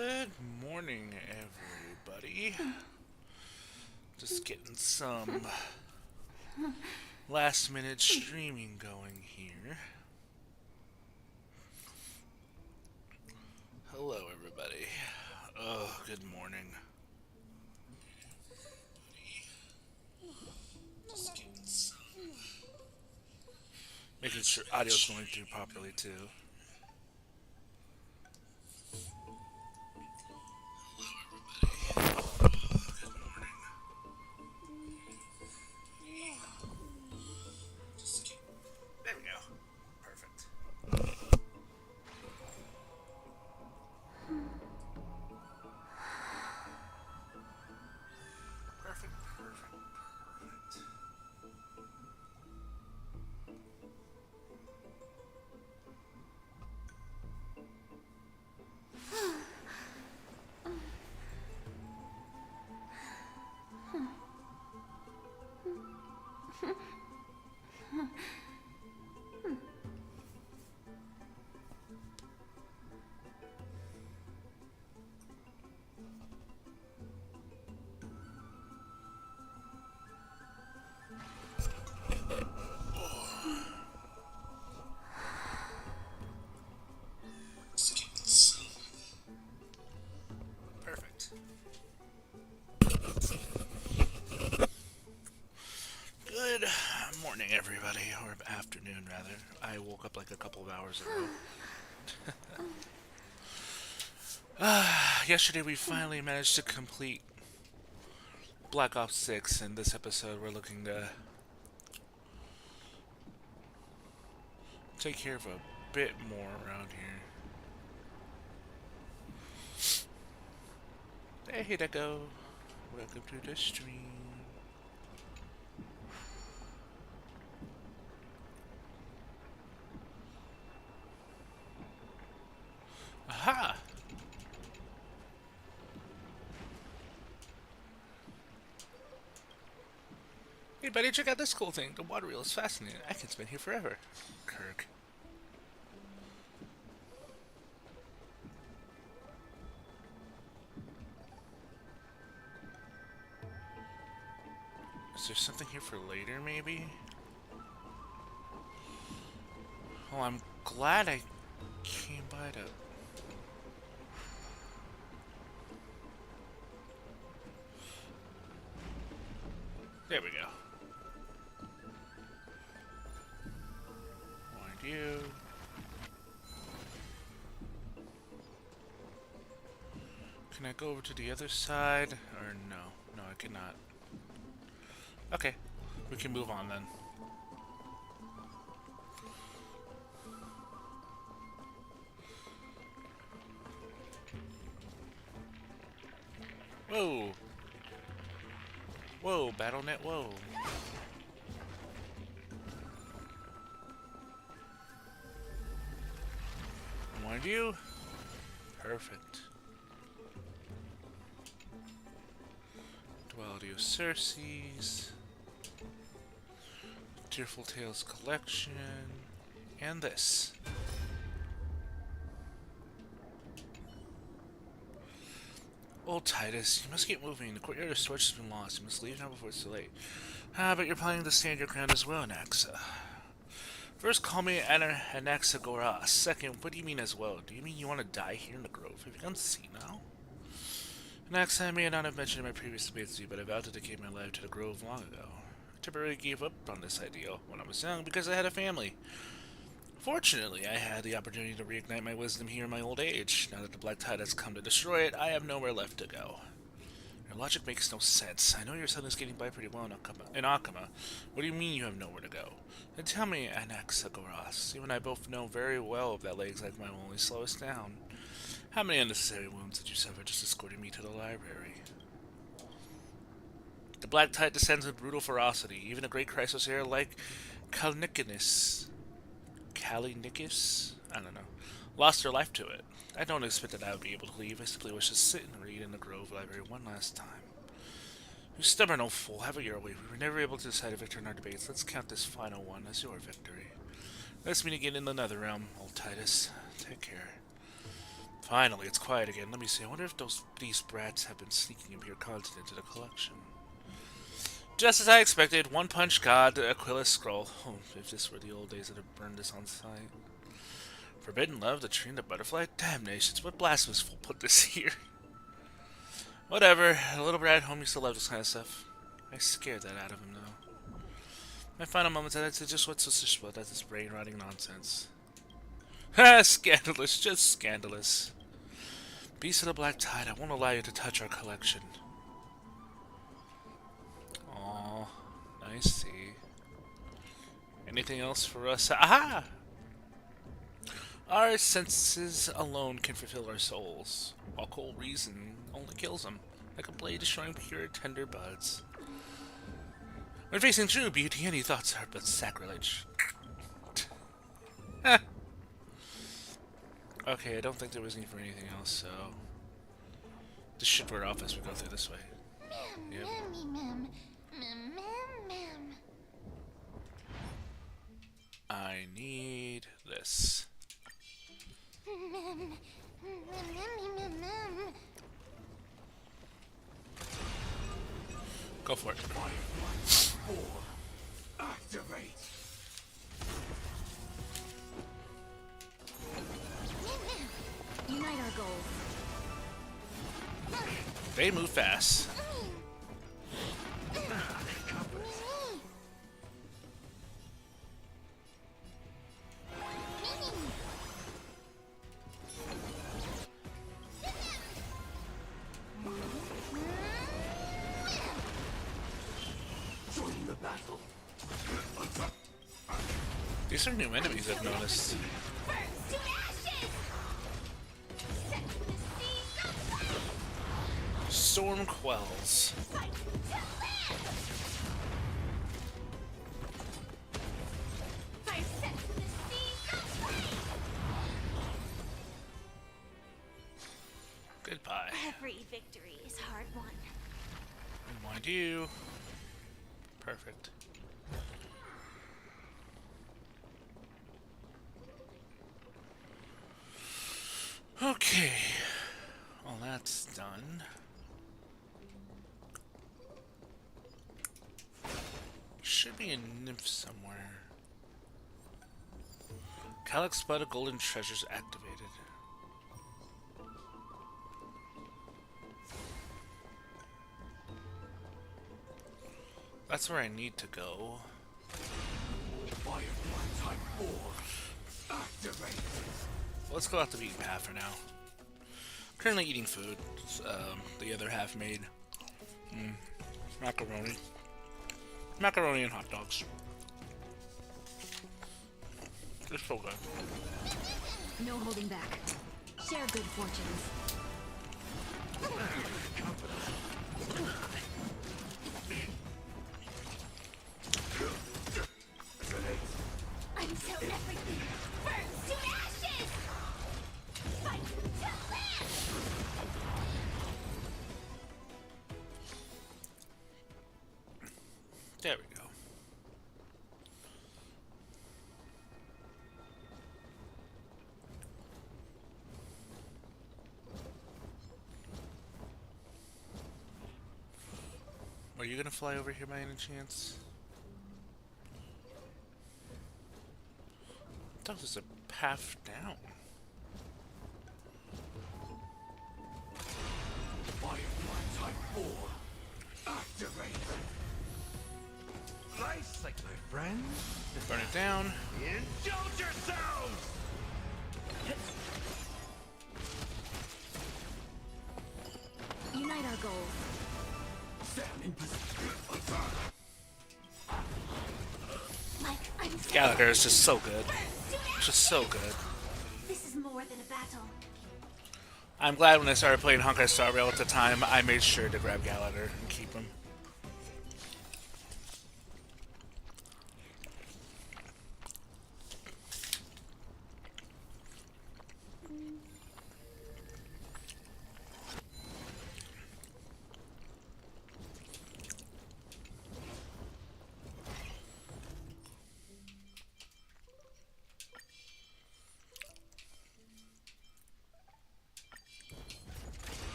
Good morning, everybody. Just getting some last minute streaming going here. Hello, everybody. Oh, good morning. Just getting some. Making sure audio's going through properly, too. Good morning. There we go. Perfect. Perfect, perfect, perfect. Just getting some. Perfect. Good morning, everybody, or afternoon, rather. I woke up like a couple of hours ago. Yesterday, we finally managed to complete Black Ops 6, and this episode, we're looking to take care of a bit more around here. Hey, Deco. Welcome to the stream. Aha! Hey, buddy, check out this cool thing. The water wheel is fascinating. I can spin here forever. Kirk. Is there something here for later, maybe? Oh, I'm glad I came by to... There we go. Mind you. Can I go over to the other side? Or no? No, I cannot. Okay. We can move on then. Whoa! Whoa, BattleNet, whoa. Mind you? Perfect. Duality of Circes. Tearful Tales Collection. And this. Old Titus, you must get moving. The courtyard of storage has been lost. You must leave now before it's too late. But you're planning to stand your ground as well, Naxa. First, call me Anaxagoras. Second, what do you mean as well? Do you mean you want to die here in the grove? Have you gone senile? Anaxa, I may not have mentioned in my previous debates with you, but I vowed to dedicate my life to the grove long ago. I temporarily gave up on this ideal when I was young because I had a family. Fortunately, I had the opportunity to reignite my wisdom here in my old age. Now that the Black Tide has come to destroy it, I have nowhere left to go. Your logic makes no sense. I know your son is getting by pretty well in Akama. What do you mean you have nowhere to go? Then tell me, Anaxagoras. You and I both know very well that legs like mine will only slow us down. How many unnecessary wounds did you suffer just escorting me to the library? The Black Tide descends with brutal ferocity. Even a great Chrysosaur like Kalinickis? I don't know. Lost her life to it. I don't expect that I would be able to leave. I simply wish to sit and read in the Grove Library one last time. You stubborn old fool, have it your way. We were never able to decide a victor in our debates. Let's count this final one as your victory. Let's meet again in the Nether Realm, old Titus. Take care. Finally, it's quiet again. Let me see. I wonder if these brats have been sneaking impure content into the collection. Just as I expected, One Punch God, the Aquila Scroll. Oh, if this were the old days, I'd have burned this on site. Forbidden Love, the Tree and the Butterfly? Damnations, what blasphemous fool put this here? Whatever, the little brat at home used to love this kind of stuff. I scared that out of him, though. My final moments, I said, just what's so suspicious about this brain-rotting nonsense? Ha! Scandalous, just scandalous. Beast of the Black Tide, I won't allow you to touch our collection. Aw, I see. Anything else for us? Aha! Our senses alone can fulfill our souls, while cold reason only kills them, like a blade destroying pure, tender buds. When facing true beauty, any thoughts are but sacrilege. Okay, I don't think there was need for anything else, so... This should wear off as we go through this way. Yep. I need this. Go for it. Activate. Unite our goals. They move fast. Join the battle. These are new enemies I've noticed. Storm Quells. Goodbye. Every victory is hard won. Mind you. Perfect. Okay. Well, that's done. Should be a nymph somewhere. Calyx Bud of Golden Treasures activated. That's where I need to go. Firefly Type 4. Activate. Let's go out the beaten path for now. Currently eating food. The other half made macaroni. Macaroni and hot dogs. It's so good. No holding back. Share good fortunes. Until everything burns to ashes! Fight to live! There we go. Are you gonna fly over here by any chance? I thought there's a path down. Firefly Type 4. Activate. Slice like my friend. Burn it down. Indulge yourselves! Unite our goals. Stand in position. Attack. Like I'm Gallagher is just so good. Just so good. This is more than a battle. I'm glad when I started playing Honkai Star Rail at the time, I made sure to grab Gallagher and keep him.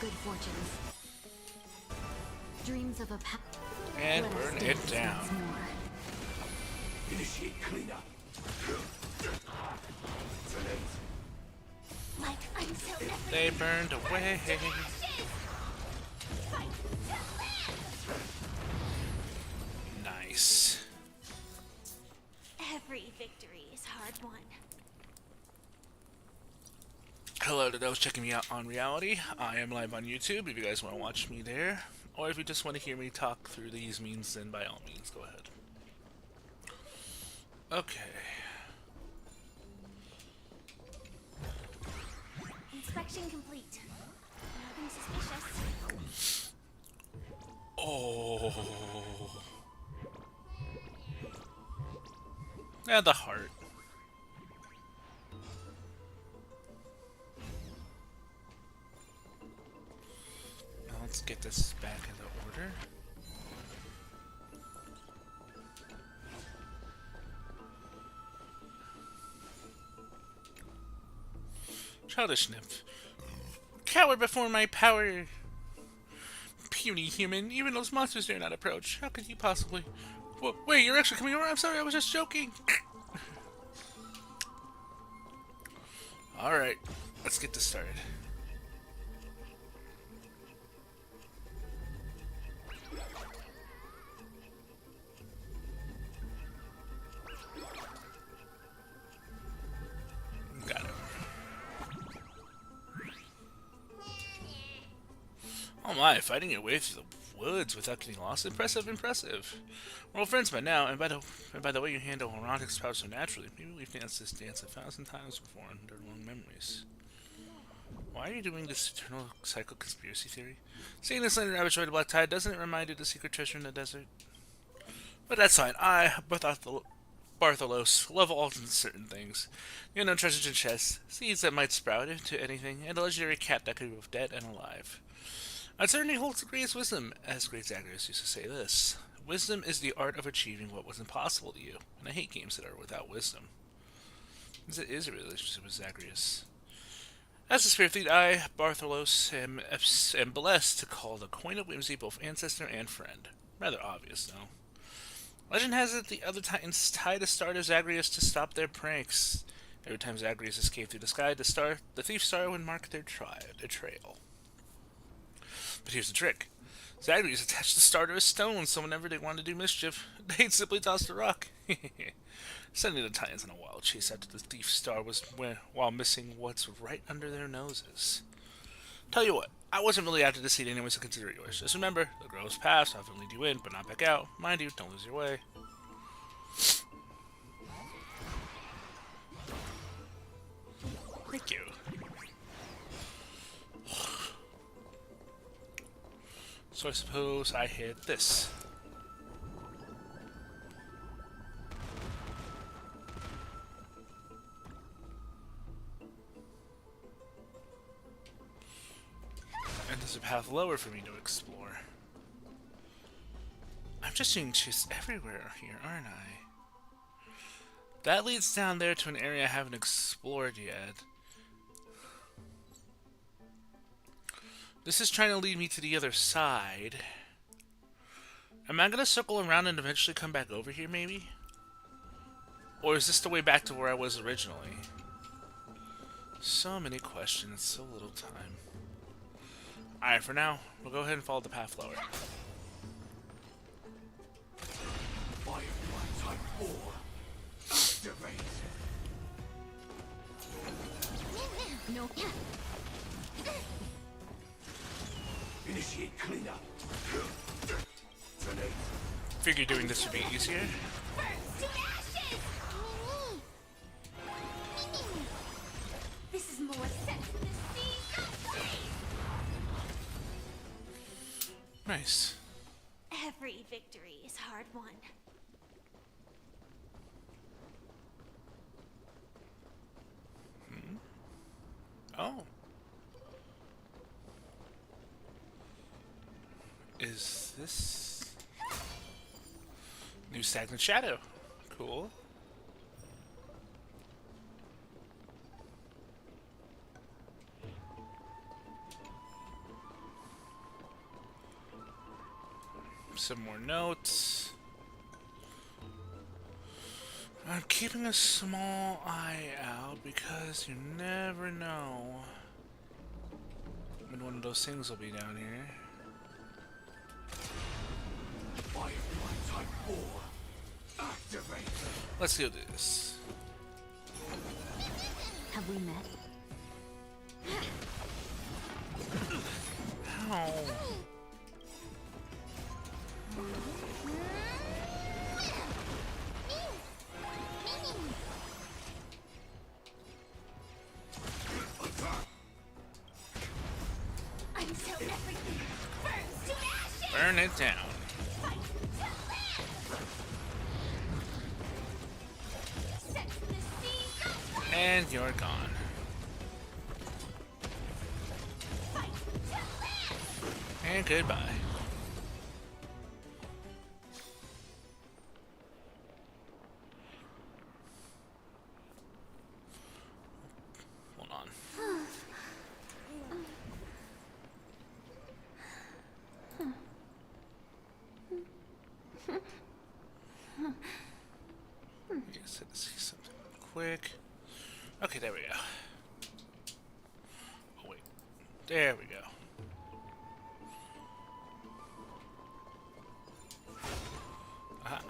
good fortunes. Dreams of a path. And burn it down. Initiate cleanup. Grenade. Like until every They burned away. ashes. Fight to live. Nice. Every victory is hard won. Hello to those checking me out on reality. I am live on YouTube if you guys want to watch me there. Or if you just want to hear me talk through these means, then by all means, go ahead. Okay. Inspection complete. Nothing suspicious. Oh. And the heart. Now let's get this back into order. Childish nymph. Cower before my power. Puny human. Even those monsters dare not approach. How could you possibly... Wait, you're actually coming over? I'm sorry, I was just joking. Alright, let's get this started. Got it. Oh my, fighting your way through the woods without getting lost. Impressive, impressive. We're all friends by now, and by the way you handle erotic power so naturally, maybe we've danced this dance 1,000 times before under long memories. Why are you doing this eternal cycle conspiracy theory? Seeing this landed rabbit the black tide, doesn't it remind you of the secret treasure in the desert? But that's fine. Bartholos, love all certain things. You know, treasures in chests, seeds that might sprout into anything, and a legendary cat that could be both dead and alive. Uncertainty holds the greatest wisdom, as great Zagreus used to say this. Wisdom is the art of achieving what was impossible to you, and I hate games that are without wisdom. This is a relationship with Zagreus. As the Spirit Fleet, I, Bartholos, am blessed to call the Coin of Whimsy both ancestor and friend. Rather obvious, though. Legend has it the other Titans tied a star to Zagreus to stop their pranks. Every time Zagreus escaped through the sky, the thief star would mark their trail. But here's the trick. Zagreus attached the star to a stone, so whenever they wanted to do mischief, they'd simply toss the rock. Sending the Titans on a wild chase after the thief star while missing what's right under their noses. Tell you what, I wasn't really after the seat anyway, so consider it yours. Just remember, the girl's past, often lead you in, but not back out. Mind you, don't lose your way. Thank you. So I suppose I hit this. And there's a path lower for me to explore. I'm just seeing chests everywhere here, aren't I? That leads down there to an area I haven't explored yet. This is trying to lead me to the other side. Am I going to circle around and eventually come back over here, maybe? Or is this the way back to where I was originally? So many questions, so little time. Alright, for now, we'll go ahead and follow the path lower. Firefly Type 4. Activate. No. Initiate cleanup. Grenade. Figured doing this would be easier. Burn to ashes. This is more sex than the sea of flame. Nice. Every victory is hard won. Oh. Is this... New Stagnant Shadow. Cool. Some more notes. I'm keeping a small eye out because you never know when one of those things will be down here. Firefly Type 4. Activate. Let's do this. Have we met? Ow. Until everything burns to ashes! Burn it down. Fight to live! Set the seas aflame! And you're gone. Fight to live! And goodbye. Hold on. Yes, let's see something quick. Okay, there we go. Oh wait, there we go. Aha.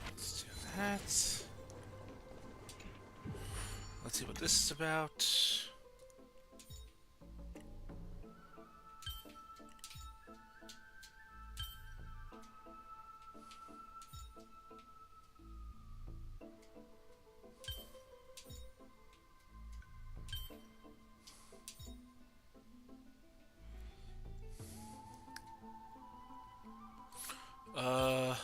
Let's do that. Let's see what this is about. Uh...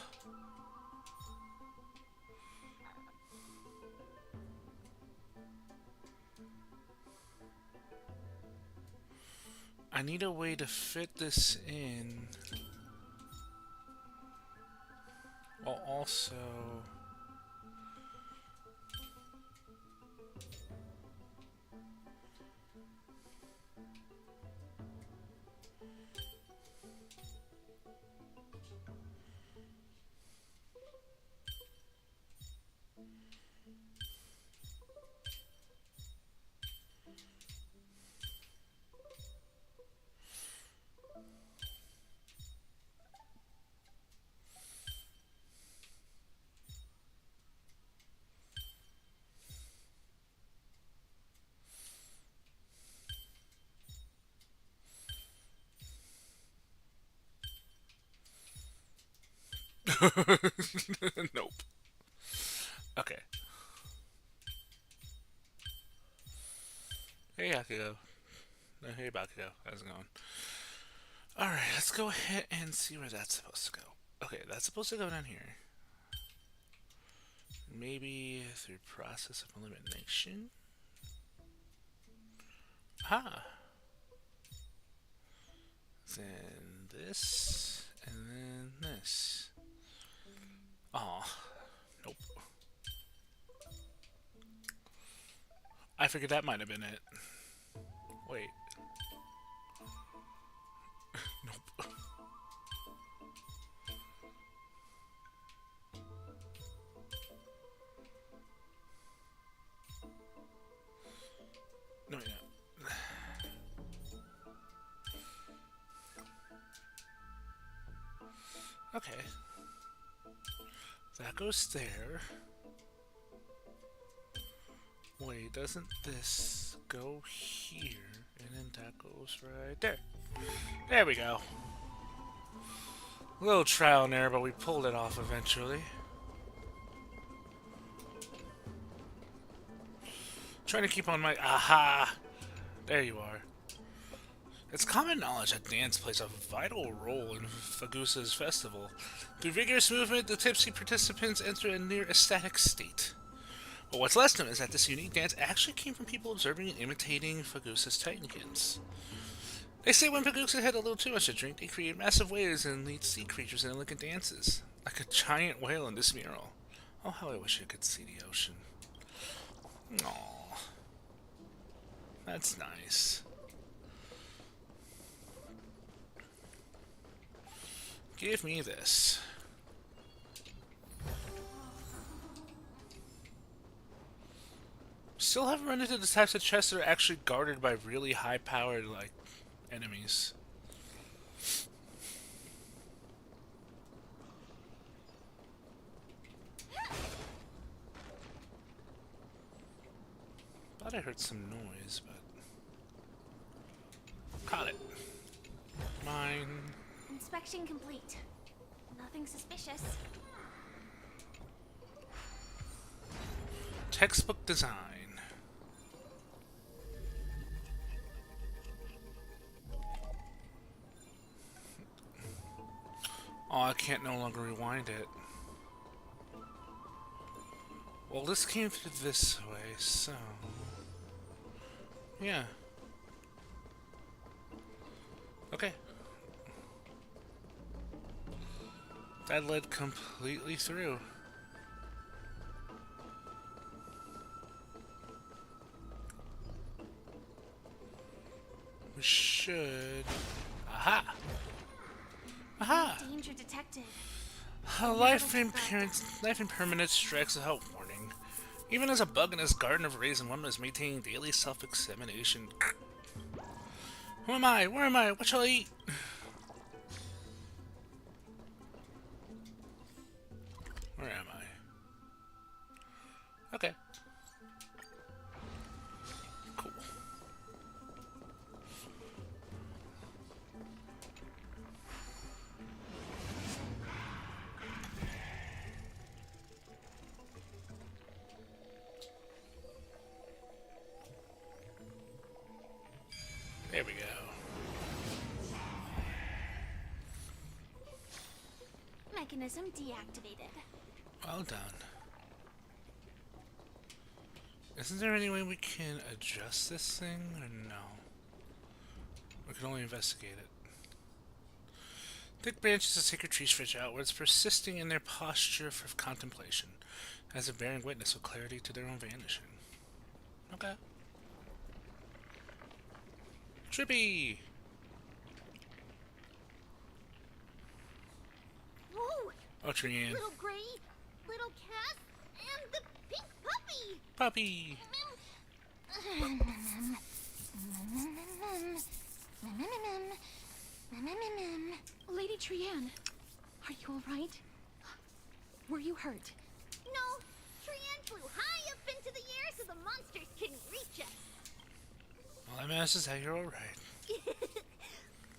I need a way to fit this in while also nope. Okay. Hey, Yakugo. No, hey, Bakugo. How's it going? Alright, let's go ahead and see where that's supposed to go. Okay, that's supposed to go down here. Maybe through process of elimination? Ha! Then this, and then this. Aw. Nope. I figured that might have been it. Wait. Nope. No, yeah. Okay. That goes there. Wait, doesn't this go here? And then that goes right there. There we go. A little trial and error, but we pulled it off eventually. Trying to keep on my... Aha! There you are. It's common knowledge that dance plays a vital role in Fagusa's festival. Through vigorous movement, the tipsy participants enter a near ecstatic state. But what's less known is that this unique dance actually came from people observing and imitating Fagusa's Titankins. They say when Fagusa had a little too much to drink, they created massive waves and lead sea creatures in elegant dances, like a giant whale in this mural. Oh, how I wish I could see the ocean. Aww. That's nice. Give me this. Still haven't run into the types of chests that are actually guarded by really high-powered, like, enemies. Thought I heard some noise, but... Caught it. Mine. Inspection complete. Nothing suspicious. Textbook design. Oh, I can't no longer rewind it. Well, this came through this way, so... Yeah. Okay. That led completely through. We should... Aha! Aha! Danger detected. Life impermanence strikes without warning. Even as a bug in his garden of raisin, one must maintain daily self-examination. Who am I? Where am I? What shall I eat? Where am I? Okay. Cool. There we go. Mechanism deactivated. Well done. Isn't there any way we can adjust this thing, or no? We can only investigate it. Thick branches of sacred trees stretch outwards, persisting in their posture for contemplation, as if bearing witness with clarity to their own vanishing. Okay. Trippy! Whoa! Oh, Trian. Little Gray, little Cass, and the pink puppy! Puppy! Lady Trian, are you alright? Were you hurt? No, Trian flew high up into the air so the monsters couldn't reach us. All I managed to say you're alright.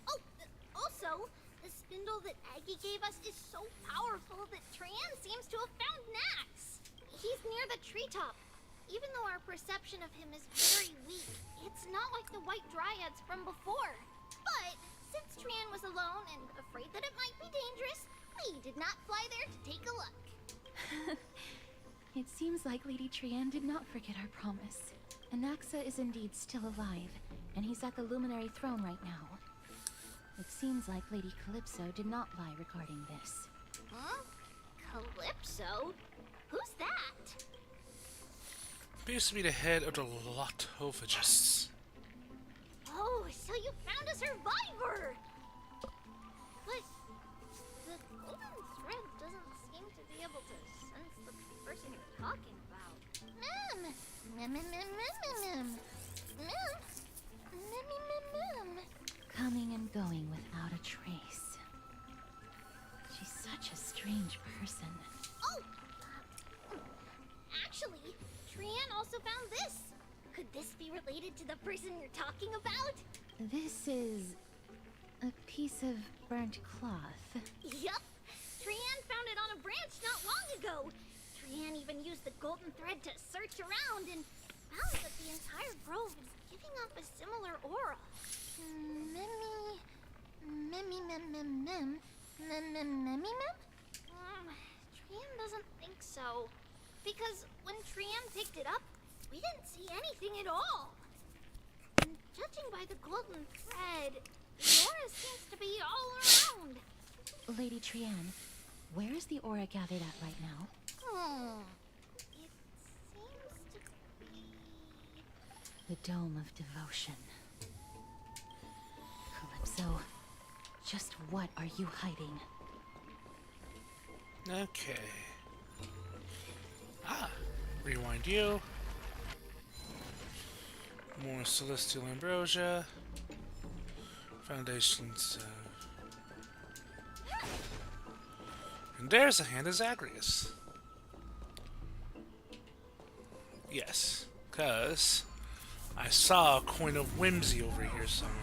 Oh, also, the spindle that Aggie gave us is so powerful that Trian seems to have found Nax. He's near the treetop. Even though our perception of him is very weak, it's not like the white dryads from before. But since Trian was alone and afraid that it might be dangerous, we did not fly there to take a look. It seems like Lady Trian did not forget our promise. Anaxa is indeed still alive, and he's at the Luminary Throne right now. It seems like Lady Calypso did not lie regarding this. Huh? Calypso? Who's that? Appears to be the head of the Lotophagists. Oh, so you found a survivor! But the golden thread doesn't seem to be able to sense the person you're talking about. Coming and going without a trace. She's such a strange person. Oh! Actually, Trian also found this. Could this be related to the person you're talking about? This is a piece of burnt cloth. Yup. Trian found it on a branch not long ago. Trian even used the golden thread to search around and found that the entire grove is giving off a similar aura. Trian doesn't think so. Because when Trian picked it up, we didn't see anything at all. And judging by the golden thread, the aura seems to be all around. Lady Trian, where is the aura gathered at right now? It seems to be... The Dome of Devotion. Calypso, just what are you hiding? Okay. Ah, rewind you. More Celestial Ambrosia. Foundations. And there's a hand of Zagreus. Yes, because I saw a coin of whimsy over here somewhere.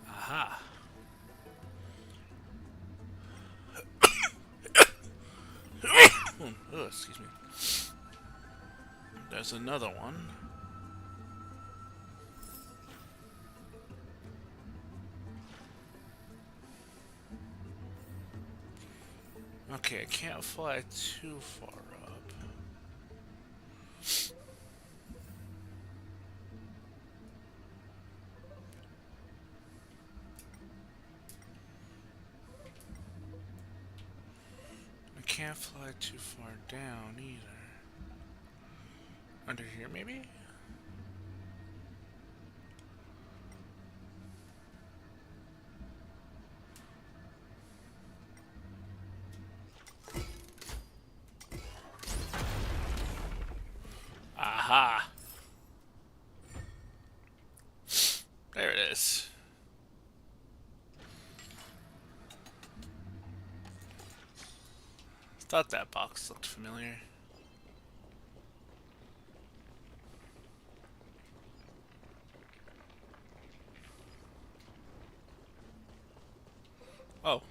Aha. Oh, excuse me. There's another one. Okay, I can't fly too far up. I can't fly too far down either. Under here, maybe? Aha! There it is. Thought that box looked familiar. Oh.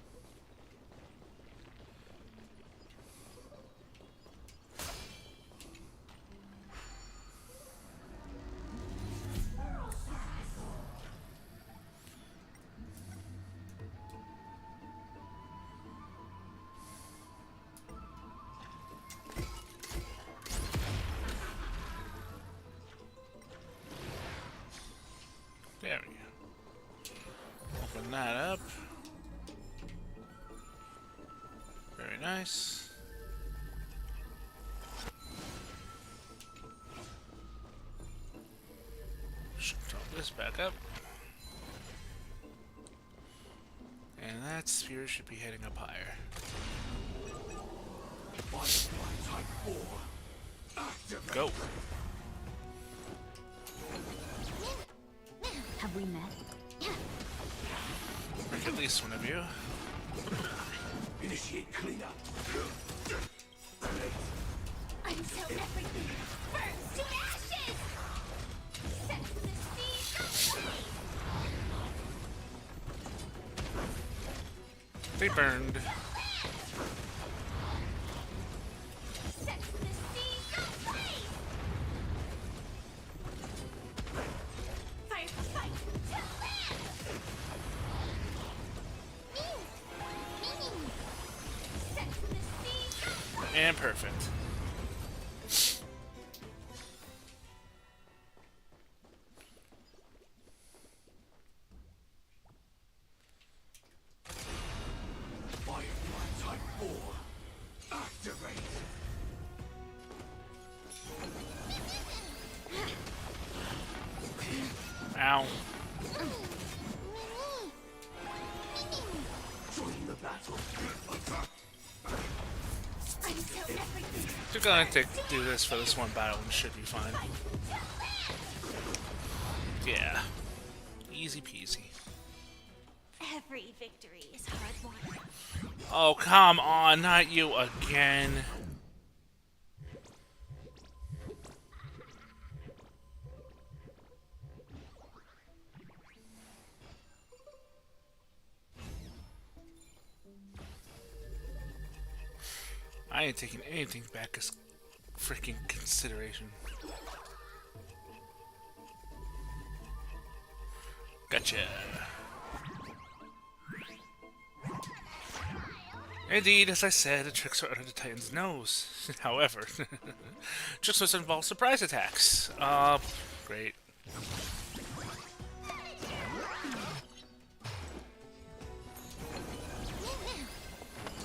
There we go. Open that up. Very nice. Should throw this back up. And that spear should be heading up higher. Firefly Type 4. Activate. Go. Have we met? Break at least one of you. Initiate cleanup. Until everything burns to ashes! Set the seas ablaze! They burned. Set the seas ablaze! Fire fight to land! Set the seas ablaze! And perfect. Firefly Type 4. Activate. Ow. Join the battle. Attack. Until everything You're going to do this for this one battle and should be fine. Yeah. Easy peasy. every victory is hard won. Oh, come on, not you again. I ain't taking anything back as freaking consideration. Gotcha. Indeed, as I said, the tricks are under the Titan's nose. However, tricks must involve surprise attacks. Great.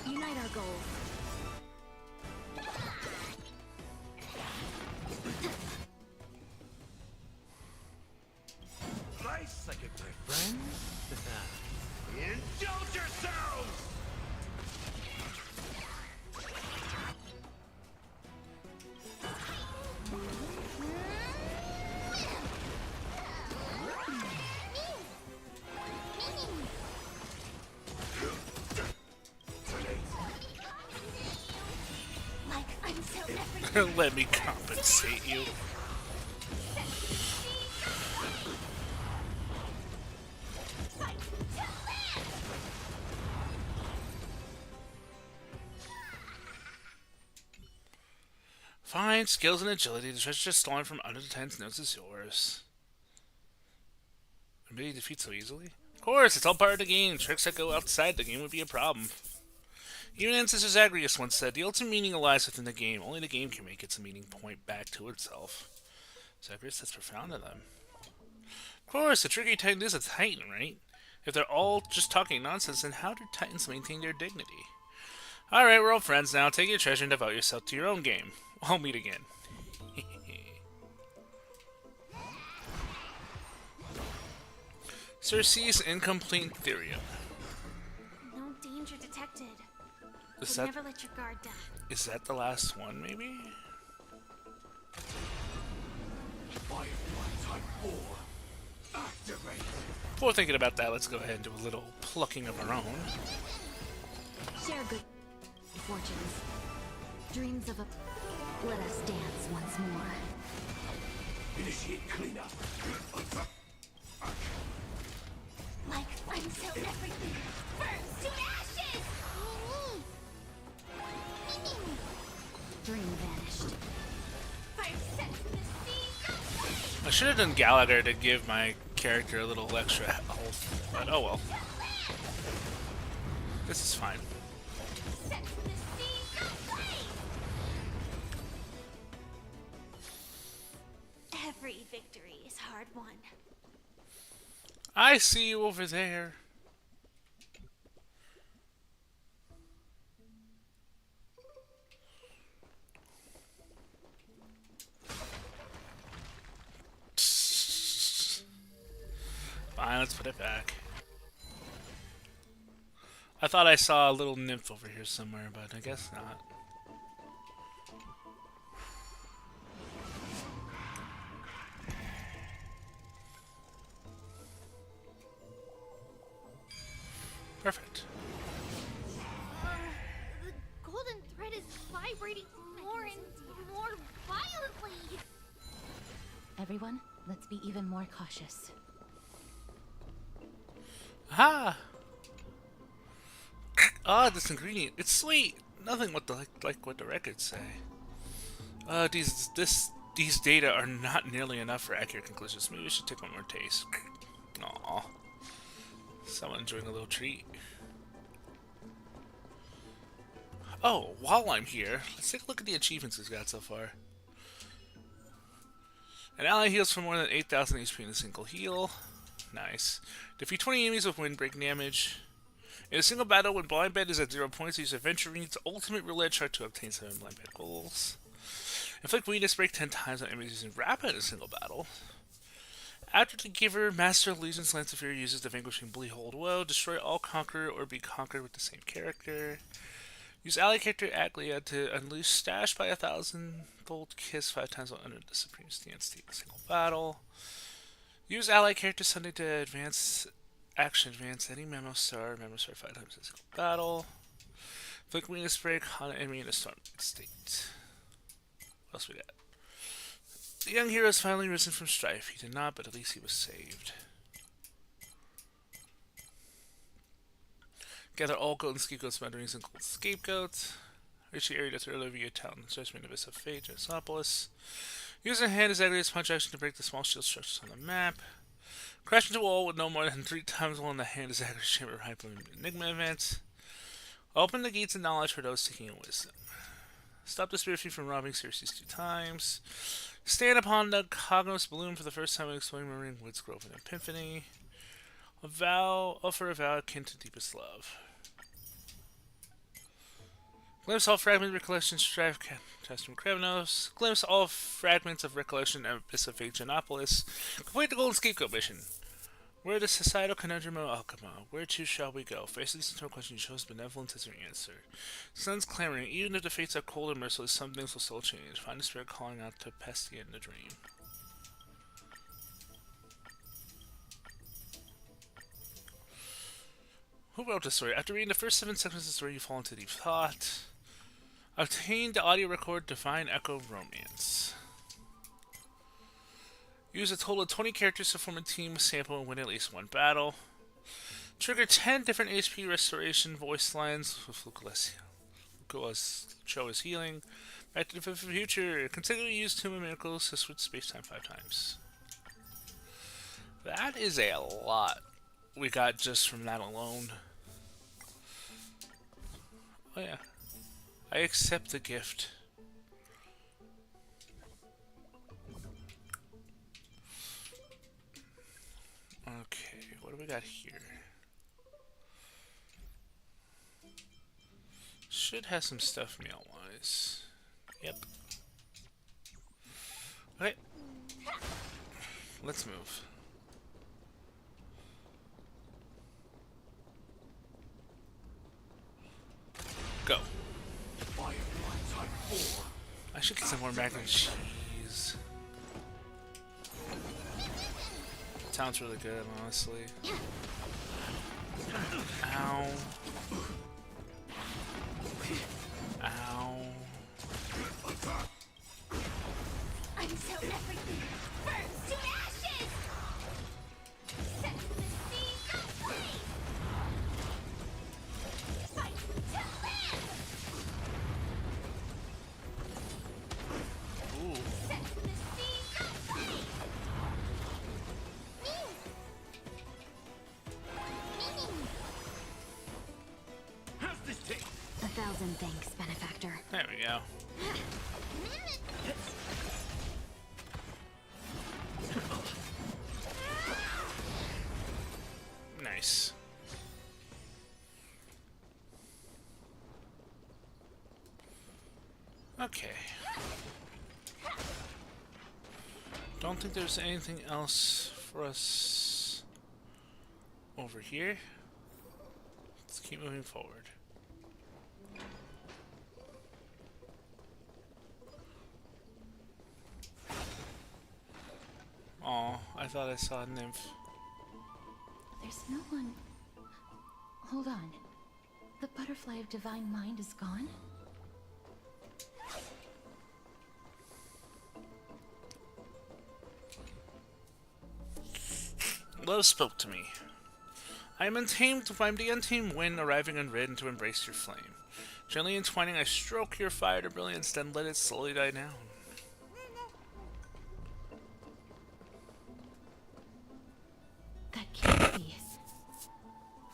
Unite our goals. Nice, like it, my friend. Indulge yourselves! Like I'm so everything. Let me compensate you. Fine, skills and agility. The treasure just stolen from under the tent's nose is yours. Maybe defeat so easily? Of course, it's all part of the game. Tricks that go outside the game would be a problem. Even Ancestor Zagreus once said, the ultimate meaning lies within the game. Only the game can make its meaning point back to itself. Zagreus, that's profound of them. Of course, the tricky Titan is a Titan, right? If they're all just talking nonsense, then how do Titans maintain their dignity? Alright, we're all friends now. Take your treasure and devote yourself to your own game. I'll meet again. Circe's Incomplete Therium. No danger detected. Is But that, never let your guard down. is that the last one, maybe? Firefly Type 4. Activate. Before thinking about that, let's go ahead and do a little plucking of our own. Share good fortunes. Dreams of a... Let us dance once more. Initiate cleanup. Like I'm so everything. Burns to ashes! Dream vanished. Fire set in the sea, go away! I should have done Gallagher to give my character a little extra health, but oh well. This is fine. Set in the sea, go away! Every victory is hard won. I see you over there. Fine, let's put it back. I thought I saw a little nymph over here somewhere, but I guess not. Perfect. The golden thread is vibrating more and more violently. Everyone, let's be even more cautious. Aha! Ah, this ingredient. It's sweet. Nothing what the like what the records say. These data are not nearly enough for accurate conclusions. Maybe we should take one more taste. Aww. Someone enjoying a little treat. Oh, while I'm here, let's take a look at the achievements we've got so far. An ally heals for more than 8,000 HP in a single heal. Nice. Defeat 20 enemies with windbreak damage. In a single battle, when Blind Bed is at 0 points, use Adventurine's ultimate roulette chart to obtain 7 Blind Bed goals. Inflict weakness break 10 times on enemies using Rapid in a single battle. After the Giver, Master of Legion's Lance of Fury uses the Vanquishing Blehold Woe, destroy all Conqueror or be conquered with the same character. Use ally character Aglia to unleash Stash by 1,000-fold kiss 5 times while under the Supreme Stance to take a single battle. Use ally character Sunday to advance any Memo Star 5 times in a single battle. Flick weakness break on an enemy in a storm state. What else we got? The young hero has finally risen from strife. He did not, but at least he was saved. Gather all golden scapegoats, smatterings, and gold scapegoats. Reach the area to throw over your town. Judgment Abyss of Fate, Genesopolis. Use a hand as Agrias punch action to break the small shield structures on the map. Crash into a wall with no more than 3 times while in the hand as Agrias Chamber Hyper Enigma event. Open the gates of knowledge for those seeking in wisdom. Stop the Spirit Thief from robbing Circe's 2 times. Stand upon the Cognos Balloon for the first time in Exploring Marine Woods Grove and Epiphany. Offer a vow akin to deepest love. Glimpse all fragment recollection strife Test from Krevnos. Glimpse all fragments of recollection of Abyss of Phagenopolis. Complete the Golden Scapegoat mission. Where the societal conundrum of Alchema? Where to shall we go? Face this internal question, you chose benevolence as your answer. Sun's clamoring. Even if the fates are cold and merciless, some things will still change. Find the spirit calling out to Pestia in the dream. Who wrote this story? After reading the first 7 seconds of the story, you fall into deep thought. Obtain the audio record Divine Echo Romance. Use a total of 20 characters to form a team sample and win at least one battle. Trigger 10 different HP restoration voice lines with Lucas show his healing. Back to the Future. Consecutively use Tomb of Miracles to switch space-time 5 times. That is a lot we got just from that alone. Oh yeah. I accept the gift. Okay, what do we got here? Should have some stuff mail-wise. Yep. Okay. Let's move. Go. Firefly Type 4. I should get some more mac and cheese. Sounds really good, honestly. Ow. Ow. Until everything burns to ashes! Set the seas aflame! Fight to live! Ooh. Set the seas aflame! Meaning! How's this taste? 1,000 thanks, benefactor. There we go. Nice. Okay. Don't think there's anything else for us over here. Let's keep moving forward. Oh, I thought I saw a nymph. There's no one. Hold on. The butterfly of divine mind is gone? Love spoke to me. I am untamed, I'm the untamed wind arriving unridden to embrace your flame. Gently entwining, I stroke your fire to brilliance, then let it slowly die down. That can't be.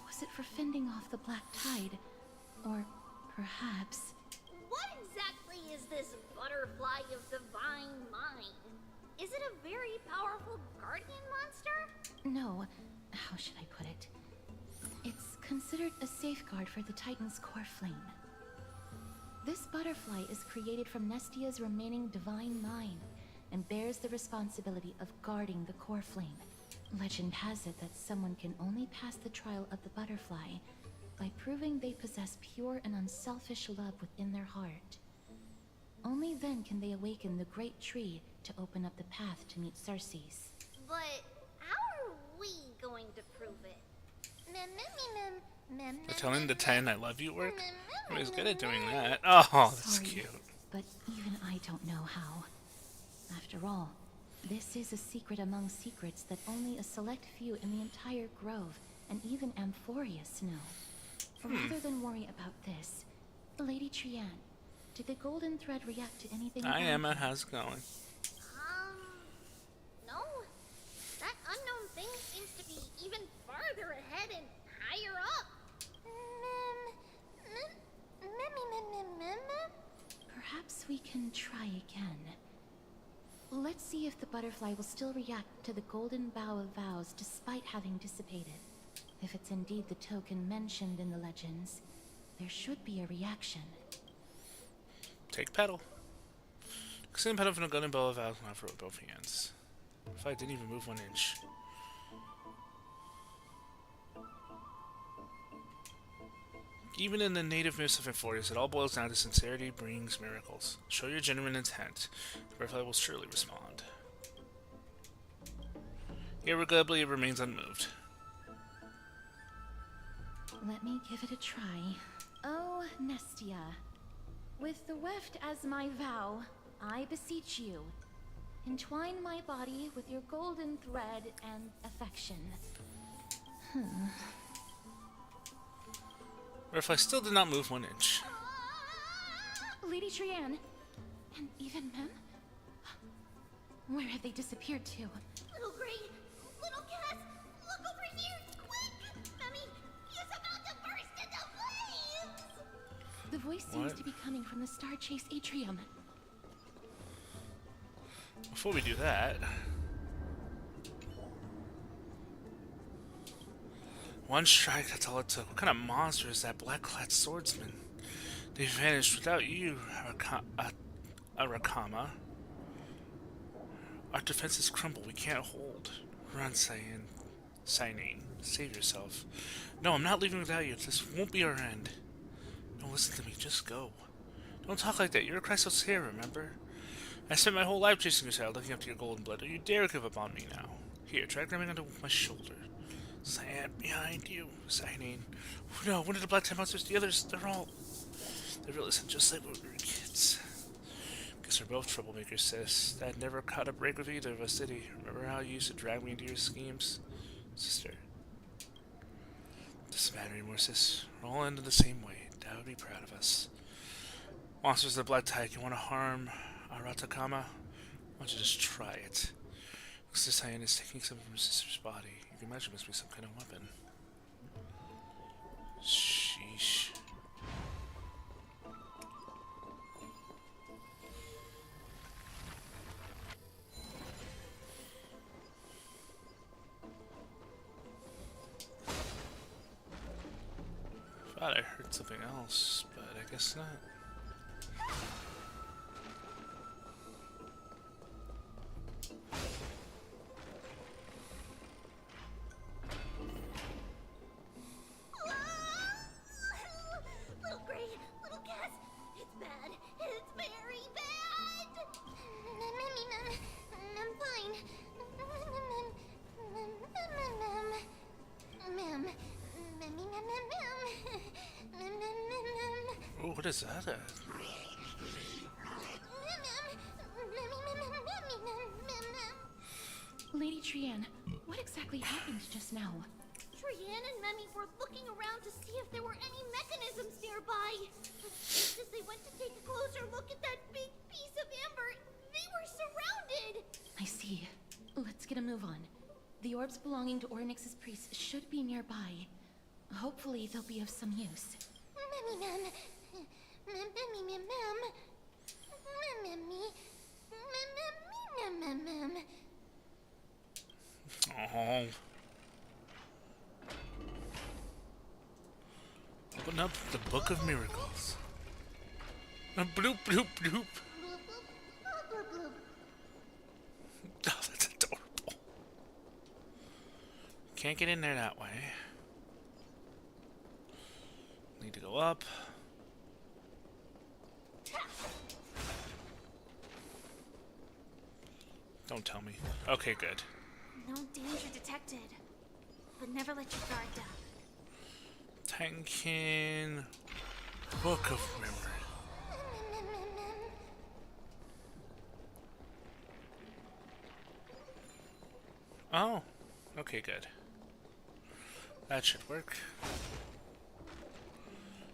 Was it for fending off the black tide? Or perhaps... What exactly is this butterfly of divine mind? Is it a very powerful guardian monster? No. How should I put it? It's considered a safeguard for the Titan's core flame. This butterfly is created from Nestia's remaining divine mind and bears the responsibility of guarding the core flame. Legend has it that someone can only pass the trial of the butterfly by proving they possess pure and unselfish love within their heart. Only then can they awaken the great tree to open up the path to meet Circes. But how are we going to prove it? For telling the 10 I love you work? I was good at doing that. Oh, that's Sorry, cute. but even I don't know how. After all, this is a secret among secrets that only a select few in the entire grove, and even Amphorius, know. Rather than worry about this, Lady Trian, did the golden thread react to anything? Hi about Emma, you? how's it going? No. That unknown thing seems to be even farther ahead and higher up. Perhaps we can try again. Let's see if the butterfly will still react to the golden bough of vows despite having dissipated. If it's indeed the token mentioned in the legends, there should be a reaction. Take pedal. Sitting pedal from a gun and bow of out with both hands. If I didn't even move 1 inch. Even in the native Mist of 40s, it all boils down to sincerity brings miracles. Show your genuine intent. The butterfly will surely respond. Irregardlessly, it remains unmoved. Let me give it a try. Oh, Nestia. With the weft as my vow, I beseech you, entwine my body with your golden thread and affection. Butterfly still did not move 1 inch. Lady Trian, and even Mem? Where have they disappeared to? Little Gray, little Cass, look over here, quick! Memmy, he's about to burst into flames! The voice seems What? to be coming from the Star Chase atrium. Before we do that, one strike, that's all it took. What kind of monster is that black-clad swordsman? They vanished without you, Arakama. Our defenses crumble. We can't hold. Run, Cyan. Cyanine. Save yourself. No, I'm not leaving without you. This won't be our end. No, listen to me. Just go. Don't talk like that. You're a Chrysos here, remember? I spent my whole life chasing your tail, looking up to your golden blood. Don't you dare give up on me now. Here, try grabbing onto my shoulder. Cyan, behind you. Cyanine. No, one of the black time monsters, the others, they're real innocent, just like when we were kids. Guess we're both troublemakers, sis. That never caught a break with either of us, did he? Remember how you used to drag me into your schemes? Sister. Doesn't matter anymore, sis. We're all ended the same way. Dad would be proud of us. Monsters of the Black Tide, you want to harm Aratakama? Why don't you just try it? Looks as Cyan is taking something from his sister's body. You can imagine it must be some kind of weapon. Sheesh. Thought I heard something else, but I guess not. Little Gray, little Cass, it's bad. It's very bad. I'm fine. Oh, what is that? Lady Trian, what exactly happened just now? Trian and Memmy were looking around to see if there were any mechanisms nearby. But just as they went to take a closer look at that big piece of amber, they were surrounded. I see. Let's get a move on. The orbs belonging to Ornyx's priests should be nearby. Hopefully they'll be of some use. Memmy Mem. Memmy Mem Mem. Memmy. Mem. Oh. Open up the Book of Miracles. Bloop, bloop, bloop. Oh, that's adorable. Can't get in there that way. Need to go up. Don't tell me. Okay, good. No danger detected. But never let your guard down. Titankin. Book of Memory. Oh. Okay, good. That should work.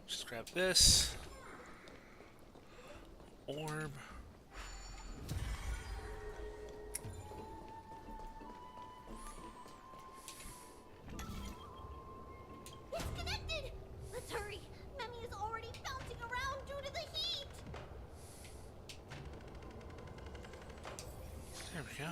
Just grab this. Orb. It's connected! Let's hurry! Memmy is already bouncing around due to the heat! There we go.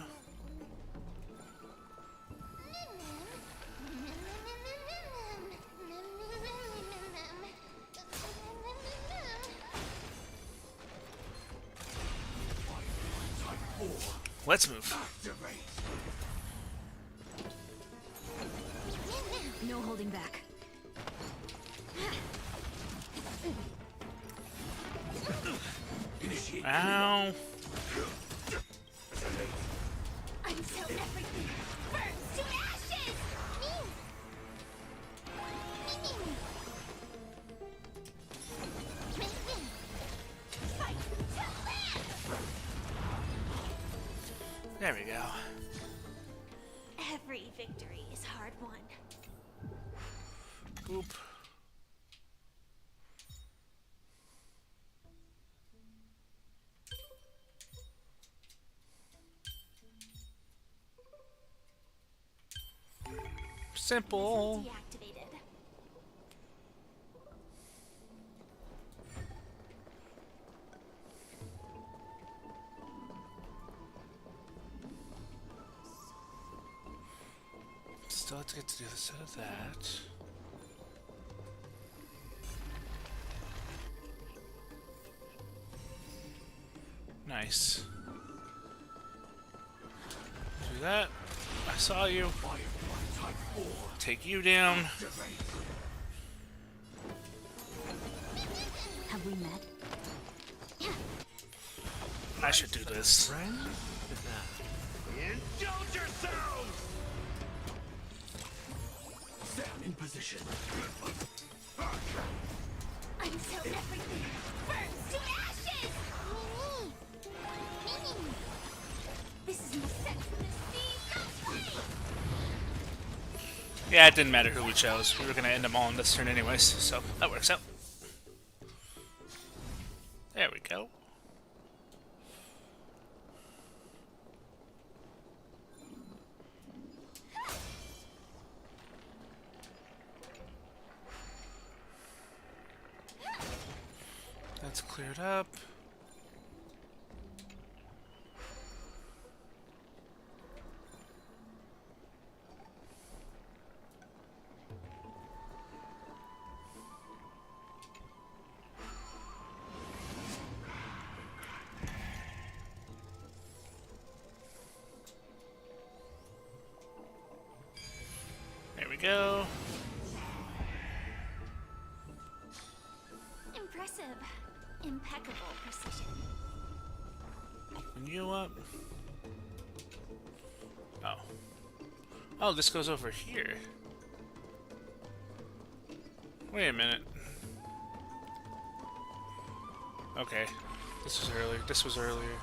Let's move. Activate. No holding back. Initiate. Ow. Until everything burns to ashes! Fight to live! There we go. Every victory is hard won. Boop. Simple. Deactivated. Still have to get to the other side of that. Nice. Do that. I saw you. Firefly Type 4. Take you down. Activate. Have we met? I should do this. Indulge yourselves! Stand in position. Until everything burns to ashes! This is no sense in the sea! Don't play! Yeah, it didn't matter who we chose. We were gonna end them all in this turn anyways, so that works out. There we go. That's cleared up. There we go. Impressive. Impeccable precision. Open you up. Oh. Oh, this goes over here. Wait a minute. Okay. This was earlier. This was earlier.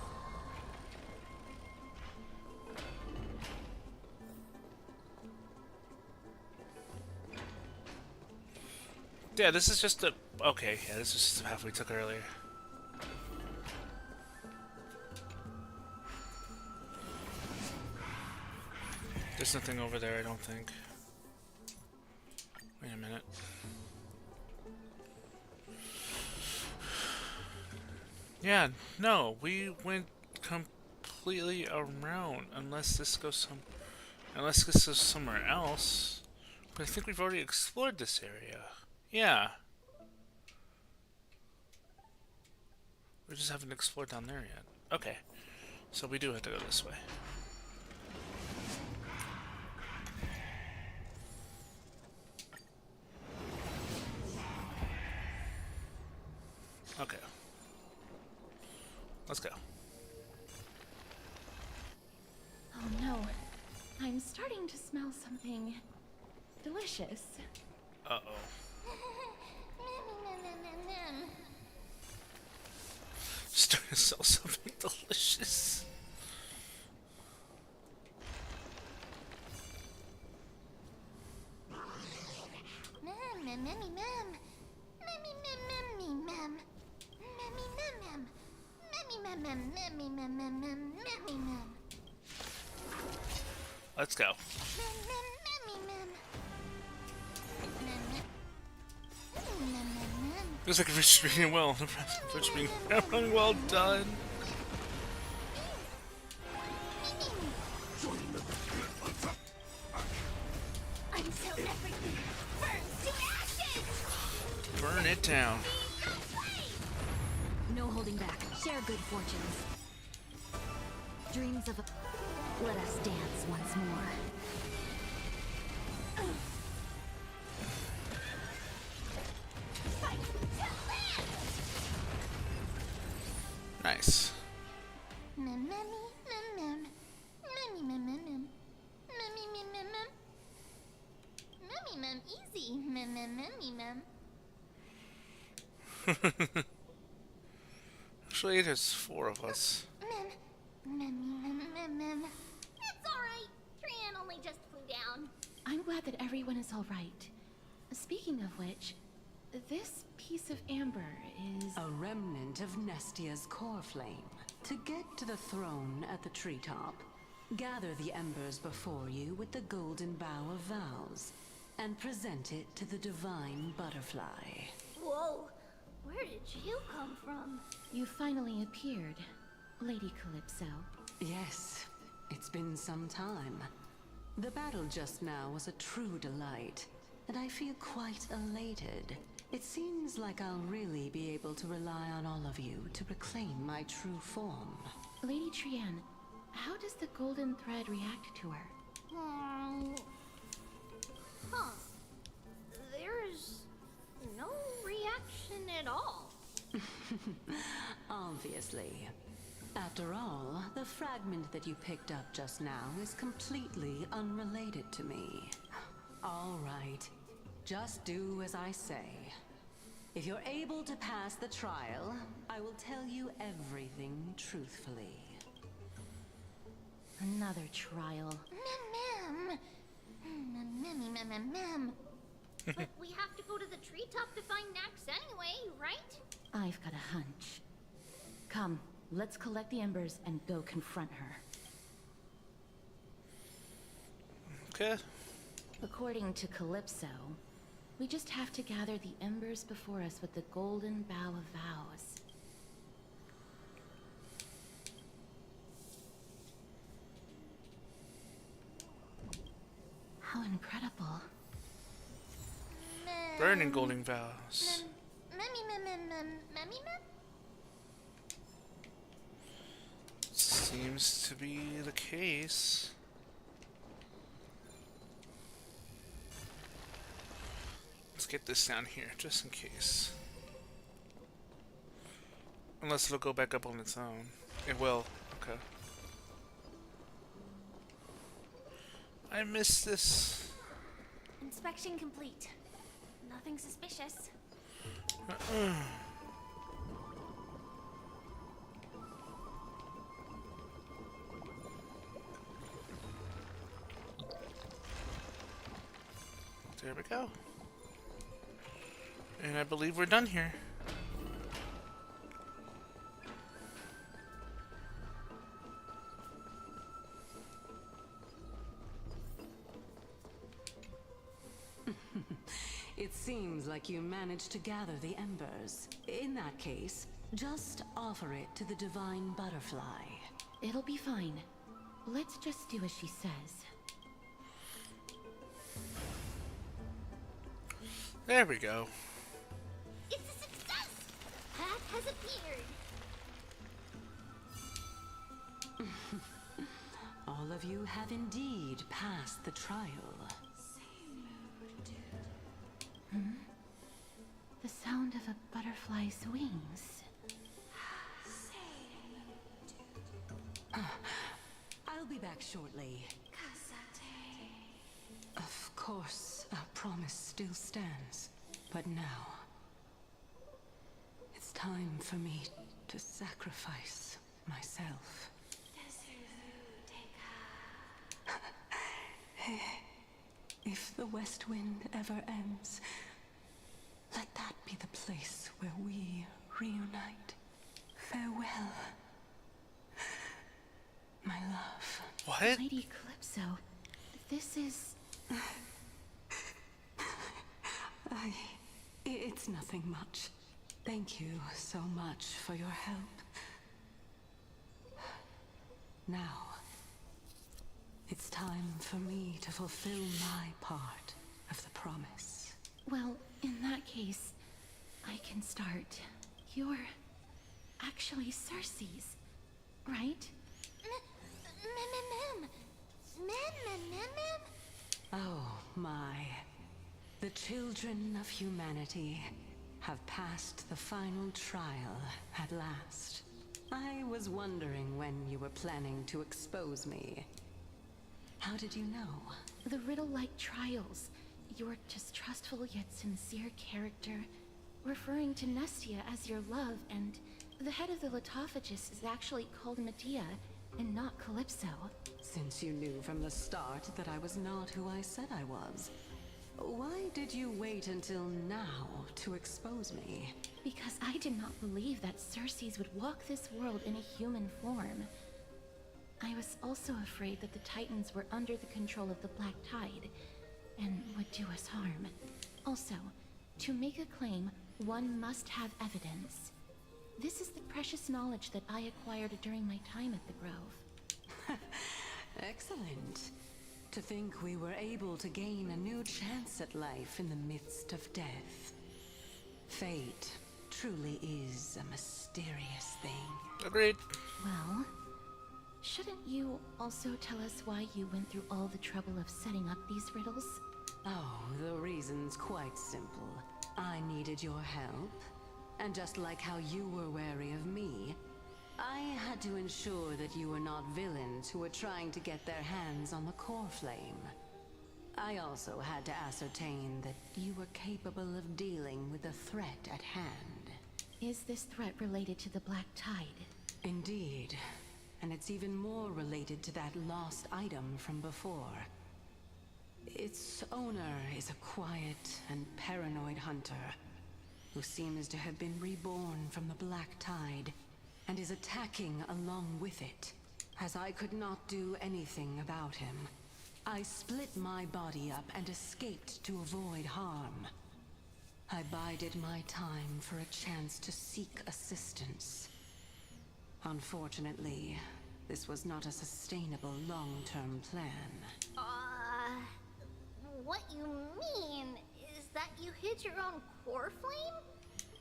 Yeah, this is just a... Okay, yeah, this is just the path we took earlier. There's nothing over there, I don't think. Wait a minute. Yeah, no, we went completely around unless this goes somewhere else. But I think we've already explored this area. Yeah. We just haven't explored down there yet. Okay. So we do have to go this way. Okay. Let's go. Oh no. I'm starting to smell something delicious. Uh-oh. Starting to sell something delicious. Let's go. Looks like Rich is being well. Rich being well done. Until everything burns to ashes! Burn it down. No holding back. Share good fortunes. Dreams of a... Let us dance once more. Nice. Easy. Actually, there's 4 of us. It's alright. Tran only just flew down. I'm glad that everyone is all right. Speaking of which, this piece of amber is... A remnant of Nestia's core flame. To get to the throne at the treetop, gather the embers before you with the golden bough of vows, and present it to the divine butterfly. Whoa. Where did you come from? You finally appeared, Lady Calypso. Yes, it's been some time. The battle just now was a true delight, and I feel quite elated. It seems like I'll really be able to rely on all of you to reclaim my true form. Lady Trian, how does the golden thread react to her? Huh. There's no reaction at all. Obviously. After all, the fragment that you picked up just now is completely unrelated to me. All right. Just do as I say. If you're able to pass the trial, I will tell you everything truthfully. Another trial. But we have to go to the treetop to find Nax anyway, right? I've got a hunch. Come, let's collect the embers and go confront her. Okay. According to Calypso, we just have to gather the embers before us with the golden bough of vows. How incredible. Burning golden vows. Seems to be the case. Let's get this down here, just in case. Unless it'll go back up on its own. It will. Okay. I missed this. Inspection complete. Nothing suspicious. There we go. And I believe we're done here. It seems like you managed to gather the embers. In that case, just offer it to the divine butterfly. It'll be fine. Let's just do as she says. There we go. It's a success! Path has appeared. All of you have indeed passed the trial. The sound of a butterfly's wings. I'll be back shortly. Of course, our promise still stands. But now, it's time for me to sacrifice myself. If the West Wind ever ends, let that be the place where we reunite. Farewell, my love. What? Lady Calypso, this is... It's nothing much. Thank you so much for your help. Now, it's time for me to fulfill my part of the promise. Well, in that case, I can start. You're actually Cersei's, right? Mem. Mem. Oh my. The children of humanity have passed the final trial at last. I was wondering when you were planning to expose me. How did you know? The riddle-like trials, your distrustful yet sincere character, referring to Nestia as your love, and the head of the Lithophagus is actually called Medea and not Calypso. Since you knew from the start that I was not who I said I was, why did you wait until now to expose me? Because I did not believe that Circes would walk this world in a human form. I was also afraid that the Titans were under the control of the Black Tide and would do us harm. Also, to make a claim, one must have evidence. This is the precious knowledge that I acquired during my time at the Grove. Excellent. To think we were able to gain a new chance at life in the midst of death. Fate truly is a mysterious thing. Agreed. Well, shouldn't you also tell us why you went through all the trouble of setting up these riddles? Oh, the reason's quite simple. I needed your help, and just like how you were wary of me, I had to ensure that you were not villains who were trying to get their hands on the core flame. I also had to ascertain that you were capable of dealing with the threat at hand. Is this threat related to the Black Tide? Indeed, and it's even more related to that lost item from before. Its owner is a quiet and paranoid hunter who seems to have been reborn from the Black Tide and is attacking along with it. As I could not do anything about him, I split my body up and escaped to avoid harm. I bided my time for a chance to seek assistance. Unfortunately, this was not a sustainable long-term plan. What you mean is that you hid your own core flame?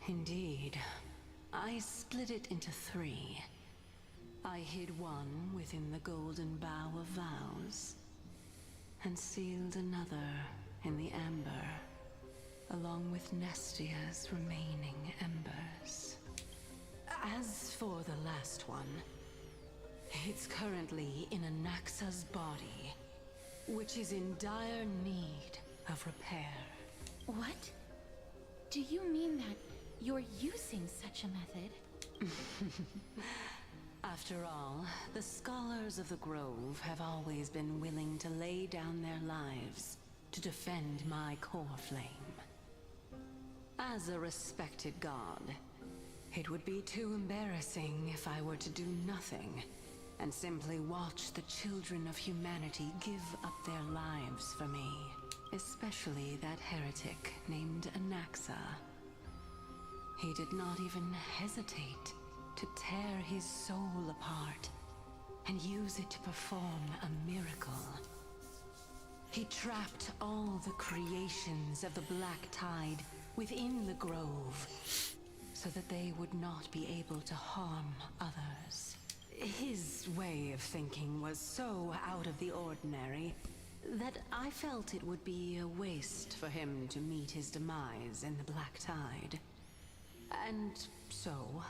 Indeed. I split it into 3. I hid one within the Golden Bough of Vows, and sealed another in the Amber, along with Nestia's remaining embers. As for the last one, it's currently in Anaxa's body, which is in dire need of repair. What? Do you mean that you're using such a method? After all, the scholars of the Grove have always been willing to lay down their lives to defend my core flame. As a respected god, it would be too embarrassing if I were to do nothing and simply watch the children of humanity give up their lives for me. Especially that heretic named Anaxa. He did not even hesitate to tear his soul apart and use it to perform a miracle. He trapped all the creations of the Black Tide within the Grove so that they would not be able to harm others. His way of thinking was so out of the ordinary that I felt it would be a waste for him to meet his demise in the Black Tide. And so,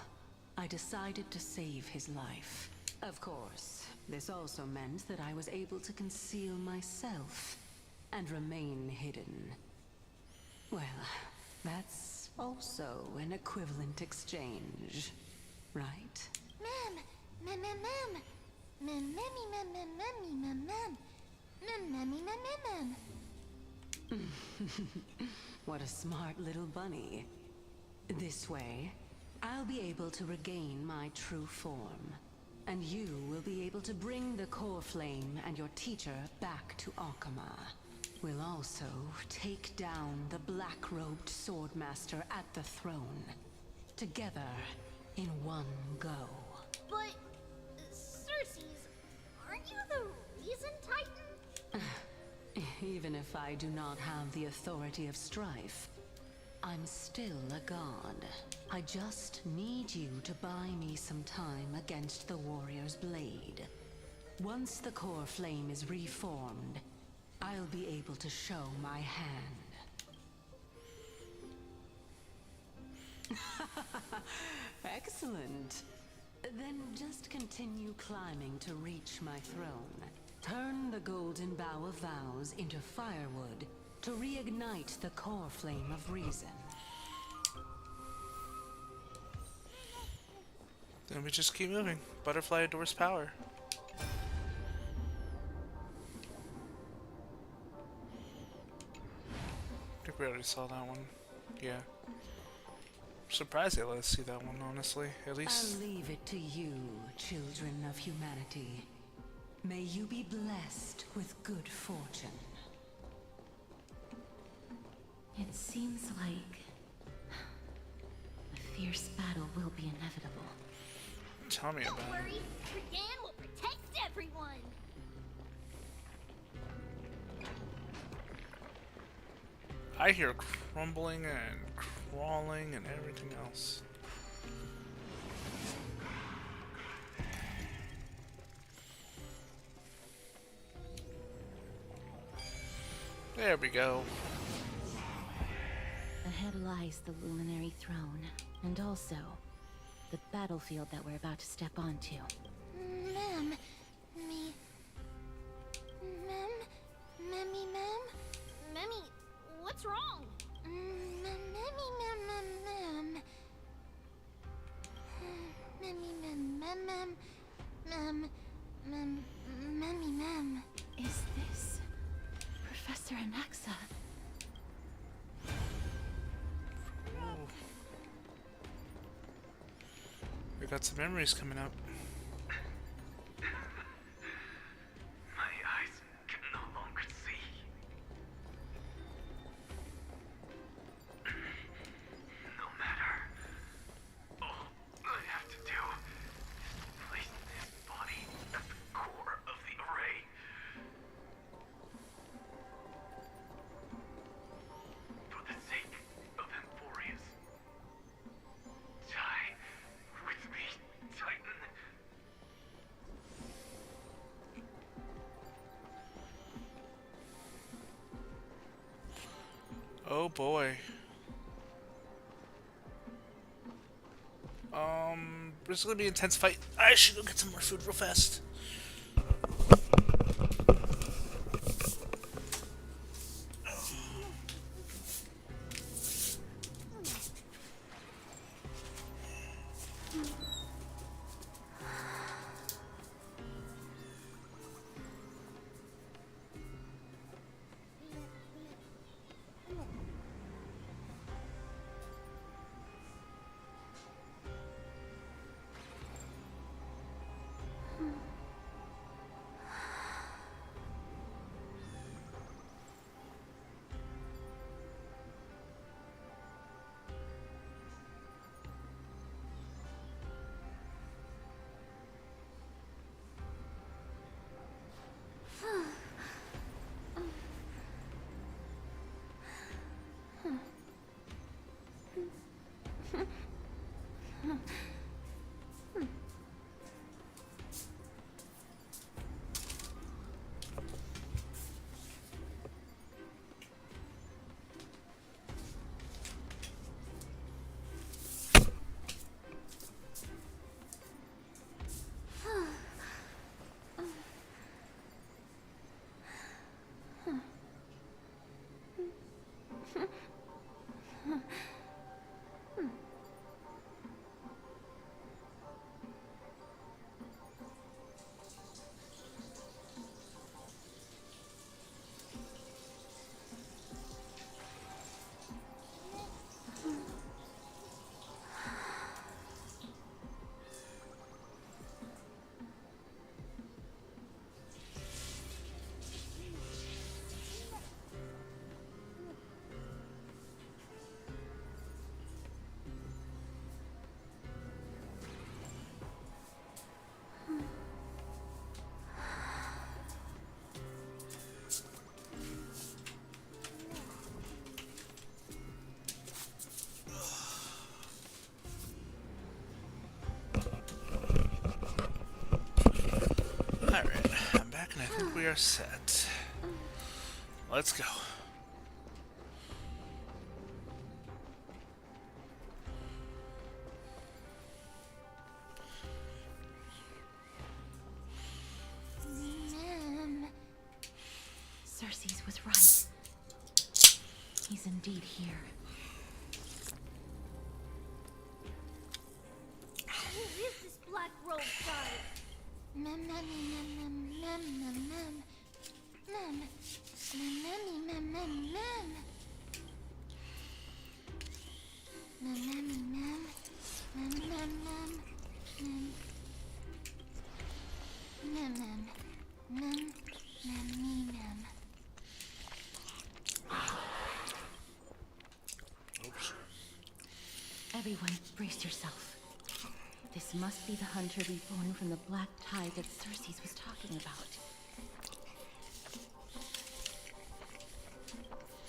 I decided to save his life. Of course, this also meant that I was able to conceal myself and remain hidden. Well, that's also an equivalent exchange, right? Mem. What a smart little bunny. This way, I'll be able to regain my true form, and you will be able to bring the core flame and your teacher back to Akama. We'll also take down the black-robed swordmaster at the throne, together in one go. But, Circes, aren't you the reason Titan? Even if I do not have the authority of strife, I'm still a god. I just need you to buy me some time against the warrior's blade. Once the core flame is reformed, I'll be able to show my hand. Excellent. Then just continue climbing to reach my throne. Turn the golden bough of vows into firewood to reignite the core flame of reason. Then we just keep moving. Butterfly adores power. I think we already saw that one. Yeah. I'm surprised they let us see that one, honestly. At least. I'll leave it to you, children of humanity. May you be blessed with good fortune. It seems like a fierce battle will be inevitable. Tell me Don't about worry, it. Trian will protect everyone. I hear crumbling and crawling and everything else. There we go. Ahead lies the Luminary Throne, and also the battlefield that we're about to step onto. Ma'am, Memmy, what's wrong? Memmy. Is this Professor Anaxa? We got some memories coming up. My eyes can no longer see. No matter. All I have to do is place this body at the core of the array. For the sake of Emporius. Die with me, Titan. Oh boy. This is gonna be an intense fight. I should go get some more food real fast. Alright, I'm back and I think we are set. Let's go. Cersei's was right. He's indeed here. Who is this black robe guy? Mem, mem, mem, mem, mem, mem, mem, mem, mem, mem, mem, mem. Mem, mem, mem, mem, mem, mem, mem. Mem, mem, mem, mem, mem. Oops. Everyone, brace yourself. This must be the hunter reborn from the black tide that Cersei's was talking about.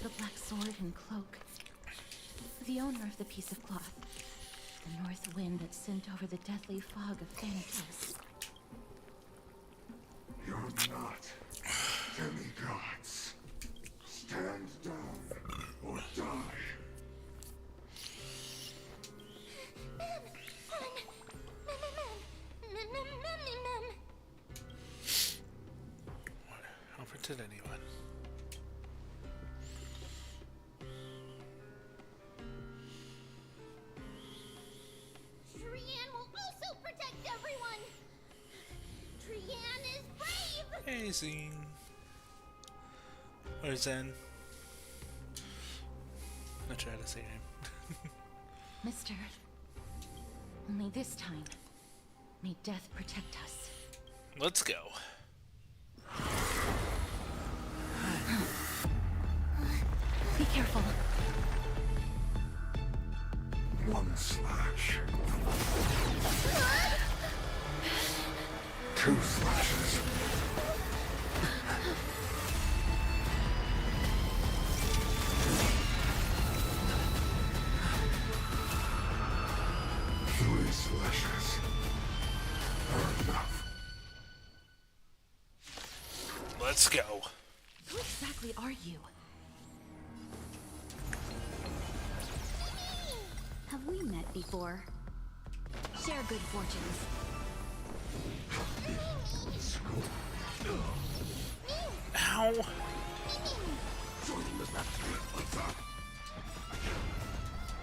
The black sword and cloak. The owner of the piece of cloth. The north wind that sent over the deathly fog of Thanatos. You're not demigods. Stand down or die. What happened to anyone? Trian will also protect everyone. Trian is brave. Hey, Zine. Or Zen. Not sure how to say your name. Mister, only this time, may death protect us. Let's go. Be careful. One slash. Two slashes. Three slashes are enough. Let's go. Who exactly are you? Have we met before? Share good fortunes. Ow.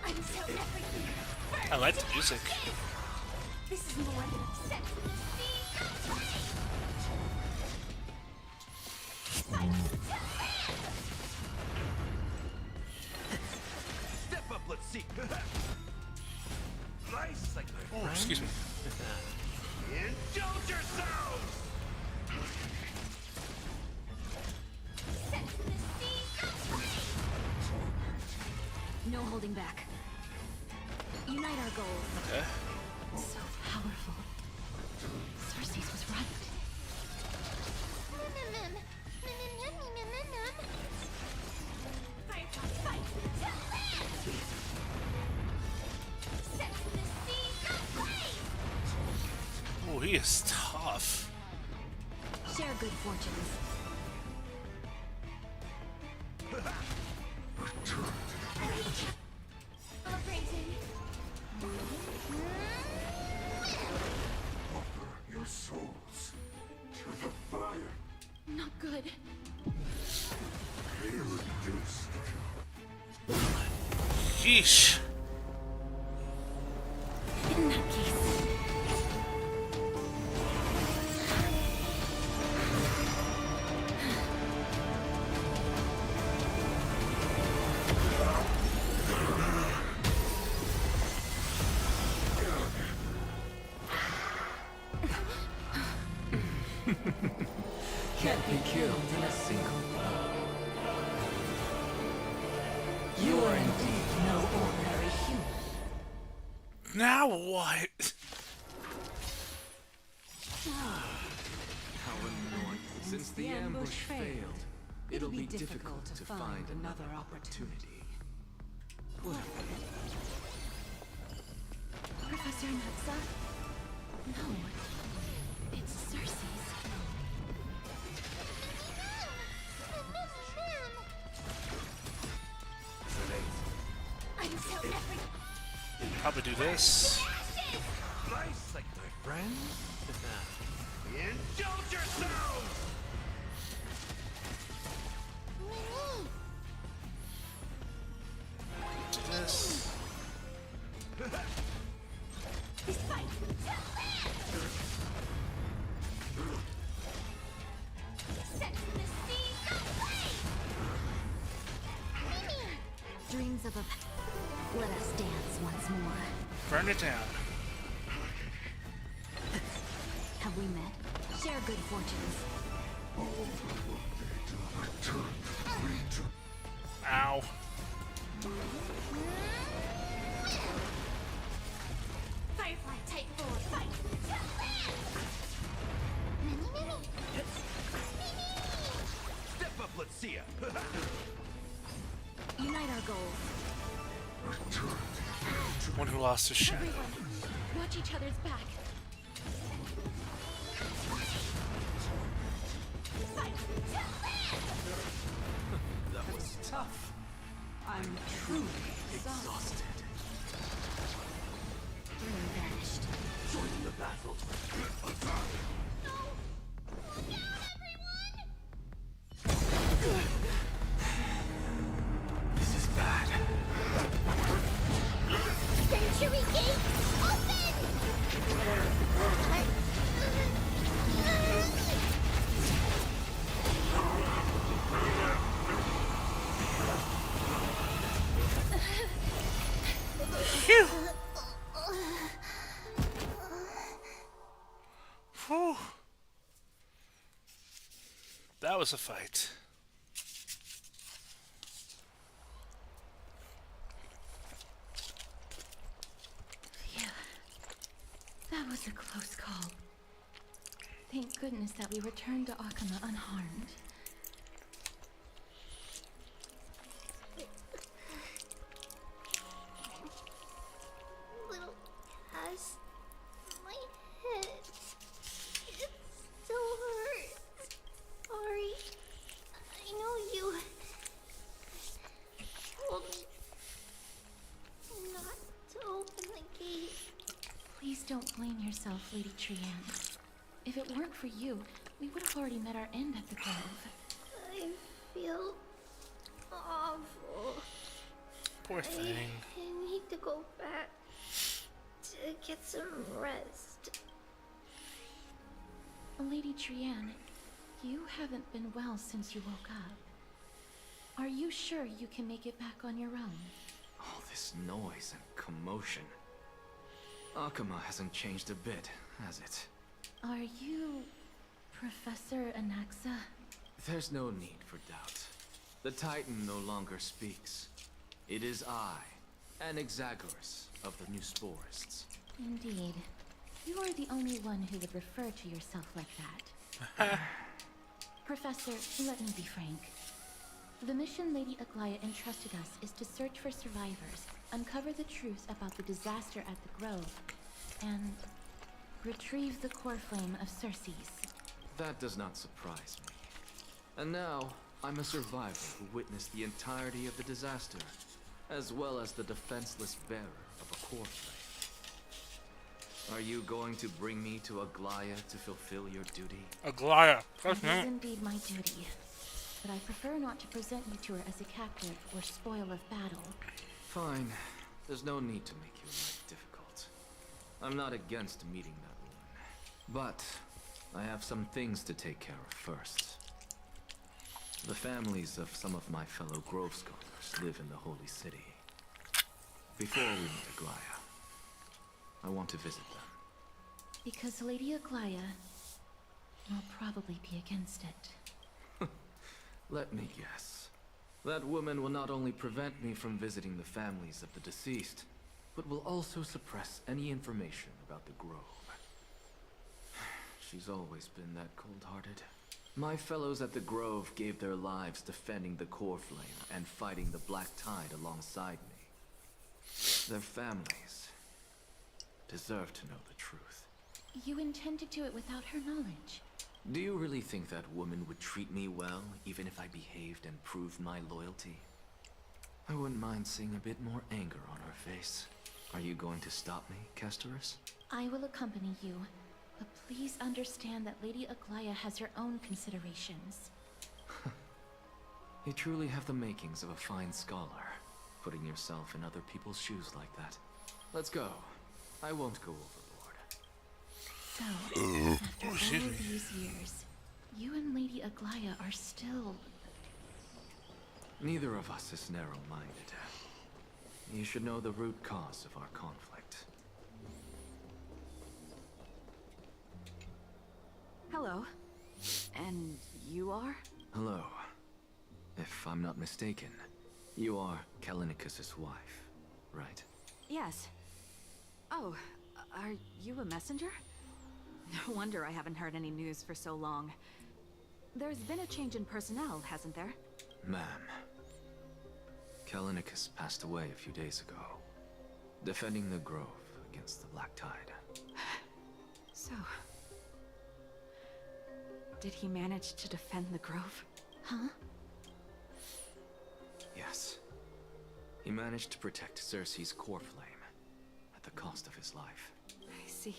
I'm so everything. I like the music. This is more than upset to the sea. Step up, let's see. Nice, like my Oh, friend. excuse me. Indulge yourselves! Set to the sea. No holding back. Unite our goals. Okay. So powerful. Cersei's was right. Oh, he is tough. Share good fortunes. Offer your souls to the fire. Not good. Be reduced. Yeesh. In that case, Can't be killed in a single blow. You are indeed no ordinary human. Now what? How annoying. Since the ambush failed, it'll be difficult to find another opportunity. Professor Nexa? No, it's Cersei's. probably do this. Nice, like my friend. Indulge yourselves! Do this. Dreams of a... Let us dance once more. Burn it down. Have we met? Share good fortunes. Ow. Firefly type forward fight. Step up, let's see ya. Unite our goals. One who lost his shadow. Everyone, watch each other's back. That was tough. I'm truly exhausted. Dream vanished. Join the battle. This is bad. Century Gate, open! Phew. Whew. That was a fight. That was a close call. Thank goodness that we returned to Akama unharmed. Little Cass, my head, it still hurts. Sorry, I know you told me not to open the gate. Please don't blame yourself, Lady Trian. If it weren't for you, we would have already met our end at the Grove. I feel awful. Poor thing. I need to go back to get some rest. Lady Trian, you haven't been well since you woke up. Are you sure you can make it back on your own? All this noise and commotion. Akama hasn't changed a bit, has it? Are you Professor Anaxa? There's no need for doubt. The Titan no longer speaks. It is I, Anaxagoras of the New Sporists. Indeed. You are the only one who would refer to yourself like that. Professor, let me be frank. The mission Lady Aglaya entrusted us is to search for survivors, uncover the truth about the disaster at the Grove, and retrieve the core flame of Circes. That does not surprise me. And now, I'm a survivor who witnessed the entirety of the disaster, as well as the defenseless bearer of a core flame. Are you going to bring me to Aglaya to fulfill your duty? Aglaya. It is indeed my duty, but I prefer not to present you to her as a captive or spoil of battle. Fine. There's no need to make your life difficult. I'm not against meeting that woman. But I have some things to take care of first. The families of some of my fellow Grove Scholars live in the Holy City. Before we meet Aglaya, I want to visit them. Because Lady Aglaya will probably be against it. Let me guess. That woman will not only prevent me from visiting the families of the deceased, but will also suppress any information about the Grove. She's always been that cold-hearted. My fellows at the Grove gave their lives defending the core flame and fighting the Black Tide alongside me. Their families deserve to know the truth. You intend to do it without her knowledge. Do you really think that woman would treat me well, even if I behaved and proved my loyalty? I wouldn't mind seeing a bit more anger on her face. Are you going to stop me, Casterus? I will accompany you, but please understand that Lady Aglaya has her own considerations. You truly have the makings of a fine scholar, putting yourself in other people's shoes like that. Let's go. I won't go overboard. So, after all these years, you and Lady Aglaya are still... Neither of us is narrow-minded. You should know the root cause of our conflict. Hello. And you are? Hello. If I'm not mistaken, you are Callinicus's wife, right? Yes. Oh, are you a messenger? No wonder I haven't heard any news for so long. There's been a change in personnel, hasn't there? Ma'am, Callinicus passed away a few days ago, defending the Grove against the Black Tide. So... did he manage to defend the Grove? Huh? Yes. He managed to protect Cersei's core flame, at the cost of his life. I see.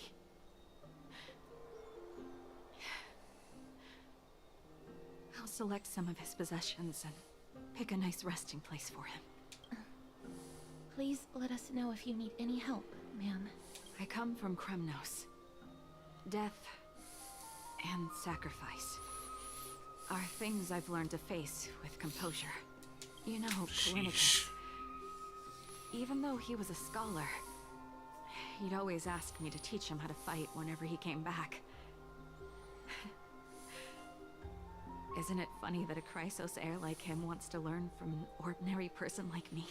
I'll select some of his possessions and pick a nice resting place for him. Please let us know if you need any help, ma'am. I come from Kremnos. Death and sacrifice are things I've learned to face with composure. You know, Callinicus, Sheesh. even though he was a scholar, he'd always ask me to teach him how to fight whenever he came back. Isn't it funny that a Chrysos heir like him wants to learn from an ordinary person like me?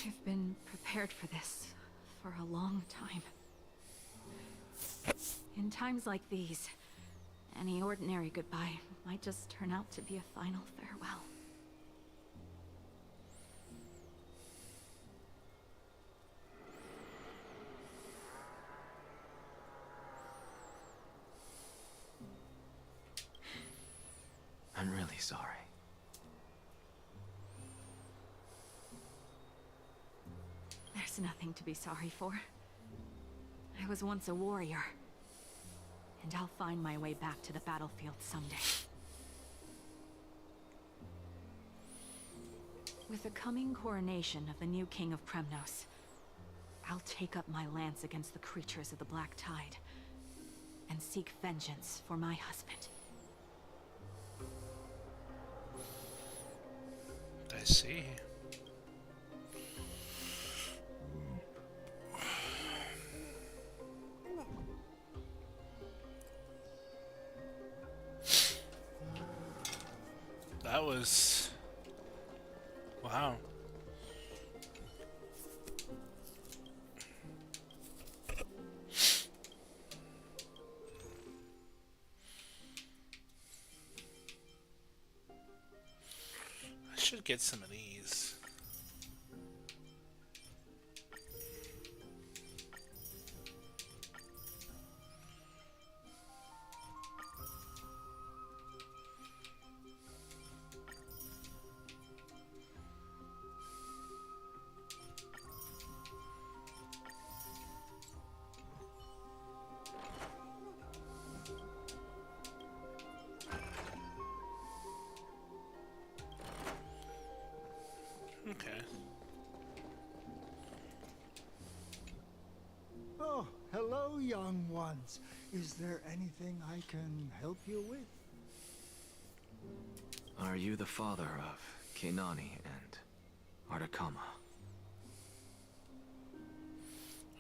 I've been prepared for this for a long time. In times like these, any ordinary goodbye might just turn out to be a final farewell. I'm really sorry. There's nothing to be sorry for. I was once a warrior, and I'll find my way back to the battlefield someday. With the coming coronation of the new king of Kremnos, I'll take up my lance against the creatures of the Black Tide, and seek vengeance for my husband. I see. That was... wow. I should get some of these. Okay. Oh, hello, young ones. Is there anything I can help you with? Are you the father of Kenani and Artakama?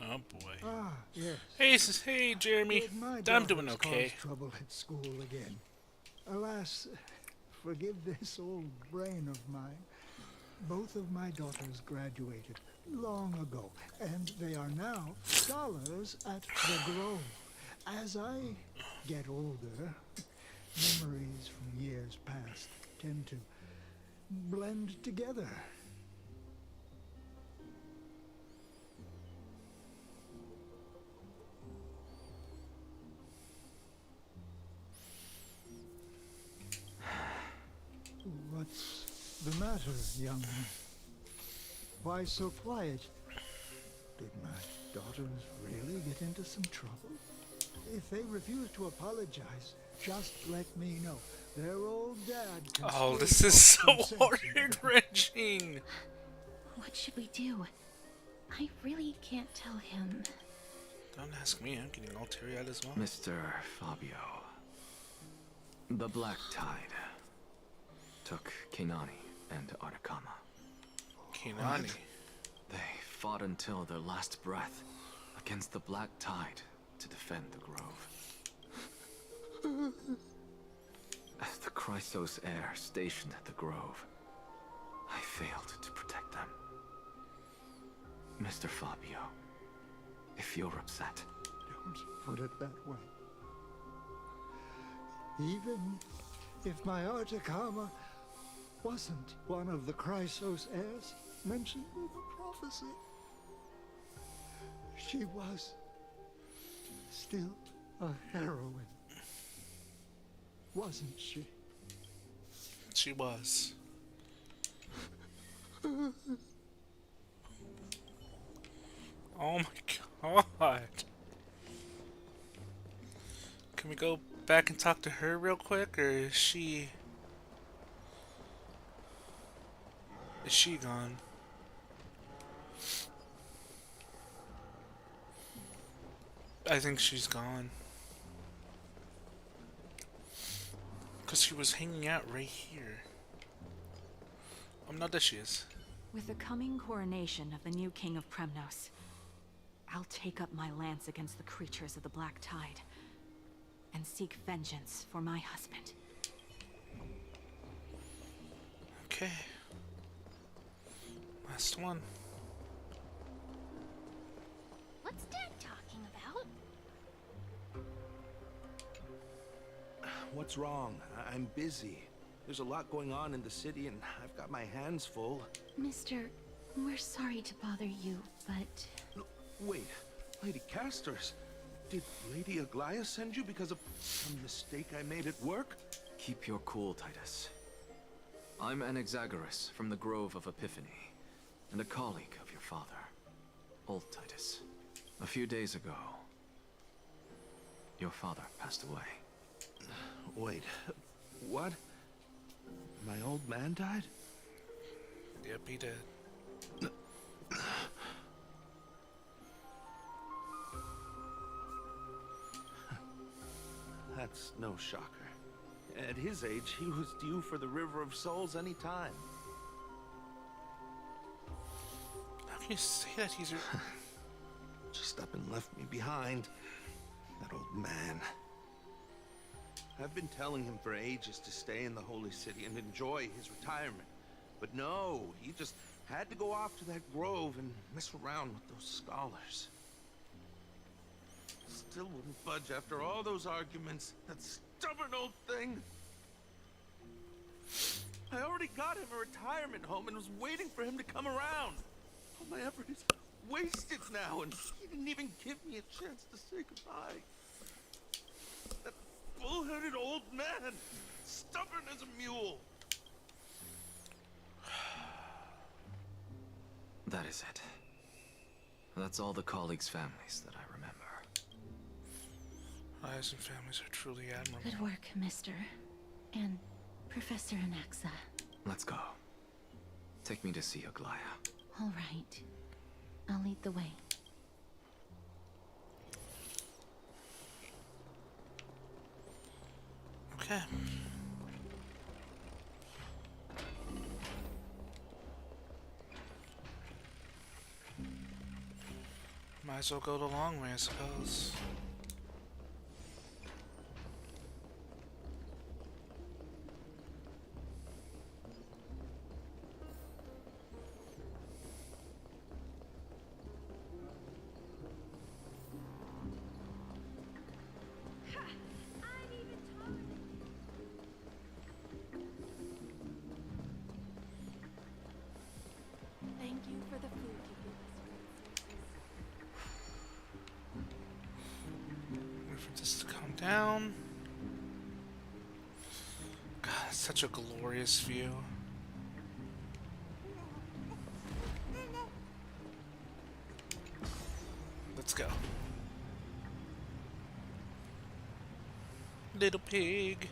Oh boy. Ah, yes. Hey, Jeremy. Did my I'm doing daughters okay. cause trouble at school again. Alas, forgive this old brain of mine. Both of my daughters graduated long ago, and they are now scholars at the Grove. As I get older, memories from years past tend to blend together. What's the matter, young man? Why so quiet? Did my daughters really get into some trouble? If they refuse to apologize, just let me know. Their old dad can Oh, still this is so talk some sense into them. heart-wrenching. What should we do? I really can't tell him. Don't ask me, I'm getting all teary-eyed as well. Mr. Fabio. The Black Tide took Kinani and Artakama. Kinani. They fought until their last breath against the Black Tide to defend the Grove. As the Chrysos heir stationed at the Grove, I failed to protect them. Mr. Fabio, if you're upset, Don't put it that way. Even if my Artakama wasn't one of the Chrysos heirs mentioned in the prophecy, she was still a heroine, wasn't she? She was. Oh my god. Can we go back and talk to her real quick, or is she... Is she gone? I think she's gone. Because she was hanging out right here. Not that she is. With the coming coronation of the new king of Premnos, I'll take up my lance against the creatures of the Black Tide and seek vengeance for my husband. Okay. Last one. What's Dad talking about? What's wrong? I'm busy. There's a lot going on in the city, and I've got my hands full. Mister, we're sorry to bother you, but... Wait, Lady Casters, did Lady Aglaia send you because of some mistake I made at work? keep your cool, Titus. I'm Anaxagoras from the Grove of Epiphany, and a colleague of your father, old Titus. A few days ago, your father passed away. Wait, what? My old man died? Yep, he did. That's no shocker. At his age, he was due for the River of Souls any time. How can you say that? He's your... Just up and left me behind. That old man. I've been telling him for ages to stay in the Holy City and enjoy his retirement. But no, he just had to go off to that grove and mess around with those scholars. Still wouldn't budge after all those arguments. That stubborn old thing. I already got him a retirement home and was waiting for him to come around. All my effort is wasted now, and he didn't even give me a chance to say goodbye. That bull-headed old man, stubborn as a mule. That is it. That's all the colleagues' families that I remember. Lives and families are truly admirable. Good work, Mister. And Professor Anaxa. Let's go. Take me to see Aglaia. All right. I'll lead the way. Okay. Might as well go the long way, I suppose. Thank you for the food Wait for this to come down. God, it's such a glorious view. Let's go. Little pig.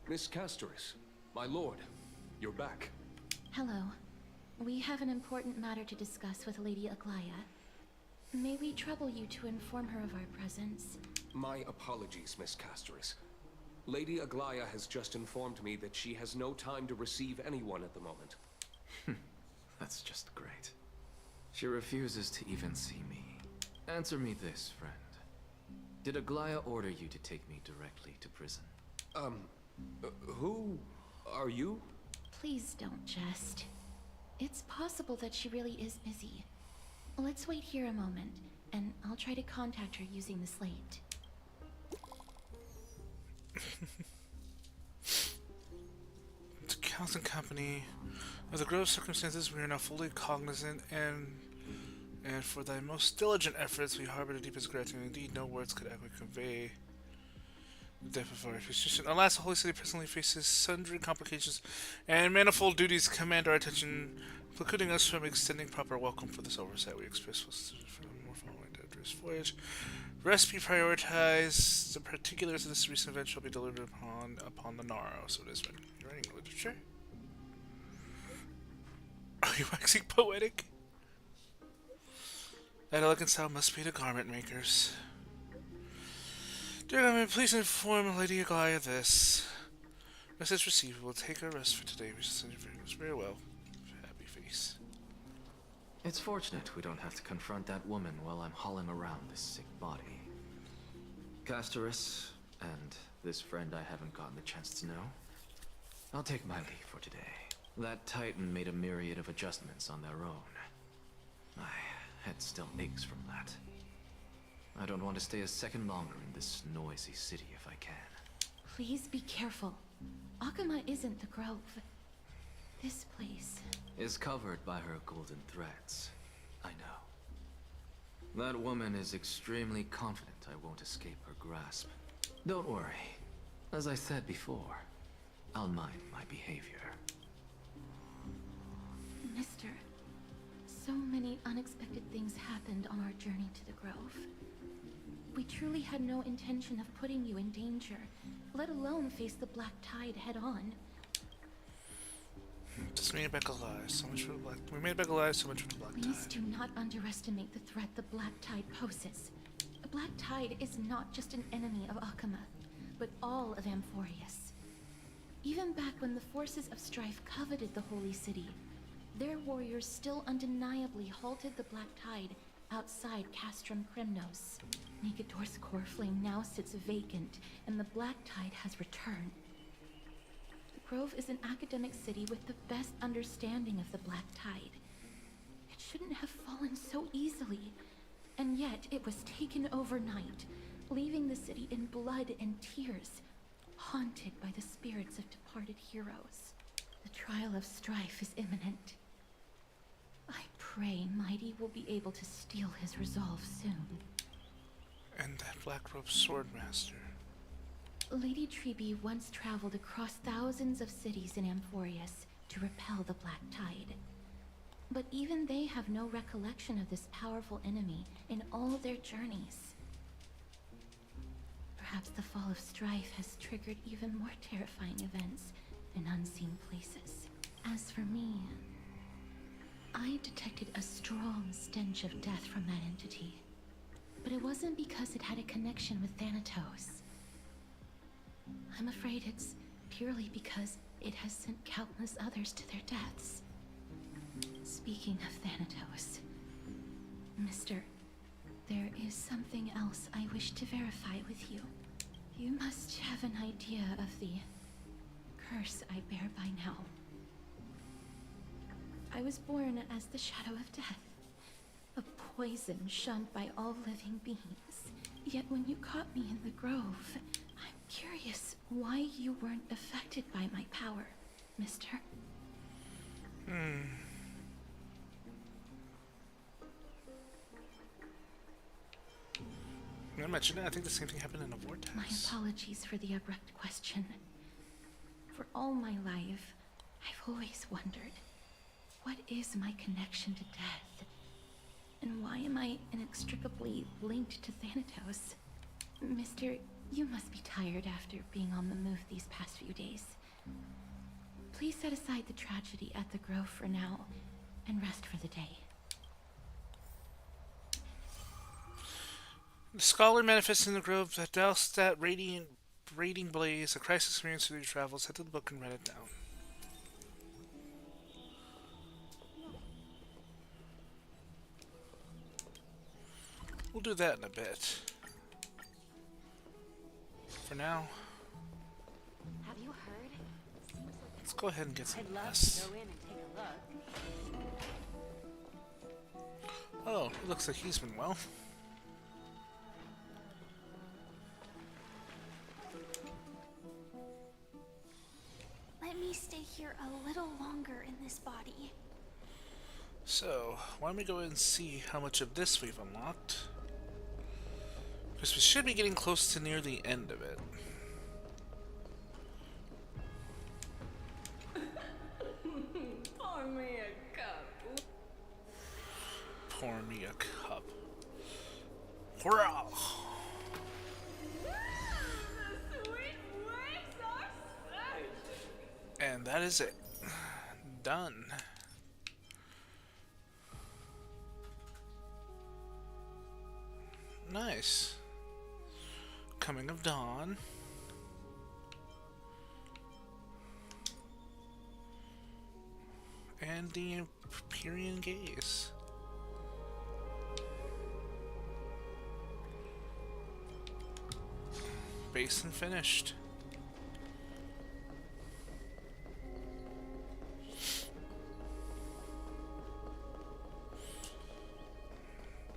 Miss Castoris, my lord, you're back. Hello. We have an important matter to discuss with Lady Aglaya. May we trouble you to inform her of our presence? My apologies, Miss Castoris. Lady Aglaya has just informed me that she has no time to receive anyone at the moment. That's just great. She refuses to even see me. Answer me this, friend. Did Aglaya order you to take me directly to prison? Who are you? Please don't jest. It's possible that she really is busy. Let's wait here a moment, and I'll try to contact her using the slate. To Count and Company, of the grave circumstances, we are now fully cognizant, and for thy most diligent efforts, we harbor the deepest gratitude. Indeed, no words could adequately convey the depth of our appreciation. Alas, the Holy City presently faces sundry complications and manifold duties command our attention, precluding us from extending proper welcome for this oversight. We express for the more following dangerous voyage. Rest be prioritized. The particulars of this recent event shall be delivered upon the Naro. So it is when you're writing literature. Are you waxing poetic? That elegant style must be the garment makers. Dear Government, please inform Lady Aglaya this. Message received. We'll take our rest for today. We shall send you very well. Happy face. It's fortunate we don't have to confront that woman while I'm hauling around this sick body. Castoris, and this friend I haven't gotten the chance to know, I'll take my leave for today. That Titan made a myriad of adjustments on their own. My head still aches from that. I don't want to stay a second longer in this noisy city if I can. Please be careful. Akuma isn't the Grove. This place is covered by her golden threads. I know. That woman is extremely confident I won't escape her grasp. Don't worry. As I said before, I'll mind my behavior. Mister, so many unexpected things happened on our journey to the Grove. We truly had no intention of putting you in danger, let alone face the Black Tide head-on. Just made back alive. So much for the Black. We made back alive. So much for the Black Tide. Please do not underestimate the threat the Black Tide poses. The Black Tide is not just an enemy of Akuma, but all of Amphorius. Even back when the forces of strife coveted the Holy City, their warriors still undeniably halted the Black Tide outside Castrum Kremnos. Negador's core flame now sits vacant, and the Black Tide has returned. The Grove is an academic city with the best understanding of the Black Tide. It shouldn't have fallen so easily, and yet it was taken overnight, leaving the city in blood and tears, haunted by the spirits of departed heroes. The trial of strife is imminent. I pray Mighty will be able to steal his resolve soon. And that Black Robe Swordmaster. Lady Treeby once traveled across thousands of cities in Amphorius to repel the Black Tide. But even they have no recollection of this powerful enemy in all their journeys. Perhaps the fall of strife has triggered even more terrifying events in unseen places. As for me, I detected a strong stench of death from that entity. But it wasn't because it had a connection with Thanatos. I'm afraid it's purely because it has sent countless others to their deaths. Speaking of Thanatos, Mister, there is something else I wish to verify with you. You must have an idea of the curse I bear by now. I was born as the shadow of death, a poison shunned by all living beings. Yet when you caught me in the grove, I'm curious why you weren't affected by my power, Mister. I mentioned it. I think the same thing happened in a vortex. My apologies for the abrupt question. For all my life, I've always wondered, what is my connection to death? And why am I inextricably linked to Thanatos? Mister, you must be tired after being on the move these past few days. Please set aside the tragedy at the Grove for now, and rest for the day. The scholar manifests in the Grove that doused that radiant blaze, a Christ experience through your travels. Head to the book and write it down. We'll do that in a bit. For now, Have you heard? let's go ahead and get some I'd love to rest. go in and take a look. Oh, it looks like he's been well. Let me stay here a little longer in this body. So, why don't we go and see how much of this we've unlocked? Because we should be getting close to near the end of it. Pour me a cup. Pour me a cup. Hurrah! And that is it. Done. Nice. Coming of Dawn. And the Empyrean Gaze. Basin finished.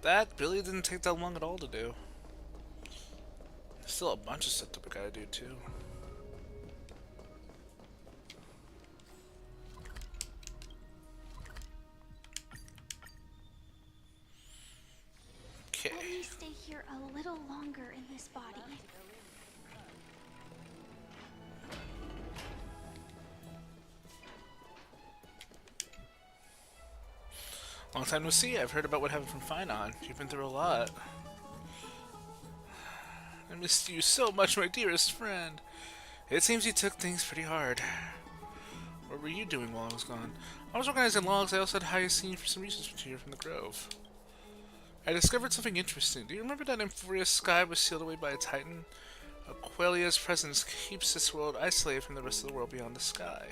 That really didn't take that long at all to do. There's still a bunch of stuff that we gotta do too. Okay. Let me stay here a little longer in this body. Long time no see. I've heard about what happened from Finon. You've been through a lot. I missed you so much, my dearest friend. It seems you took things pretty hard. What were you doing while I was gone? I was organizing logs. I also had Hyacine for some research material from the Grove. I discovered something interesting. Do you remember that Emphoria's sky was sealed away by a titan? Aquelia's presence keeps this world isolated from the rest of the world beyond the sky.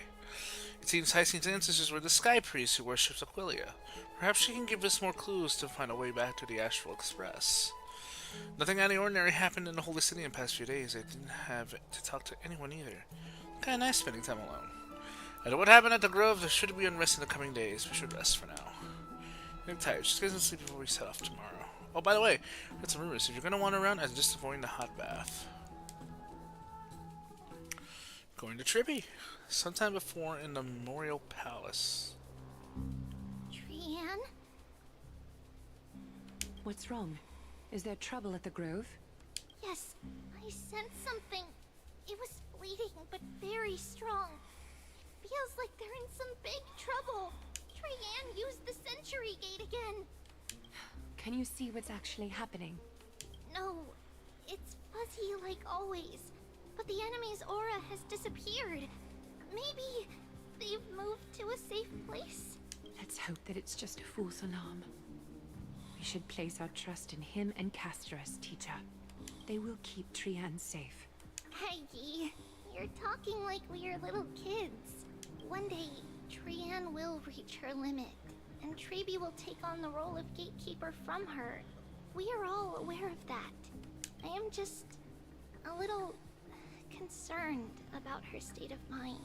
It seems Hyacines' ancestors were the Sky Priest who worships Aquelia. Perhaps she can give us more clues to find a way back to the Astral Express. Nothing out of the ordinary happened in the Holy City in the past few days. I didn't have to talk to anyone either. Kinda nice spending time alone. After what happened at the Grove, there should be unrest in the coming days. We should rest for now. I'm tired. Just get some sleep before we set off tomorrow. Oh, by the way, I got some rumors. If you're gonna wander around, I'm just avoiding the hot bath. Going to Tribby. Sometime before in the Memorial Palace. Trian? What's wrong? Is there trouble at the Grove? Yes, I sensed something. It was fleeting, but very strong. It feels like they're in some big trouble. Trian used the Century Gate again. Can you see what's actually happening? No, it's fuzzy like always. But the enemy's aura has disappeared. Maybe they've moved to a safe place. Let's hope that it's just a false alarm. We should place our trust in him and Castorus, teacher. They will keep Trian safe. Aggie, you're talking like we are little kids. One day, Trian will reach her limit, and Trebi will take on the role of gatekeeper from her. We are all aware of that. I am just a little concerned about her state of mind.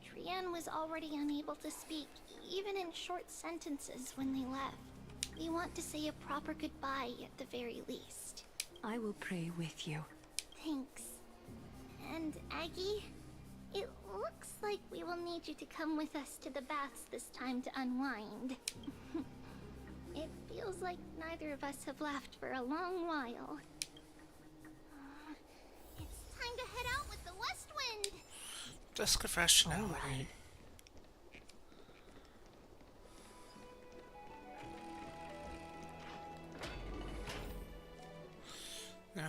Trian was already unable to speak, even in short sentences when they left. We want to say a proper goodbye at the very least. I will pray with you. Thanks. And Aggie, it looks like we will need you to come with us to the baths this time to unwind. It feels like neither of us have laughed for a long while. It's time to head out with the West Wind! Just refresh now. All right.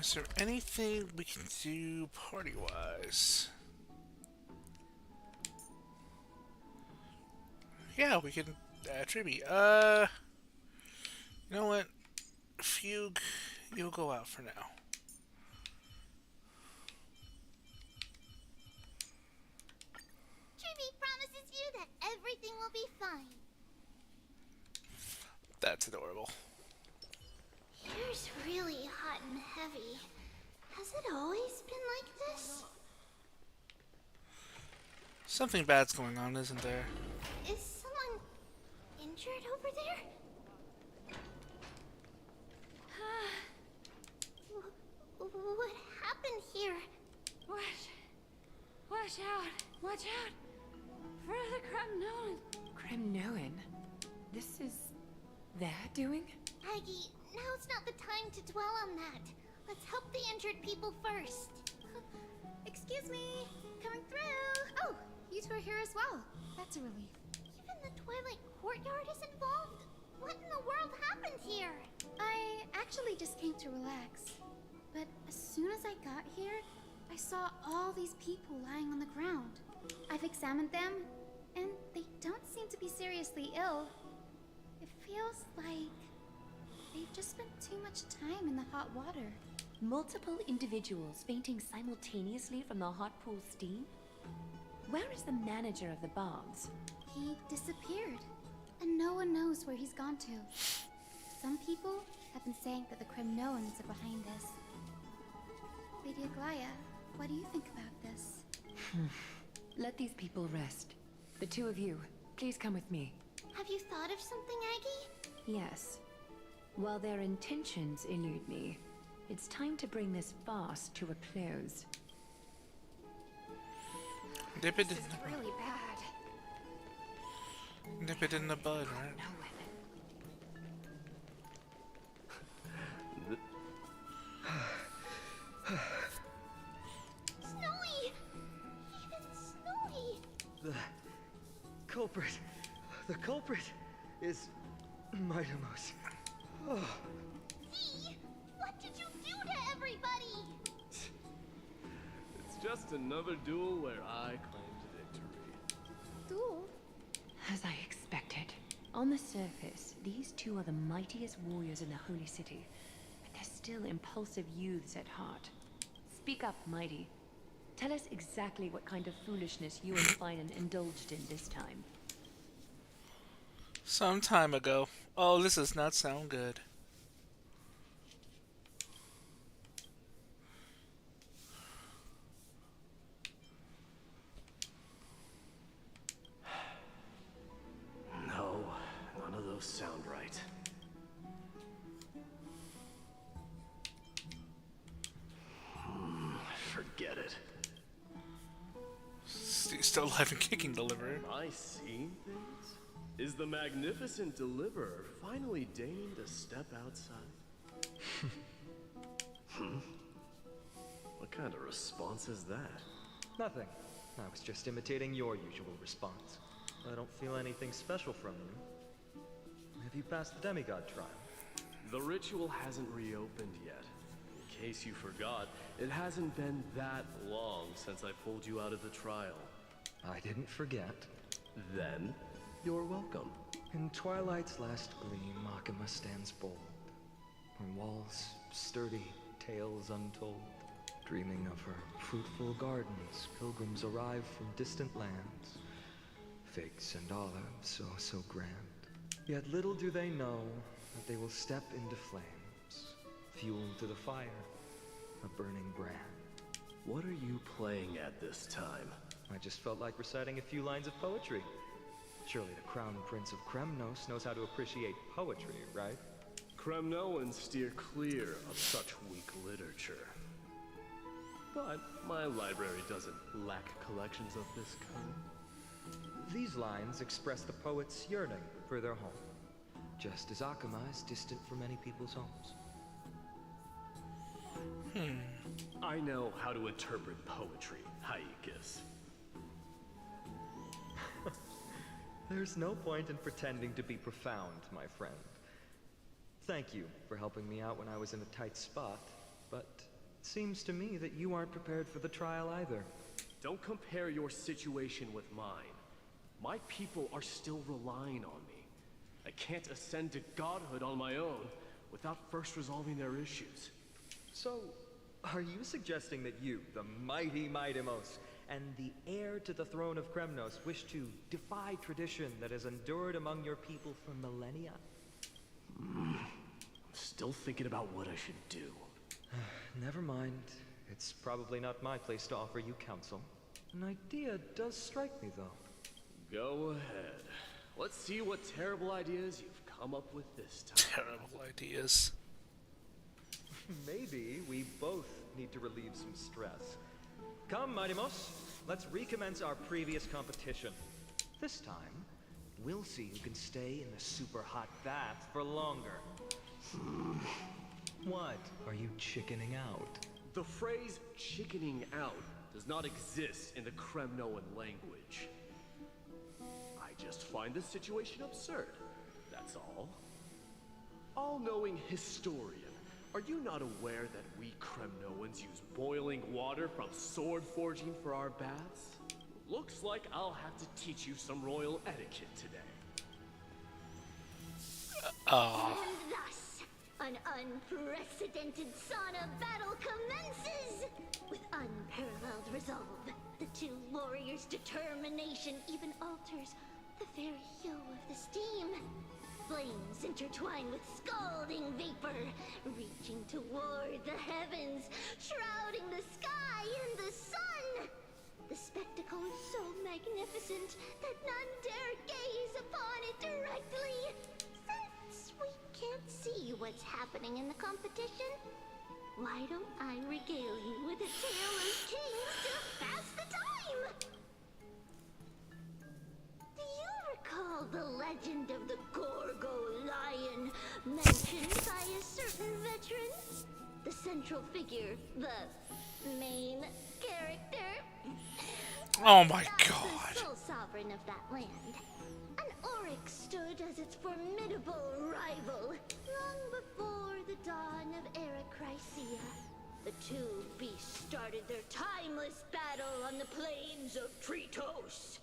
Is there anything we can do party-wise? Yeah, we can tribute. You know what? Fugue, you'll go out for now. Tribby promises you that everything will be fine. That's adorable. Here's really hot and heavy. Has it always been like this? Something bad's going on, isn't there? Is someone injured over there? What happened here? Watch out! Watch out! For the Cremnoan! Cremnoan? This is their doing? Aggie, now's not the time to dwell on that. Let's help the injured people first. Excuse me, coming through. Oh, you two are here as well. That's a relief. Even the Twilight Courtyard is involved? What in the world happened here? I actually just came to relax. But as soon as I got here, I saw all these people lying on the ground. I've examined them, and they don't seem to be seriously ill. It feels like they've just spent too much time in the hot water. Multiple individuals fainting simultaneously from the hot pool steam? Where is the manager of the baths? He disappeared, and no one knows where he's gone to. Some people have been saying that the Cremnoans are behind this. Lady Aglaya, what do you think about this? Let these people rest. The two of you, please come with me. Have you thought of something, Aggie? Yes. While their intentions elude me, it's time to bring this farce to a close. Nip it This is really bad. Nip it in the bud, right? Snowy! Even Snowy! The culprit is Mightimos. Oh. See? What did you do to everybody? It's just another duel where I claimed victory. Duel? As I expected. On the surface, these two are the mightiest warriors in the Holy City, but they're still impulsive youths at heart. Speak up, Mighty. Tell us exactly what kind of foolishness you and Finan indulged in this time. Some time ago. Oh, this does not sound good. No, none of those sound right. Forget it. Still alive and kicking, Deliverer. Am I seeing things? Is the magnificent Deliverer finally deigning to step outside? What kind of response is that? Nothing. I was just imitating your usual response. I don't feel anything special from you. Have you passed the demigod trial? The ritual hasn't reopened yet. In case you forgot, it hasn't been that long since I pulled you out of the trial. I didn't forget. Then, you're welcome. In Twilight's last gleam, Makima stands bold. Her walls sturdy, tales untold. Dreaming of her fruitful gardens, pilgrims arrive from distant lands. Figs and olives, oh so grand. Yet little do they know that they will step into flames, fuel to the fire, a burning brand. What are you playing at this time? I just felt like reciting a few lines of poetry. Surely the Crown Prince of Kremnos knows how to appreciate poetry, right? Cremnoans steer clear of such weak literature. But my library doesn't lack collections of this kind. These lines express the poet's yearning for their home, just as Akama is distant from many people's homes. I know how to interpret poetry, Hyakis. There's no point in pretending to be profound, my friend. Thank you for helping me out when I was in a tight spot, but It seems to me that you aren't prepared for the trial either. Don't compare your situation with mine. My people are still relying on me. I can't ascend to godhood on my own without first resolving their issues. So, are you suggesting that you, the mighty Mightimos, and the heir to the throne of Kremnos, wish to defy tradition that has endured among your people for millennia? I'm still thinking about what I should do. Never mind. It's probably not my place to offer you counsel. An idea does strike me, though. Go ahead. Let's see what terrible ideas you've come up with this time. Terrible ideas. Maybe we both need to relieve some stress. Come, Mightimos, let's recommence our previous competition. This time, we'll see who can stay in the super hot bath for longer. What? Are you chickening out? The phrase chickening out does not exist in the Kremnoan language. I just find this situation absurd, that's all. All-knowing historian, are you not aware that we Kremnoans use boiling water from sword forging for our baths? Looks like I'll have to teach you some royal etiquette today. And thus, an unprecedented sauna battle commences! With unparalleled resolve, the two warriors' determination even alters the very hue of the steam. Flames intertwine with scalding vapor, reaching toward the heavens, shrouding the sky and the sun. The spectacle is so magnificent that none dare gaze upon it directly. Since we can't see what's happening in the competition, why don't I regale you with a tale of kings to pass the time? Do you recall the legend of the Gorgo lion mentioned by a certain veteran? The central figure, the main character? Oh my That's god. the sole sovereign of that land. An oryx stood as its formidable rival long before the dawn of Erechrysia. The two beasts started their timeless battle on the plains of Tritos.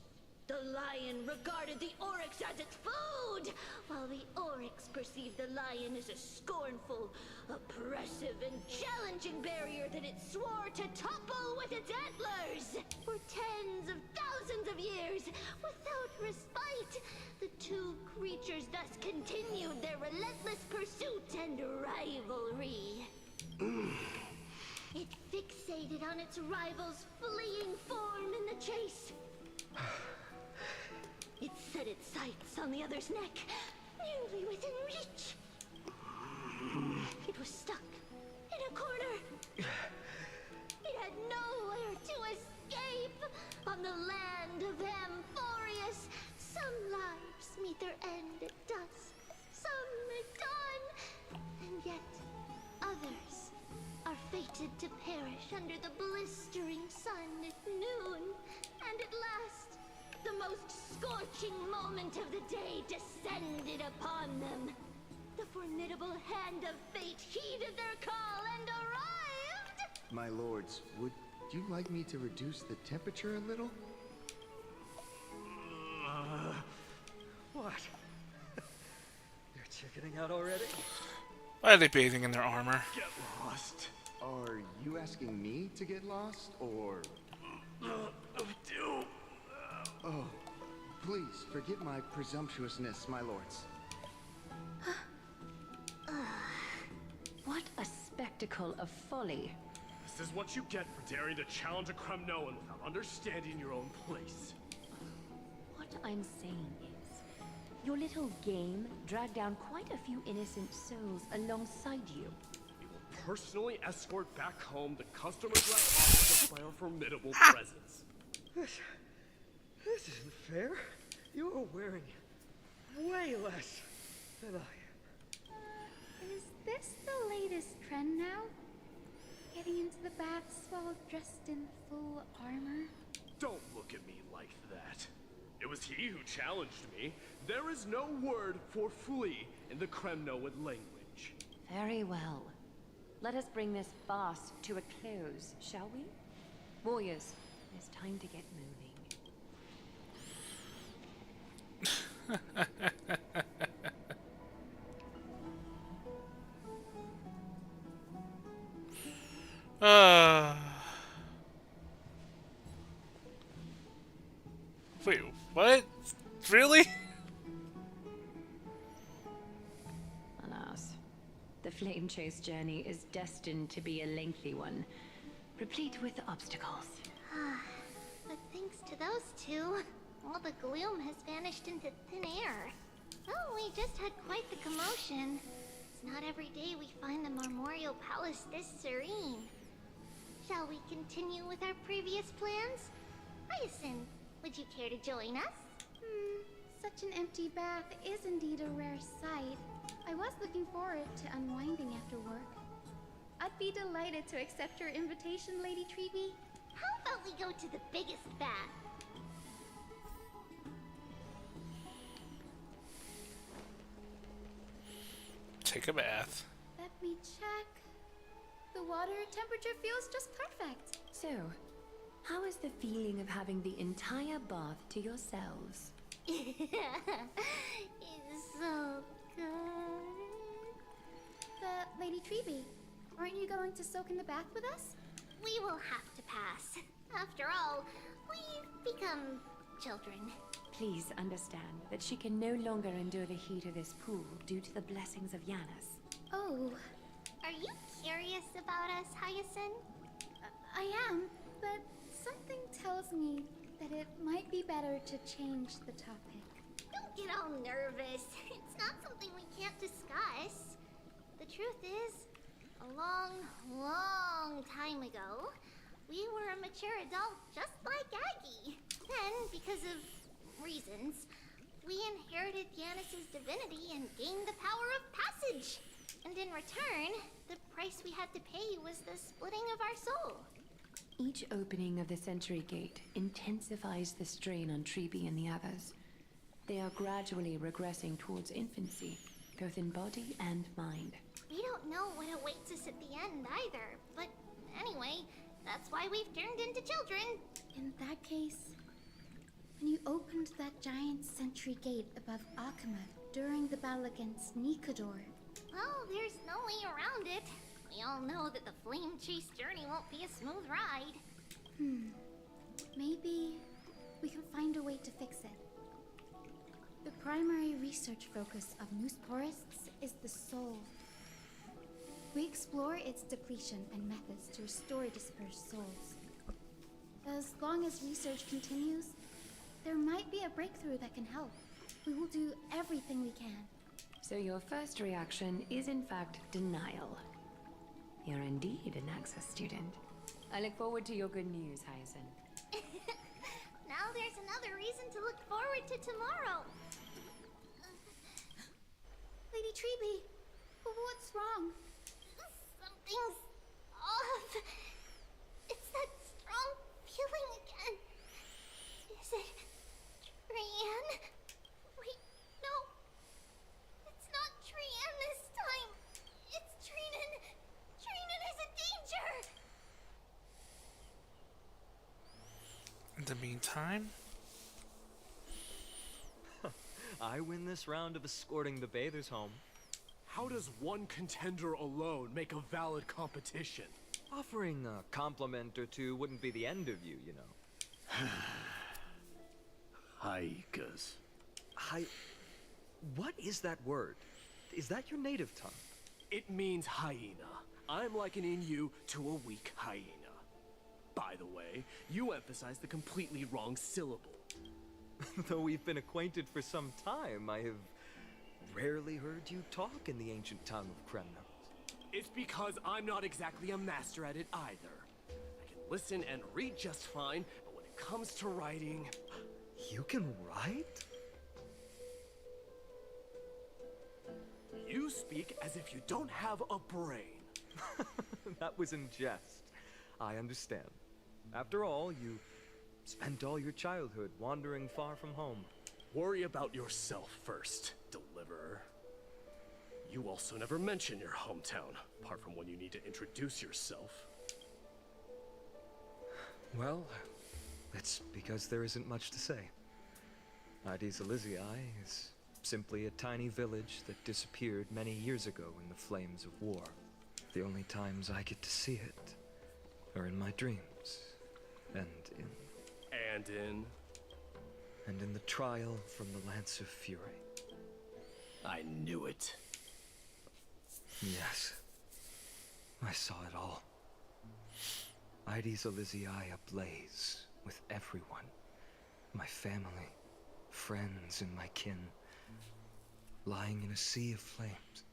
The lion regarded the oryx as its food, while the oryx perceived the lion as a scornful, oppressive, and challenging barrier that it swore to topple with its antlers. For tens of thousands of years, without respite, the two creatures thus continued their relentless pursuit and rivalry. It fixated on its rival's fleeing form in the chase. It set its sights on the other's neck, nearly within reach. It was stuck in a corner. It had nowhere to escape. On the land of Amphorius, some lives meet their end at dusk, some at dawn, and yet others are fated to perish under the blistering sun at noon. And at last, the most scorching moment of the day descended upon them. The formidable hand of fate heeded their call and arrived! My lords, would you like me to reduce the temperature a little? What? You're chickening out already? Why are they bathing in their armor? Get lost. Are you asking me to get lost, or... Do. Oh, please forgive my presumptuousness, my lords. What a spectacle of folly. This is what you get for daring to challenge a Kremnoan without understanding your own place. What I'm saying is, your little game dragged down quite a few innocent souls alongside you. We will personally escort back home the customers left off just by our formidable presence. This isn't fair. You are wearing way less than I am. Is this the latest trend now? Getting into the baths while dressed in full armor? Don't look at me like that. It was he who challenged me. There is no word for flee in the Kremnoan language. Very well. Let us bring this farce to a close, shall we? Warriors, it's time to get moving. Wait, what? Really? Alas, the Flame Chase journey is destined to be a lengthy one, replete with obstacles. But thanks to those two, all the gloom has vanished into thin air. Oh, we just had quite the commotion. It's not every day we find the Marmoreal Palace this serene. Shall we continue with our previous plans? Hyacinth, would you care to join us? Such an empty bath is indeed a rare sight. I was looking forward to unwinding after work. I'd be delighted to accept your invitation, Lady Treeby. How about we go to the biggest bath? Take a bath. Let me check. The water temperature feels just perfect. So, how is the feeling of having the entire bath to yourselves? It's so good. But, Lady Treeby, aren't you going to soak in the bath with us? We will have to pass. After all, we've become children. Please understand that she can no longer endure the heat of this pool due to the blessings of Janus. Oh. Are you curious about us, Hyacinth? I am, but something tells me that it might be better to change the topic. Don't get all nervous. It's not something we can't discuss. The truth is, a long, long time ago, we were a mature adult just like Aggie. Then, because of reasons, we inherited Janus's divinity and gained the power of passage. And in return, the price we had to pay was the splitting of our soul. Each opening of the Century Gate intensifies the strain on Treeby and the others. They are gradually regressing towards infancy, both in body and mind. We don't know what awaits us at the end either, but anyway, that's why we've turned into children. In that case, when you opened that giant Sentry Gate above Akama during the battle against Nikador. Well, there's no way around it. We all know that the Flame Chase journey won't be a smooth ride. Maybe we can find a way to fix it. The primary research focus of Moose Forests is the soul. We explore its depletion and methods to restore dispersed souls. As long as research continues, there might be a breakthrough that can help. We will do everything we can. So your first reaction is in fact denial. You're indeed an Access student. I look forward to your good news, Hyacinth. Now there's another reason to look forward to tomorrow. Lady Treeby, what's wrong? Something's off. It's that strong feeling again. Is it Trian? Wait, no. It's not Trian this time. It's Trinan. Trinan is a danger. In the meantime, I win this round of escorting the bathers home. How does one contender alone make a valid competition? Offering a compliment or two wouldn't be the end of you, you know. Haikas. What is that word? Is that your native tongue? It means hyena. I'm likening you to a weak hyena. By the way, you emphasize the completely wrong syllable. Though we've been acquainted for some time, I have rarely heard you talk in the ancient tongue of Kremnos. It's because I'm not exactly a master at it either. I can listen and read just fine, but when it comes to writing... You can write? You speak as if you don't have a brain. That was in jest. I understand. After all, you spent all your childhood wandering far from home. Worry about yourself first, Deliverer. You also never mention your hometown, apart from when you need to introduce yourself. Well, it's because there isn't much to say. Ides Elysiae is simply a tiny village that disappeared many years ago in the flames of war. The only times I get to see it are in my dreams, and in the trial from the Lance of Fury. I knew it. Yes, I saw it all. Ides Elysiae ablaze with everyone. My family, friends, and my kin, lying in a sea of flames.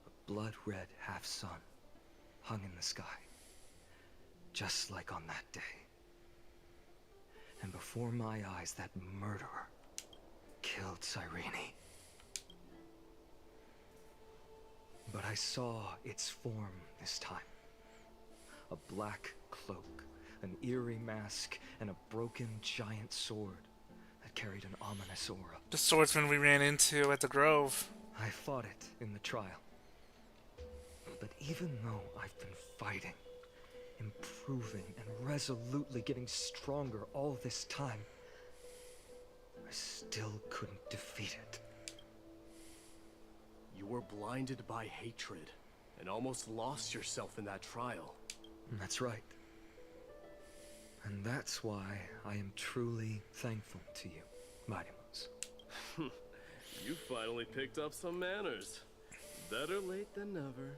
A blood-red half-sun hung in the sky, just like on that day. And before my eyes, that murderer killed Cyrene. But I saw its form this time. A black cloak, an eerie mask, and a broken giant sword that carried an ominous aura. The swordsman we ran into at the Grove. I fought it in the trial. But even though I've been fighting, improving, and resolutely getting stronger all this time, I still couldn't defeat it. You were blinded by hatred, and almost lost yourself in that trial. That's right. And that's why I am truly thankful to you, Mightymouse. You finally picked up some manners. Better late than never.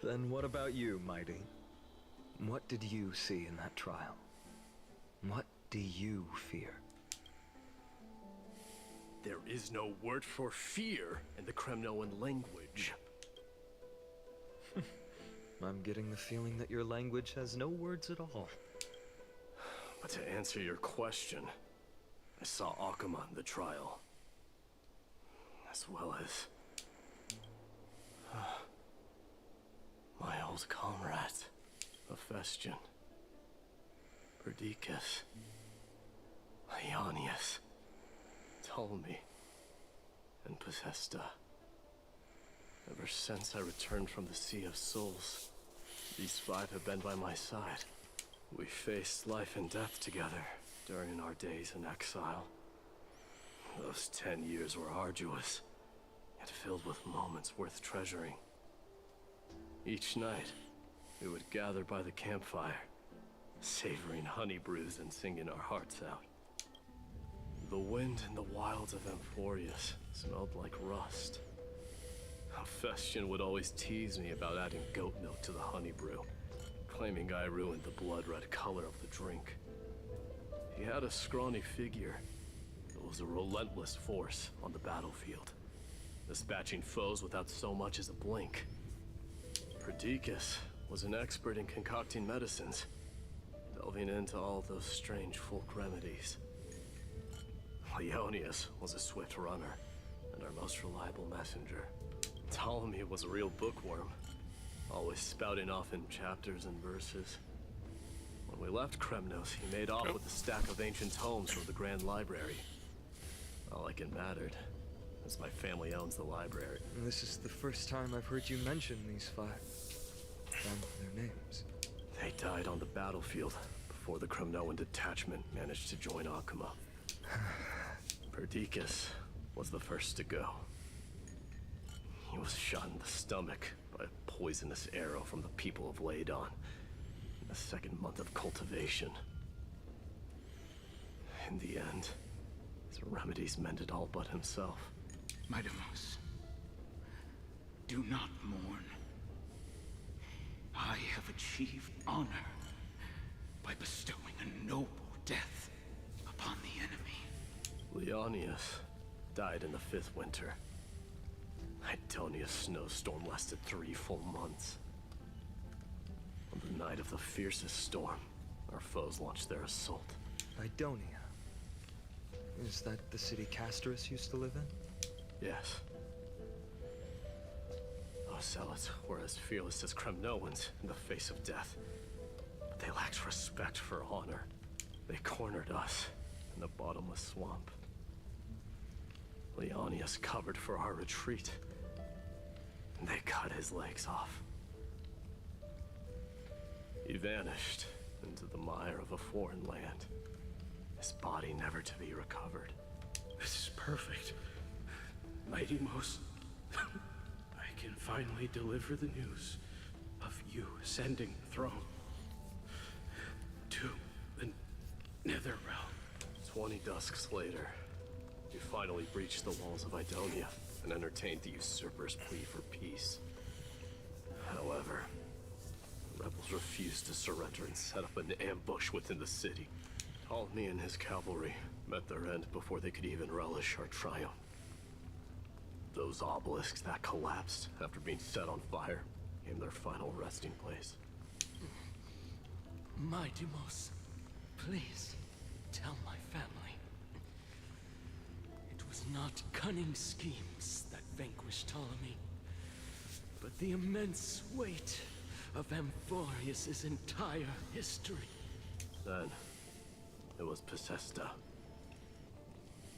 Then what about you, Mighty? What did you see in that trial? What do you fear? There is no word for fear in the Kremnoan language. I'm getting the feeling that your language has no words at all. But to answer your question, I saw Akuma in the trial. As well as... my old comrade, Hephaestion, Perdiccas, Ionius, Ptolemy, and Possesta. Ever since I returned from the Sea of Souls, these five have been by my side. We faced life and death together during our days in exile. Those 10 years were arduous, yet filled with moments worth treasuring. Each night, we would gather by the campfire, savoring honey brews and singing our hearts out. The wind in the wilds of Amphorius smelled like rust. Hephaestion would always tease me about adding goat milk to the honey brew, claiming I ruined the blood-red color of the drink. He had a scrawny figure that was a relentless force on the battlefield, dispatching foes without so much as a blink. Perdiccas was an expert in concocting medicines, delving into all those strange folk remedies. Ionius was a swift runner and our most reliable messenger. Ptolemy was a real bookworm, always spouting off in chapters and verses. When we left Kremnos, he made off with a stack of ancient tomes from the Grand Library. Not like it mattered, as my family owns the library. This is the first time I've heard you mention these five, and their names. They died on the battlefield before the Kremnoan detachment managed to join Akuma. Perdiccas was the first to go. He was shot in the stomach by a poisonous arrow from the people of Ladon in the second month of cultivation. In the end, his remedies mended all but himself. Mightymouse, do not mourn. I have achieved honor by bestowing a noble death upon the enemy. Leonius died in the 5th winter. Idonia's snowstorm lasted 3 full months. On the night of the fiercest storm, our foes launched their assault. Idonia? Is that the city Castorus used to live in? Yes. Those zealots were as fearless as Kremnoans in the face of death. But they lacked respect for honor. They cornered us in the bottomless swamp. Leonius covered for our retreat. They cut his legs off. He vanished into the mire of a foreign land, his body never to be recovered. This is perfect. Mighty Most, I can finally deliver the news of you ascending the throne to the Netherrealm. 20 dusks later, you finally breached the walls of Idonia and entertained the usurper's plea for peace. However, the rebels refused to surrender and set up an ambush within the city. Ptolemy and his cavalry met their end before they could even relish our triumph. Those obelisks that collapsed after being set on fire became their final resting place. Mighty Mos, please tell my family. It was not cunning schemes that vanquished Ptolemy, but the immense weight of Amphorius' entire history. Then, it was Pacesta.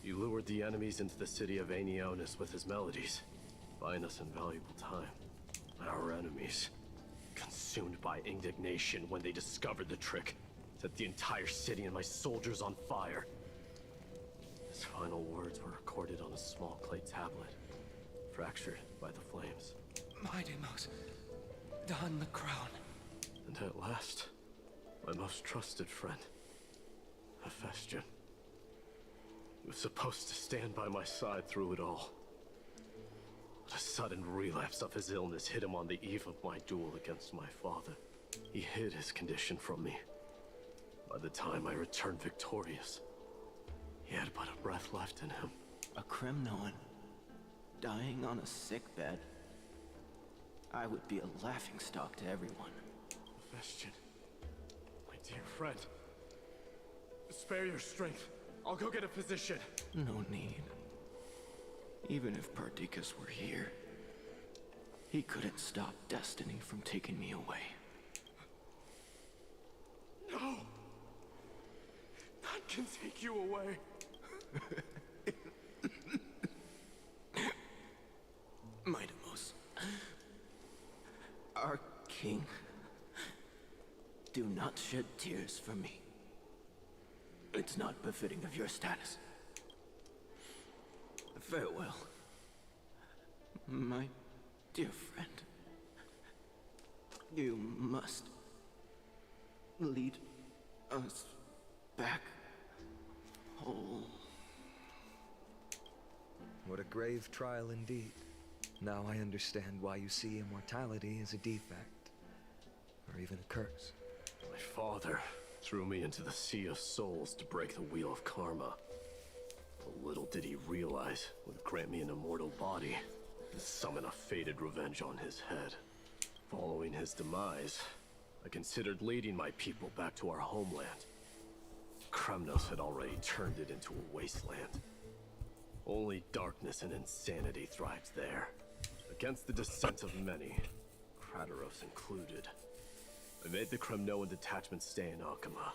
He lured the enemies into the city of Aenionis with his melodies, buying us invaluable time. Our enemies, consumed by indignation when they discovered the trick, set the entire city and my soldiers on fire. His final words were recorded on a small clay tablet, fractured by the flames. Mighty Mos, don the crown. And at last, my most trusted friend, Hephaestion. He was supposed to stand by my side through it all. But a sudden relapse of his illness hit him on the eve of my duel against my father. He hid his condition from me. By the time I returned victorious, he had but a breath left in him. A Kremnoan, dying on a sickbed. I would be a laughingstock to everyone. Hephaestion, my dear friend, spare your strength. I'll go get a physician. No need. Even if Perdiccas were here, he couldn't stop destiny from taking me away. No! None can take you away. Mighty Mos, our king, do not shed tears for me. It's not befitting of your status. Farewell, my dear friend. You must lead us back home. What a grave trial indeed. Now I understand why you see immortality as a defect, or even a curse. My father threw me into the Sea of Souls to break the wheel of karma. But little did he realize it would grant me an immortal body and summon a fated revenge on his head. Following his demise, I considered leading my people back to our homeland. Kremnos had already turned it into a wasteland. Only darkness and insanity thrived there. Against the dissent of many, Crateros included. I made the Kremnoan detachment stay in Akama.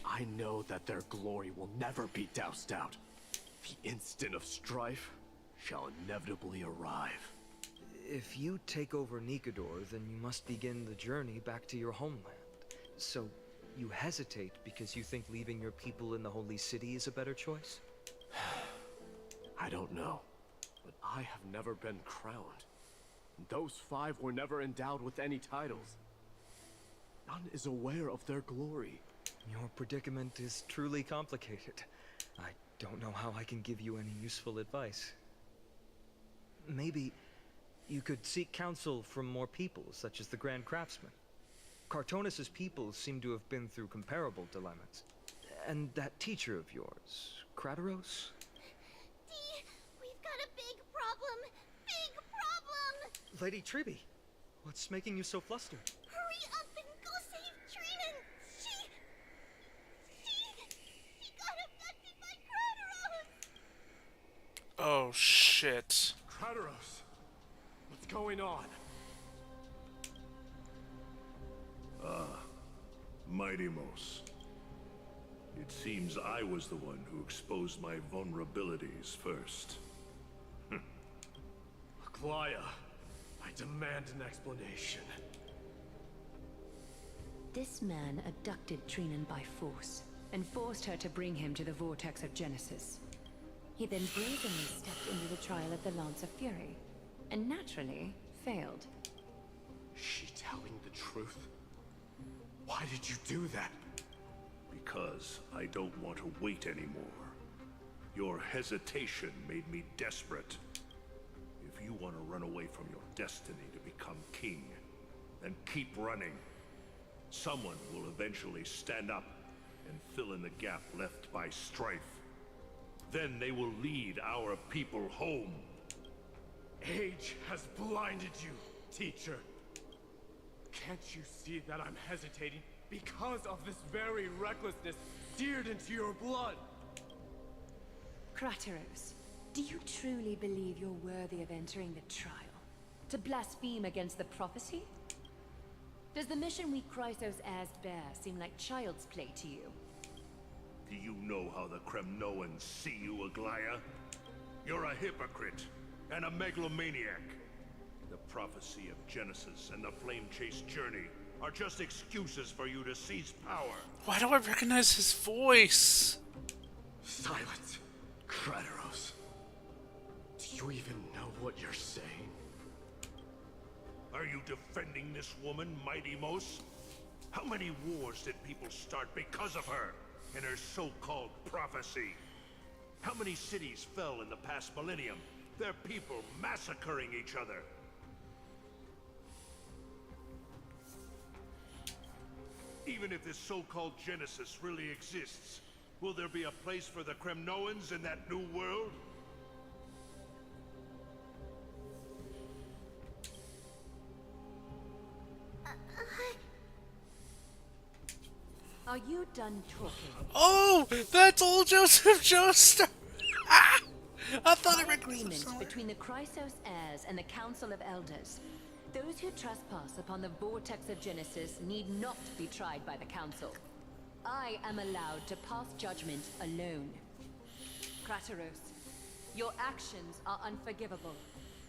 I know that their glory will never be doused out. The instant of strife shall inevitably arrive. If you take over Nikodor, then you must begin the journey back to your homeland. So, you hesitate because you think leaving your people in the Holy City is a better choice? I don't know, but I have never been crowned. Those 5 were never endowed with any titles. None is aware of their glory. Your predicament is truly complicated. I don't know how I can give you any useful advice. Maybe you could seek counsel from more peoples, such as the Grand Craftsman. Cartonis' people seem to have been through comparable dilemmas. And that teacher of yours, Crateros? Dee, we've got a big problem! Big problem! Lady Triby, what's making you so flustered? Hurry up and go save Trinan! She got affected by Crateros! Oh shit. Crateros, what's going on? Mighty Mos. It seems I was the one who exposed my vulnerabilities first. Glaya, I demand an explanation. This man abducted Trinan by force, and forced her to bring him to the Vortex of Genesis. He then brazenly stepped into the trial of the Lance of Fury, and naturally failed. She telling the truth? Why did you do that? Because I don't want to wait anymore. Your hesitation made me desperate. If you want to run away from your destiny to become king, then keep running. Someone will eventually stand up and fill in the gap left by strife. Then they will lead our people home. Age has blinded you, teacher. Can't you see that I'm hesitating because of this very recklessness seared into your blood? Crateros, do you truly believe you're worthy of entering the trial? To blaspheme against the prophecy? Does the mission we Chrysos heirs bear seem like child's play to you? Do you know how the Kremnoans see you, Aglaya? You're a hypocrite and a megalomaniac. The prophecy of Genesis and the flame-chased journey are just excuses for you to seize power. Why do I recognize his voice? Silence, Crateros. Do you even know what you're saying? Are you defending this woman, Mighty Mos? How many wars did people start because of her and her so-called prophecy? How many cities fell in the past millennium? Their people massacring each other. Even if this so-called Genesis really exists, will there be a place for the Kremnoans in that new world? Are you done talking? Oh, that's old Joseph Joestar. I thought I agreement between the Chrysos heirs and the Council of Elders. Those who trespass upon the Vortex of Genesis need not be tried by the Council. I am allowed to pass judgment alone. Crateros, your actions are unforgivable.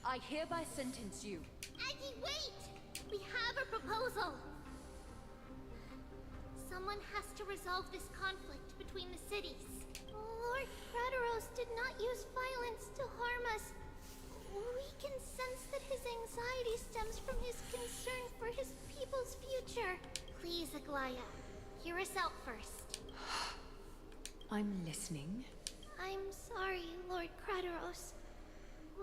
I hereby sentence you. Aggie, wait! We have a proposal! Someone has to resolve this conflict between the cities. Lord Crateros did not use violence to harm us. We can sense that his anxiety stems from his concern for his people's future. Please, Aglaya, hear us out first. I'm listening. I'm sorry, Lord Crateros.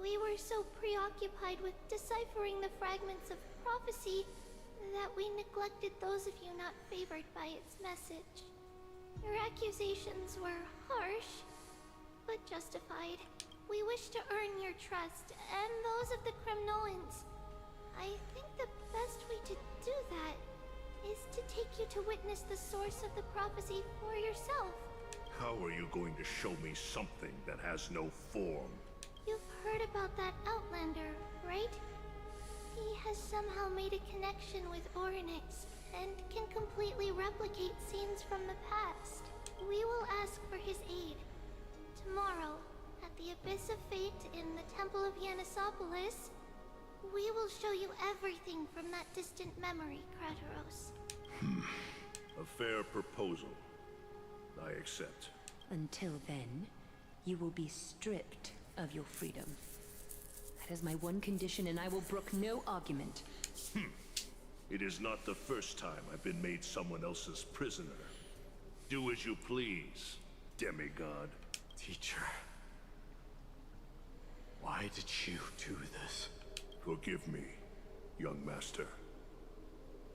We were so preoccupied with deciphering the fragments of prophecy that we neglected those of you not favored by its message. Your accusations were harsh, but justified. We wish to earn your trust, and those of the Kremnoans. I think the best way to do that is to take you to witness the source of the prophecy for yourself. How are you going to show me something that has no form? You've heard about that Outlander, right? He has somehow made a connection with Orynyx, and can completely replicate scenes from the past. We will ask for his aid. Tomorrow, at the Abyss of Fate in the Temple of Yanisopolis, we will show you everything from that distant memory, Crateros. A fair proposal. I accept. Until then, you will be stripped of your freedom. That is my one condition, and I will brook no argument. It is not the first time I've been made someone else's prisoner. Do as you please, demigod. Teacher, why did you do this? Forgive me, young master.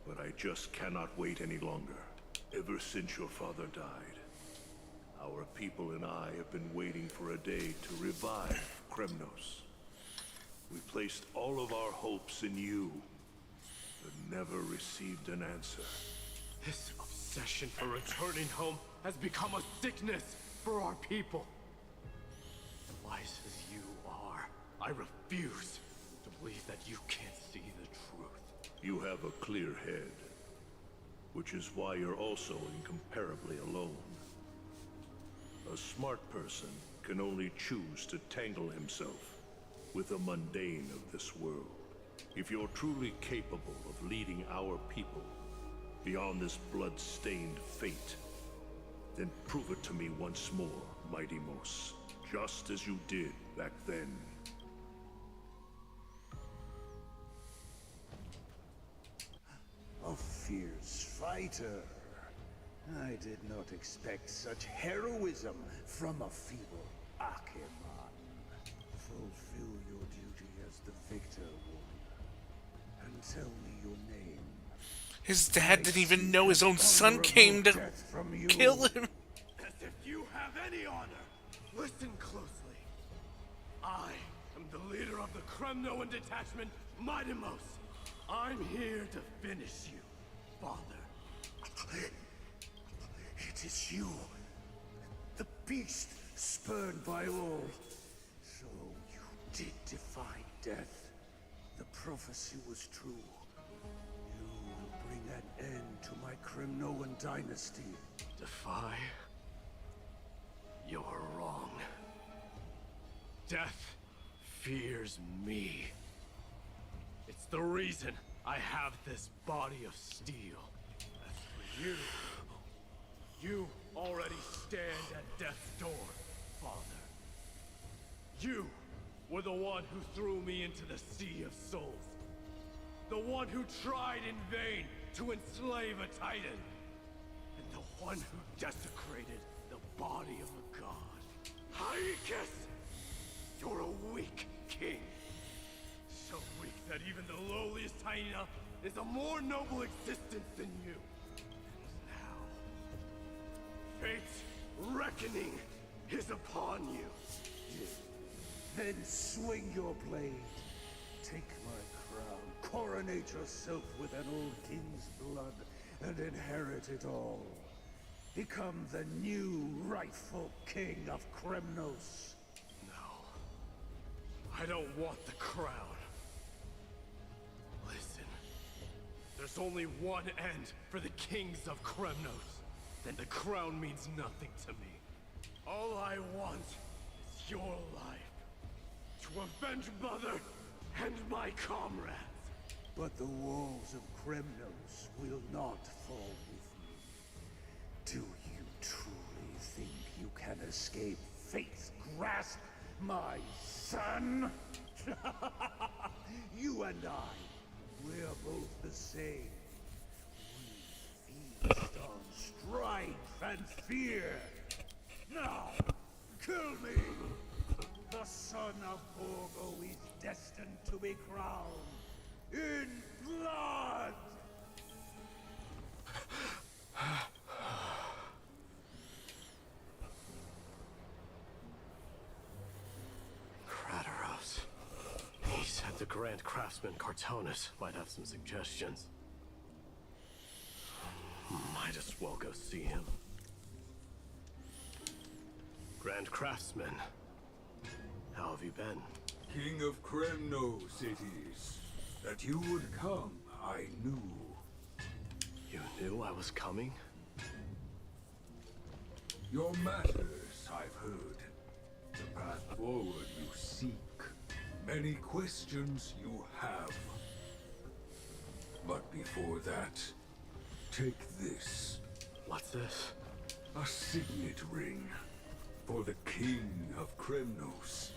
But I just cannot wait any longer. Ever since your father died, our people and I have been waiting for a day to revive Kremnos. We placed all of our hopes in you, but never received an answer. This obsession for returning home has become a sickness for our people. Wise as you are, I refuse to believe that you can't see the truth. You have a clear head, which is why you're also incomparably alone. A smart person can only choose to tangle himself with the mundane of this world. If you're truly capable of leading our people beyond this blood-stained fate, then prove it to me once more, Mighty Mos, just as you did back then. A fierce fighter. I did not expect such heroism from a feeble Acheman. Fulfill your duty as the victor, warrior, and tell me your name. His dad didn't even know his own son came to kill him. As if you have any honor. Listen closely. I am the leader of the Kremnoan detachment, Mighty Mos. I'm here to finish you, father. It is you, the beast spurned by all. So you did defy death. The prophecy was true. You will bring an end to my Kremnoan dynasty. Defy? You're wrong. Death fears me. It's the reason I have this body of steel. As for you already stand at death's door, father. You were the one who threw me into the Sea of Souls. The one who tried in vain to enslave a Titan. And the one who desecrated the body of a god. Hyakis! You're a weak king. So weak that even the lowliest hyena is a more noble existence than you. And now, fate's reckoning is upon you. Then swing your blade. Take my crown. Coronate yourself with an old king's blood and inherit it all. Become the new rightful king of Kremnos. I don't want the crown. Listen, there's only one end for the kings of Kremnos. Then the crown means nothing to me. All I want is your life. To avenge Mother and my comrades. But the walls of Kremnos will not fall with me. Do you truly think you can escape fate's grasp, my son? You and I, we're both the same. We feast on strife and fear. Now, kill me! The son of Borgo is destined to be crowned in blood! Kratoros. He said the Grand Craftsman Cartonus might have some suggestions. Might as well go see him. Grand Craftsman, how have you been? King of Kremnos it is. That you would come, I knew. You knew I was coming? Your matters, I've heard. The path forward you seek. Many questions you have. But before that, take this. What's this? A signet ring. For the King of Kremnos.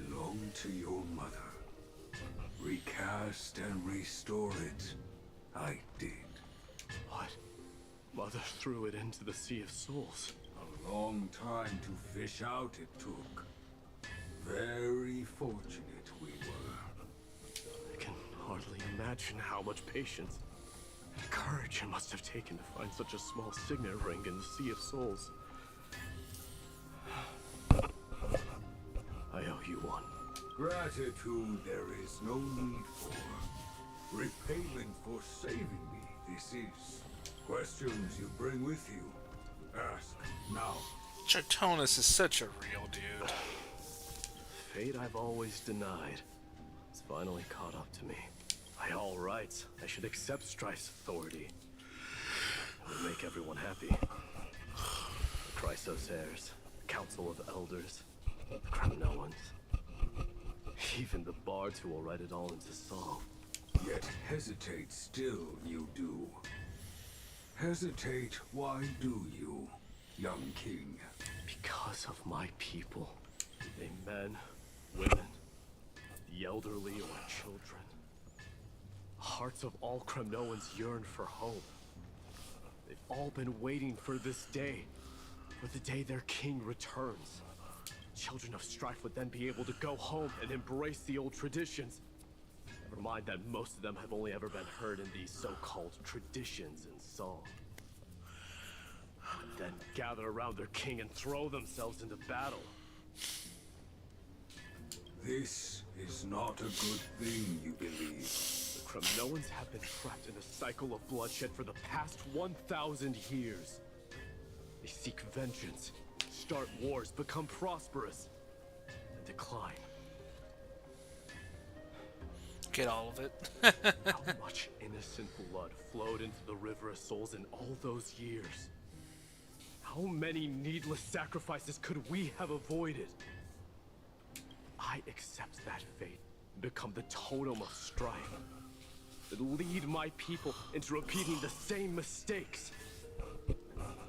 Belonged to your mother. Recast and restore it. I did. What? Mother threw it into the Sea of Souls. A long time to fish out it took. Very fortunate we were. I can hardly imagine how much patience and courage it must have taken to find such a small signet ring in the Sea of Souls. I owe you one. Gratitude there is no need for. Repayment for saving me, this is. Questions you bring with you, ask now. Cartonus is such a real dude. Fate I've always denied. It's finally caught up to me. By all rights, I should accept Strife's authority. It would make everyone happy. The Christ Essos heirs, the Council of Elders, the Kremnoans. Even the bards who will write it all into song. Yet hesitate still you do. Hesitate, why do you, young king? Because of my people. The men, women, the elderly or children. Hearts of all Kremnoans yearn for home. They've all been waiting for this day. For the day their king returns. Children of strife would then be able to go home and embrace the old traditions. Never mind that most of them have only ever been heard in these so-called traditions in song. And then gather around their king and throw themselves into battle. This is not a good thing, you believe. The Kremnoans have been trapped in a cycle of bloodshed for the past 1,000 years. They seek vengeance, start wars, become prosperous, and decline. Get all of it. How much innocent blood flowed into the River of Souls in all those years? How many needless sacrifices could we have avoided? I accept that fate and become the totem of strife. That lead my people into repeating the same mistakes.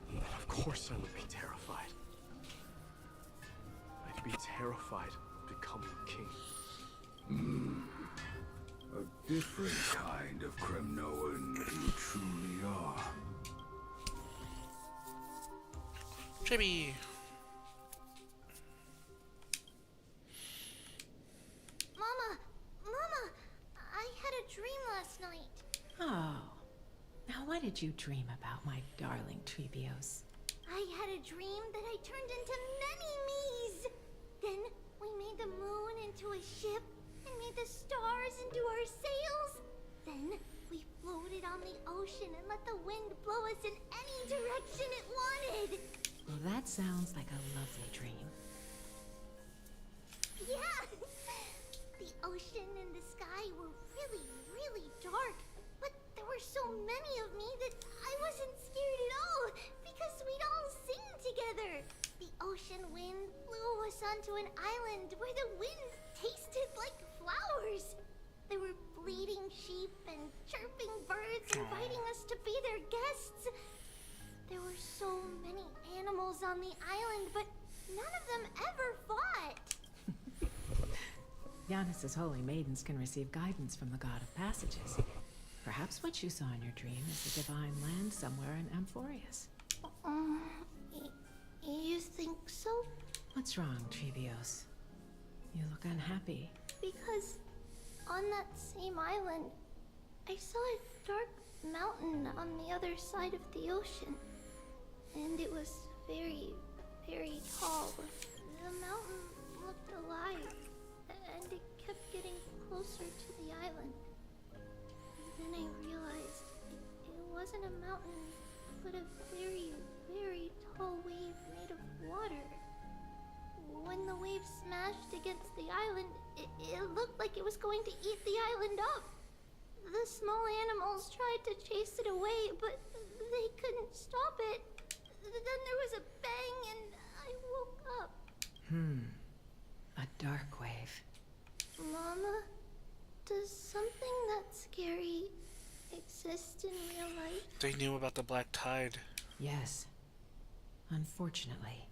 And of course I would be terrified. I'd be terrified of becoming king. A different kind of Kremnoan you truly are. Chibi. Mama, I had a dream last night. Oh. Now what did you dream about, my darling Trebios? I had a dream that I turned into many me's. Then we made the moon into a ship and made the stars into our sails. Then we floated on the ocean and let the wind blow us in any direction it wanted. Well, that sounds like a lovely dream. Yeah! The ocean and the sky were really, really dark. But there were so many of me that I wasn't scared at all because we'd all sing together. The ocean wind blew us onto an island where the wind tasted like flowers. There were bleating sheep and chirping birds inviting us to be their guests. There were so many animals on the island, but none of them ever fought. Giannis's holy maidens can receive guidance from the god of passages. Perhaps what you saw in your dream is the divine land somewhere in Amphorius. You think so? What's wrong, Trebios? You look unhappy. Because on that same island, I saw a dark mountain on the other side of the ocean. And it was very, very tall. The mountain looked alive, and it kept getting closer to the island. Then I realized it wasn't a mountain, but a very, very tall wave made of water. When the wave smashed against the island, it looked like it was going to eat the island up. The small animals tried to chase it away, but they couldn't stop it. Then there was a bang and I woke up. A dark wave. Mama, does something that scary exist in real life? They knew about the black tide. Yes. Unfortunately,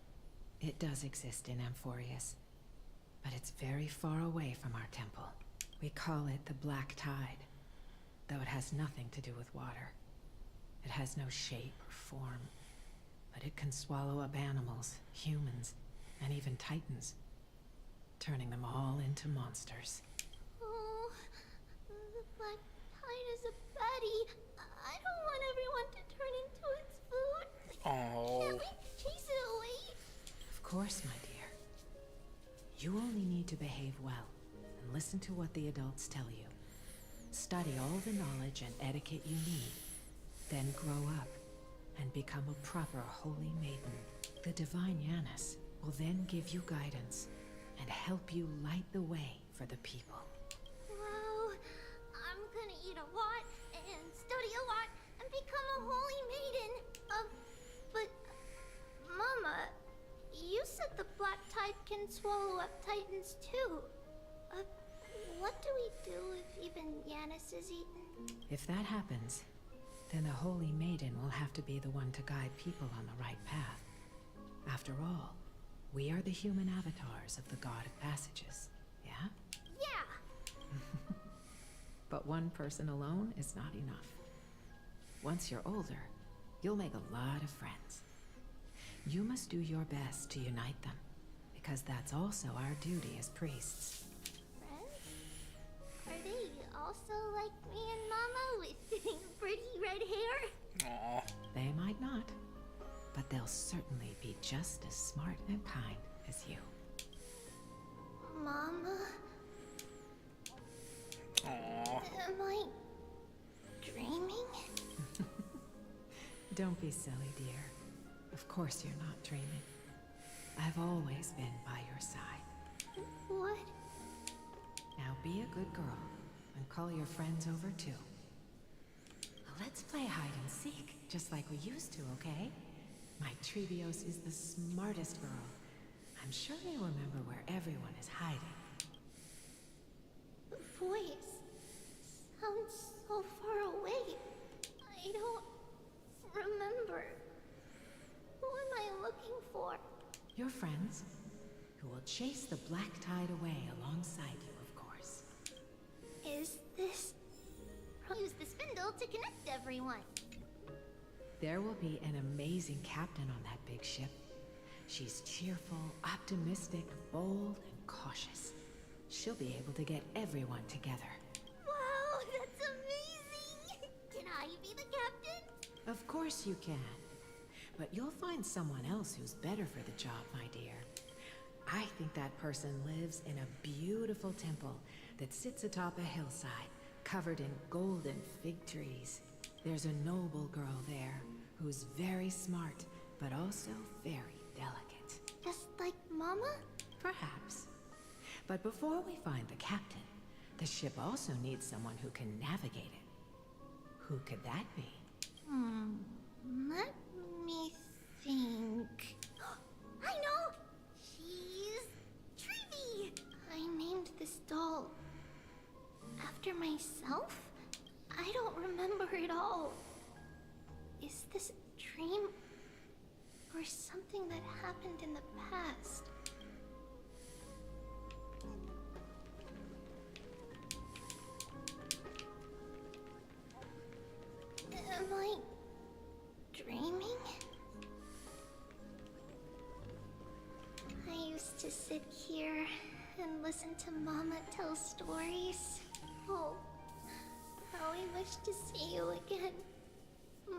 it does exist in Amphorius. But it's very far away from our temple. We call it the Black Tide, though it has nothing to do with water. It has no shape or form, but it can swallow up animals, humans, and even titans, turning them all into monsters. Oh, the black tide is a baddie. I don't want everyone to turn into its food. Oh. Can't we chase it away? Of course, my dear. You only need to behave well and listen to what the adults tell you. Study all the knowledge and etiquette you need, then grow up and become a proper holy maiden. The divine Giannis will then give you guidance and help you light the way for the people. Wow, I'm gonna eat a lot and study a lot and become a holy maiden. But Mama, swallow up Titans too. What do we do if even Yanis is eaten? If that happens, then the Holy Maiden will have to be the one to guide people on the right path. After all, we are the human avatars of the God of Passages, yeah? Yeah! But one person alone is not enough. Once you're older, you'll make a lot of friends. You must do your best to unite them, because that's also our duty as priests. Friends? Are they also like me and Mama with pretty red hair? Aww. They might not, but they'll certainly be just as smart and kind as you. Mama? Aww. Am I dreaming? Don't be silly, dear. Of course you're not dreaming. I've always been by your side. What? Now be a good girl and call your friends over too. Let's play hide and seek, just like we used to, okay? My Trevios is the smartest girl. I'm sure they remember where everyone is hiding. The voice sounds so far away. I don't remember. Who am I looking for? Your friends, who will chase the black tide away alongside you, of course. Is this... I'll use the spindle to connect everyone. There will be an amazing captain on that big ship. She's cheerful, optimistic, bold, and cautious. She'll be able to get everyone together. Wow, that's amazing! Can I be the captain? Of course you can. But you'll find someone else who's better for the job, my dear. I think that person lives in a beautiful temple that sits atop a hillside, covered in golden fig trees. There's a noble girl there who's very smart, but also very delicate. Just like Mama? Perhaps. But before we find the captain, the ship also needs someone who can navigate it. Who could that be? Let me think. I know! She's Trevi! I named this doll after myself? I don't remember it all. Is this a dream? Or something that happened in the past? Am I dreaming? I used to sit here and listen to Mama tell stories. Oh, how I wish to see you again,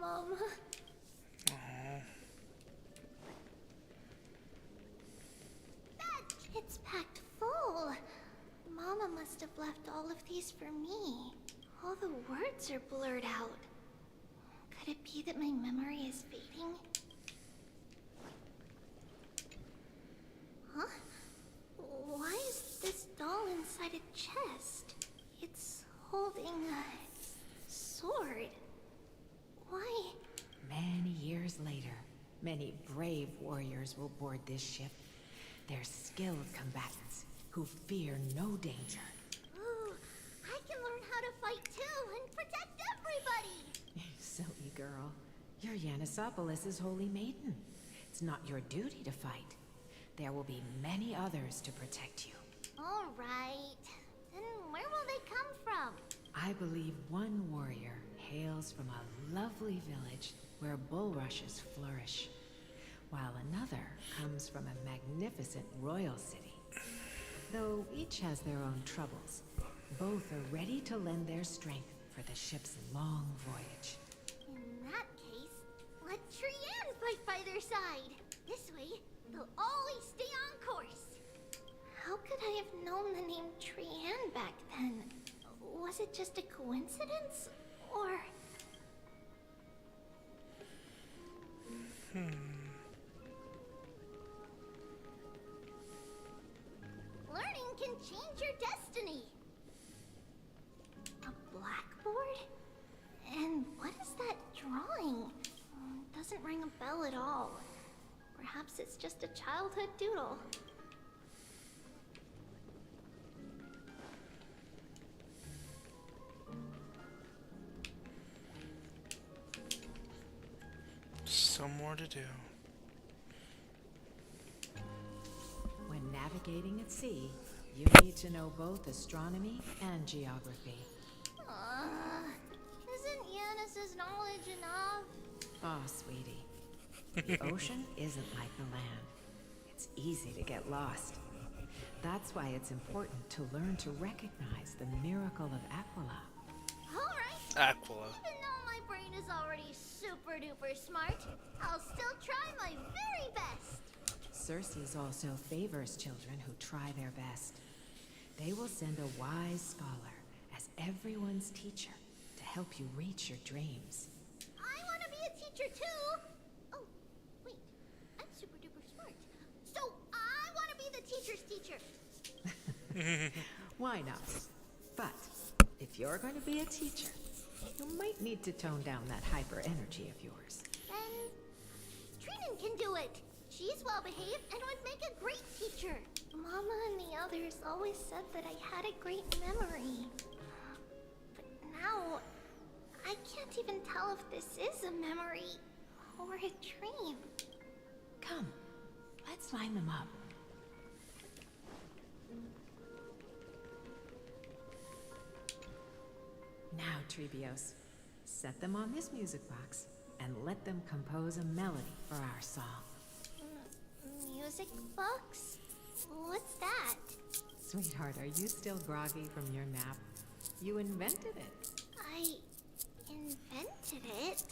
Mama. That kit's packed full. Mama must have left all of these for me. All the words are blurred out. Could it be that my memory is fading? Huh? Why is this doll inside a chest? It's holding a sword. Why? Many years later, many brave warriors will board this ship. They're skilled combatants who fear no danger. Ooh, I can learn how to fight too and protect everybody! Silly girl. You're Yanisopoulos' holy maiden. It's not your duty to fight. There will be many others to protect you. Alright. Then where will they come from? I believe one warrior hails from a lovely village where bulrushes flourish, while another comes from a magnificent royal city. Though each has their own troubles, both are ready to lend their strength for the ship's long voyage. In that case, let Trian fight by their side. This way, they'll always stay on course. How could I have known the name Trian back then? Was it just a coincidence? Or... Learning can change your destiny. A blackboard? And what is that drawing? Doesn't ring a bell at all. Perhaps it's just a childhood doodle. more to do. When navigating at sea, you need to know both astronomy and geography. Isn't Yanis's knowledge enough? Oh, sweetie. The ocean isn't like the land. It's easy to get lost. That's why it's important to learn to recognize the miracle of Aquila. Alright. Aquila. Even though my brain is already super duper smart, I'll still try my very best. Circe also favors children who try their best. They will send a wise scholar as everyone's teacher to help you reach your dreams. I want to be a teacher too. Oh, wait. I'm super duper smart. So I want to be the teacher's teacher. Why not? But if you're going to be a teacher, you might need to tone down that hyper energy of yours. Then Trinan can do it. She's well behaved and would make a great teacher. Mama and the others always said that I had a great memory. But now, I can't even tell if this is a memory or a dream. Come, let's line them up. Now, Trebios, set them on this music box and let them compose a melody for our song. Music box? What's that? Sweetheart, are you still groggy from your nap? You invented it. I invented it?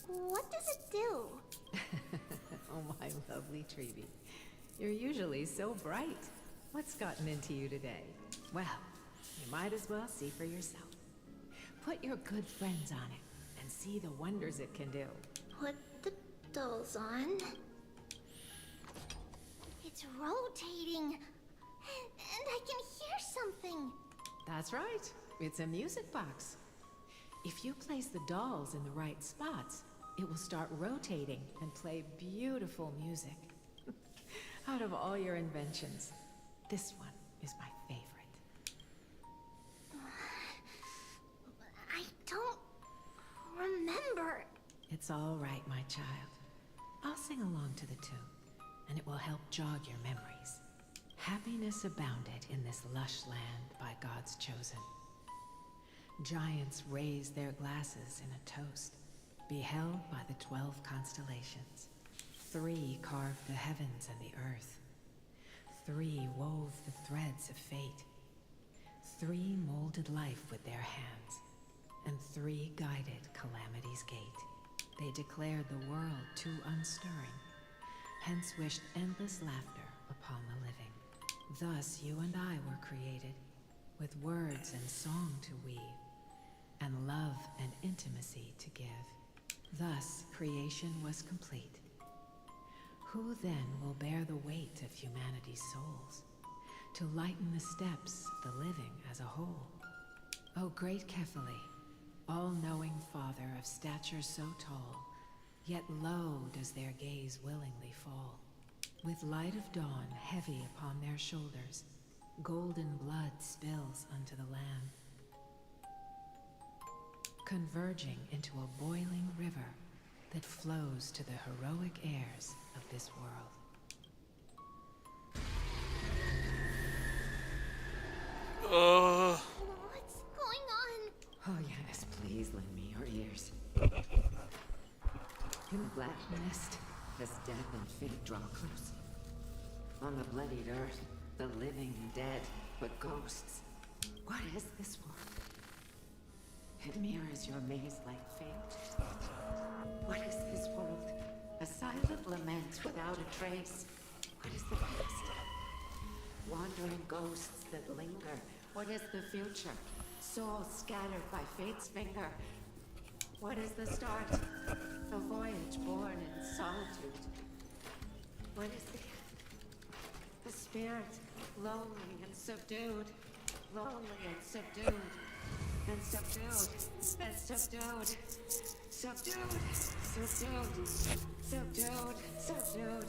What does it do? Oh, my lovely Trebi. You're usually so bright. What's gotten into you today? Well, you might as well see for yourself. Put your good friends on it and see the wonders it can do. Put the dolls on. It's rotating. And I can hear something. That's right. It's a music box. If you place the dolls in the right spots, it will start rotating and play beautiful music. Out of all your inventions, this one is my favorite. I don't remember. It's all right, my child. I'll sing along to the tune, and it will help jog your memories. Happiness abounded in this lush land by God's chosen. Giants raised their glasses in a toast, beheld by the 12 constellations. 3 carved the heavens and the earth. 3 wove the threads of fate. 3 molded life with their hands. And 3 guided calamity's gate. They declared the world too unstirring, hence wished endless laughter upon the living. Thus you and I were created, with words and song to weave, and love and intimacy to give. Thus creation was complete. Who then will bear the weight of humanity's souls, to lighten the steps of the living as a whole? O great Kephale, all-knowing Father of stature so tall, yet low does their gaze willingly fall. With light of dawn heavy upon their shoulders, golden blood spills unto the land, converging into a boiling river that flows to the heroic heirs of this world. What's going on? Oh, yes, please lend me your ears. In the black mist, as death and fate draw close. On the bloodied earth, the living and dead, but ghosts. What is this world? It mirrors your maze-like fate. What is this world? A silent lament without a trace. What is the past? Wandering ghosts that linger. What is the future? Souls scattered by fate's finger. What is the start? A voyage born in solitude. What is the end? The spirit, lonely and subdued. Lonely and subdued. And subdued. And subdued. Subdued. Subdued. Subdued. Subdued.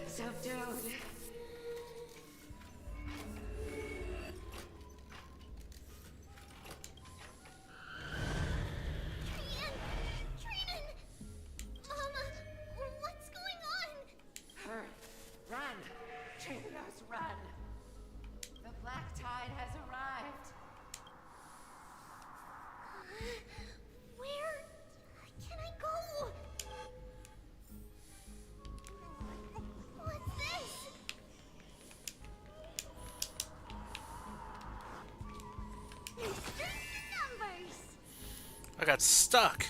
Subdued. Trinan! Mama, what's got stuck.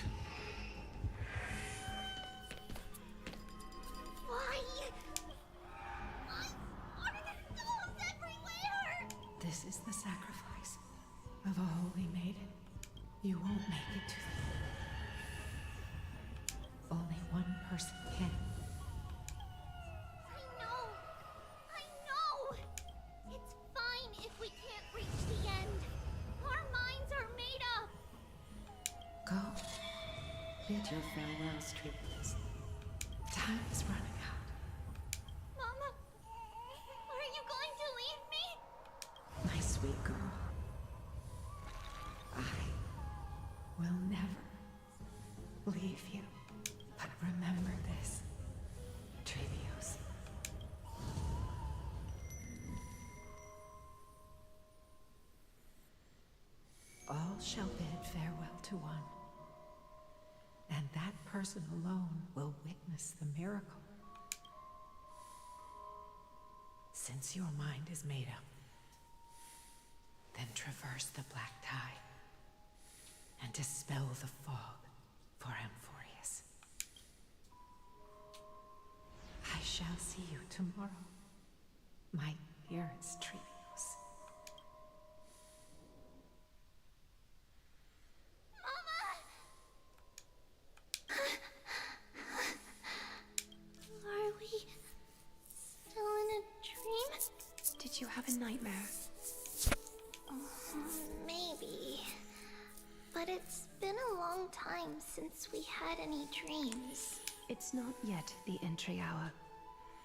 Why? Souls everywhere! This is the sacrifice of a holy maiden. You won't make it to the... Only one person can. I know! It's fine if we can't reach the end. Our minds are made up. Go. Bid your farewells, Trees. Time is running out. Mama, are you going to leave me? My sweet girl. I will never leave you. But remember this, Trevios. All shall bid farewell to one. And that person alone will witness the miracle. Since your mind is made up, then traverse the black tide and dispel the fog for Amphorius. I shall see you tomorrow, my dearest Trevios. Are we still in a dream? Did you have a nightmare? Maybe. But it's been a long time since we had any dreams. It's not yet the entry hour.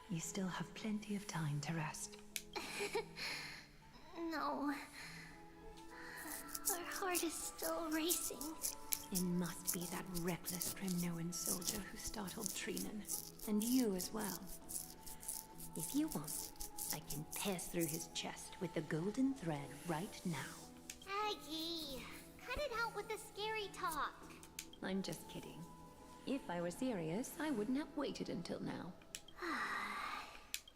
You still have plenty of time to rest. No. Our heart is still racing. It must be that reckless Kremnoan soldier who startled Trinan. And you as well. If you want, I can pass through his chest with the golden thread right now. Aggie, cut it out with the scary talk. I'm just kidding. If I were serious, I wouldn't have waited until now.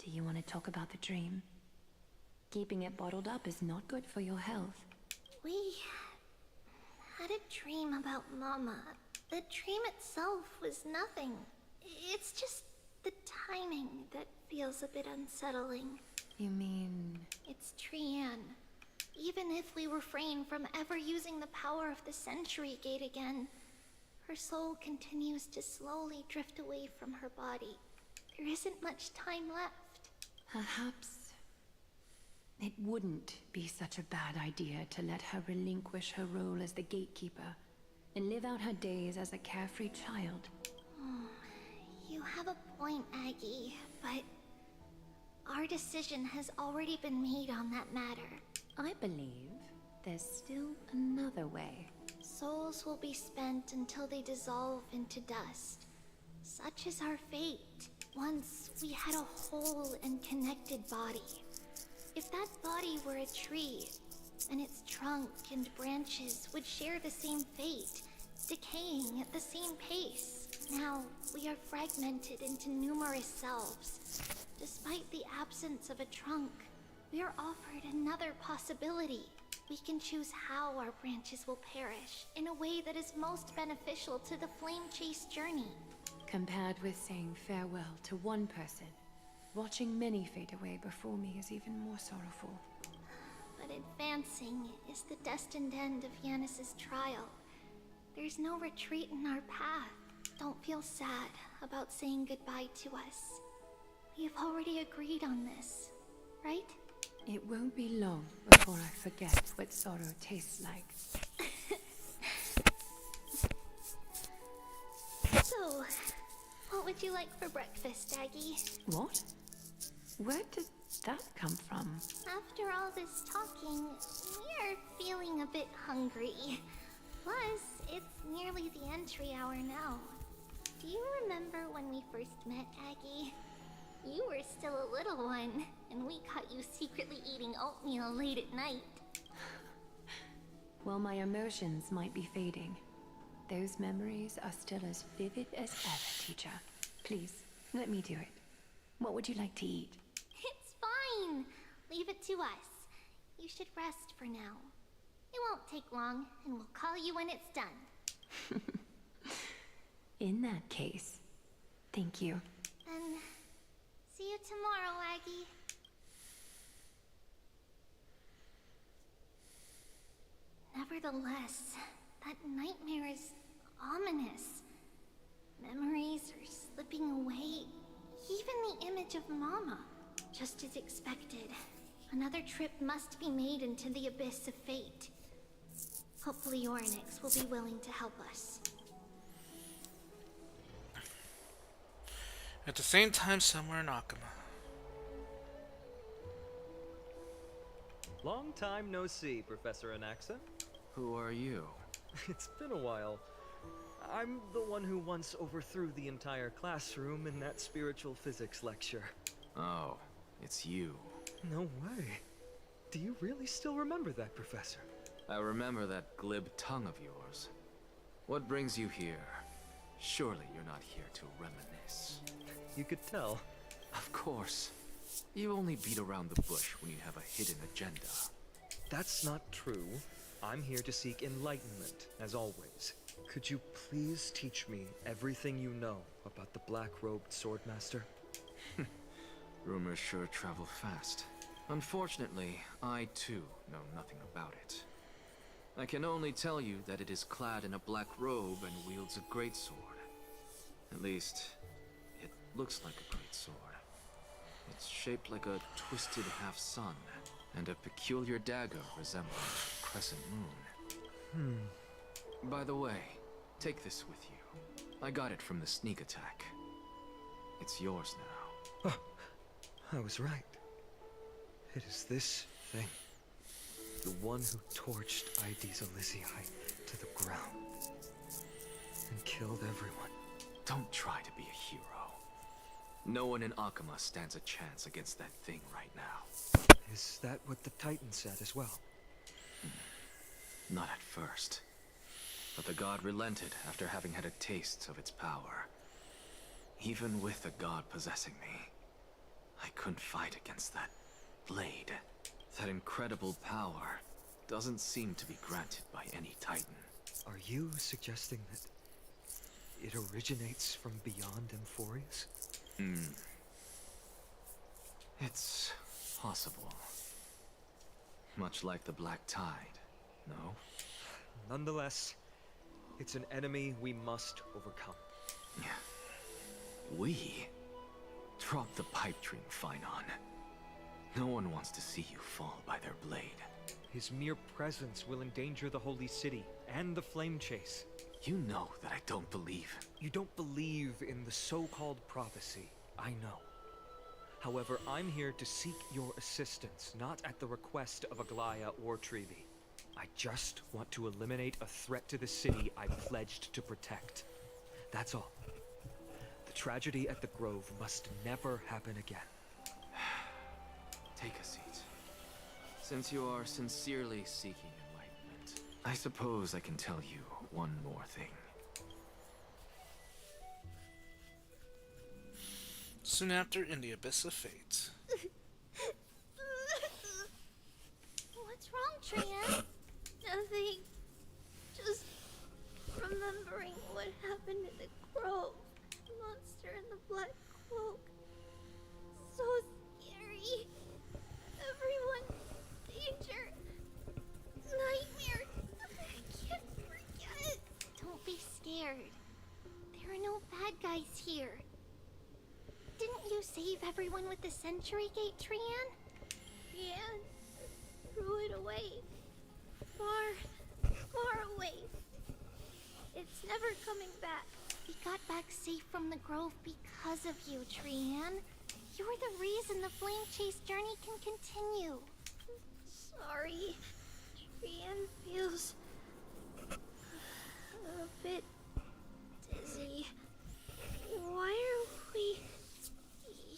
Do you want to talk about the dream? Keeping it bottled up is not good for your health. We had a dream about Mama. The dream itself was nothing. It's just the timing that feels a bit unsettling. You mean... It's Trian. Even if we refrain from ever using the power of the Century Gate again, her soul continues to slowly drift away from her body. There isn't much time left. Perhaps it wouldn't be such a bad idea to let her relinquish her role as the gatekeeper and live out her days as a carefree child. You have a point, Aggie, but our decision has already been made on that matter. I believe there's still another way. Souls will be spent until they dissolve into dust. Such is our fate. Once we had a whole and connected body. If that body were a tree, then its trunk and branches would share the same fate, decaying at the same pace. Now, we are fragmented into numerous selves. Despite the absence of a trunk, we are offered another possibility. We can choose how our branches will perish in a way that is most beneficial to the Flame Chase journey. Compared with saying farewell to one person, watching many fade away before me is even more sorrowful. But advancing is the destined end of Yanis's trial. There's no retreat in our path. Don't feel sad about saying goodbye to us. We've already agreed on this, right? It won't be long before I forget what sorrow tastes like. So, what would you like for breakfast, Aggie? What? Where did that come from? After all this talking, we're feeling a bit hungry. Plus, it's nearly the entry hour now. Do you remember when we first met, Aggie? You were still a little one, and we caught you secretly eating oatmeal late at night. While my emotions might be fading, those memories are still as vivid as ever, teacher. Please, let me do it. What would you like to eat? It's fine. Leave it to us. You should rest for now. It won't take long, and we'll call you when it's done. In that case, thank you. And see you tomorrow, Aggie. Nevertheless, that nightmare is ominous. Memories are slipping away. Even the image of Mama. Just as expected, another trip must be made into the abyss of fate. Hopefully Orynyx will be willing to help us. At the same time, somewhere in Akuma. Long time no see, Professor Anaxa. Who are you? It's been a while. I'm the one who once overthrew the entire classroom in that spiritual physics lecture. Oh, it's you. No way. Do you really still remember that, Professor? I remember that glib tongue of yours. What brings you here? Surely you're not here to reminisce. You could tell. Of course. You only beat around the bush when you have a hidden agenda. That's not true. I'm here to seek enlightenment, as always. Could you please teach me everything you know about the black-robed swordmaster? Rumors sure travel fast. Unfortunately, I too know nothing about it. I can only tell you that it is clad in a black robe and wields a greatsword. At least, it looks like a greatsword. It's shaped like a twisted half-sun, and a peculiar dagger resembling a crescent moon. By the way, take this with you. I got it from the sneak attack. It's yours now. I was right. It is this thing. The one who torched Aediza Elysiae to the ground. And killed everyone. Don't try to be a hero. No one in Akuma stands a chance against that thing right now. Is that what the Titan said as well? Not at first. But the god relented after having had a taste of its power. Even with the god possessing me, I couldn't fight against that blade. That incredible power doesn't seem to be granted by any Titan. Are you suggesting that it originates from beyond Amphorius? It's possible. Much like the Black Tide, no? Nonetheless, it's an enemy we must overcome. We? Drop the pipe dream, Phynon. No one wants to see you fall by their blade. His mere presence will endanger the Holy City and the Flame Chase. You know that I don't believe. You don't believe in the so-called prophecy, I know. However, I'm here to seek your assistance, not at the request of Aglaya or Trevi. I just want to eliminate a threat to the city I pledged to protect. That's all. The tragedy at the Grove must never happen again. Take a seat. Since you are sincerely seeking enlightenment, I suppose I can tell you one more thing. Soon after, in the Abyss of Fate. What's wrong, Trian? Nothing. Just remembering what happened in the grove. The monster in the black cloak. So scary. Everyone. Danger. Nightmare. I can't forget. Don't be scared. There are no bad guys here. Didn't you save everyone with the Century Gate, Trian? Trian threw it away. Far away. It's never coming back. We got back safe from the Grove because of you, Trian. You're the reason the Flame Chase journey can continue. Sorry. Trian feels a bit dizzy. Why are we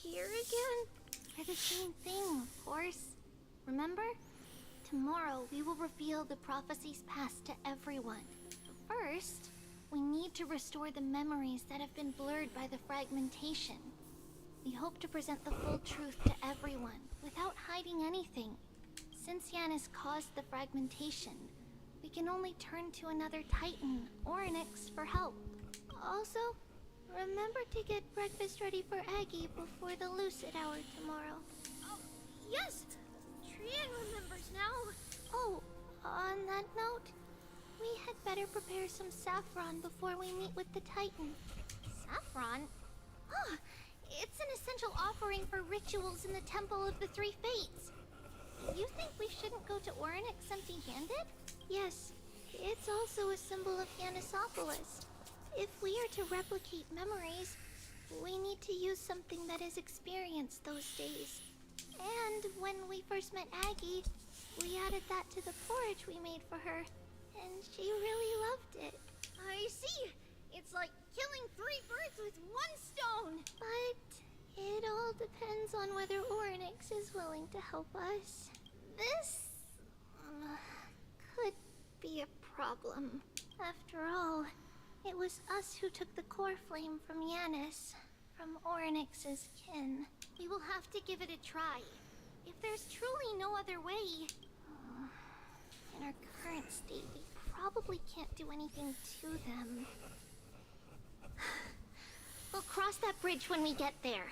here again? For the same thing, of course. Remember? Tomorrow we will reveal the prophecies past to everyone. But first, we need to restore the memories that have been blurred by the fragmentation. We hope to present the full truth to everyone, without hiding anything. Since Yanis caused the fragmentation, we can only turn to another Titan, Orynyx, for help. Also, remember to get breakfast ready for Aggie before the Lucid Hour tomorrow. Oh, yes! Trian remembers now. Oh, on that note, we had better prepare some saffron before we meet with the Titan. Saffron? Ah, it's an essential offering for rituals in the Temple of the Three Fates. You think we shouldn't go to Orynyx empty-handed? Yes, it's also a symbol of Yanisopolis. If we are to replicate memories, we need to use something that has experienced those days. And when we first met Aggie, we added that to the porridge we made for her, and she really loved it. I see! It's like killing 3 birds with 1 stone! But it all depends on whether Orynyx is willing to help us. This could be a problem. After all, it was us who took the core flame from Yanis, from Orynyx's kin. We will have to give it a try. If there's truly no other way, in our current state, we probably can't do anything to them. We'll cross that bridge when we get there.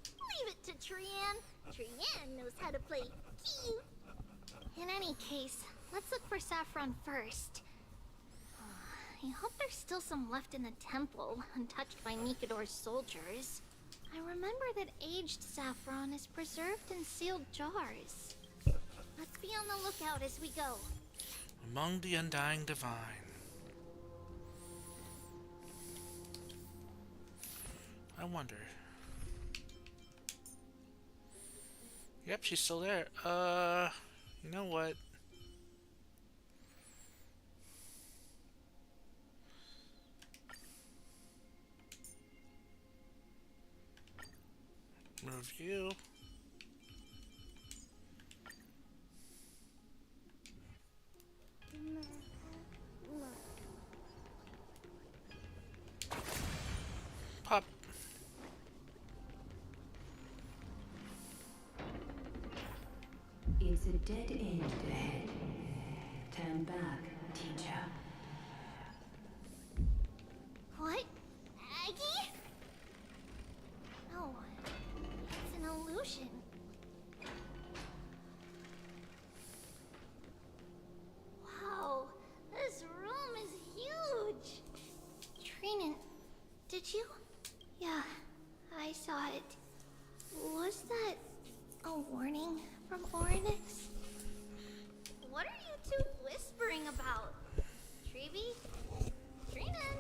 Leave it to Trian. Trian knows how to play cute. In any case, let's look for saffron first. I hope there's still some left in the temple, untouched by Nikador's soldiers. I remember that aged saffron is preserved in sealed jars. Let's be on the lookout as we go. Among the Undying Divine. I wonder. Yep, she's still there. You know what? Review. Pop. It's a dead end ahead. Turn back, teacher. What? Aggie? No, it's an illusion. Wow, this room is huge. Trinan, did you? Yeah, I saw it. Was that a warning from Orynyx? What are you two whispering about? Treevee? Trinan?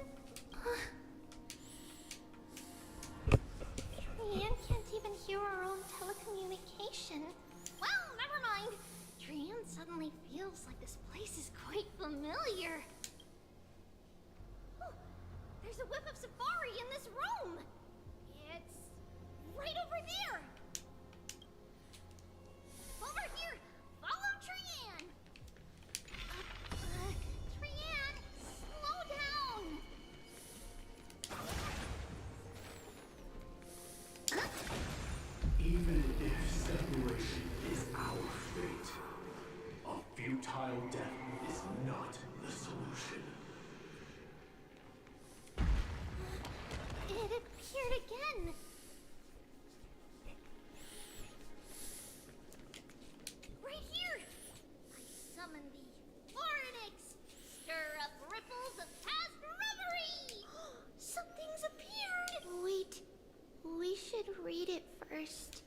Trian can't even hear our own telecommunication. Well, never mind. Trian suddenly feels like this place is quite familiar. Oh, there's a whip of safari in this room. It's right over there. Over here. Follow Trian. Trian, slow down. Even if separation is our fate, a futile death is not the solution. It appeared again. Right here. I summon the Orynyx. Stir up ripples of past reverie. Something's appeared. Wait, we should read it first.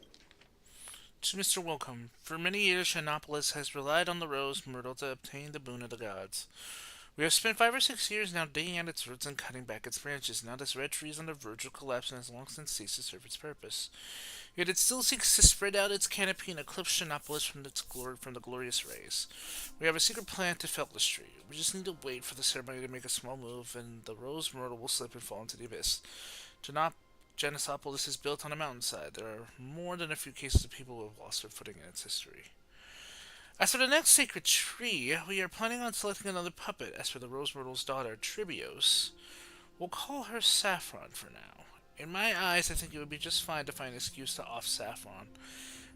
To Mr. Welcome, for many years Shinopolis has relied on the rose myrtle to obtain the boon of the gods. We have spent 5 or 6 years now digging at its roots and cutting back its branches. Now this red tree is on the verge of collapse and has long since ceased to serve its purpose. Yet it still seeks to spread out its canopy and eclipse Shinopolis from the glorious rays. We have a secret plan to fell this tree. We just need to wait for the ceremony to make a small move, and the rose myrtle will slip and fall into the abyss. Janisopolis is built on a mountainside. There are more than a few cases of people who have lost their footing in its history. As for the next sacred tree, we are planning on selecting another puppet. As for the Rose Myrtle's daughter, Tribios, we'll call her Saffron for now. In my eyes, I think it would be just fine to find an excuse to off Saffron.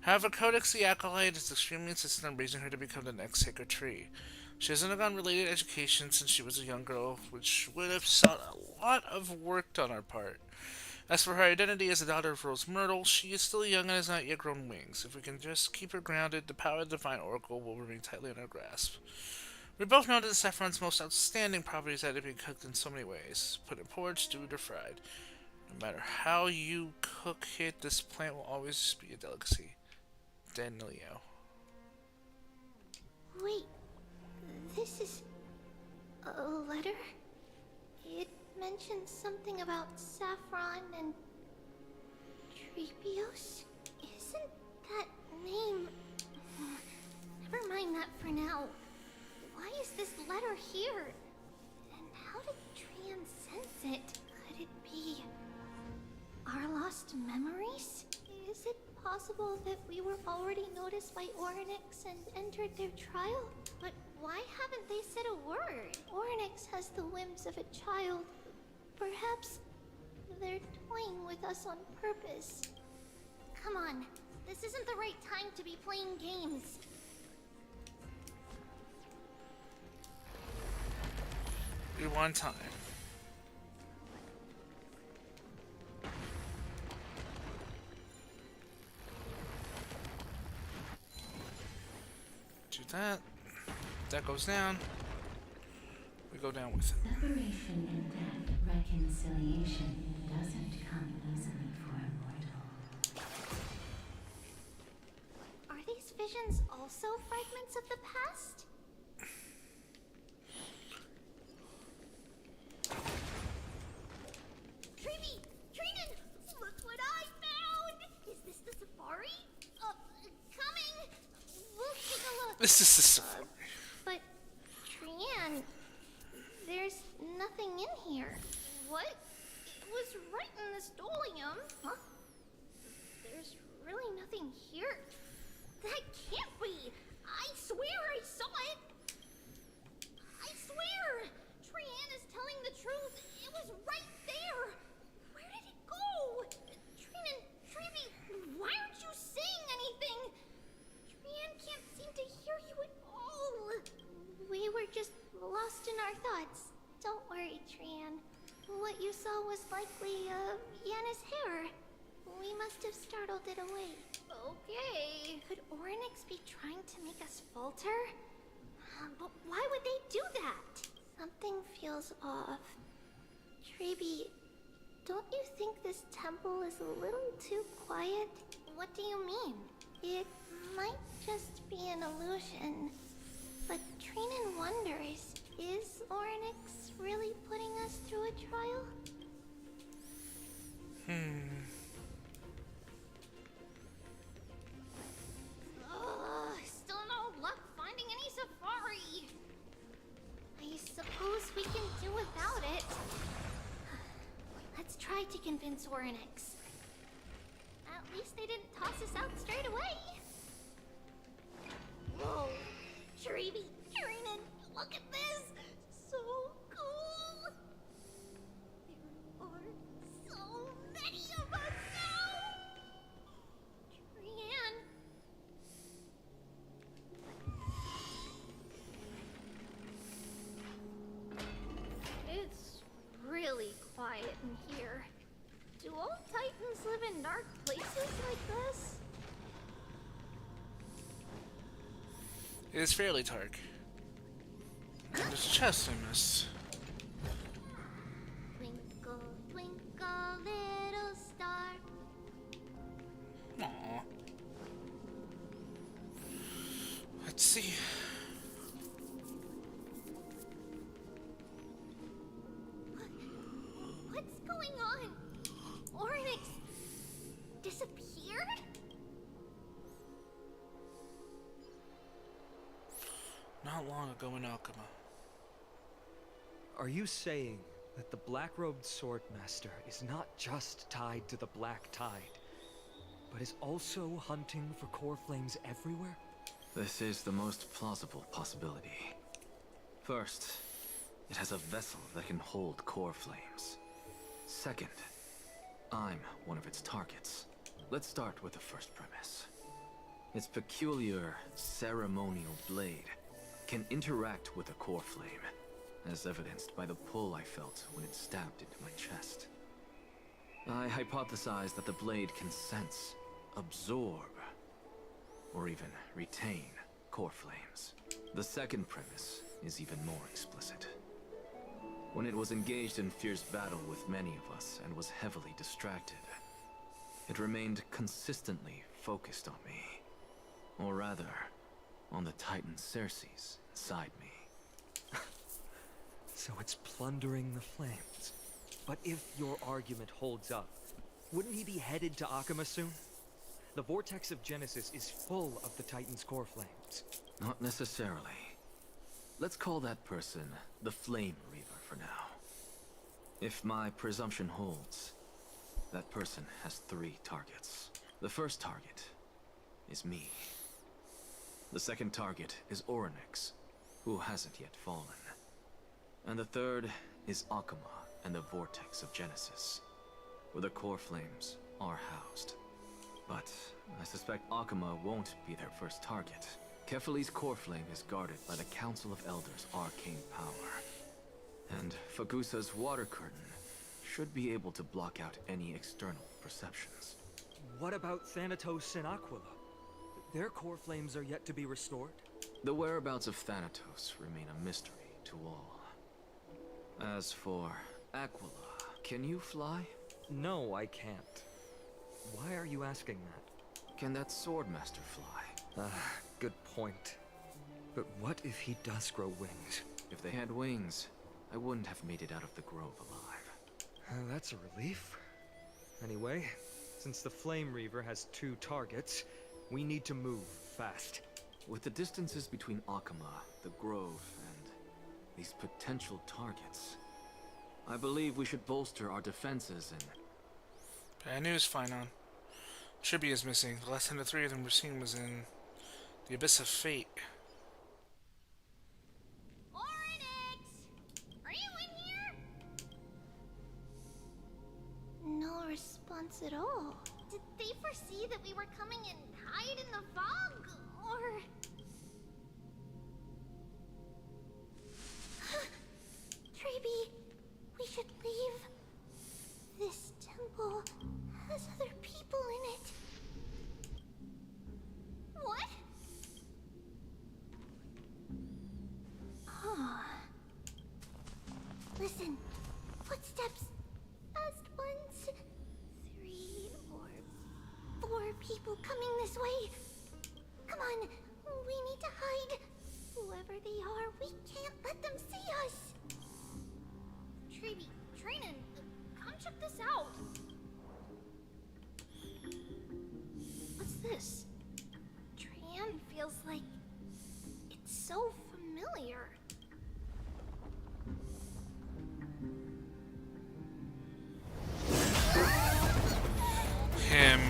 However, Codex the Acolyte is extremely insistent on raising her to become the next sacred tree. She has undergone related education since she was a young girl, which would have sought a lot of work on our part. As for her identity as the daughter of Rose Myrtle, she is still young and has not yet grown wings. If we can just keep her grounded, the power of the Divine Oracle will remain tightly in our grasp. We both know that Saffron's most outstanding property is that it can be cooked in so many ways. Put in porridge, stewed, or fried. No matter how you cook it, this plant will always be a delicacy. Danilio. Wait, this is a letter? It mentions something about Saffron and Treepios? Isn't that name... Never mind that for now. Why is this letter here? And how did Trian sense it? Could it be our lost memories? Is it possible that we were already noticed by Orynyx and entered their trial? But why haven't they said a word? Orynyx has the whims of a child. Perhaps they're toying with us on purpose. Come on, this isn't the right time to be playing games. Rewind time. Do that. That goes down. We go down with it. Separation and death, reconciliation doesn't come easily for a mortal. Are these visions also fragments of the past? Treevee! Trinan! Look what I found! Is this the safari? Coming! We'll take a look. This is the safari. But, Trian, there's nothing in here. What? It was right in the stolium. Huh? There's really nothing here. That can't be! I swear I saw it! I swear! Trian is telling the truth. It was right there. Where did it go? Trinan, Treevee, why aren't you saying anything? Trian can't seem to hear you at all. We were just lost in our thoughts. Don't worry, Trian. What you saw was likely, Yanna's hair. We must have startled it away. Okay. Could Orynyx be trying to make us falter? But why would they do that? Something feels off. Treevee, don't you think this temple is a little too quiet? What do you mean? It might just be an illusion. But Trinan wonders, is Orynyx really putting us through a trial? Still no luck finding any safari. I suppose we can do without it. Let's try to convince Orynyx. At least they didn't toss us out straight away. Whoa, Treevee, Trinan, look at this! So cool! There are so many of us now! Trian. It's really quiet in here. Do all Titans live in dark places like this? It is fairly dark. And there's a chest I missed. Twinkle, twinkle, little star. Aww. Let's see. What's going on? Orynyx disappeared? Not long ago in Alchema. Are you saying that the black-robed swordmaster is not just tied to the Black Tide, but is also hunting for core flames everywhere? This is the most plausible possibility. First, it has a vessel that can hold core flames. Second, I'm one of its targets. Let's start with the first premise. Its peculiar ceremonial blade. can interact with a core flame, as evidenced by the pull I felt when it stabbed into my chest. I hypothesized that the blade can sense, absorb, or even retain core flames. The second premise is even more explicit. When it was engaged in fierce battle with many of us and was heavily distracted, it remained consistently focused on me. Or rather, on the Titan Cersei's inside me. So it's plundering the flames. But if your argument holds up, wouldn't he be headed to Akama soon? The vortex of Genesis is full of the Titan's core flames. Not necessarily. Let's call that person the Flame Reaver for now. If my presumption holds, that person has 3 targets. The first target is me. The second target is Orynyx, who hasn't yet fallen. And the third is Akama and the Vortex of Genesis, where the core flames are housed. But I suspect Akama won't be their first target. Kefali's core flame is guarded by the Council of Elders' arcane power. And Fagusa's water curtain should be able to block out any external perceptions. What about Thanatos and Aquila? Their core flames are yet to be restored? The whereabouts of Thanatos remain a mystery to all. As for Aquila, can you fly? No, I can't. Why are you asking that? Can that Swordmaster fly? Good point. But what if he does grow wings? If they had wings, I wouldn't have made it out of the grove alive. That's a relief. Anyway, since the Flame Reaver has 2 targets, we need to move fast. With the distances between Akama, the grove, and these potential targets, I believe we should bolster our defenses and... Bad news, Finon. Tribby is missing. The last time the 3 of them were seen was in the Abyss of Fate. Orynyx! Are you in here? No response at all. Did they foresee that we were coming and hide in the fog? Or... Treby, we should leave. This temple has other people in it. What? Huh. Listen, footsteps. Fast ones. 3 or 4 people coming this way. Come on, we need to hide. Whoever they are, we can't let them see us. Treby, Trainin, come check this out. What's this? Tran feels like it's so familiar. Him.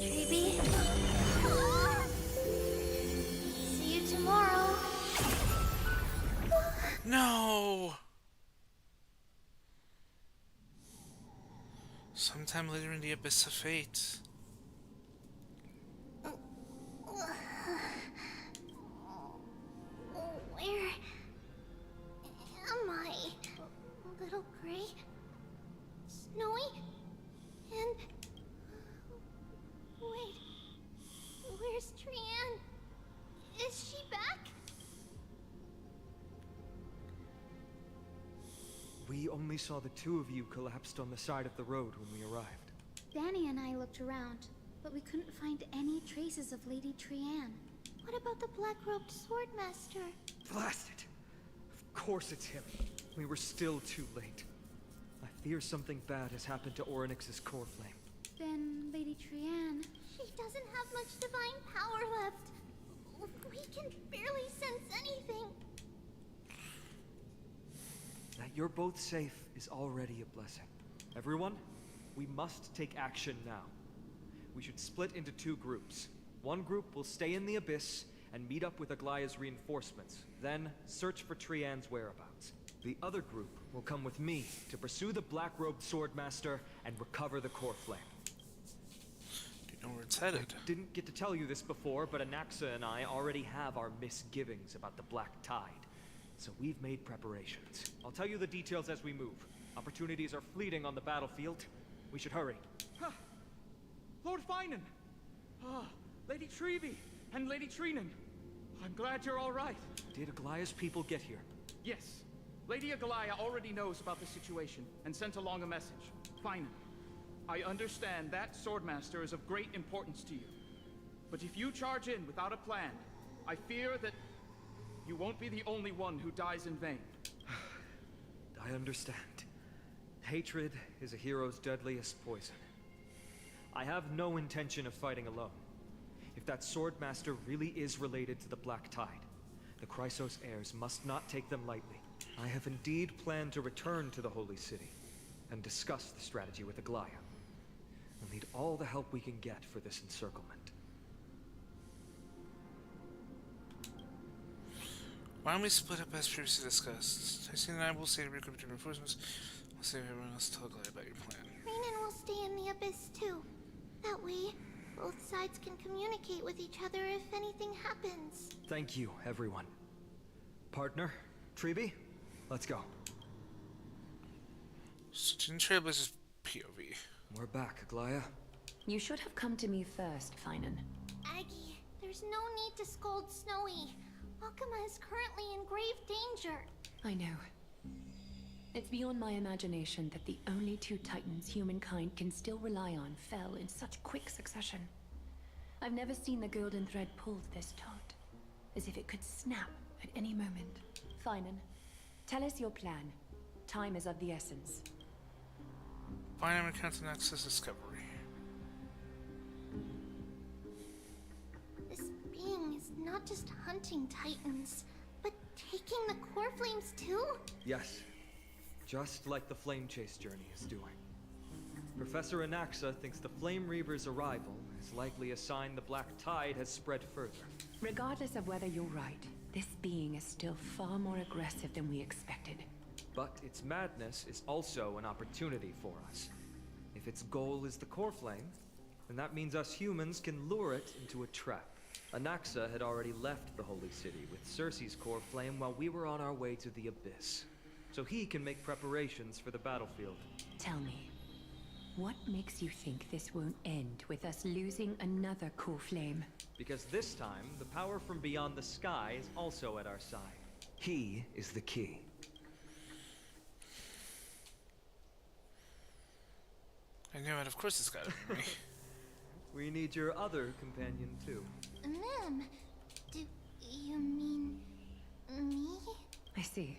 Treby? See you tomorrow. No! Sometime later in the Abyss of Fate. Where am I? Little Gray? Snowy? And... Wait... Where's Trian? Is she back? We only saw the 2 of you collapsed on the side of the road when we arrived. Danny and I looked around, but we couldn't find any traces of Lady Trian. What about the black-robed swordmaster? Blast it! Of course it's him. We were still too late. I fear something bad has happened to Orynyx's core flame. Then Lady Trian... She doesn't have much divine power left. We can barely sense anything. you're both safe is already a blessing. Everyone, we must take action now. We should split into 2 groups. One group will stay in the Abyss and meet up with Aglaya's reinforcements, then search for Trian's whereabouts. The other group will come with me to pursue the black-robed Swordmaster and recover the core flame. Do you know where it's headed? I didn't get to tell you this before, but Anaxa and I already have our misgivings about the Black Tide. So we've made preparations. I'll tell you the details as we move. Opportunities are fleeting on the battlefield. We should hurry. Lord Finan! Lady Trevi and Lady Treenan. I'm glad you're all right. Did Aglaya's people get here? Yes. Lady Aglaya already knows about the situation and sent along a message. Finan, I understand that Swordmaster is of great importance to you. But if you charge in without a plan, I fear that you won't be the only one who dies in vain. I understand. Hatred is a hero's deadliest poison. I have no intention of fighting alone. If that Swordmaster really is related to the Black Tide, the Chrysos heirs must not take them lightly. I have indeed planned to return to the Holy City and discuss the strategy with Aglaya. We'll need all the help we can get for this encirclement. Why don't we split up as previously discussed? Tyson and I will stay to regroup between reinforcements. We'll save everyone else to tell Aglaya about your plan. Renan will stay in the Abyss too. That way, both sides can communicate with each other if anything happens. Thank you, everyone. Partner, Trevi, let's go. Switching Trailblazer's POV. We're back, Aglaya. You should have come to me first, Finan. Aggie, there's no need to scold Snowy. Akuma is currently in grave danger. I know. It's beyond my imagination that the only 2 titans humankind can still rely on fell in such quick succession. I've never seen the golden thread pulled this taut, as if it could snap at any moment. Finan, tell us your plan. Time is of the essence. Finan recounts Anaxa's discovery. This being is not just hunting titans, but taking the core flames too? Yes. Just like the Flame Chase journey is doing. Professor Anaxa thinks the Flame Reaver's arrival is likely a sign the Black Tide has spread further. Regardless of whether you're right, this being is still far more aggressive than we expected. But its madness is also an opportunity for us. If its goal is the core flame, then that means us humans can lure it into a trap. Anaxa had already left the Holy City with Cersei's core flame while we were on our way to the Abyss. So he can make preparations for the battlefield. Tell me, what makes you think this won't end with us losing another core flame? Because this time, the power from beyond the sky is also at our side. He is the key. I knew it, of course it's gotta be me. We need your other companion too. Ma'am, do you mean me? I see.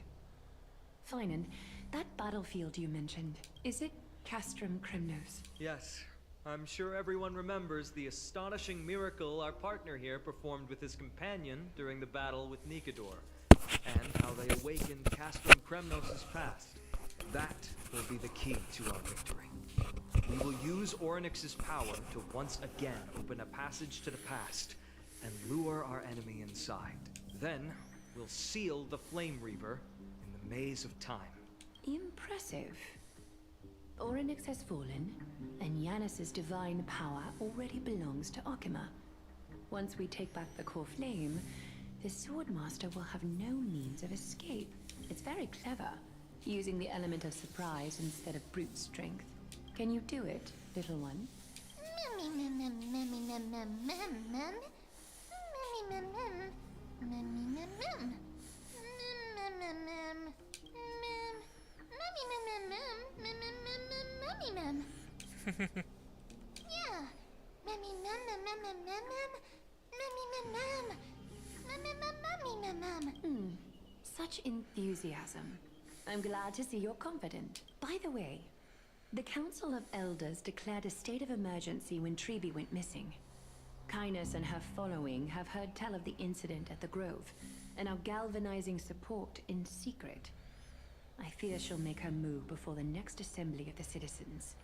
Finan, that battlefield you mentioned, is it Castrum Kremnos? Yes. I'm sure everyone remembers the astonishing miracle our partner here performed with his companion during the battle with Nikador, and how they awakened Castrum Kremnos' past. That will be the key to our victory. We will use Orynyx's power to once again open a passage to the past and lure our enemy inside. Then, we'll seal the Flame Reaver in the maze of time. Impressive. Orynyx has fallen, and Yanis's divine power already belongs to Akuma. Once we take back the core flame, the Swordmaster will have no means of escape. It's very clever, using the element of surprise instead of brute strength. Can you do it, little one? Such enthusiasm. I'm glad to see you're confident. By the way, the Council of Elders declared a state of emergency when Trevi went missing. Kainos and her following have heard tell of the incident at the Grove, and are galvanizing support in secret. I fear she'll make her move before the next assembly of the citizens.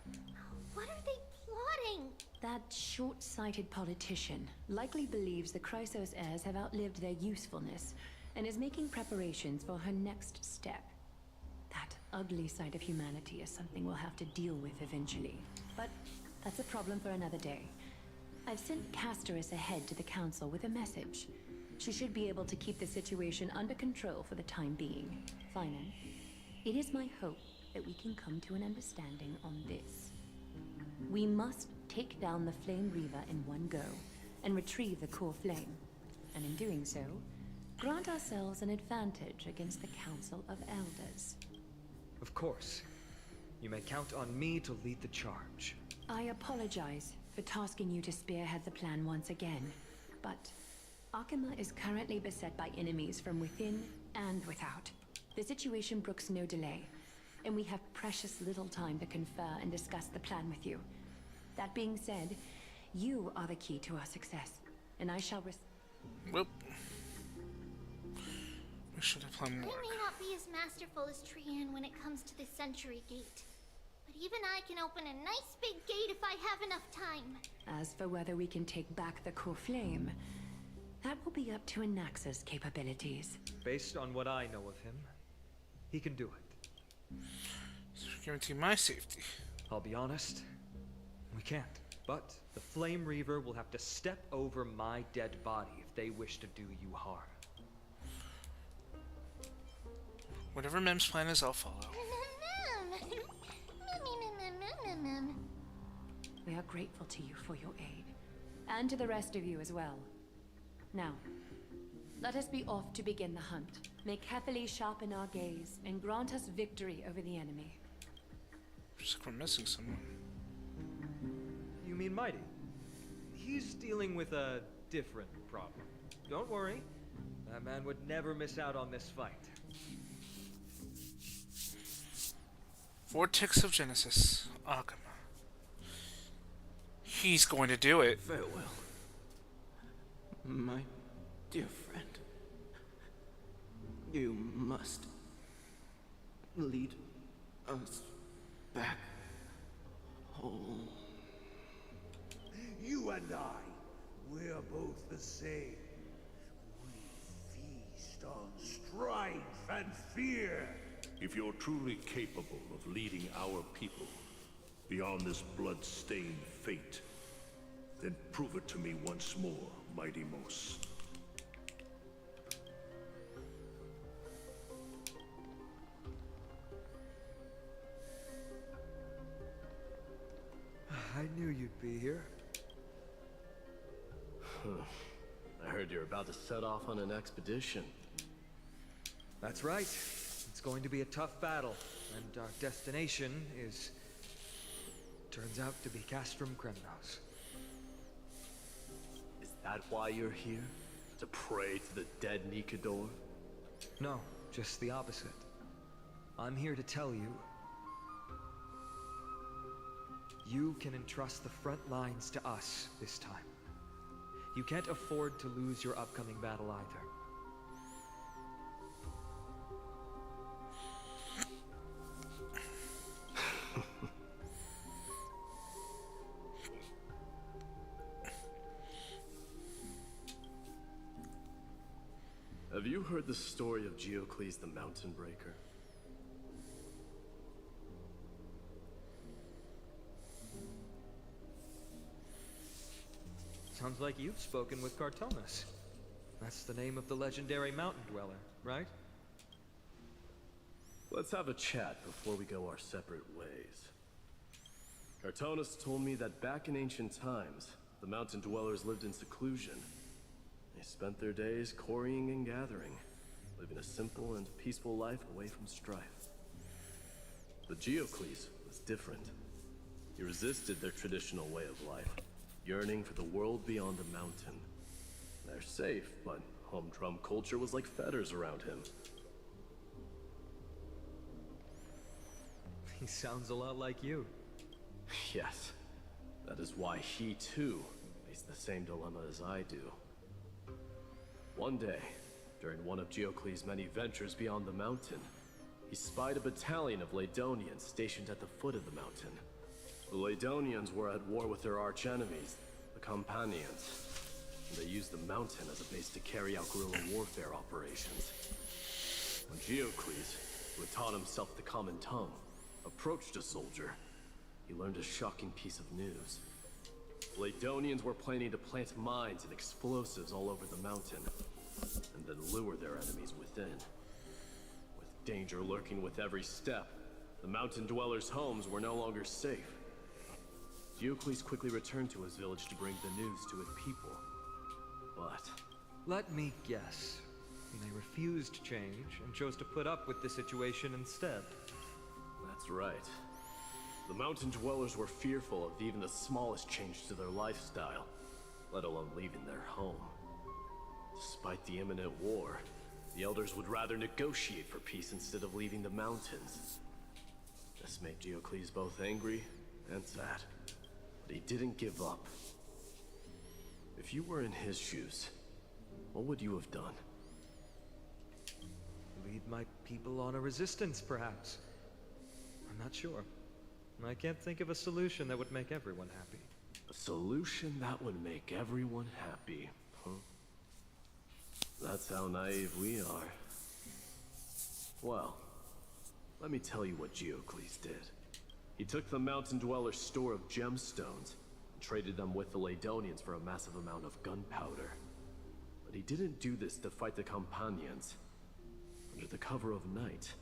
What are they plotting? That short-sighted politician likely believes the Chrysos heirs have outlived their usefulness and is making preparations for her next step. That ugly side of humanity is something we'll have to deal with eventually. But that's a problem for another day. I've sent Casterus ahead to the council with a message. She should be able to keep the situation under control for the time being. Finan, it is my hope that we can come to an understanding on this. We must take down the Flame Reaver in one go and retrieve the core flame. And in doing so, grant ourselves an advantage against the Council of Elders. Of course. You may count on me to lead the charge. I apologize for tasking you to spearhead the plan once again, but Akima is currently beset by enemies from within and without. The situation brooks no delay, and we have precious little time to confer and discuss the plan with you. That being said, you are the key to our success, and I shall Whoop. We should have planned I more. may not be as masterful as Trian when it comes to the Century Gate, but even I can open a nice big gate if I have enough time. As for whether we can take back the core flame, that will be up to Anaxa's capabilities. Based on what I know of him, he can do it. So guarantee my safety. I'll be honest, we can't. But the Flame Reaver will have to step over my dead body if they wish to do you harm. Whatever Mem's plan is, I'll follow. We are grateful to you for your aid, and to the rest of you as well. Now, let us be off to begin the hunt. May carefully sharpen our gaze and grant us victory over the enemy. Looks like we're missing someone. You mean Mighty? He's dealing with a different problem. Don't worry, that man would never miss out on this fight. Vortex of Genesis, Akima. He's going to do it. Farewell, my dear friend. You must lead us back home. You and I, we're both the same. We feast on strife and fear. If you're truly capable of leading our people beyond this blood-stained fate, then prove it to me once more, Mighty Mos. I knew you'd be here. I heard you're about to set off on an expedition. That's right. It's going to be a tough battle, and our destination is... turns out to be Castrum Kremnos. Is that why you're here? To pray to the dead Nikador? No, just the opposite. I'm here to tell you... you can entrust the front lines to us this time. You can't afford to lose your upcoming battle either. Have you heard the story of Geocles the Mountain Breaker? Sounds like you've spoken with Cartonis. That's the name of the legendary mountain dweller, right? Let's have a chat before we go our separate ways. Cartonis told me that back in ancient times, the mountain dwellers lived in seclusion. They spent their days quarrying and gathering, living a simple and peaceful life away from strife. But Geocles was different. He resisted their traditional way of life, yearning for the world beyond the mountain. They're safe, but humdrum culture was like fetters around him. He sounds a lot like you. Yes. That is why he, too, faced the same dilemma as I do. One day, during one of Geocles' many ventures beyond the mountain, he spied a battalion of Laedonians stationed at the foot of the mountain. The Laedonians were at war with their arch-enemies, the Companions. They used the mountain as a base to carry out guerrilla warfare operations. When Geocles, who had taught himself the common tongue, approached a soldier, he learned a shocking piece of news. The Laedonians were planning to plant mines and explosives all over the mountain, and then lure their enemies within. With danger lurking with every step, the mountain dwellers' homes were no longer safe. Diocles quickly returned to his village to bring the news to his people. But... let me guess. They refused change and chose to put up with the situation instead. That's right. The mountain dwellers were fearful of even the smallest change to their lifestyle, let alone leaving their home. Despite the imminent war, the elders would rather negotiate for peace instead of leaving the mountains. This made Diocles both angry and sad, but he didn't give up. If you were in his shoes, what would you have done? Lead my people on a resistance, perhaps. I'm not sure. I can't think of a solution that would make everyone happy. A solution that would make everyone happy, huh? That's how naive we are. Well, let me tell you what Geocles did. He took the mountain dwellers' store of gemstones and traded them with the Laedonians for a massive amount of gunpowder. But he didn't do this to fight the Companions. Under the cover of night,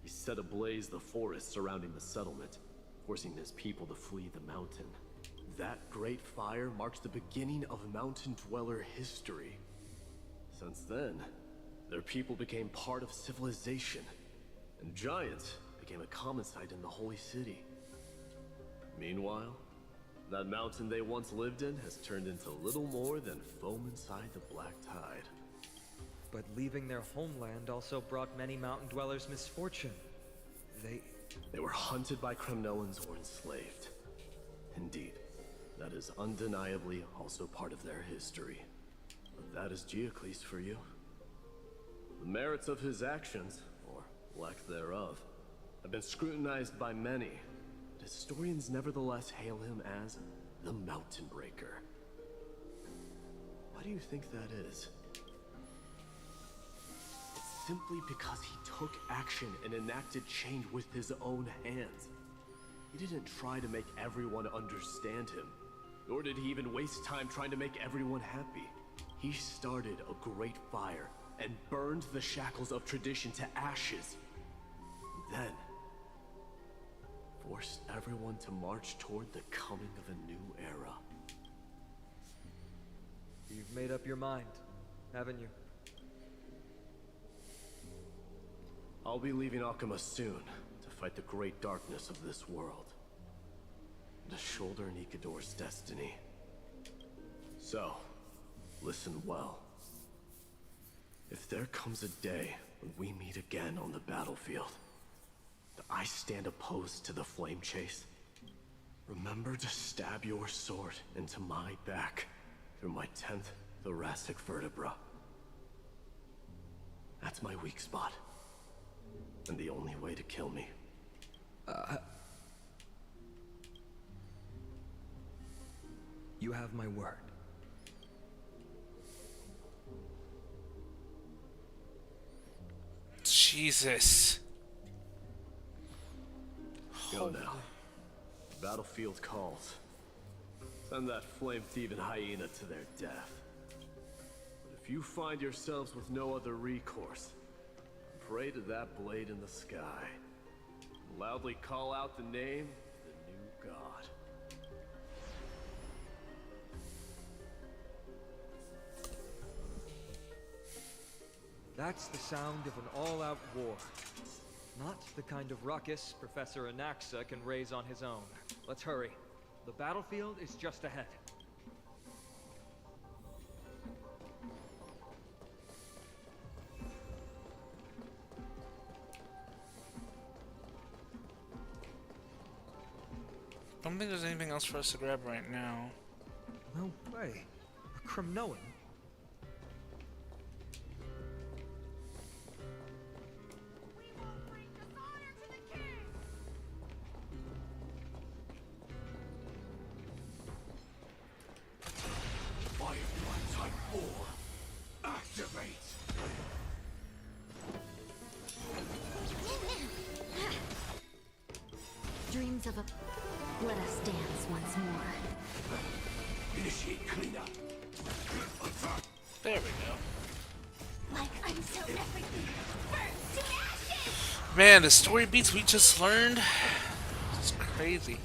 he set ablaze the forest surrounding the settlement, forcing his people to flee the mountain. That great fire marks the beginning of mountain dweller history. Since then, their people became part of civilization, and giants became a common sight in the Holy City. Meanwhile, that mountain they once lived in has turned into little more than foam inside the black tide. But leaving their homeland also brought many mountain dwellers misfortune. They were hunted by Kremnoans or enslaved. Indeed, that is undeniably also part of their history. But that is Geocles for you. The merits of his actions, or lack thereof, have been scrutinized by many, but historians nevertheless hail him as the Mountain Breaker. Why do you think that is? It's simply because he took action and enacted change with his own hands. He didn't try to make everyone understand him, nor did he even waste time trying to make everyone happy. He started a great fire and burned the shackles of tradition to ashes. Then, forced everyone to march toward the coming of a new era. You've made up your mind, haven't you? I'll be leaving Akama soon to fight the great darkness of this world. To shoulder Nikador's destiny. So, listen well. If there comes a day when we meet again on the battlefield, that I stand opposed to the flame chase, remember to stab your sword into my back through my 10th thoracic vertebra. That's my weak spot. And the only way to kill me. You have my word. Jesus. Go now. Battlefield calls. Send that flame-thieving hyena to their death. But if you find yourselves with no other recourse, pray to that blade in the sky. And loudly call out the name of the new god. That's the sound of an all-out war. Not the kind of ruckus Professor Anaxa can raise on his own. Let's hurry. The battlefield is just ahead. I don't think there's anything else for us to grab right now. No way. A Kremnoan? Type 4. Activate. Dreams of a... Let us dance once more. Initiate cleanup. There we go. Like until everything burns to ashes! Man, the story beats we just learned. It's crazy.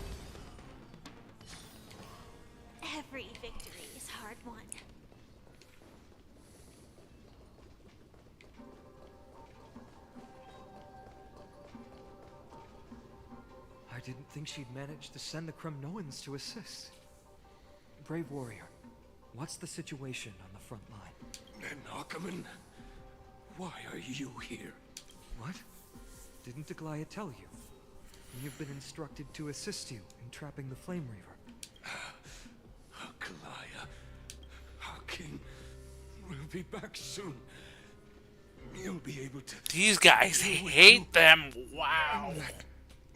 Every victory is hard won. I didn't think she'd manage to send the Kremnoans to assist. Brave warrior, what's the situation on the front line? Ackerman, why are you here? What? Didn't Aglaya tell you? You've been instructed to assist you in trapping the Flame Reaver. Aglaya, our king will be back soon. You'll be able to... These guys hate them. Wow.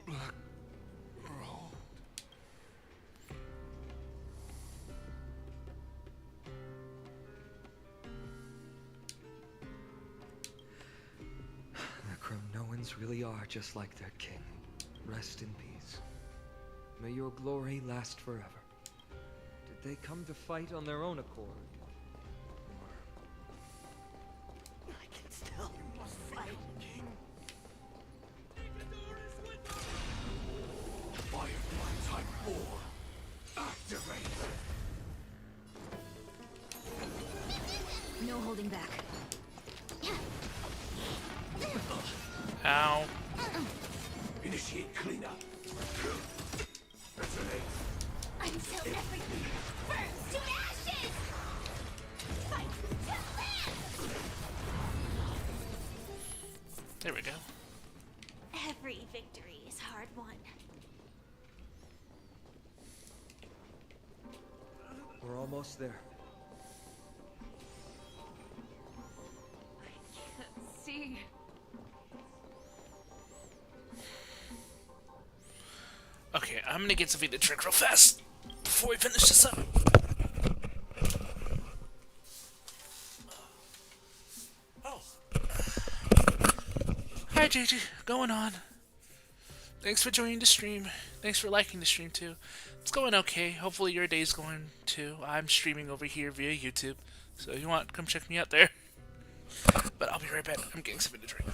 Black road. The Kremnoans really are just like their king. Rest in peace. May your glory last forever. Did they come to fight on their own accord? I can still fight, King. Firefly Type 4. Activate. No holding back. Ow. Initiate cleanup. Detonate. Until everything burns to ashes! Fight to live! There we go. Every victory is hard won. We're almost there. Can't see. Okay, I'm gonna get Sophie to drink real fast before we finish this up. Oh. Hi, JJ. Going on? Thanks for joining the stream. Thanks for liking the stream, too. It's going okay. Hopefully your day's going, too. I'm streaming over here via YouTube. So if you want, come check me out there. But I'll be right back. I'm getting something to drink.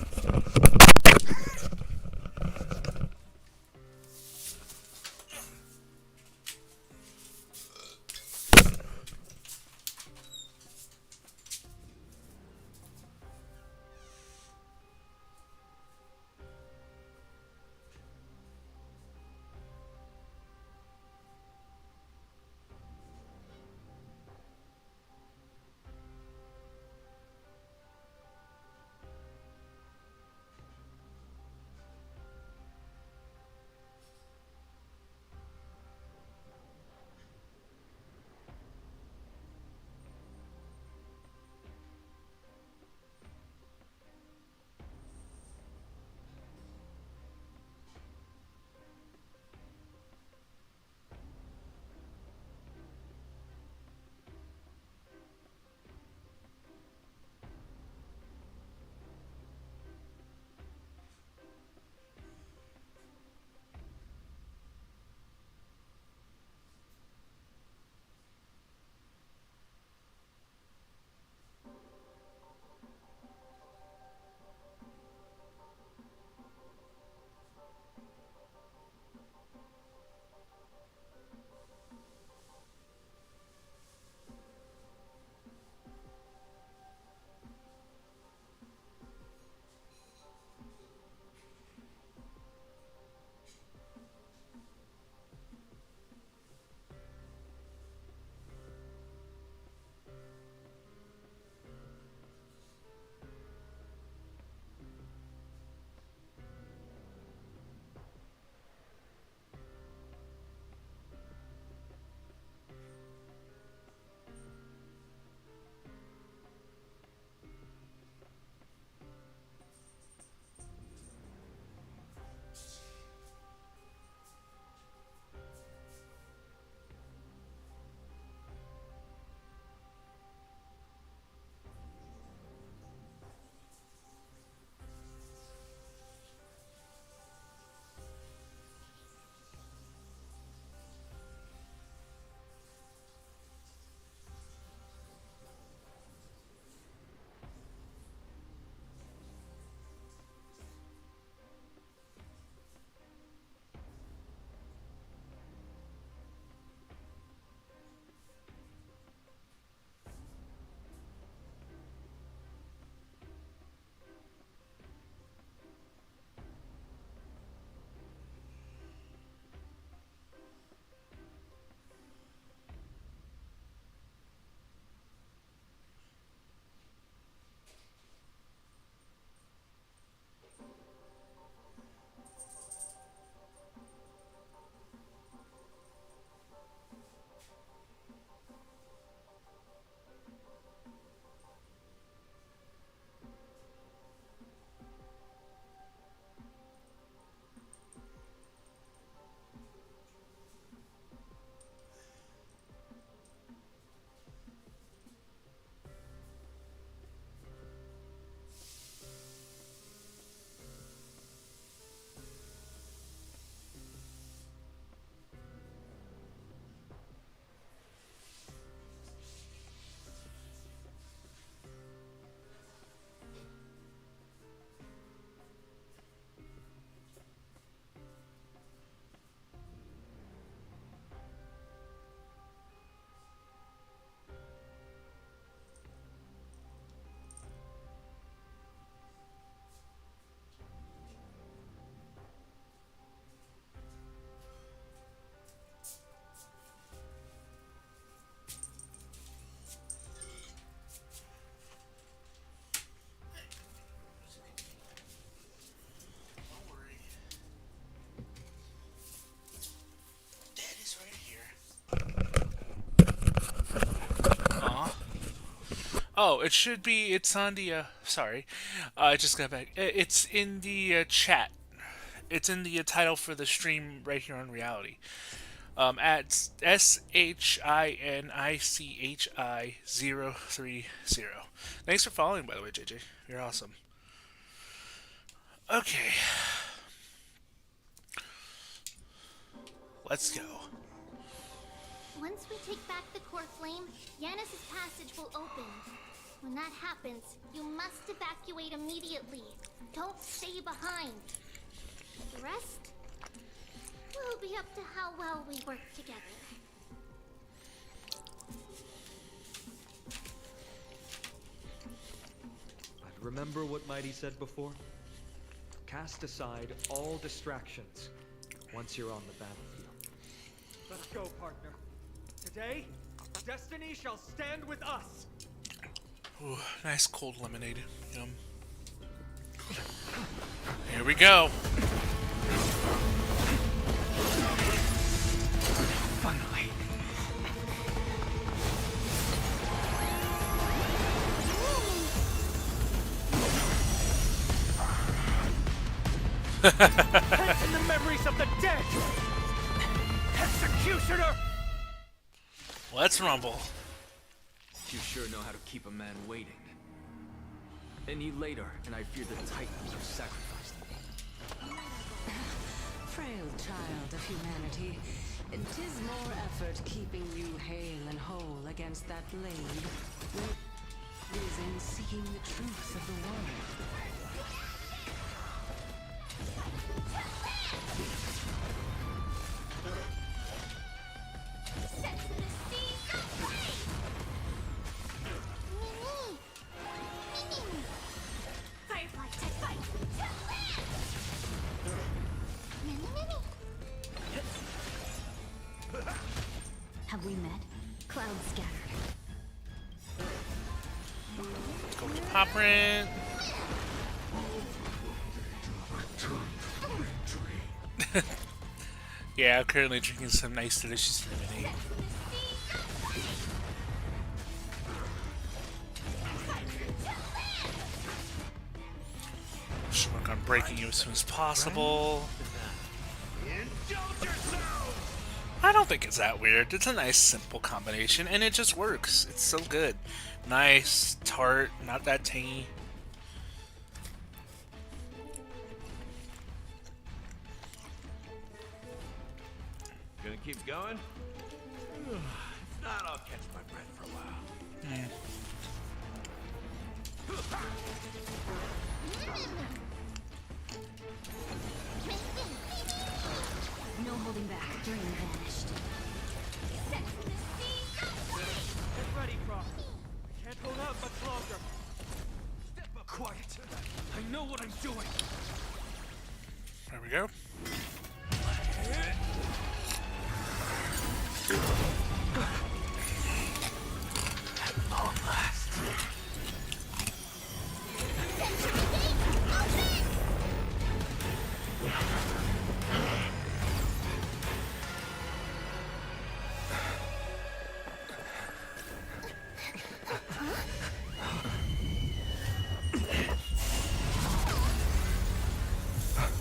Oh, it should be. It's on the. Sorry, I just got back. It's in the chat. It's in the title for the stream right here on Reality. At SHINICHI030. Thanks for following, by the way, JJ. You're awesome. Okay. Let's go. Once we take back the core flame, Yanis' passage will open. When that happens, you must evacuate immediately. Don't stay behind. The rest will be up to how well we work together. But remember what Mighty said before? Cast aside all distractions once you're on the battlefield. Let's go, partner. Today, destiny shall stand with us. Ooh, nice cold lemonade. Yum. Here we go. Finally. Pension the memories of the dead! Executioner! Let's rumble. You sure know how to keep a man waiting. Any later, and I fear the Titans will sacrifice me. Frail child of humanity, it is more effort keeping you hale and whole against that blade than it is in seeking the truth of the world. Firefly, take fight! Have we met? Clouds scattered. Let's go with the pop print. Yeah, I'm currently drinking some nice, delicious lemonade. Should work on breaking you as soon as possible. I don't think it's that weird. It's a nice, simple combination, and it just works. It's so good. Nice, tart, not that tangy. Gonna keep going? If not, I'll catch my breath for a while. No holding back. Dream vanished. Get ready, Croft. I can't hold out much longer. Step up. Quiet. I know what I'm doing. There we go. At long last.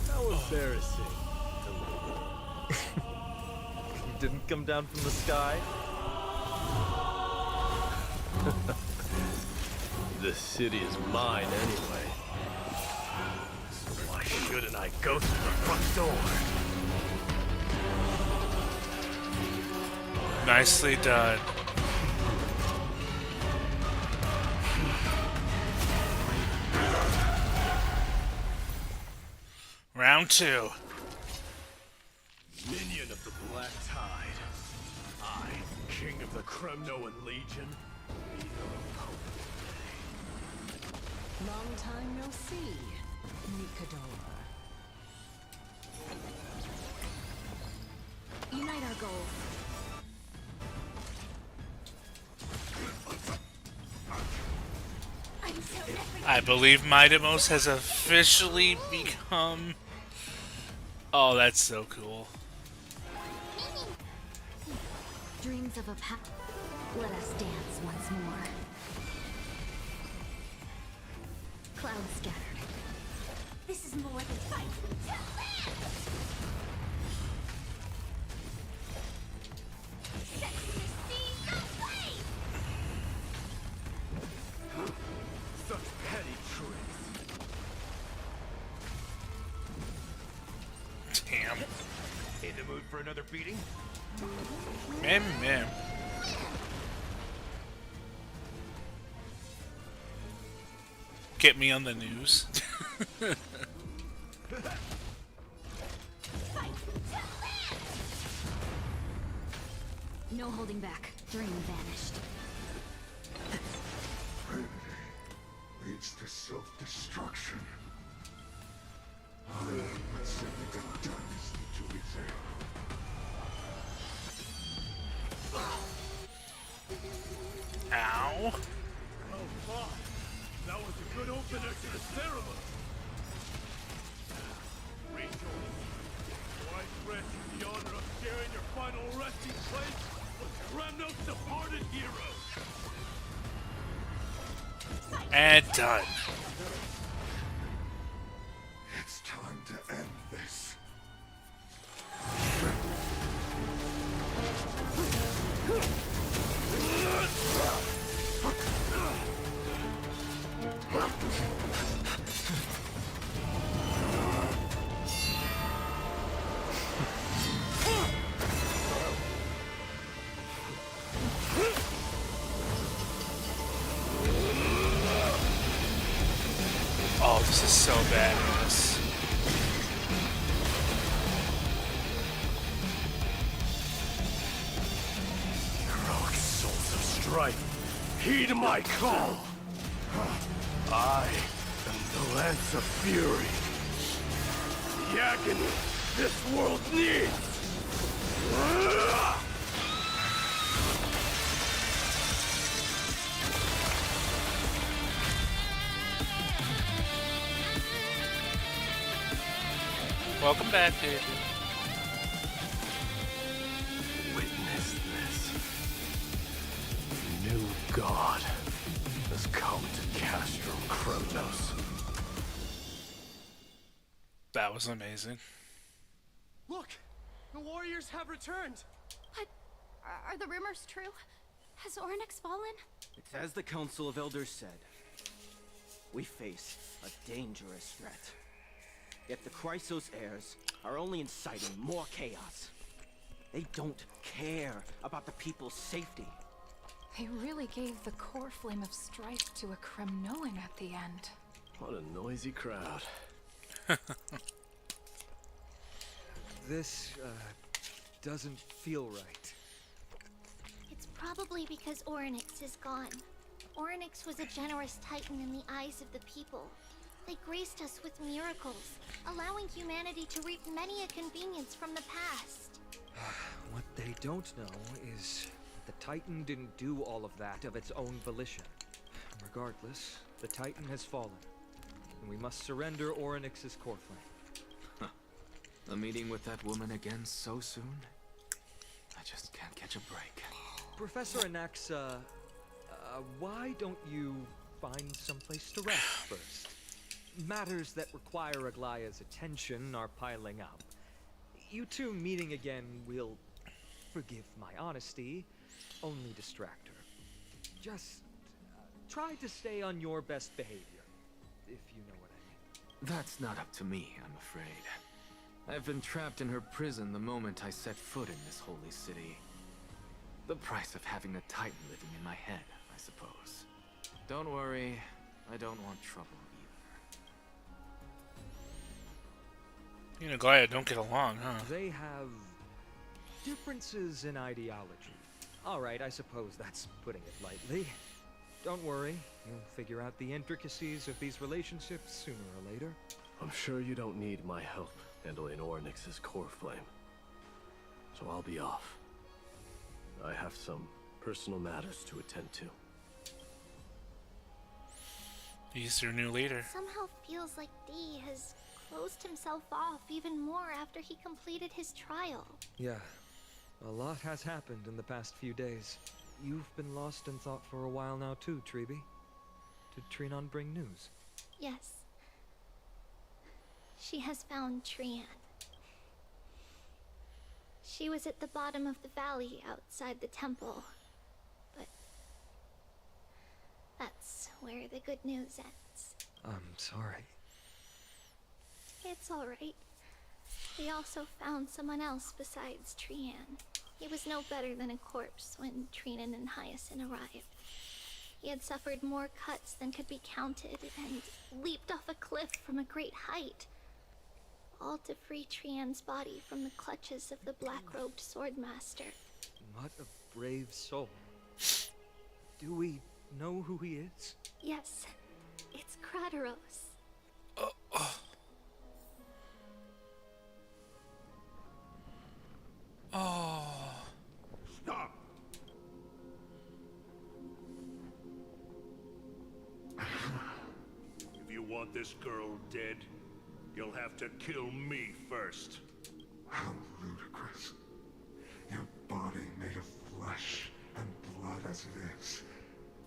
How embarrassing. You didn't come down from the sky? The city is mine anyway. So why shouldn't I go through the front door? Nicely done. Round 2. Minion of the Black Tide. I, King of the Kremnoan Legion. Long time no see, Nikador. Unite our goals. I believe Midamos has officially become... Oh, that's so cool. Dreams of a path. Let us dance once more. for another beating? Man. Get me on the news. No holding back. Dream vanished. Leads to self-destruction. I am what sending a dynasty to its end. Ow. Oh, fuck. That was a good opener to the ceremony. Rachel, do I grant you the honor of sharing your final resting place with Kremnos' departed hero? And done. It's time to end this. Oh, this is so badass. Heroic souls of strife, heed my call. I am the Lance of Fury. The agony this world needs. Welcome back, dude. Witness this. New God has come to Castrum Kremnos. That was amazing. Look! The warriors have returned! What? Are the rumors true? Has Ornyx fallen? It's as the Council of Elders said. We face a dangerous threat. Yet the Chrysos heirs are only inciting more chaos. They don't care about the people's safety. They really gave the core flame of strife to a Kremnoan at the end. What a noisy crowd. This, doesn't feel right. It's probably because Ornyx is gone. Ornyx was a generous titan in the eyes of the people. They graced us with miracles, allowing humanity to reap many a convenience from the past. What they don't know is the Titan didn't do all of that of its own volition. Regardless, the Titan has fallen, and we must surrender Ornyx's core flame. A meeting with that woman again so soon? I just can't catch a break. Professor Anaxa, why don't you find someplace to rest first? Matters that require Aglaya's attention are piling up. You two meeting again will, forgive my honesty, only distract her. Just try to stay on your best behavior, if you know what I mean. That's not up to me, I'm afraid. I've been trapped in her prison the moment I set foot in this holy city. The price of having a Titan living in my head, I suppose. Don't worry, I don't want trouble either. You and Gaia don't get along, huh? They have differences in ideology. Alright, I suppose that's putting it lightly. Don't worry, you'll figure out the intricacies of these relationships sooner or later. I'm sure you don't need my help handling Ornyx's core flame. So I'll be off. I have some personal matters to attend to. He's your new leader. Somehow feels like D has closed himself off even more after he completed his trial. Yeah, a lot has happened in the past few days. You've been lost in thought for a while now too, Treeby. Did Trinon bring news? Yes. She has found Trian. She was at the bottom of the valley outside the temple. But that's where the good news ends. I'm sorry. It's alright. We also found someone else besides Trian. He was no better than a corpse when Trinan and Hyacinth arrived. He had suffered more cuts than could be counted and leaped off a cliff from a great height, all to free Trian's body from the clutches of the black-robed swordmaster. What a brave soul. Do we know who he is? Yes, it's Crateros. Oh. Stop! If you want this girl dead, you'll have to kill me first. How ludicrous. Your body made of flesh and blood as it is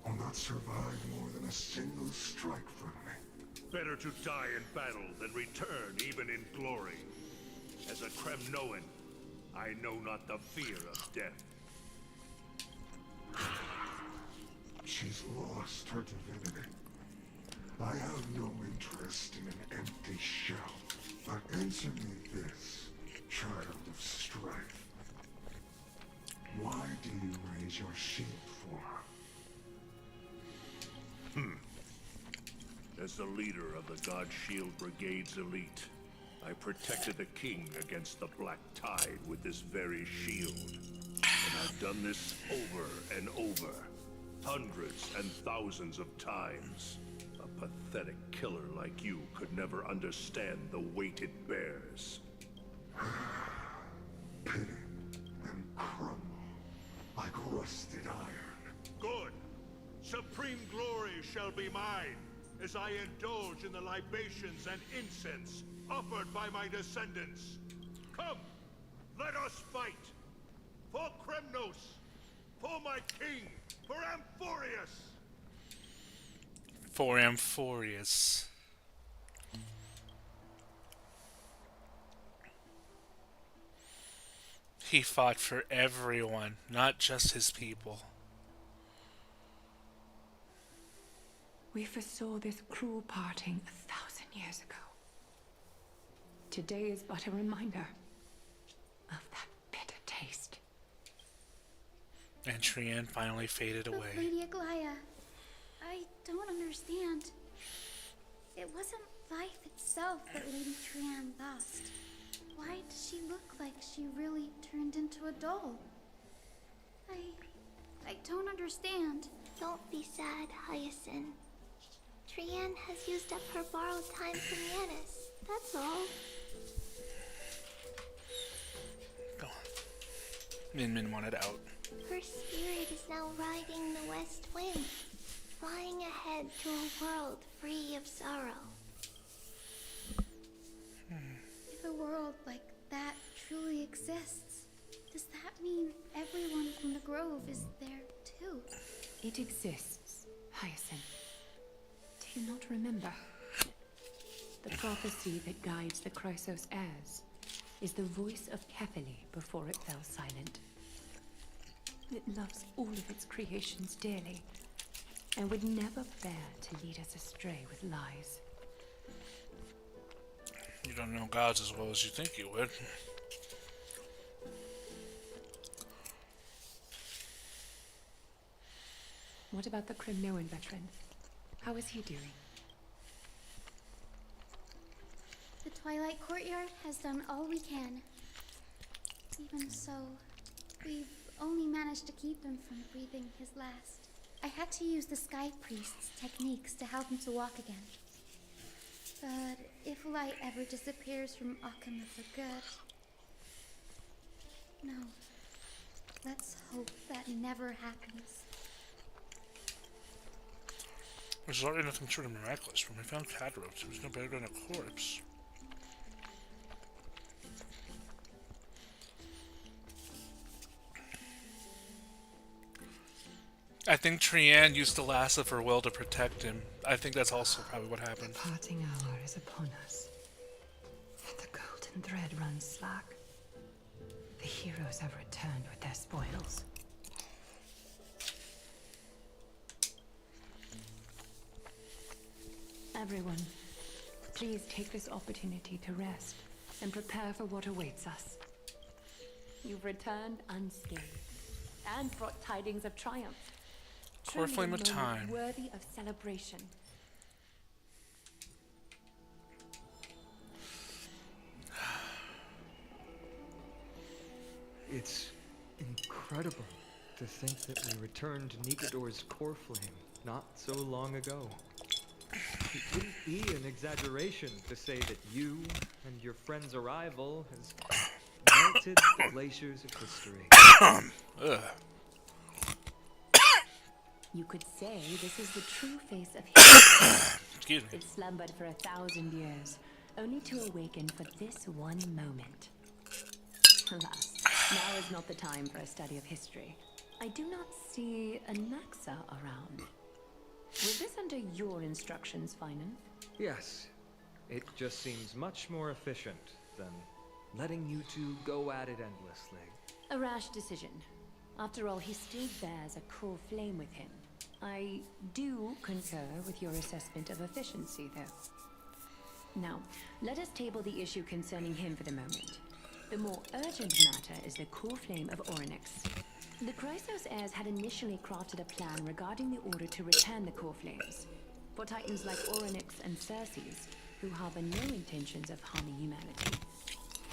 will not survive more than a single strike from me. Better to die in battle than return even in glory. As a Kremnoan, I know not the fear of death. She's lost her divinity. I have no interest in an empty shell. But answer me this, child of strife. Why do you raise your shield for her? As the leader of the God Shield Brigade's elite, I protected the king against the Black Tide with this very shield. And I've done this over and over, hundreds and thousands of times. A pathetic killer like you could never understand the weight it bears. Pity and crumble like rusted iron. Good. Supreme glory shall be mine, as I indulge in the libations and incense offered by my descendants. Come, let us fight! For Kremnos! For my king! For Amphorius! For Amphorius. He fought for everyone, not just his people. We foresaw this cruel parting 1,000 years ago. Today is but a reminder of that bitter taste. And Trian finally faded But away. Lady Aglaya, I don't understand. It wasn't life itself that Lady Trian lost. Why does she look like she really turned into a doll? I don't understand. Don't be sad, Hyacinth. Trian has used up her borrowed time from Yanis. That's all. Go on. Min wanted out. Her spirit is now riding the west wind, flying ahead to a world free of sorrow. If a world like that truly exists, does that mean everyone from the Grove is there too? It exists, Hyacinth. Do you not remember? The prophecy that guides the Chrysos heirs is the voice of Kefili before it fell silent. It loves all of its creations dearly, and would never bear to lead us astray with lies. You don't know gods as well as you think you would. What about the Kremnoan veteran? How is he doing? The Twilight Courtyard has done all we can. Even so, we've only managed to keep him from breathing his last. I had to use the Sky Priest's techniques to help him to walk again. But if light ever disappears from Akama for good... No. Let's hope that never happens. Which is already nothing short of miraculous. When we found Crateros, it was no better than a corpse. I think Trian used the last of her will to protect him. I think that's also probably what happened. The parting hour is upon us. The golden thread runs slack. The heroes have returned with their spoils. Everyone, please take this opportunity to rest and prepare for what awaits us. You've returned unscathed, and brought tidings of triumph. Core Truly flame a of moment time. worthy of celebration. It's incredible to think that we returned Nikador's core flame not so long ago. It wouldn't be an exaggeration to say that you and your friend's arrival has melted the glaciers of history. Ugh. You could say this is the true face of history. Excuse me. It slumbered for 1,000 years, only to awaken for this one moment. Alas, now is not the time for a study of history. I do not see a Naxa around. Was this under your instructions, Finan? Yes, it just seems much more efficient than letting you two go at it endlessly. A rash decision. After all, he still bears a core flame with him. I do concur with your assessment of efficiency, though. Now, let us table the issue concerning him for the moment. The more urgent matter is the core flame of Orynyx. The Chrysos heirs had initially crafted a plan regarding the order to return the core flames. For titans like Orynyx and Xerxes, who harbor no intentions of harming humanity.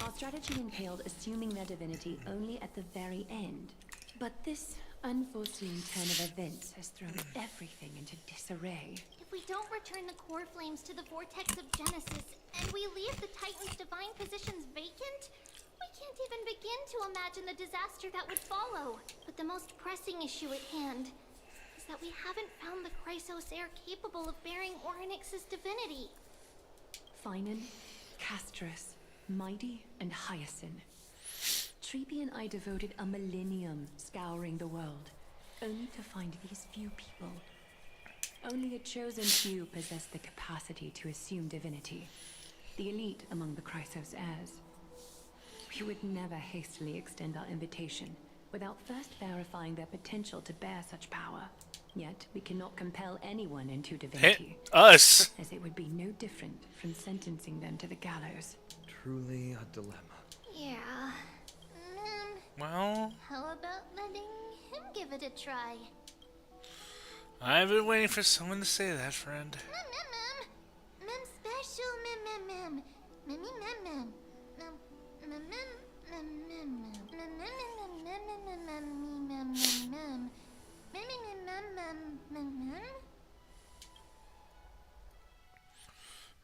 Our strategy entailed assuming their divinity only at the very end. But this unforeseen turn of events has thrown everything into disarray. If we don't return the core flames to the vortex of Genesis, and we leave the Titan's divine positions vacant, we can't even begin to imagine the disaster that would follow. But the most pressing issue at hand is that we haven't found the Chrysos heir capable of bearing Orynyx's divinity. Finan, Castris, Mighty, and Hyacinth. Treepy and I devoted a millennium scouring the world, only to find these few people. Only a chosen few possess the capacity to assume divinity. The elite among the Chrysos heirs. We would never hastily extend our invitation without first verifying their potential to bear such power. Yet, we cannot compel anyone into divinity. Hit us! As it would be no different from sentencing them to the gallows. Truly a dilemma. Yeah. Well, How about letting him give it a try? I've been waiting for someone to say that, friend. Mem special, mem. Mem.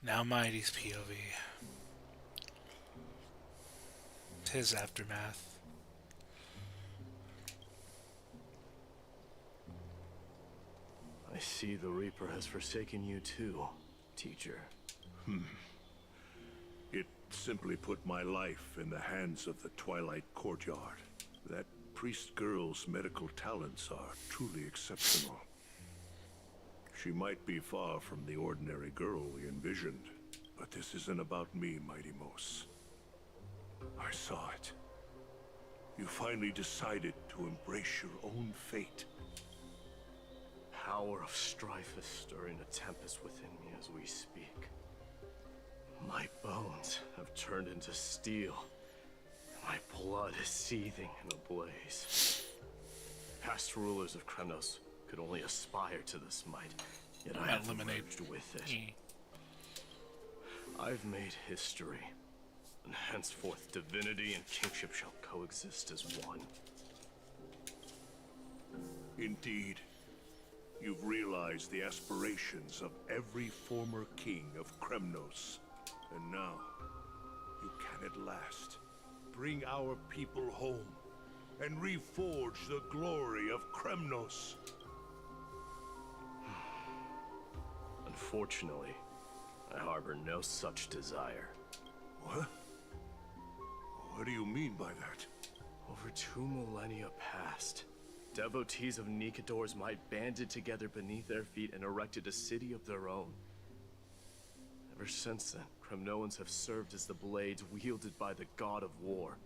Now Mighty's POV. His aftermath. I see the Reaper has forsaken you too, teacher. It simply put my life in the hands of the Twilight Courtyard. That priest girl's medical talents are truly exceptional. She might be far from the ordinary girl we envisioned, but this isn't about me, Mighty Mos. I saw it. You finally decided to embrace your own fate. Power of strife is stirring a tempest within me as we speak. My bones have turned into steel. My blood is seething in a blaze. Past rulers of Kremnos could only aspire to this might, yet I have merged with it. I've made history, and henceforth divinity and kingship shall coexist as one. Indeed. You've realized the aspirations of every former king of Kremnos. And now, you can at last bring our people home and reforge the glory of Kremnos. Unfortunately, I harbor no such desire. What? What do you mean by that? Over 2 millennia past, devotees of Nikador's might banded together beneath their feet and erected a city of their own. Ever since then, Kremnoans have served as the blades wielded by the god of war,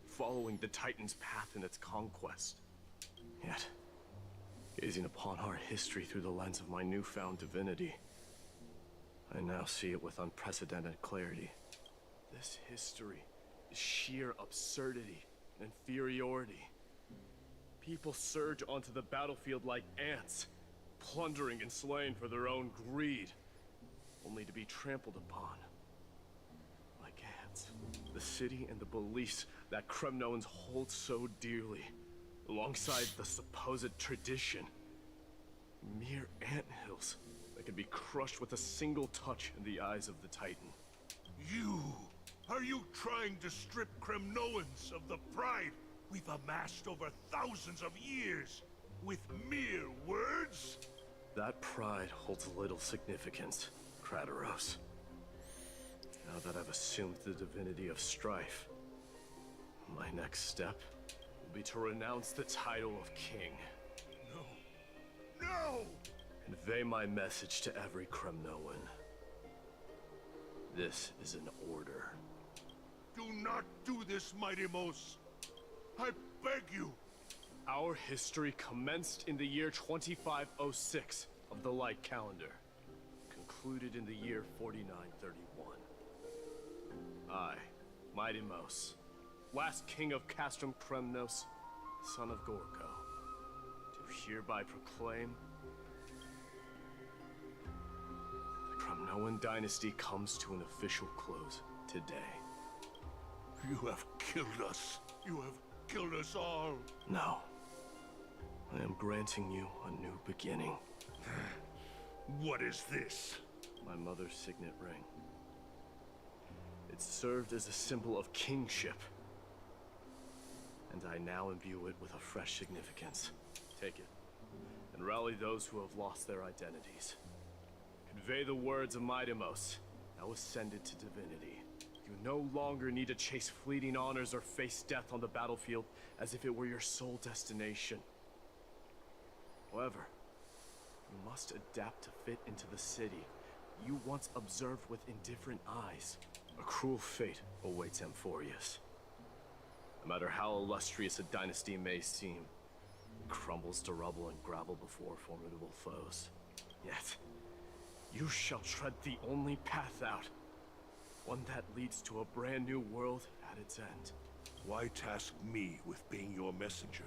following the Titan's path in its conquest. Yet, gazing upon our history through the lens of my newfound divinity, I now see it with unprecedented clarity. This history is sheer absurdity and inferiority. People surge onto the battlefield like ants, plundering and slaying for their own greed, only to be trampled upon like ants. The city and the beliefs that Kremnoans hold so dearly, alongside the supposed tradition, mere anthills that can be crushed with a single touch in the eyes of the Titan. Are you trying to strip Kremnoans of the pride we've amassed over thousands of years with mere words? That pride holds little significance, Kratoros. Now that I've assumed the divinity of strife, my next step will be to renounce the title of king. No! Convey my message to every Kremnoan. This is an order. Do not do this, Mighty Mos. I beg you. Our history commenced in the year 2506 of the Light Calendar, concluded in the year 4931. I, Mighty Mos, last king of Castrum Kremnos, son of Gorko, do hereby proclaim the Kremnoan dynasty comes to an official close today. You have killed us. You have killed us all. No. I am granting you a new beginning. What is this? My mother's signet ring. It served as a symbol of kingship, and I now imbue it with a fresh significance. Take it, and rally those who have lost their identities. Convey the words of Mighty Mos, now ascended to divinity. You no longer need to chase fleeting honors or face death on the battlefield as if it were your sole destination. However, you must adapt to fit into the city you once observed with indifferent eyes. A cruel fate awaits Amphorius. No matter how illustrious a dynasty may seem, it crumbles to rubble and gravel before formidable foes. Yet, you shall tread the only path out, one that leads to a brand new world at its end. Why task me with being your messenger?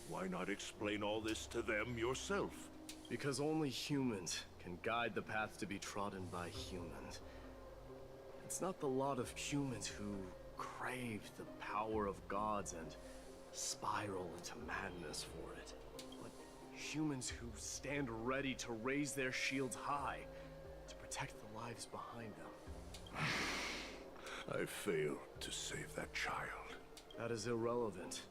Why not explain all this to them yourself? Because only humans can guide the path to be trodden by humans. It's not the lot of humans who crave the power of gods and spiral into madness for it, but humans who stand ready to raise their shields high to protect the lives behind them. I failed to save that child. That is irrelevant.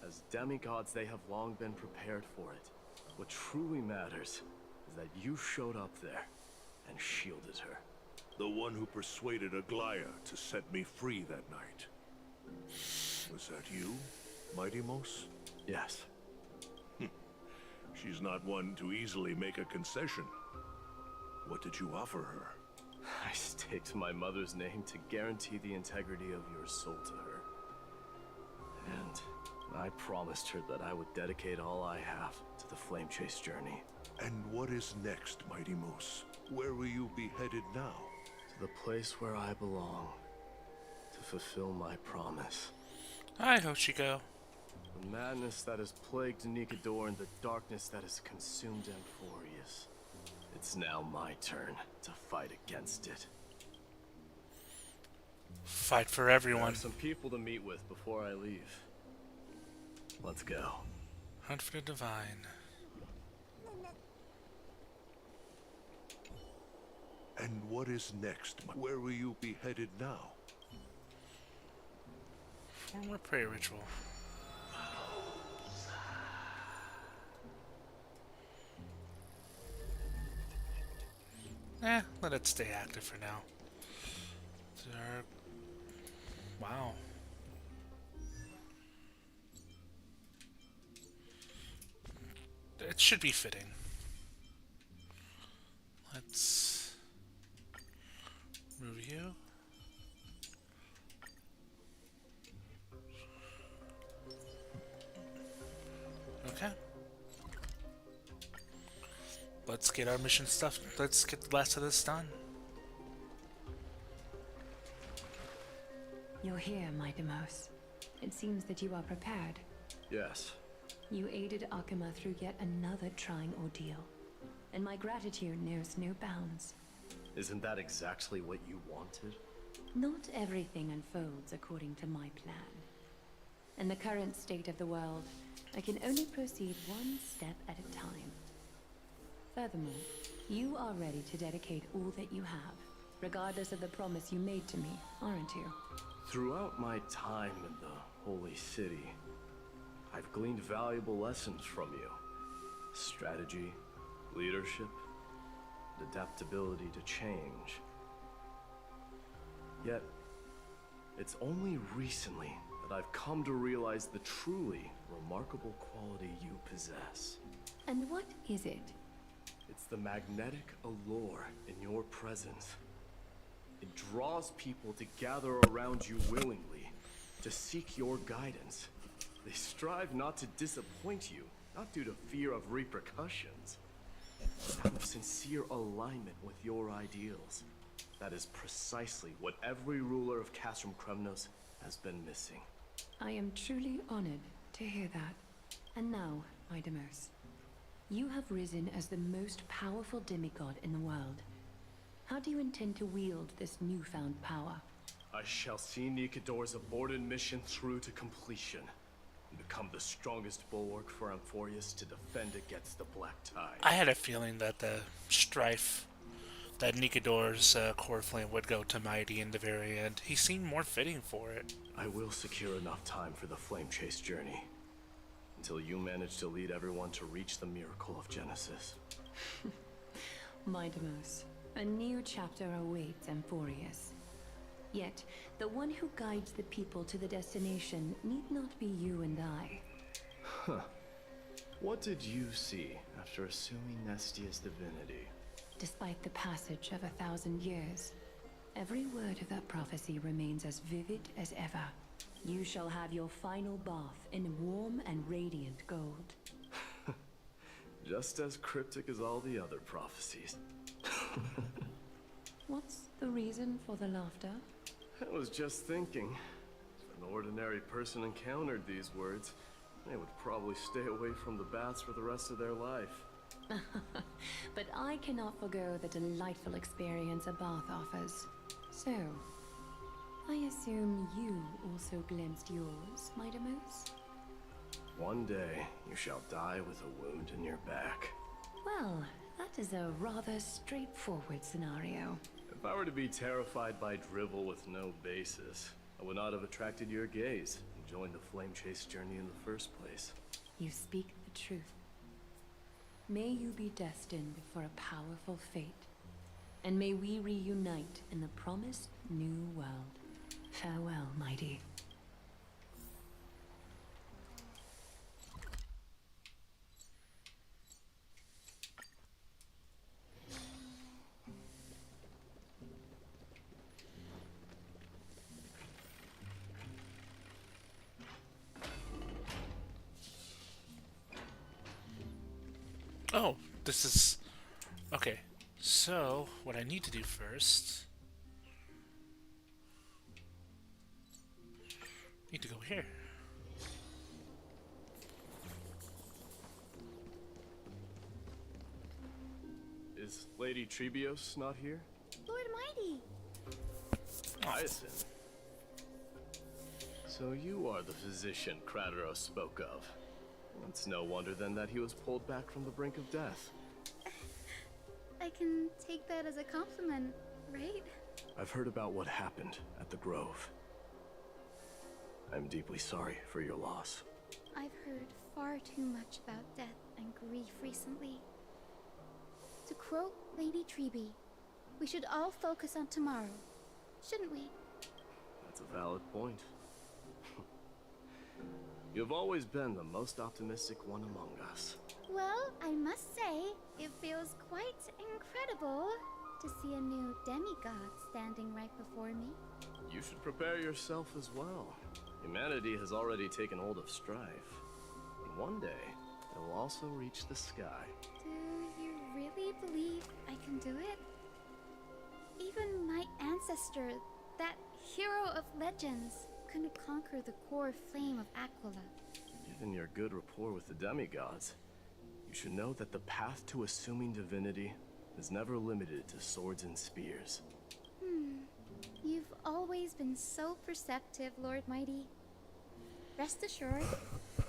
As demigods, they have long been prepared for it. What truly matters is that you showed up there and shielded her. The one who persuaded Aglaya to set me free that night. Was that you, Mighty Mos? Yes. She's not one to easily make a concession. What did you offer her? I staked my mother's name to guarantee the integrity of your soul to her. And I promised her that I would dedicate all I have to the Flame Chase journey. And what is next, Mighty Mos? Where will you be headed now? To the place where I belong. To fulfill my promise. Hi, Hoshiko. The madness that has plagued Nikador and the darkness that has consumed Amphorius. It's now my turn to fight against it. Fight for I everyone. have some people to meet with before I leave. Let's go. Hunt for the divine. And what is next? Where will you be headed now? Form a prayer ritual. Let it stay active for now. Dark. Wow. It should be fitting. Let's move you. Okay. Let's get our mission stuff. Let's get the last of this done. You're here, my Demos. It seems that you are prepared. Yes. You aided Akuma through yet another trying ordeal, and my gratitude knows no bounds. Isn't that exactly what you wanted? Not everything unfolds according to my plan. In the current state of the world, I can only proceed one step at a time. Furthermore, you are ready to dedicate all that you have, regardless of the promise you made to me, aren't you? Throughout my time in the Holy City, I've gleaned valuable lessons from you. Strategy, leadership, and adaptability to change. Yet, it's only recently that I've come to realize the truly remarkable quality you possess. And what is it? It's the magnetic allure in your presence. It draws people to gather around you willingly, to seek your guidance. They strive not to disappoint you, not due to fear of repercussions, but out of sincere alignment with your ideals. That is precisely what every ruler of Castrum Kremnos has been missing. I am truly honored to hear that. And now, my Demos, you have risen as the most powerful demigod in the world. How do you intend to wield this newfound power? I shall see Nikador's aborted mission through to completion, and become the strongest bulwark for Amphorius to defend against the Black Tide. I had a feeling that the strife, that Nikador's core flame would go to Mighty in the very end. He seemed more fitting for it. I will secure enough time for the Flame Chase journey, until you manage to lead everyone to reach the miracle of Genesis. My Demos, a new chapter awaits Amphorius. Yet, the one who guides the people to the destination need not be you and I. Huh. What did you see after assuming Nestia's divinity? Despite the passage of 1,000 years, every word of that prophecy remains as vivid as ever. You shall have your final bath in warm and radiant gold. Just as cryptic as all the other prophecies. What's the reason for the laughter? I was just thinking, if an ordinary person encountered these words, they would probably stay away from the baths for the rest of their life. But I cannot forgo the delightful experience a bath offers. So, I assume you also glimpsed yours, my Demos? One day, you shall die with a wound in your back. Well, that is a rather straightforward scenario. If I were to be terrified by drivel with no basis, I would not have attracted your gaze and joined the Flame Chase journey in the first place. You speak the truth. May you be destined for a powerful fate, and may we reunite in the promised new world. Farewell, Mighty. Oh, this is... Okay, so what I need to do first... need to go here. Is Lady Trebios not here? Lord Mighty! Hyacinth. So you are the physician Krateros spoke of. It's no wonder then that he was pulled back from the brink of death. I can take that as a compliment, right? I've heard about what happened at the Grove. I'm deeply sorry for your loss. I've heard far too much about death and grief recently. To quote Lady Treeby, we should all focus on tomorrow, shouldn't we? That's a valid point. You've always been the most optimistic one among us. Well, I must say, it feels quite incredible to see a new demigod standing right before me. You should prepare yourself as well. Humanity has already taken hold of strife. And one day, it will also reach the sky. Do you really believe I can do it? Even my ancestor, That hero of legends couldn't conquer the core flame of Aquila. Given your good rapport with the demigods, you should know that the path to assuming divinity is never limited to swords and spears. You've always been so perceptive, Lord Mighty. Rest assured,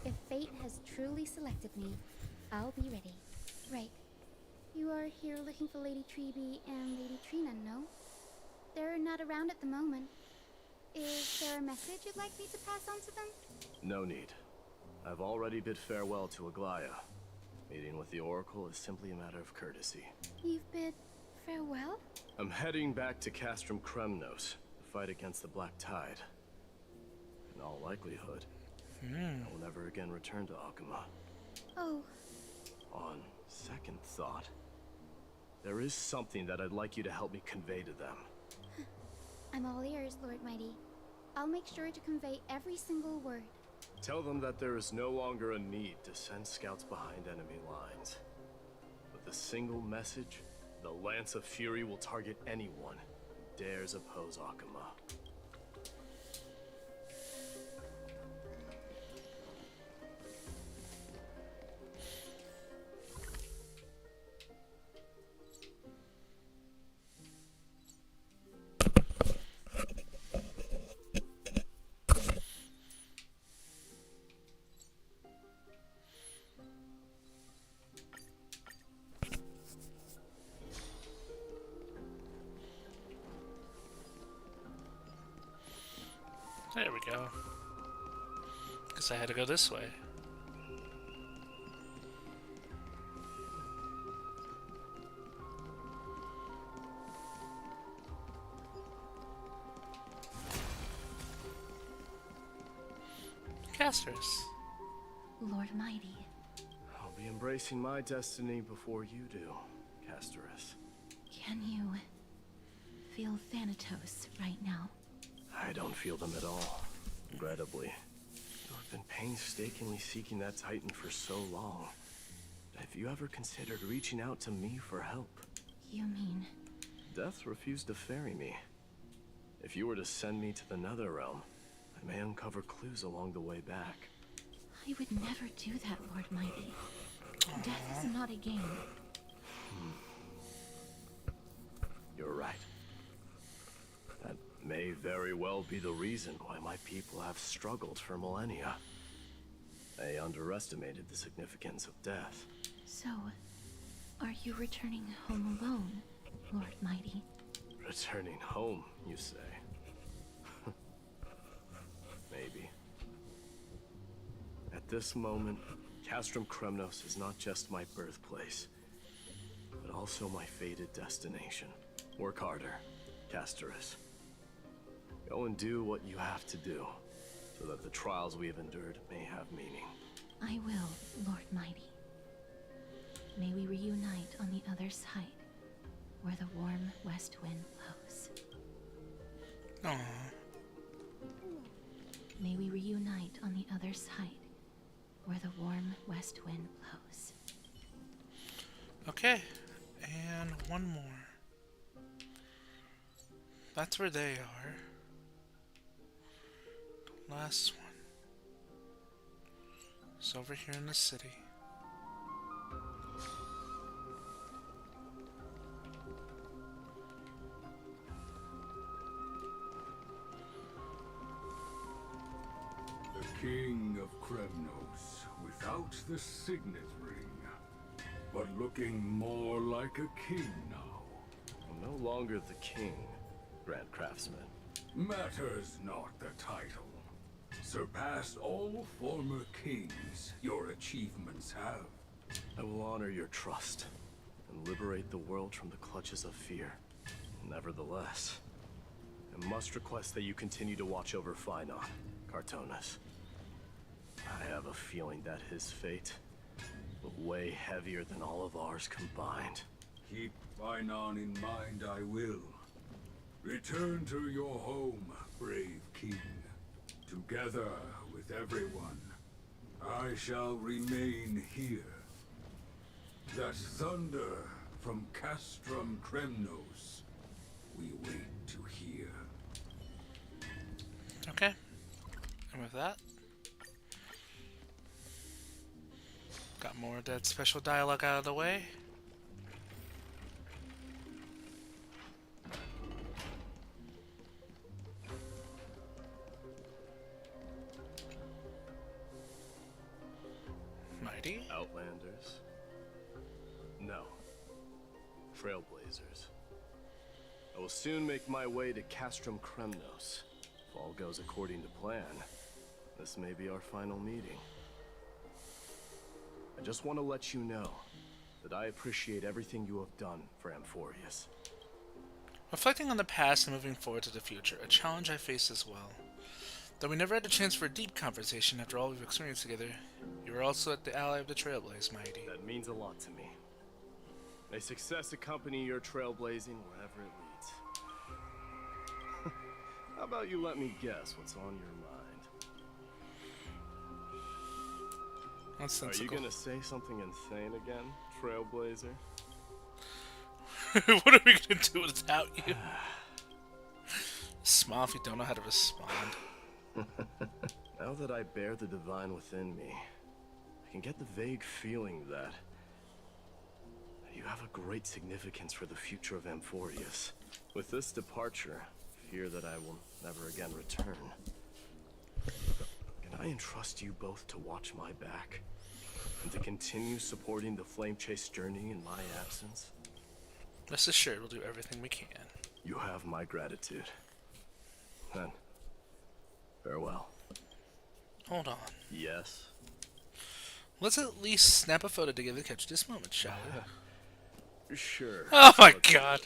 if fate has truly selected me, I'll be ready. Right. You are here looking for Lady Treeby and Lady Trina, no? They're not around at the moment. Is there a message you'd like me to pass on to them? No need. I've already bid farewell to Aglaya. Meeting with the Oracle is simply a matter of courtesy. You've bid farewell? I'm heading back to Castrum Kremnos to fight against the Black Tide. In all likelihood, I will never again return to Akuma. Oh. On second thought, there is something that I'd like you to help me convey to them. I'm all ears, Lord Mighty. I'll make sure to convey every single word. Tell them that there is no longer a need to send scouts behind enemy lines. With a single message, the Lance of Fury will target anyone who dares oppose Akuma. There we go. Guess I had to go this way. Casters. Lord Mighty. I'll be embracing my destiny before you do, Casterus. Can you feel Thanatos right now? I don't feel them at all, regrettably. You have been painstakingly seeking that Titan for so long. Have you ever considered reaching out to me for help? You mean... Death refused to ferry me. If you were to send me to the Netherrealm, I may uncover clues along the way back. I would never do that, Lord Mighty. Death is not a game. You're right. That may very well be the reason why my people have struggled for millennia. They underestimated the significance of death. So, are you returning home alone, Lord Mighty? Returning home, you say? Maybe. At this moment, Castrum Kremnos is not just my birthplace, but also my fated destination. Work harder, Casterus. Go and do what you have to do, so that the trials we have endured may have meaning. I will, Lord Mighty. May we reunite on the other side, where the warm west wind blows. Aww. May we reunite on the other side, where the warm west wind blows. Okay, and one more. That's where they are. Last one. It's over here in the city. The King of Kremnos, without the signet ring, but looking more like a king now. I'm no longer the king, Grand Craftsman. Matters not the title. Surpassed all former kings your achievements have. I will honor your trust and liberate the world from the clutches of fear. Nevertheless, I must request that you continue to watch over Phainon, Cartonis. I have a feeling that his fate will weigh heavier than all of ours combined. Keep Phainon in mind, I will. Return to your home, brave king. Together with everyone, I shall remain here. That thunder from Castrum Kremnos we wait to hear. Okay. And with that, got more of that special dialogue out of the way. Mighty? Outlanders? No. Trailblazers. I will soon make my way to Castrum Kremnos. If all goes according to plan, this may be our final meeting. I just want to let you know that I appreciate everything you have done for Amphorius. Reflecting on the past and moving forward to the future, a challenge I face as well. Though we never had a chance for a deep conversation after all we've experienced together, you were also at the ally of the Trailblaze, Mighty. That means a lot to me. May success accompany your trailblazing wherever it leads. How about you let me guess what's on your mind? That's sensible. Are you gonna say something insane again, Trailblazer? What are we gonna do without you? Smile if you don't know how to respond. Now that I bear the divine within me, I can get the vague feeling that you have a great significance for the future of Amphorius. With this departure, fear that I will never again return. Can I entrust you both to watch my back and to continue supporting the Flame Chase journey in my absence? Rest assured, we'll do everything we can. You have my gratitude. Then, farewell. Hold on. Yes? Let's at least snap a photo together to catch this moment, shall we? Sure. Oh my god.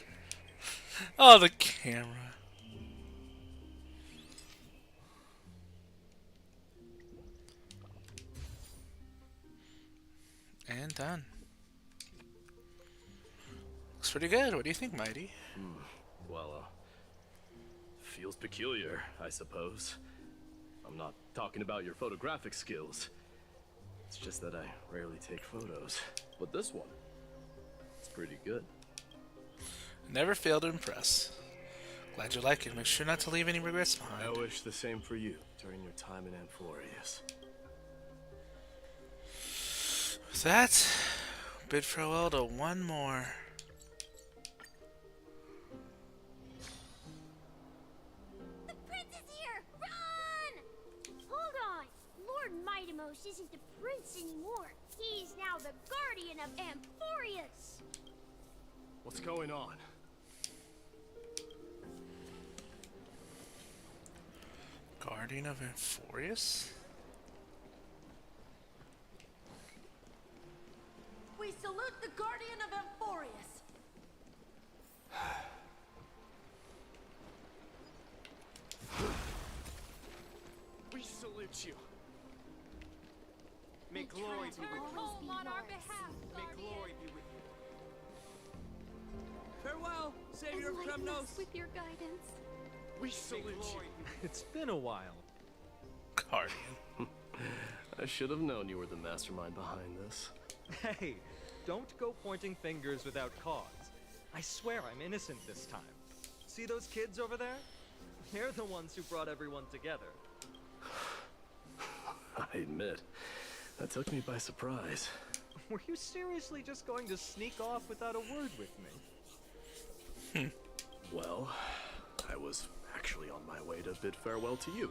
Oh, the camera. And done. Looks pretty good. What do you think, Mighty? Well, feels peculiar, I suppose. I'm not talking about your photographic skills. It's just that I rarely take photos. But this one, it's pretty good. Never fail to impress. Glad you like it. Make sure not to leave any regrets behind. I wish the same for you during your time in Amphorius. With that, bid farewell to one more. The prince is here! Run! Hold on! Lord Mightimos isn't the prince anymore. He's now the guardian of Amphorius. What's going on? Guardian of Amphorius? We salute the guardian of Amphorius. We salute you. May glory be with you. Home on our behalf, May glory be with you. Farewell, Savior of Enlighten us Kremnos. with your guidance. We salute you. It's been a while. Guardian. I should have known you were the mastermind behind this. Hey, don't go pointing fingers without cause. I swear I'm innocent this time. See those kids over there? They're the ones who brought everyone together. I admit, that took me by surprise. Were you seriously just going to sneak off without a word with me? Well, I was actually on my way to bid farewell to you,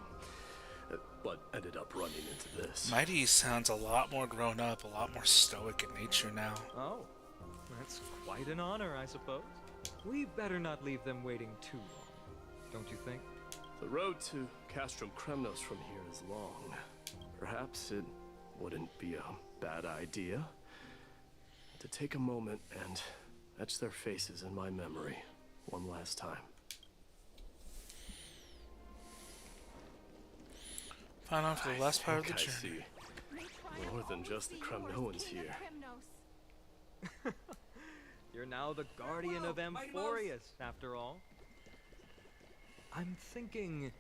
but ended up running into this. Mighty sounds a lot more grown up, a lot more stoic in nature now. Oh, that's quite an honor, I suppose. We better not leave them waiting too long, don't you think? The road to Castrum Kremnos from here is long. Perhaps it wouldn't be a bad idea to take a moment and etch their faces in my memory one last time. Find out for the last part of the I journey. see more than just the Kremnoans here. You're now the guardian of Amphorius, after all. I'm thinking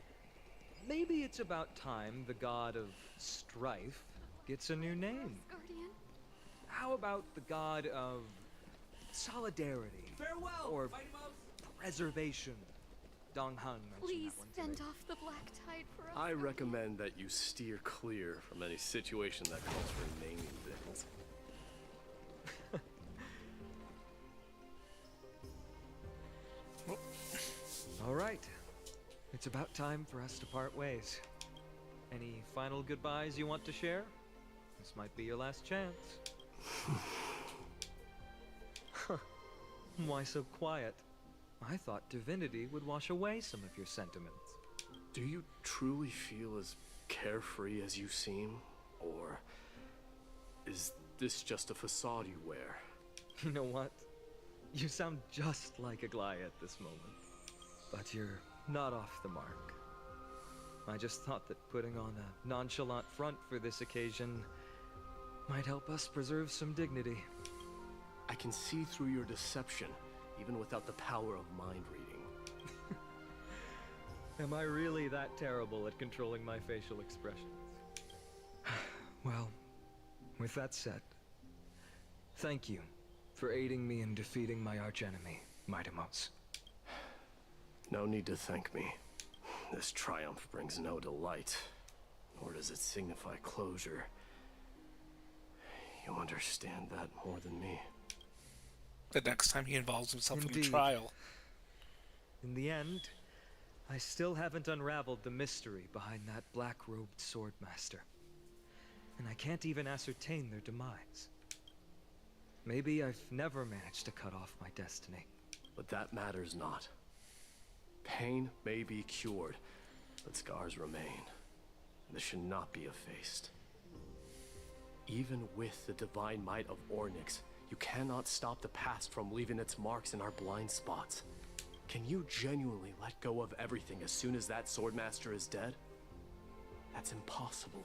maybe it's about time the god of strife gets a new name. How about the god of solidarity? Farewell, Or Mighty Mouse. preservation? Dong Hung mentioned Please that one fend today. off the black tide for us. I recommend that you steer clear from any situation that calls for naming things. All right. It's about time for us to part ways. Any final goodbyes you want to share? This might be your last chance. Why so quiet? I thought divinity would wash away some of your sentiments. Do you truly feel as carefree as you seem? Or is this just a facade you wear? You know what? You sound just like Aglaia at this moment. But you're not off the mark. I just thought that putting on a nonchalant front for this occasion might help us preserve some dignity. I can see through your deception, even without the power of mind reading. Am I really that terrible at controlling my facial expressions? Well, with that said, thank you for aiding me in defeating my archenemy, Mightimos. No need to thank me. This triumph brings no delight, nor does it signify closure. You understand that more than me. The next time he involves himself in a Indeed. trial. In the end, I still haven't unraveled the mystery behind that black-robed swordmaster. And I can't even ascertain their demise. Maybe I've never managed to cut off my destiny. But that matters not. Pain may be cured, but scars remain. This should not be effaced. Even with the divine might of Ornyx, you cannot stop the past from leaving its marks in our blind spots. Can you genuinely let go of everything as soon as that swordmaster is dead? That's impossible.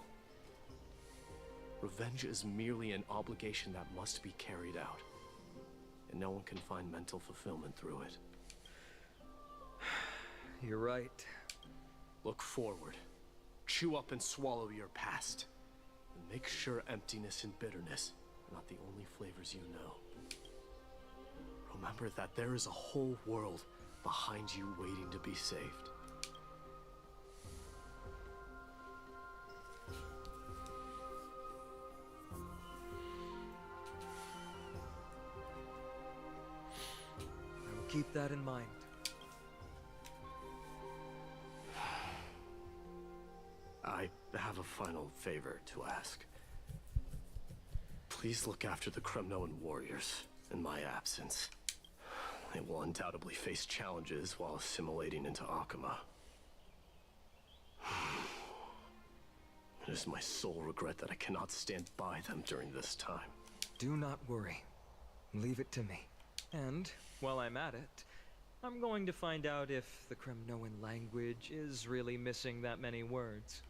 Revenge is merely an obligation that must be carried out, and no one can find mental fulfillment through it. You're right. Look forward. Chew up and swallow your past. And make sure emptiness and bitterness are not the only flavors you know. Remember that there is a whole world behind you waiting to be saved. I will keep that in mind. I have a final favor to ask. Please look after the Kremnoan warriors in my absence. They will undoubtedly face challenges while assimilating into Akama. It is my sole regret that I cannot stand by them during this time. Do not worry. Leave it to me. And, while I'm at it, I'm going to find out if the Kremnoan language is really missing that many words.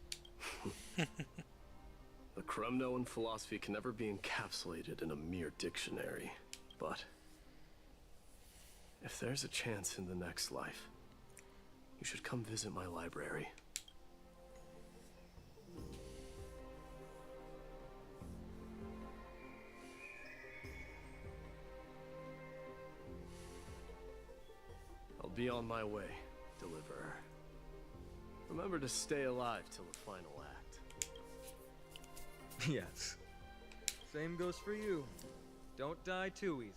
The Kremnoan philosophy can never be encapsulated in a mere dictionary, but if there's a chance in the next life, you should come visit my library. I'll be on my way, Deliverer. Remember to stay alive till the final act. Yes. Same goes for you. Don't die too easily.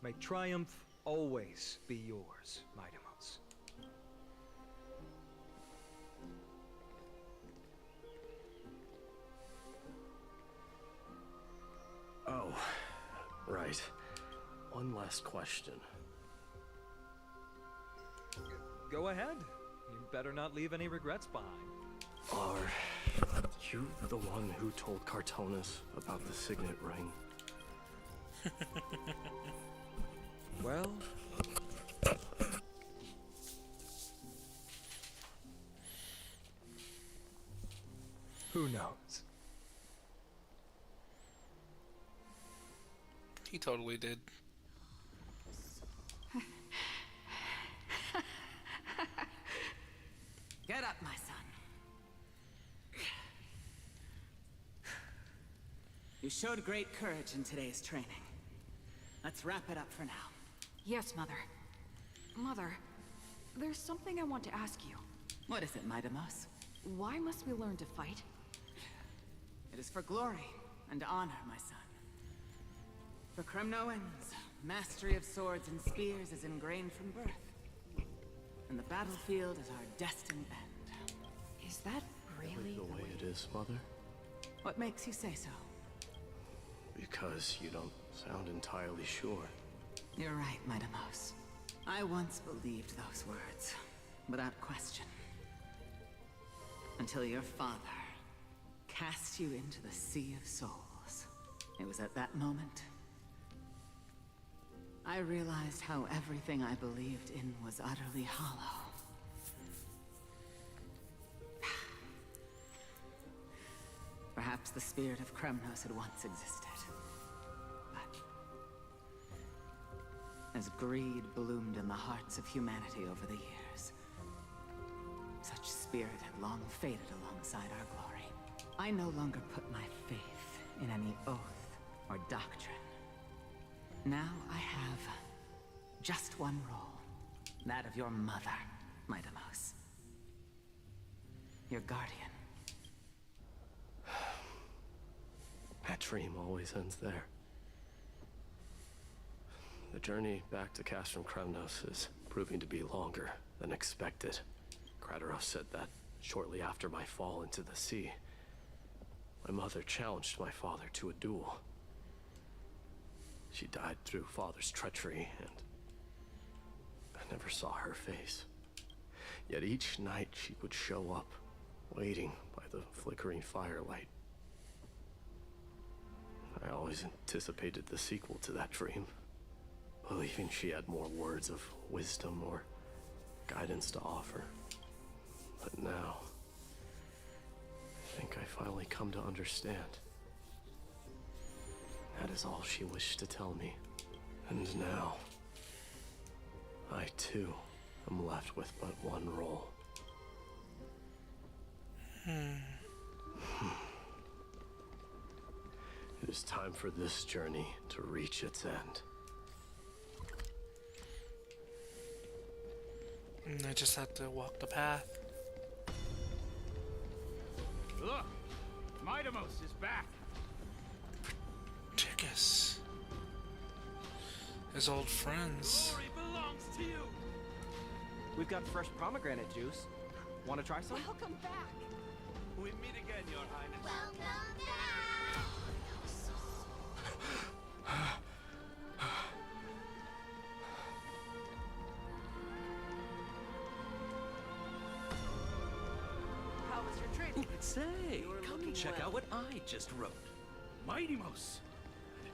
May triumph always be yours, Mightimos. Oh, right. One last question. Go ahead. You better not leave any regrets behind. Are you the one who told Cartonis about the signet ring? Well... who knows? He totally did. Get up, my son. You showed great courage in today's training. Let's wrap it up for now. Yes, Mother. Mother, there's something I want to ask you. What is it, Midamos? Why must we learn to fight? It is for glory and honor, my son. For Kremnoans, mastery of swords and spears is ingrained from birth. And the battlefield is our destined end. Is that really the way it is, Mother? What makes you say so? Because you don't sound entirely sure. You're right, Midamos. I once believed those words, without question. Until your father cast you into the Sea of Souls. It was at that moment I realized how everything I believed in was utterly hollow. Perhaps the spirit of Kremnos had once existed. But as greed bloomed in the hearts of humanity over the years, such spirit had long faded alongside our glory. I no longer put my faith in any oath or doctrine. Now I have just one role, that of your mother, Midamos. Your guardian. That dream always ends there. The journey back to Castrum Kremnos is proving to be longer than expected. Kratoros said that shortly after my fall into the sea, my mother challenged my father to a duel. She died through father's treachery, and I never saw her face. Yet each night she would show up, waiting by the flickering firelight. I always anticipated the sequel to that dream, believing she had more words of wisdom or guidance to offer. But now, I think I finally come to understand. That is all she wished to tell me. And now, I too am left with but one role. It is time for this journey to reach its end. And I just have to walk the path. Look! Midamos is back! Tychus. His old friends. Glory belongs to you! We've got fresh pomegranate juice. Want to try some? Welcome back! We meet again, Your Highness. Welcome back! How was your training? Say, You're come and check out what I just wrote. Midamos!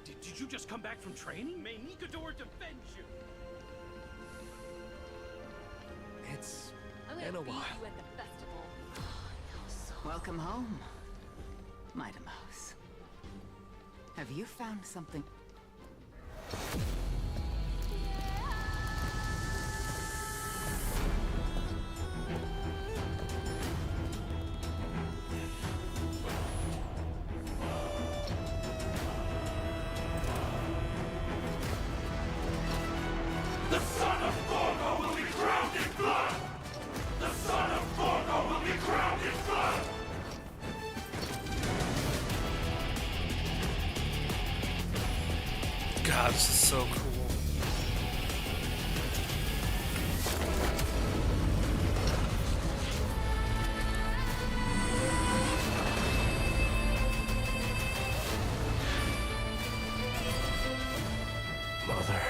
Did you just come back from training? May Nikador defend you! It's I'm been gonna a beat while. you at the festival. Welcome home, Midamos. Have you found something? The son of Gorgo will be crowned in blood! The son of Gorgo will be crowned in blood! God, this is so cool. Mother,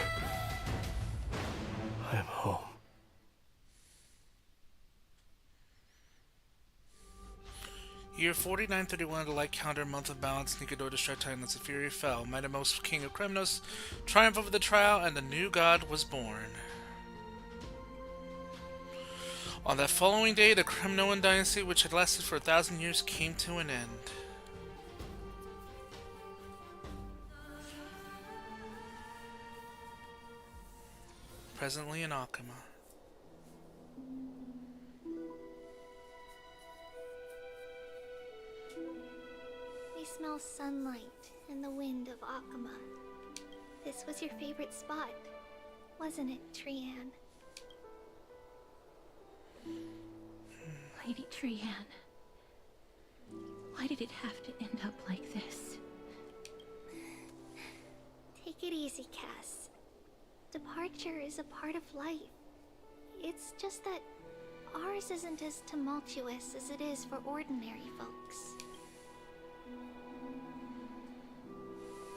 I am home. Year 4931, the light counter, month of balance, Nikador destroyed Titans, the Fury fell, Midamos, king of Kremnos, triumphed over the trial, and the new god was born. On that following day, the Kremnoan dynasty, which had lasted for 1,000 years, came to an end. Presently in Akama. We smell sunlight and the wind of Akama. This was your favorite spot. wasn't it, Trian? Lady Trian, why did it have to end up like this? Take it easy, Cass. Departure is a part of life. It's just that ours isn't as tumultuous as it is for ordinary folks.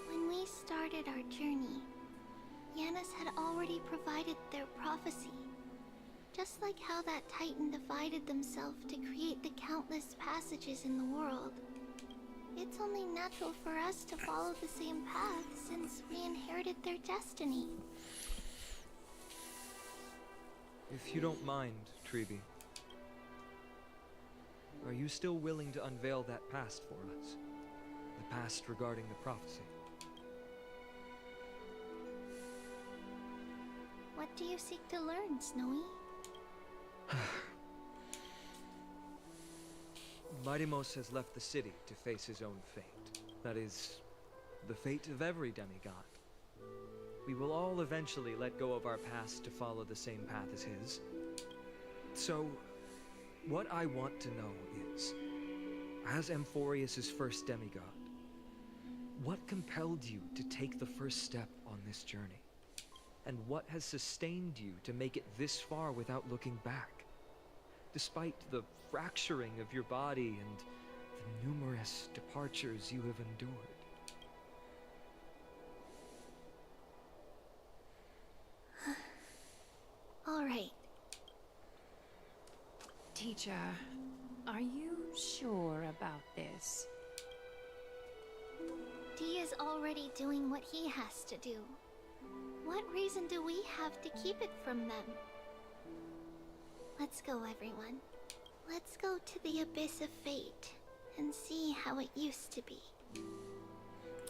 When we started our journey, Yanis had already provided their prophecy. Just like how that Titan divided themselves to create the countless passages in the world. It's only natural for us to follow the same path since we inherited their destiny. If you don't mind, Treeby, are you still willing to unveil that past for us? The past regarding the prophecy? What do you seek to learn, Snowy? Mightimos has left the city to face his own fate. That is, the fate of every demigod. We will all eventually let go of our past to follow the same path as his. So, what I want to know is, as Amphorius' first demigod, what compelled you to take the first step on this journey? And what has sustained you to make it this far without looking back? Despite the fracturing of your body and the numerous departures you have endured. All right. Teacher, are you sure about this? Dee is already doing what he has to do. What reason do we have to keep it from them? Let's go, everyone. Let's go to the Abyss of Fate and see how it used to be.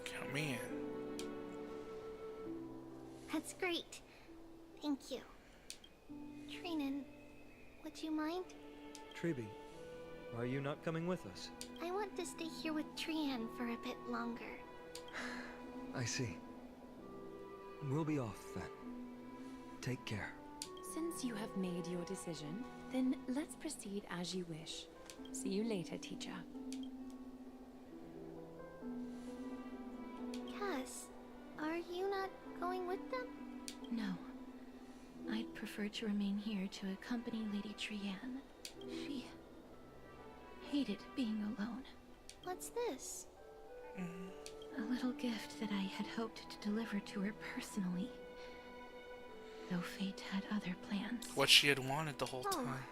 Count me in. That's great. Thank you. Trinan, would you mind? Treeby, are you not coming with us? I want to stay here with Trian for a bit longer. I see. We'll be off then. Take care. Since you have made your decision, then let's proceed as you wish. See you later, teacher. Cass, are you not going with them? No. I'd prefer to remain here to accompany Lady Trian. She hated being alone. What's this? A little gift that I had hoped to deliver to her personally. Though fate had other plans. What she had wanted the whole Oh. time.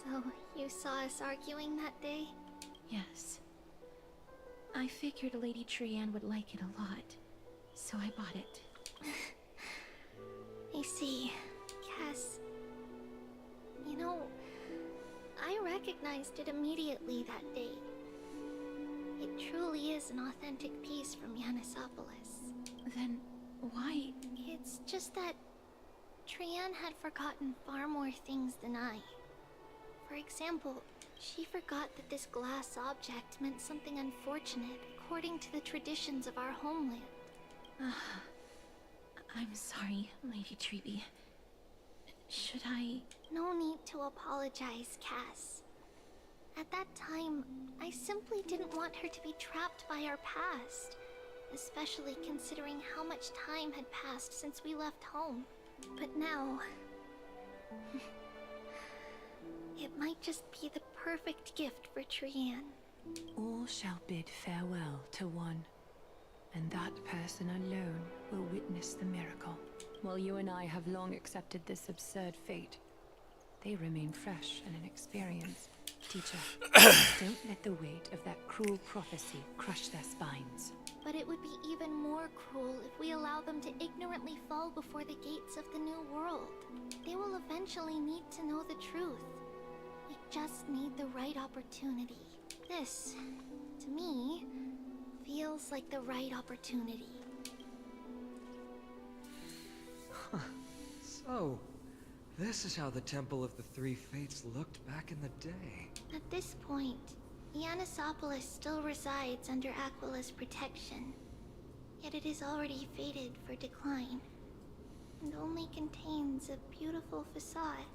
So, you saw us arguing that day? Yes. I figured Lady Trian would like it a lot, so I bought it. I see. Cass. You know, I recognized it immediately that day. It truly is an authentic piece from Yanisopolis. Then why? It's just that Trian had forgotten far more things than I. For example, she forgot that this glass object meant something unfortunate according to the traditions of our homeland. I'm sorry, Lady Treeby. Should I? No need to apologize, Cass. At that time, I simply didn't want her to be trapped by our past, especially considering how much time had passed since we left home. But now, it might just be the perfect gift for Trian. All shall bid farewell to one, and that person alone will witness the miracle. While you and I have long accepted this absurd fate, they remain fresh and inexperienced. Teacher, don't let the weight of that cruel prophecy crush their spines. But it would be even more cruel if we allow them to ignorantly fall before the gates of the new world. They will eventually need to know the truth. We just need the right opportunity. This, to me, feels like the right opportunity. So, this is how the Temple of the Three Fates looked back in the day. At this point, Yanisopolis still resides under Aquila's protection, yet it is already fated for decline. and only contains a beautiful facade.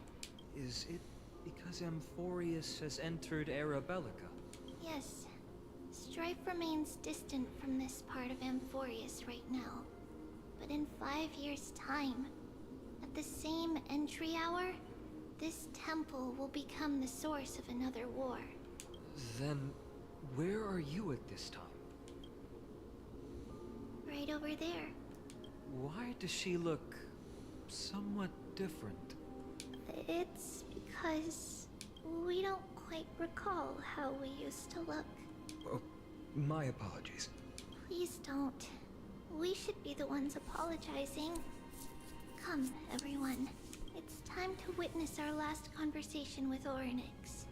Is it because Amphorius has entered Arabelica? Yes, Strife remains distant from this part of Amphorius right now. But in 5 years' time, at the same entry hour, this temple will become the source of another war. Then, where are you at this time? Right over there. Why does she look somewhat different? It's because we don't quite recall how we used to look. Oh, my apologies. Please don't. We should be the ones apologizing. Come, everyone. It's time to witness our last conversation with Orynyx.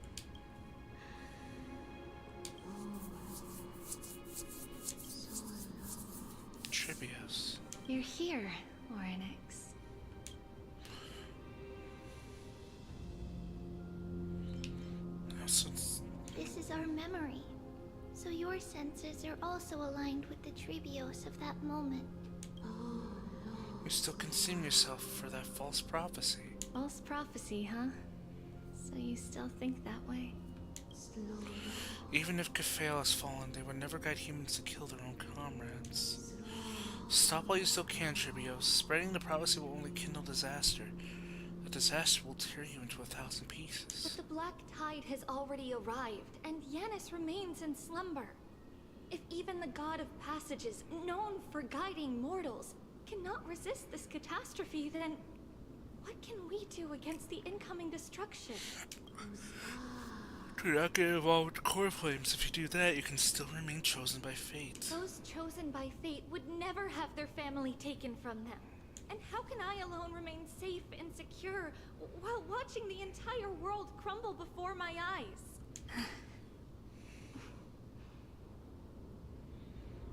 Tribios. You're here, Orynyx. This is our memory. So your senses are also aligned with the Tribios of that moment. You still consume yourself for that false prophecy. False prophecy, huh? So you still think that way? Even if Kefale has fallen, they would never guide humans to kill their own comrades. Stop while you still can, Tribios. Spreading the prophecy will only kindle disaster. The disaster will tear you into 1,000 pieces. But the Black Tide has already arrived, and Yanis remains in slumber. If even the God of Passages, known for guiding mortals, cannot resist this catastrophe, then what can we do against the incoming destruction? Do not get involved with core flames. If you do that, you can still remain chosen by fate. Those chosen by fate would never have their family taken from them. And how can I alone remain safe and secure while watching the entire world crumble before my eyes?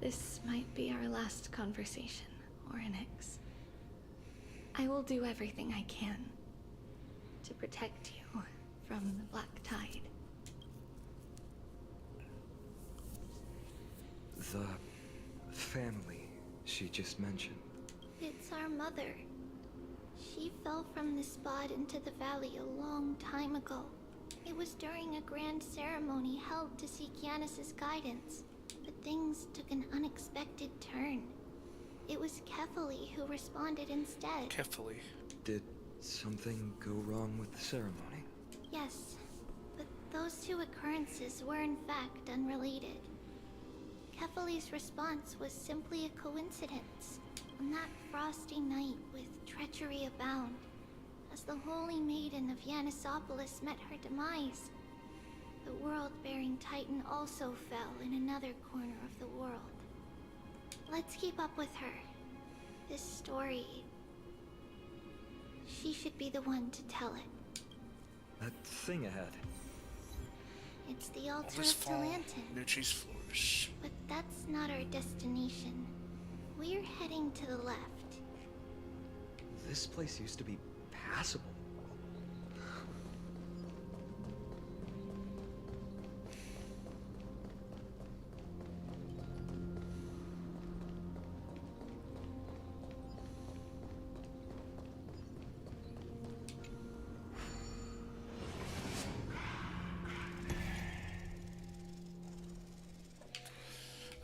This might be our last conversation, Orynyx. I will do everything I can to protect you from the Black Tide. The family she just mentioned. It's our mother. She fell from this spot into the valley a long time ago. It was during a grand ceremony held to seek Yanis' guidance, but things took an unexpected turn. It was Kefali who responded instead. Kefali. Did something go wrong with the ceremony? Yes, but those two occurrences were in fact unrelated. Kefali's response was simply a coincidence. On that frosty night with treachery abound, as the Holy Maiden of Yanisopolis met her demise, the world-bearing Titan also fell in another corner of the world. Let's keep up with her. This story... she should be the one to tell it. That thing ahead. It's the altar This of fall, Talantin. Nutri's flourish. But that's not our destination. We're heading to the left. This place used to be passable.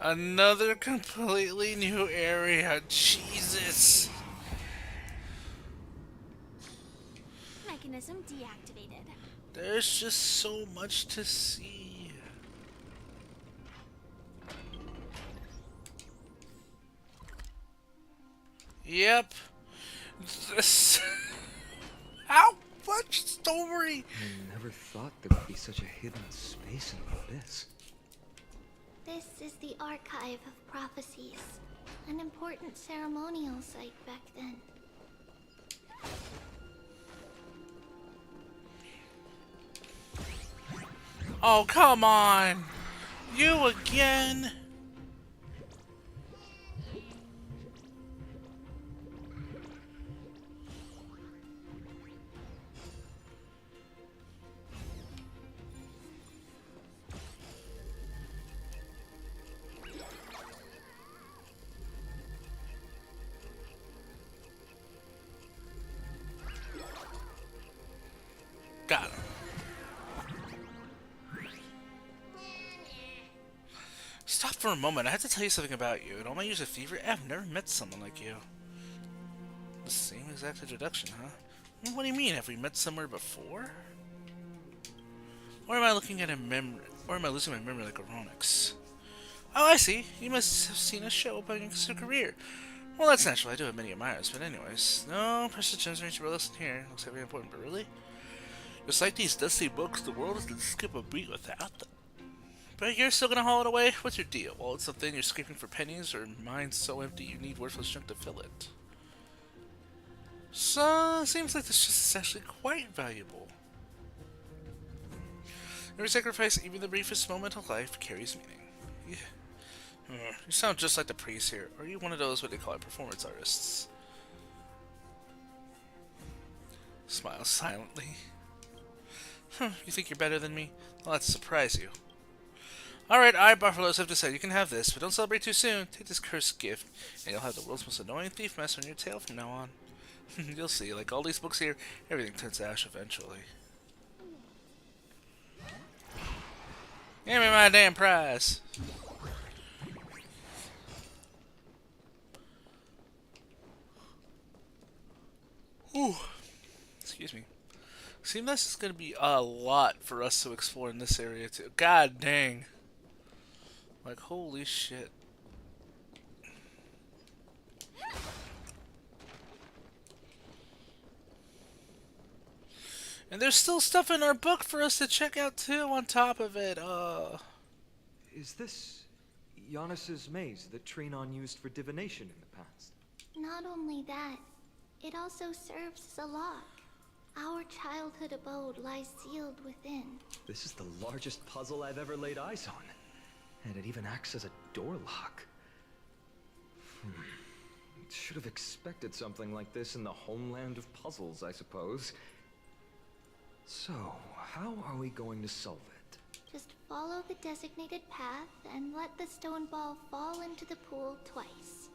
Another completely new area. Jesus. Mechanism deactivated. There's just so much to see. Yep. This. How much story? I never thought there would be such a hidden space in the abyss. This is the Archive of Prophecies, an important ceremonial site back then. Oh, come on! You again? for a moment, I have to tell you something about you. In all my years of thievery, I've never met someone like you. The same exact introduction, huh? What do you mean? Have we met somewhere before? Or am I looking at a memory? Or am I losing my memory like Aronix? Oh, I see. You must have seen a show about your career. Well, that's natural. I do have many admirers, but anyways. No, precious gems aren't your lesson here. Looks like very important, but really? Just like these dusty books, the world doesn't skip a beat without them. But you're still gonna haul it away? What's your deal? Well, it's something you're scraping for pennies, or mine's so empty you need worthless junk to fill it. So, seems like this chest is actually quite valuable. Every sacrifice, even the briefest moment of life, carries meaning. Yeah. You sound just like the priest here. Are you one of those, what they call it, performance artists? Smile silently. You think you're better than me? Well, let's surprise you. Alright, I, Buffaloes, have decided you can have this, but don't celebrate too soon. Take this cursed gift, and you'll have the world's most annoying thief mess on your tail from now on. You'll see, like all these books here, everything turns to ash eventually. Give me my damn prize! Ooh. Excuse me. Seems this is going to be a lot for us to explore in this area too. God dang. Like, holy shit. And there's still stuff in our book for us to check out too on top of it. Is this Giannis's maze that Trinon used for divination in the past? Not only that, it also serves as a lock. Our childhood abode lies sealed within. This is the largest puzzle I've ever laid eyes on. And it even acts as a door lock. Should have expected something like this in the homeland of puzzles, I suppose. So, how are we going to solve it? Just follow the designated path and let the stone ball fall into the pool twice.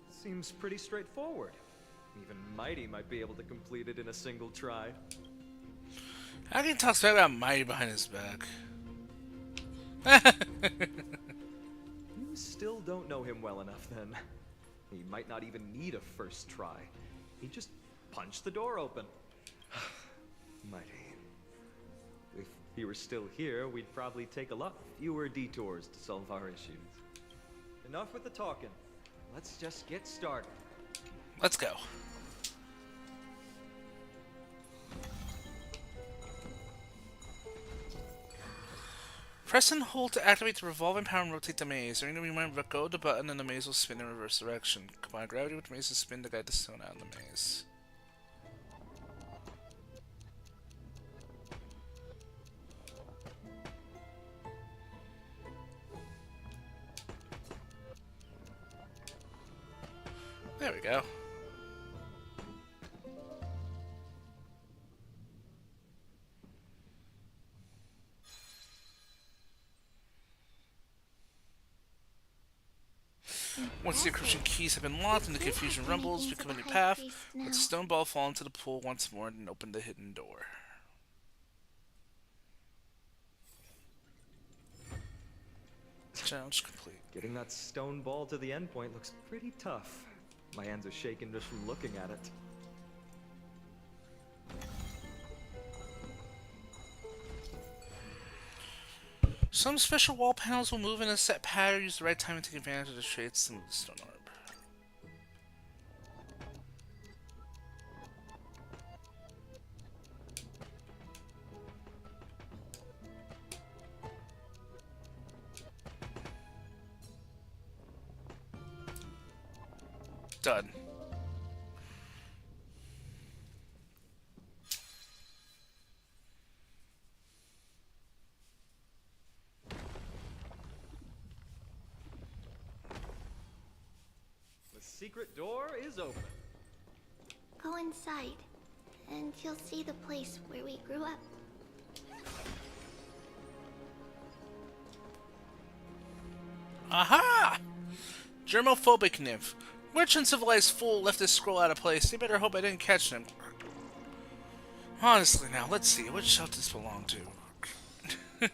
Seems pretty straightforward. Even Mighty might be able to complete it in a single try. How can you talk smack about Mighty behind his back? You still don't know him well enough, then. He might not even need a first try. He just punched the door open. Mighty. If he were still here, we'd probably take a lot fewer detours to solve our issues. Enough with the talking. Let's just get started. Let's go. Press and hold to activate the revolving power and rotate the maze. During the reminder, let go of the button and the maze will spin in reverse direction. Combine gravity with the maze to spin to guide the stone out of the maze. There we go. Once the encryption keys have been locked and the confusion rumbles, become a new path. Let the stone ball fall into the pool once more and open the hidden door. Challenge complete. Getting that stone ball to the endpoint looks pretty tough. My hands are shaking just from looking at it. Some special wall panels will move in a set pattern. Use the right time to take advantage of the shades to move the stone orb. Done. The secret door is open. Go inside, and you'll see the place where we grew up. Aha! Germophobic nymph. Which uncivilized fool left this scroll out of place? You better hope I didn't catch them. Honestly now, let's see. Which shelf does this belong to?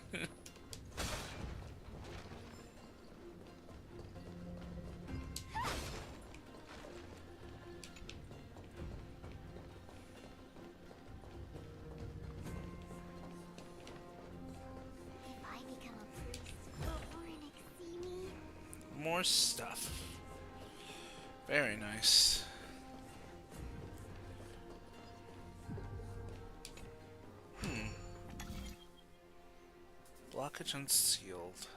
more stuff. Very nice. Blockage unsealed.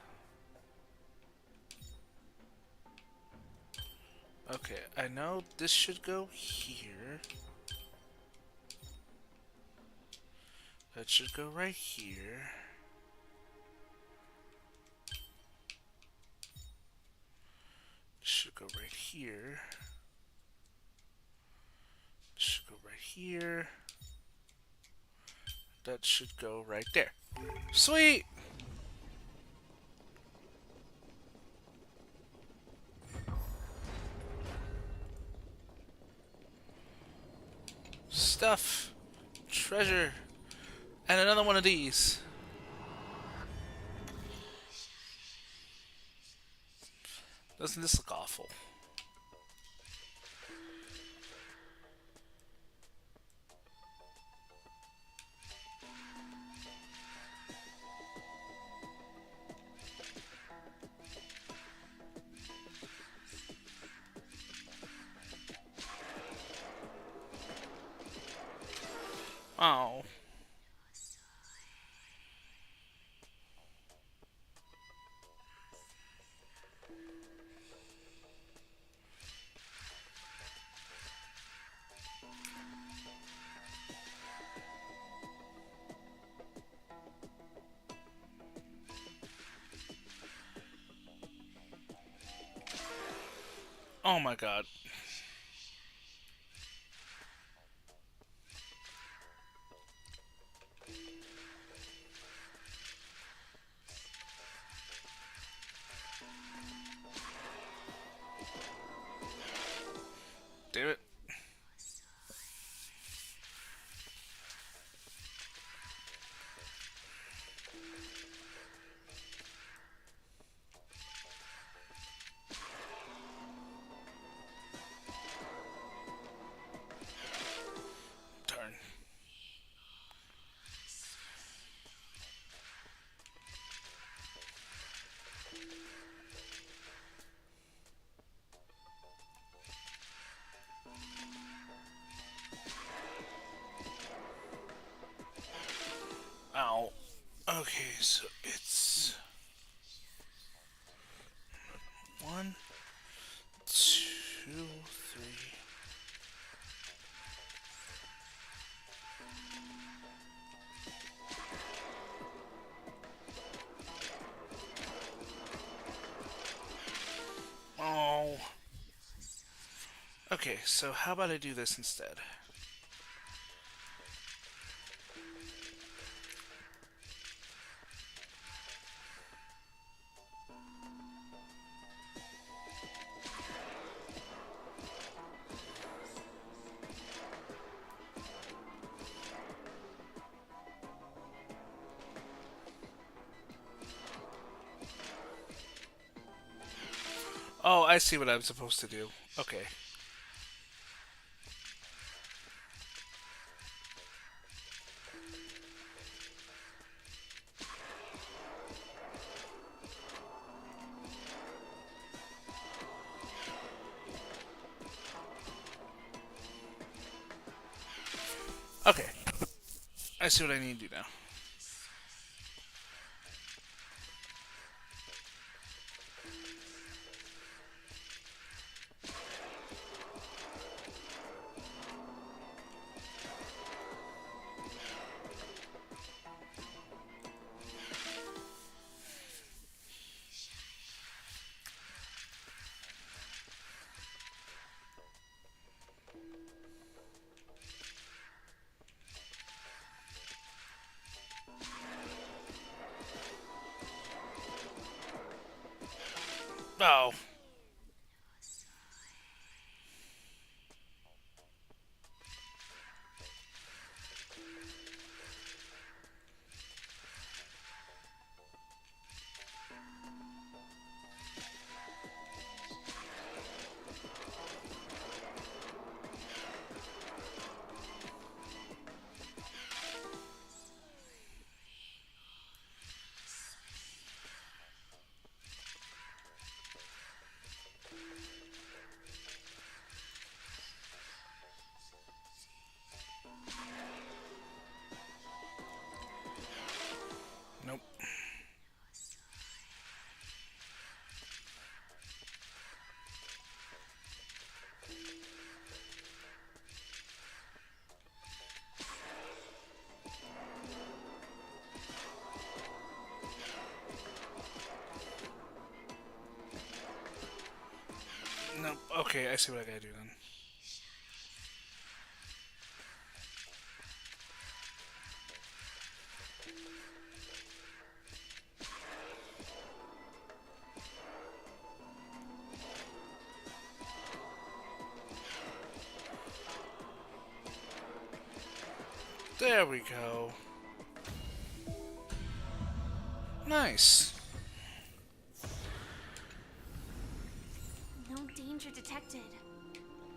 Okay, I know this should go here. That should go right here. Should go right here. Should go right here. That should go right there. Sweet! Stuff. Treasure. And another one of these. Doesn't this look awful? Oh. Oh my god. Damn it. Darn. Ow. Okay, so it's 1, 2, 3. Oh. Okay, so how about I do this instead? Oh, I see what I'm supposed to do. Okay. Okay. I see what I need to do now. Okay, I see what I gotta do then. There we go. Nice. No danger detected.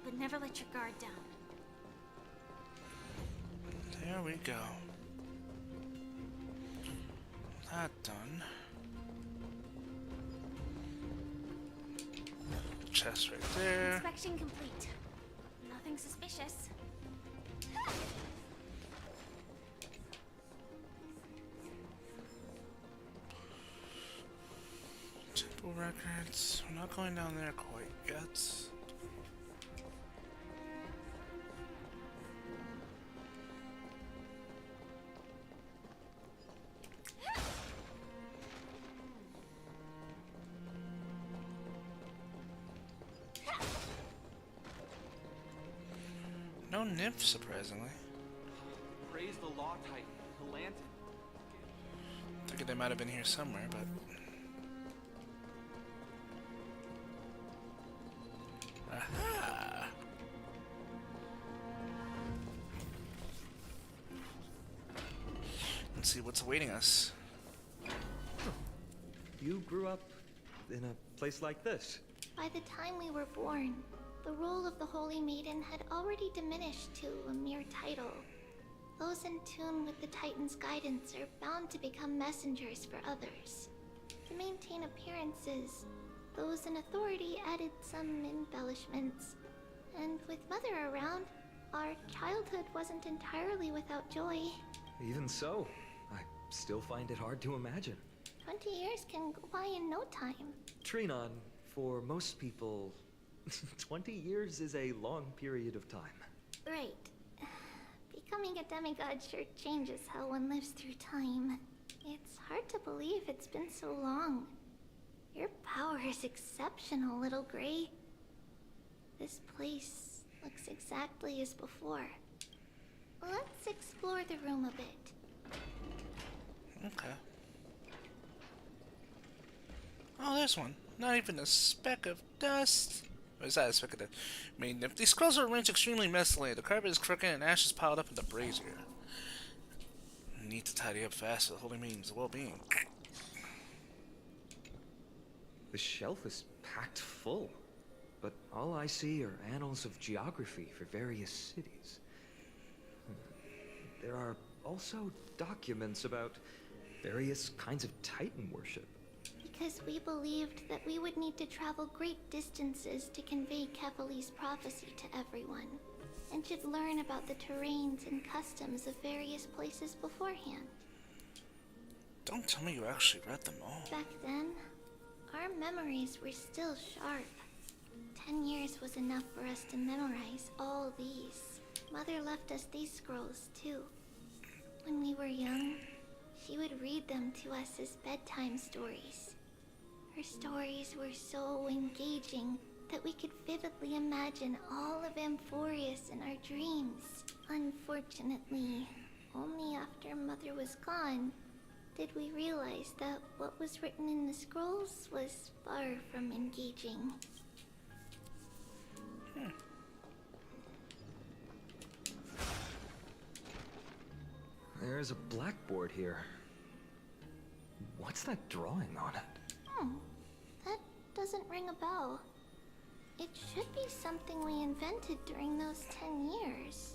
But never let your guard down. There we go. That done. Chest right there. Inspection complete. Nothing suspicious. Temple records. We're not going down there quite yet. No nymph, surprisingly. Praise the Law Titan, the Lantern. Figured they might have been here somewhere, but... Aha! Let's see what's awaiting us. You grew up in a place like this. By the time we were born, the role of the Holy Maiden had already diminished to a mere title. Those in tune with the Titan's guidance are bound to become messengers for others. To maintain appearances, those in authority added some embellishments. And with Mother around, our childhood wasn't entirely without joy. Even so, I still find it hard to imagine. 20 years can go by in no time. Trinon, for most people, 20 years is a long period of time. Right. Becoming a demigod sure changes how one lives through time. It's hard to believe it's been so long. Your power is exceptional, Little Gray. This place looks exactly as before. Let's explore the room a bit. Okay. Oh, there's one. Not even a speck of dust. Or is that a speck of dust? I mean, if these scrolls are arranged extremely messily, the carpet is crooked and ashes piled up in the brazier. Need to tidy up fast, so the holy means well-being. The shelf is packed full, but all I see are annals of geography for various cities. There are also documents about various kinds of Titan worship. Because we believed that we would need to travel great distances to convey Kefali's prophecy to everyone, and should learn about the terrains and customs of various places beforehand. Don't tell me you actually read them all. Back then, our memories were still sharp. 10 years was enough for us to memorize all these. Mother left us these scrolls, too. When we were young, she would read them to us as bedtime stories. Her stories were so engaging that we could vividly imagine all of Amphorius in our dreams. Unfortunately, only after Mother was gone did we realize that what was written in the scrolls was far from engaging. There's a blackboard here. What's that drawing on it? That doesn't ring a bell. It should be something we invented during those 10 years.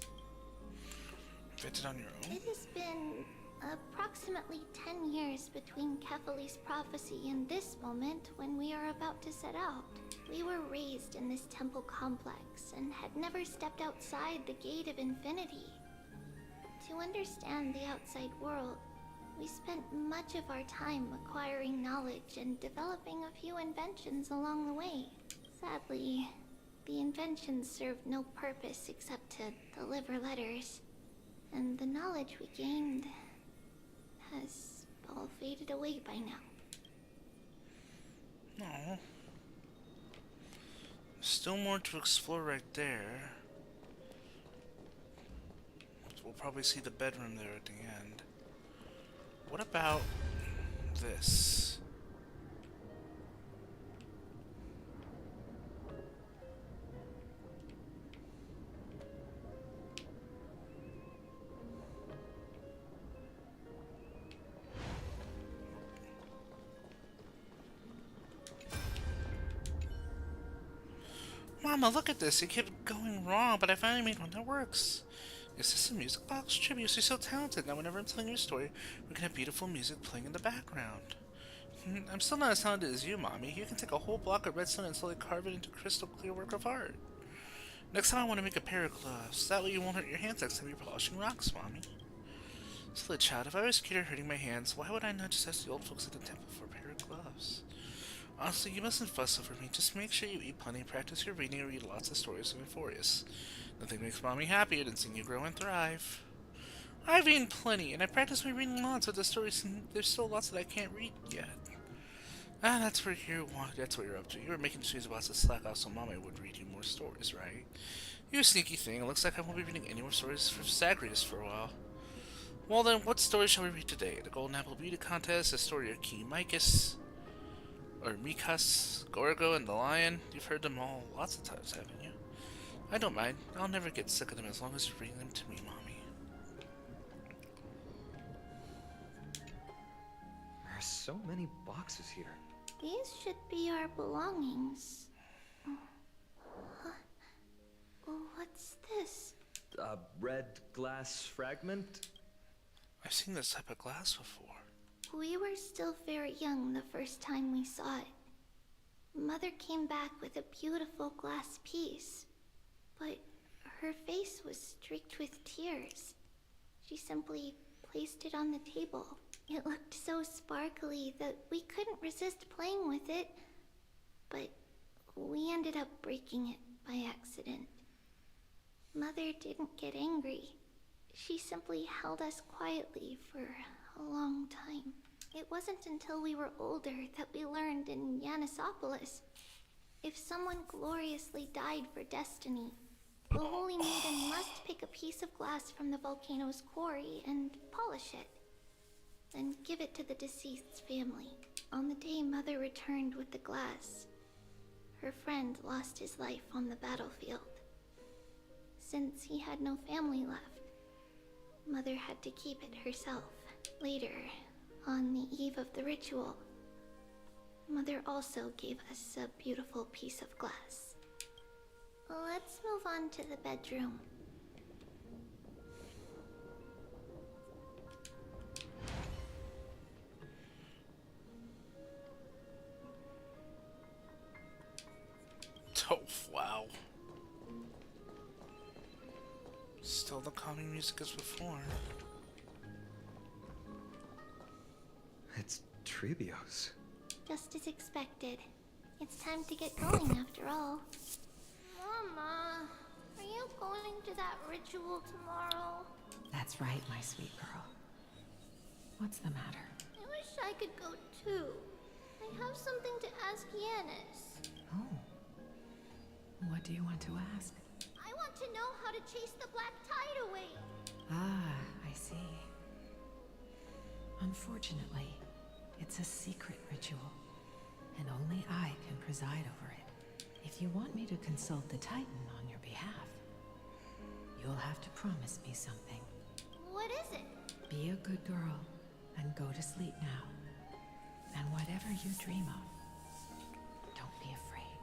Invented on your own? It has been approximately 10 years between Kefali's prophecy and this moment when we are about to set out. We were raised in this temple complex and had never stepped outside the Gate of Infinity. To understand the outside world, we spent much of our time acquiring knowledge and developing a few inventions along the way. Sadly, the inventions served no purpose except to deliver letters, and the knowledge we gained has all faded away by now. No. Still more to explore right there. We'll probably see the bedroom there at the end. What about this? Mama, look at this. It kept going wrong, but I finally made one that works. Is this a music box? Trivius, you're so talented. Now whenever I'm telling your story, we can have beautiful music playing in the background. I'm still not as talented as you, Mommy. You can take a whole block of redstone and slowly carve it into crystal clear work of art. Next time I want to make a pair of gloves. That way you won't hurt your hands next time you're polishing rocks, Mommy. Silly child, if I was scared of hurting my hands, why would I not just ask the old folks at the temple for a pair of gloves? Honestly, you mustn't fuss over me. Just make sure you eat plenty, practice your reading, and read lots of stories of Euphorius. Nothing makes Mommy happier than seeing you grow and thrive. I've eaten plenty, and I practice my reading lots of the stories, and there's still lots that I can't read yet. Ah, that's what you're up to. You were making sure about to slack off so Mommy would read you more stories, right? You sneaky thing. It looks like I won't be reading any more stories for Zagreus for a while. Well then, what story shall we read today? The Golden Apple Beauty Contest, the story of King Micus, or Mikas, Gorgo, and the Lion. You've heard them all lots of times, haven't you? I don't mind. I'll never get sick of them as long as you're reading them to me, Mommy. There are so many boxes here. These should be our belongings. Huh? What's this? A red glass fragment? I've seen this type of glass before. We were still very young the first time we saw it. Mother came back with a beautiful glass piece, but her face was streaked with tears. She simply placed it on the table. It looked so sparkly that we couldn't resist playing with it, but we ended up breaking it by accident. Mother didn't get angry. She simply held us quietly for a long time. It wasn't until we were older that we learned in Yanisopolis, if someone gloriously died for destiny, the Holy Maiden must pick a piece of glass from the volcano's quarry and polish it, then give it to the deceased's family. On the day Mother returned with the glass, her friend lost his life on the battlefield. Since he had no family left, Mother had to keep it herself. Later, on the eve of the ritual, Mother also gave us a beautiful piece of glass. Let's move on to the bedroom. Oh, wow. Still the calming music as before. It's Trebios. Just as expected. It's time to get going after all. Mama, are you going to that ritual tomorrow? That's right, my sweet girl. What's the matter? I wish I could go too. I have something to ask Yanis. Oh. What do you want to ask? I want to know how to chase the black tide away. Ah, I see. Unfortunately, it's a secret ritual, and only I can preside over it. If you want me to consult the Titan on your behalf, you'll have to promise me something. What is it? Be a good girl and go to sleep now. And whatever you dream of, don't be afraid.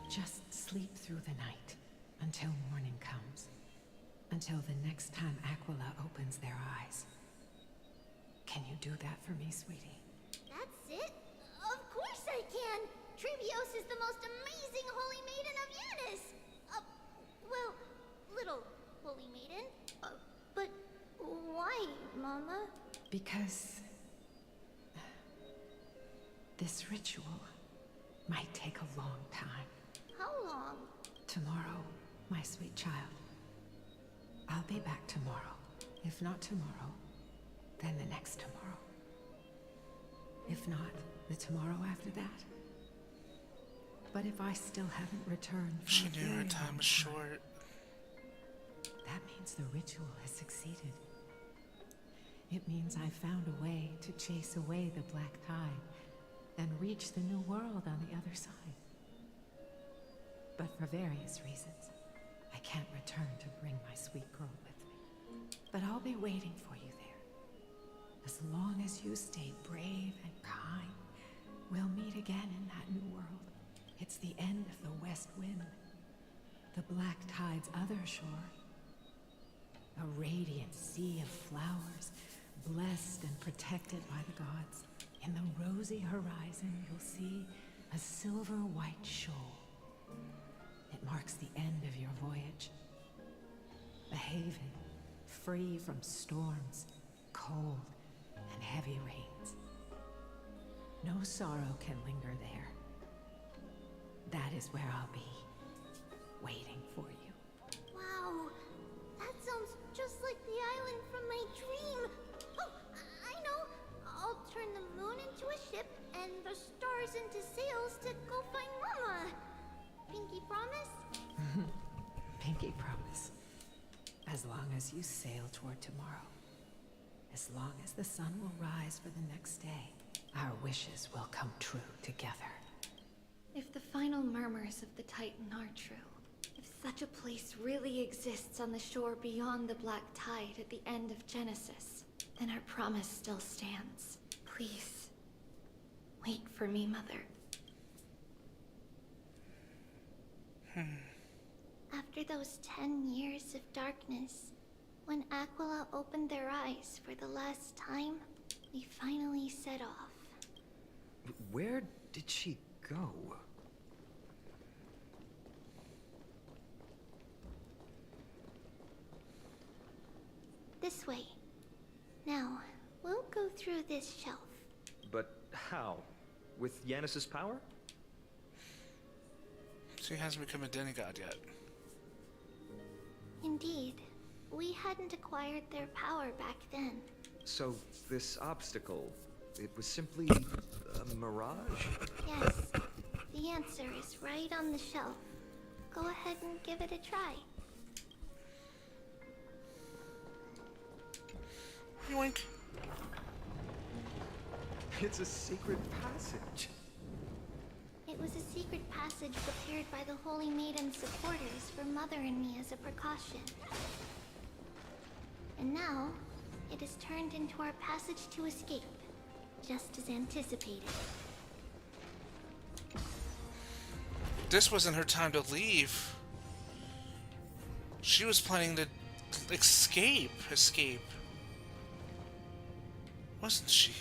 Just sleep through the night until morning comes. Until the next time Aquila opens their eyes. Can you do that for me, sweetie? That's it? Of course I can! Trebios is the most amazing Holy Maiden of Yanis! Well, little Holy Maiden. But why, Mama? Because this ritual might take a long time. How long? Tomorrow, my sweet child. I'll be back tomorrow. If not tomorrow, then the next tomorrow. If not, the tomorrow after that. But if I still haven't returned for She a knew her very time long was short. that means the ritual has succeeded. It means I found a way to chase away the black tide and reach the new world on the other side. But for various reasons, I can't return to bring my sweet girl with me. But I'll be waiting for you there. As long as you stay brave and kind, we'll meet again in that new world. It's the end of the West Wind, the black tide's other shore. A radiant sea of flowers, blessed and protected by the gods. In the rosy horizon, you'll see a silver white shoal. It marks the end of your voyage. A haven, free from storms, cold, and heavy rains. No sorrow can linger there. That is where I'll be, waiting for you. Wow, that sounds just like the island from my dream. Oh, I know. I'll turn the moon into a ship and the stars into sails to go find Mama. Pinky promise? Pinky promise. As long as you sail toward tomorrow. As long as the sun will rise for the next day, our wishes will come true together. If the final murmurs of the Titan are true, if such a place really exists on the shore beyond the black tide at the end of Genesis, then our promise still stands. Please, wait for me, Mother. After those 10 years of darkness, when Aquila opened their eyes for the last time, we finally set off. Where did she go? This way. Now, we'll go through this shelf. But how? With Yanis's power? She hasn't become a demigod yet. Indeed. We hadn't acquired their power back then. So, this obstacle, it was simply a mirage? Yes. The answer is right on the shelf. Go ahead and give it a try. Yoink. It's a secret passage. It was a secret passage prepared by the Holy Maiden's supporters for Mother and me as a precaution. And now, it is turned into our passage to escape, just as anticipated. This wasn't her time to leave. She was planning to escape. Wasn't she?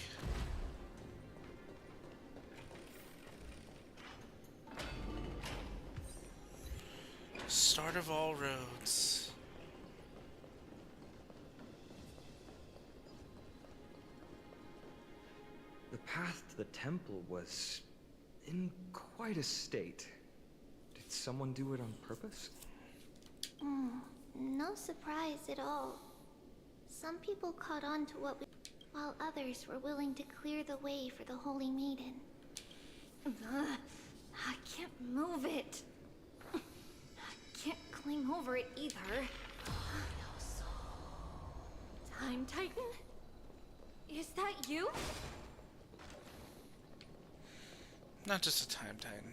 Start of all roads. The path to the temple was in quite a state. Did someone do it on purpose? No surprise at all. Some people caught on to what we... while others were willing to clear the way for the Holy Maiden. I can't move it. I can't cling over it either. Time Titan? Is that you? Not just a time titan.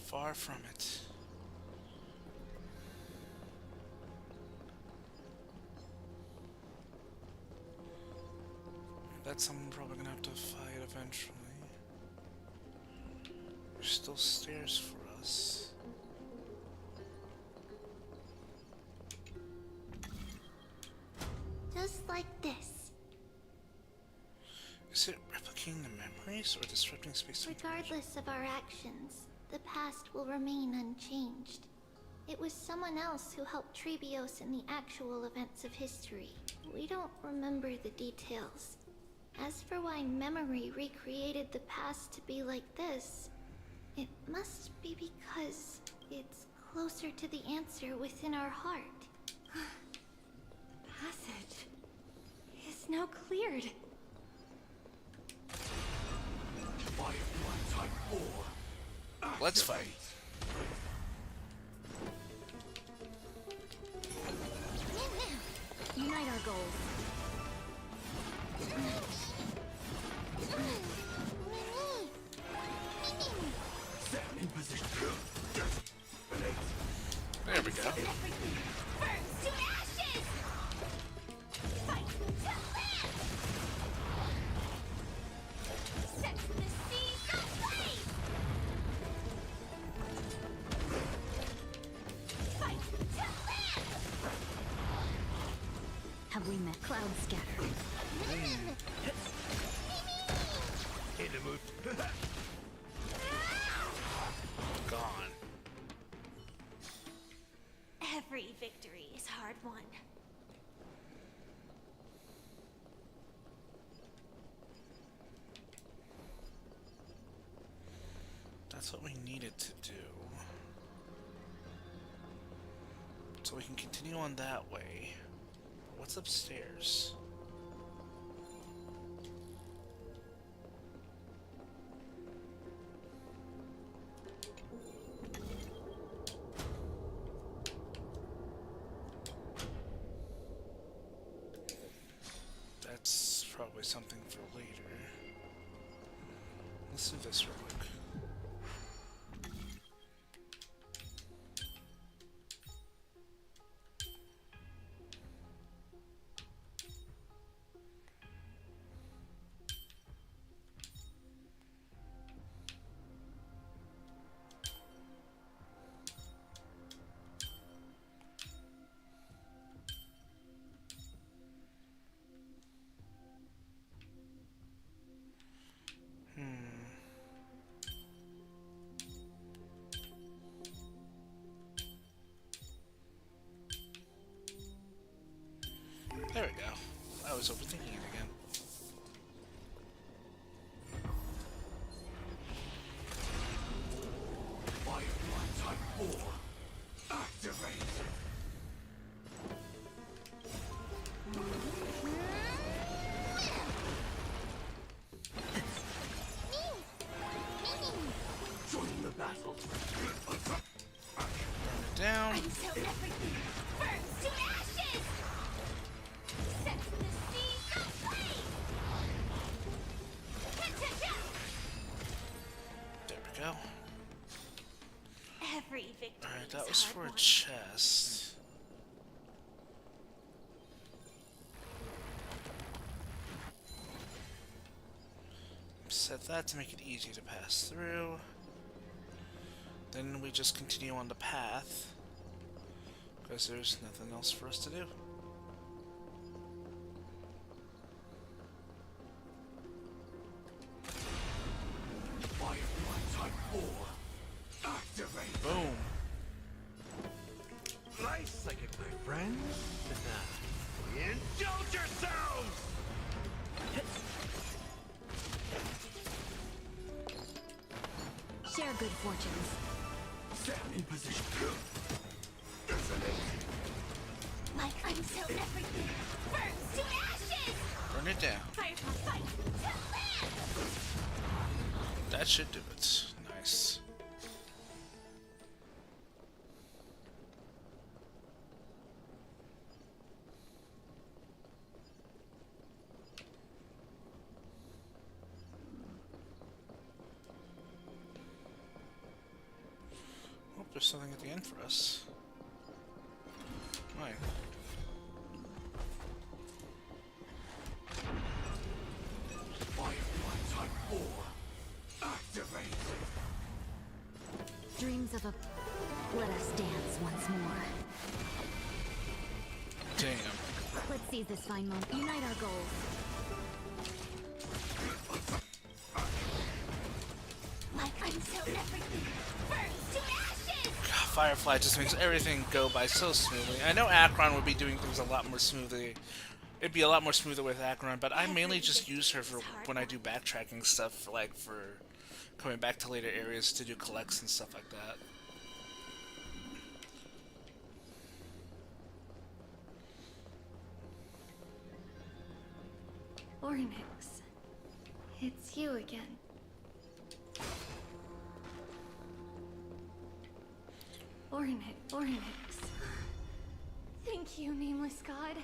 Far from it. That's someone we're probably gonna have to fight eventually. There's still stairs for us. Just like this. Is it replicating the memories or disrupting space? Regardless of our actions, the past will remain unchanged. It was someone else who helped Trebios in the actual events of history. We don't remember the details. As for why memory recreated the past to be like this, it must be because it's closer to the answer within our heart. Passage is now cleared. Firefly Type 4, Let's fight. Unite our goals. Set in position. There we go. Burns to ashes! Fight to live! Set the seas ablaze! Fight to live! Have we met Cloud Scatter? In the mood. Gone. Every victory is hard won. That's what we needed to do. So we can continue on that way. What's upstairs? That's probably something for later. Let's do this real quick. There we go. I was overthinking it again. Firefly Type 4. Activate. Join the battle. Burn it down. Until everything burns to ashes! Set the seas ablaze! Ta-ta-ta! There we go. Every victory Alright, that is was hard for a won. chest. Set that to make it easy to pass through. Then we just continue on the path, because there's nothing else for us to do. Firefly Type 4. Activate. Boom. Nice psychic, my friends. Indulge yourselves! Share good fortunes. Set in position. Like until everything burns to ashes! Burn it down. Firefly fight to live! That should do it. Nice. Hope there's something at the end for us. Right. Firefly Type 4. Activate. Dreams of a... Let us dance once more. Damn. Let's seize this fine moment. Unite our goals. Like until everything burns to ashes! God, Firefly just makes everything go by so smoothly. I know Akron would be doing things a lot more smoothly. It'd be a lot more smoother with Akron, but I mainly just use her for when I do backtracking stuff, like for coming back to later areas to do collects and stuff like that. Ornix, it's you again. Ornix. Thank you, nameless god.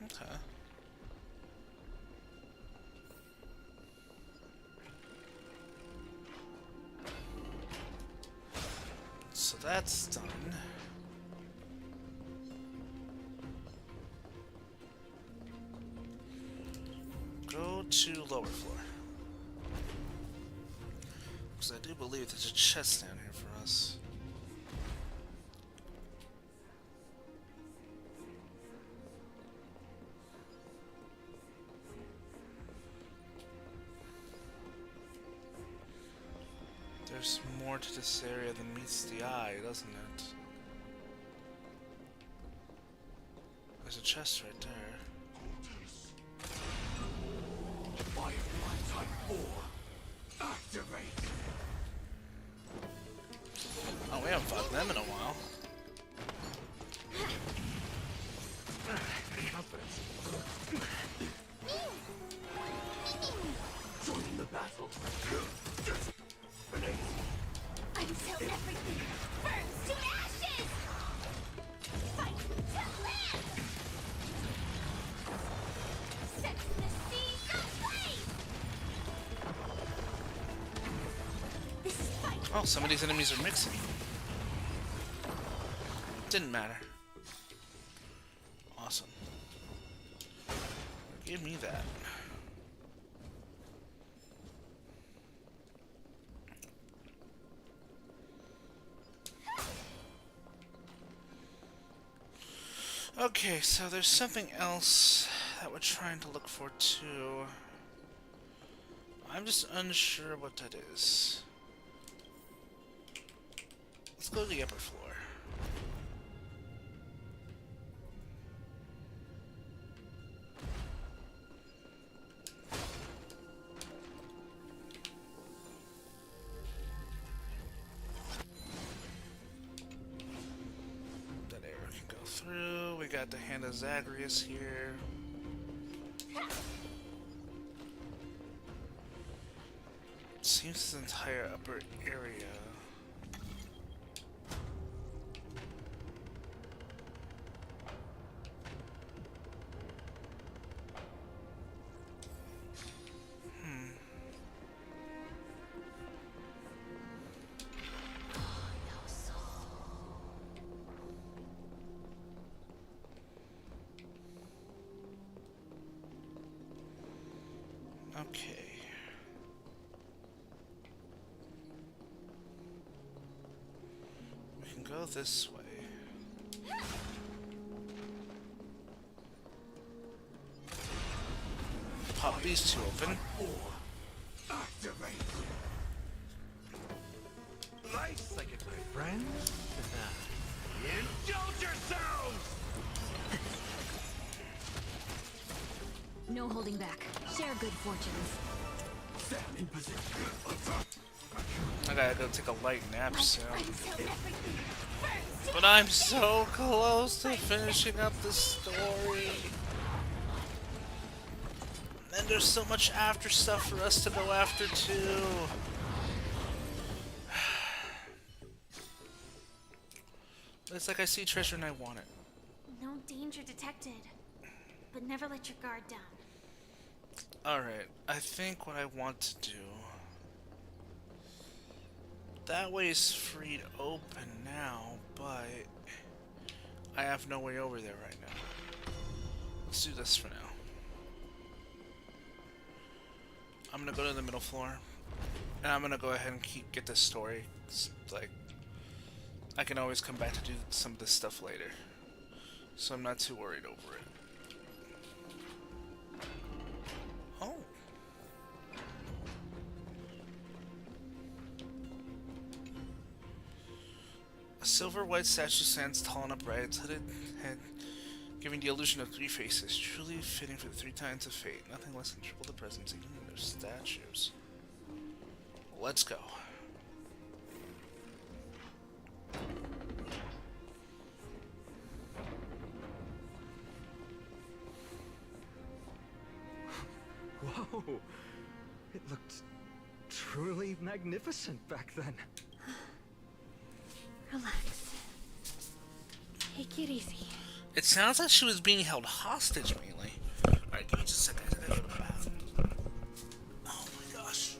Okay. So that's done. Go to lower floor. Because I do believe there's a chest down here for us. There's more to this area than meets the eye, doesn't it? There's a chest right there. Firefly Type 4, activate! Oh, we haven't fought them in a while. Confidence. Join the battle. Until everything burns to ashes! Fight to live! Set the seas aflame! This fight. Oh, some of these enemies are mixing. Didn't matter. Awesome. Give me that. Okay, so there's something else that we're trying to look for too. I'm just unsure what that is. Let's go to the upper floor. That arrow can go through. We got the Hand of Zagreus here. Seems this entire upper area. Okay. We can go this way. Pop these two open. Activate! Nice like it, my friend. Indulge yourselves! No holding back. Share good fortunes. Stand in position. I gotta go take a light nap soon. But I'm so close to finishing up the story. And there's so much after stuff for us to go after too. It's like I see treasure and I want it. No danger detected. But never let your guard down. Alright, I think what I want to do... That way is freed open now, but... I have no way over there right now. Let's do this for now. I'm gonna go to the middle floor. And I'm gonna go ahead and get this story. It's like... I can always come back to do some of this stuff later. So I'm not too worried over it. Oh. A silver white statue stands tall and upright, its hooded head giving the illusion of three faces, truly fitting for the three times of fate. Nothing less than triple the presence, even in their statues. Let's go. Whoa! It looked truly magnificent back then. Relax. Take it easy. It sounds like she was being held hostage mainly. Alright, give me just a second. I gotta go to the bathroom. Oh my gosh.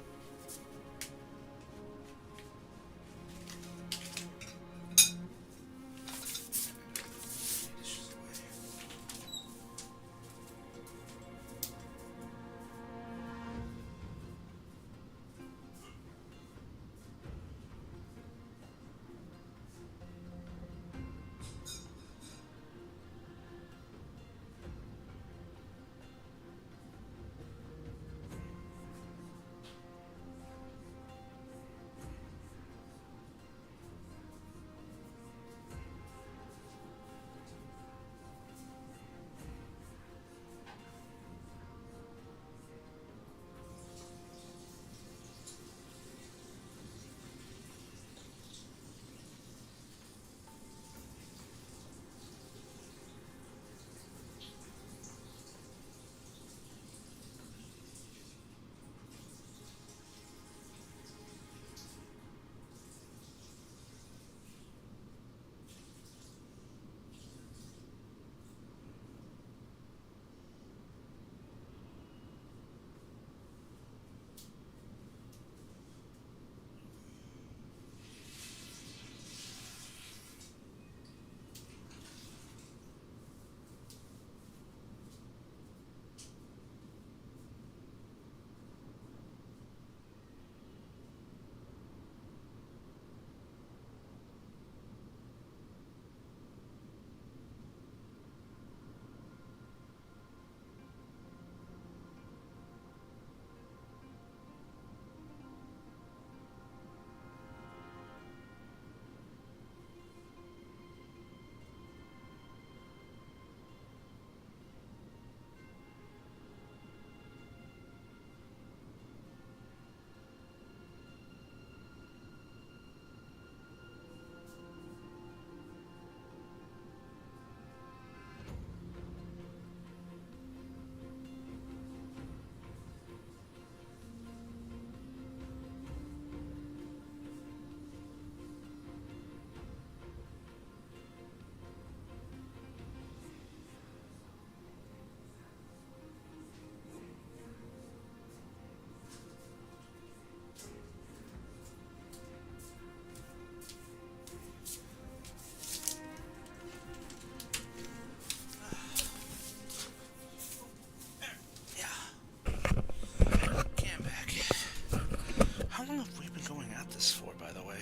How long have we been going at this for, by the way?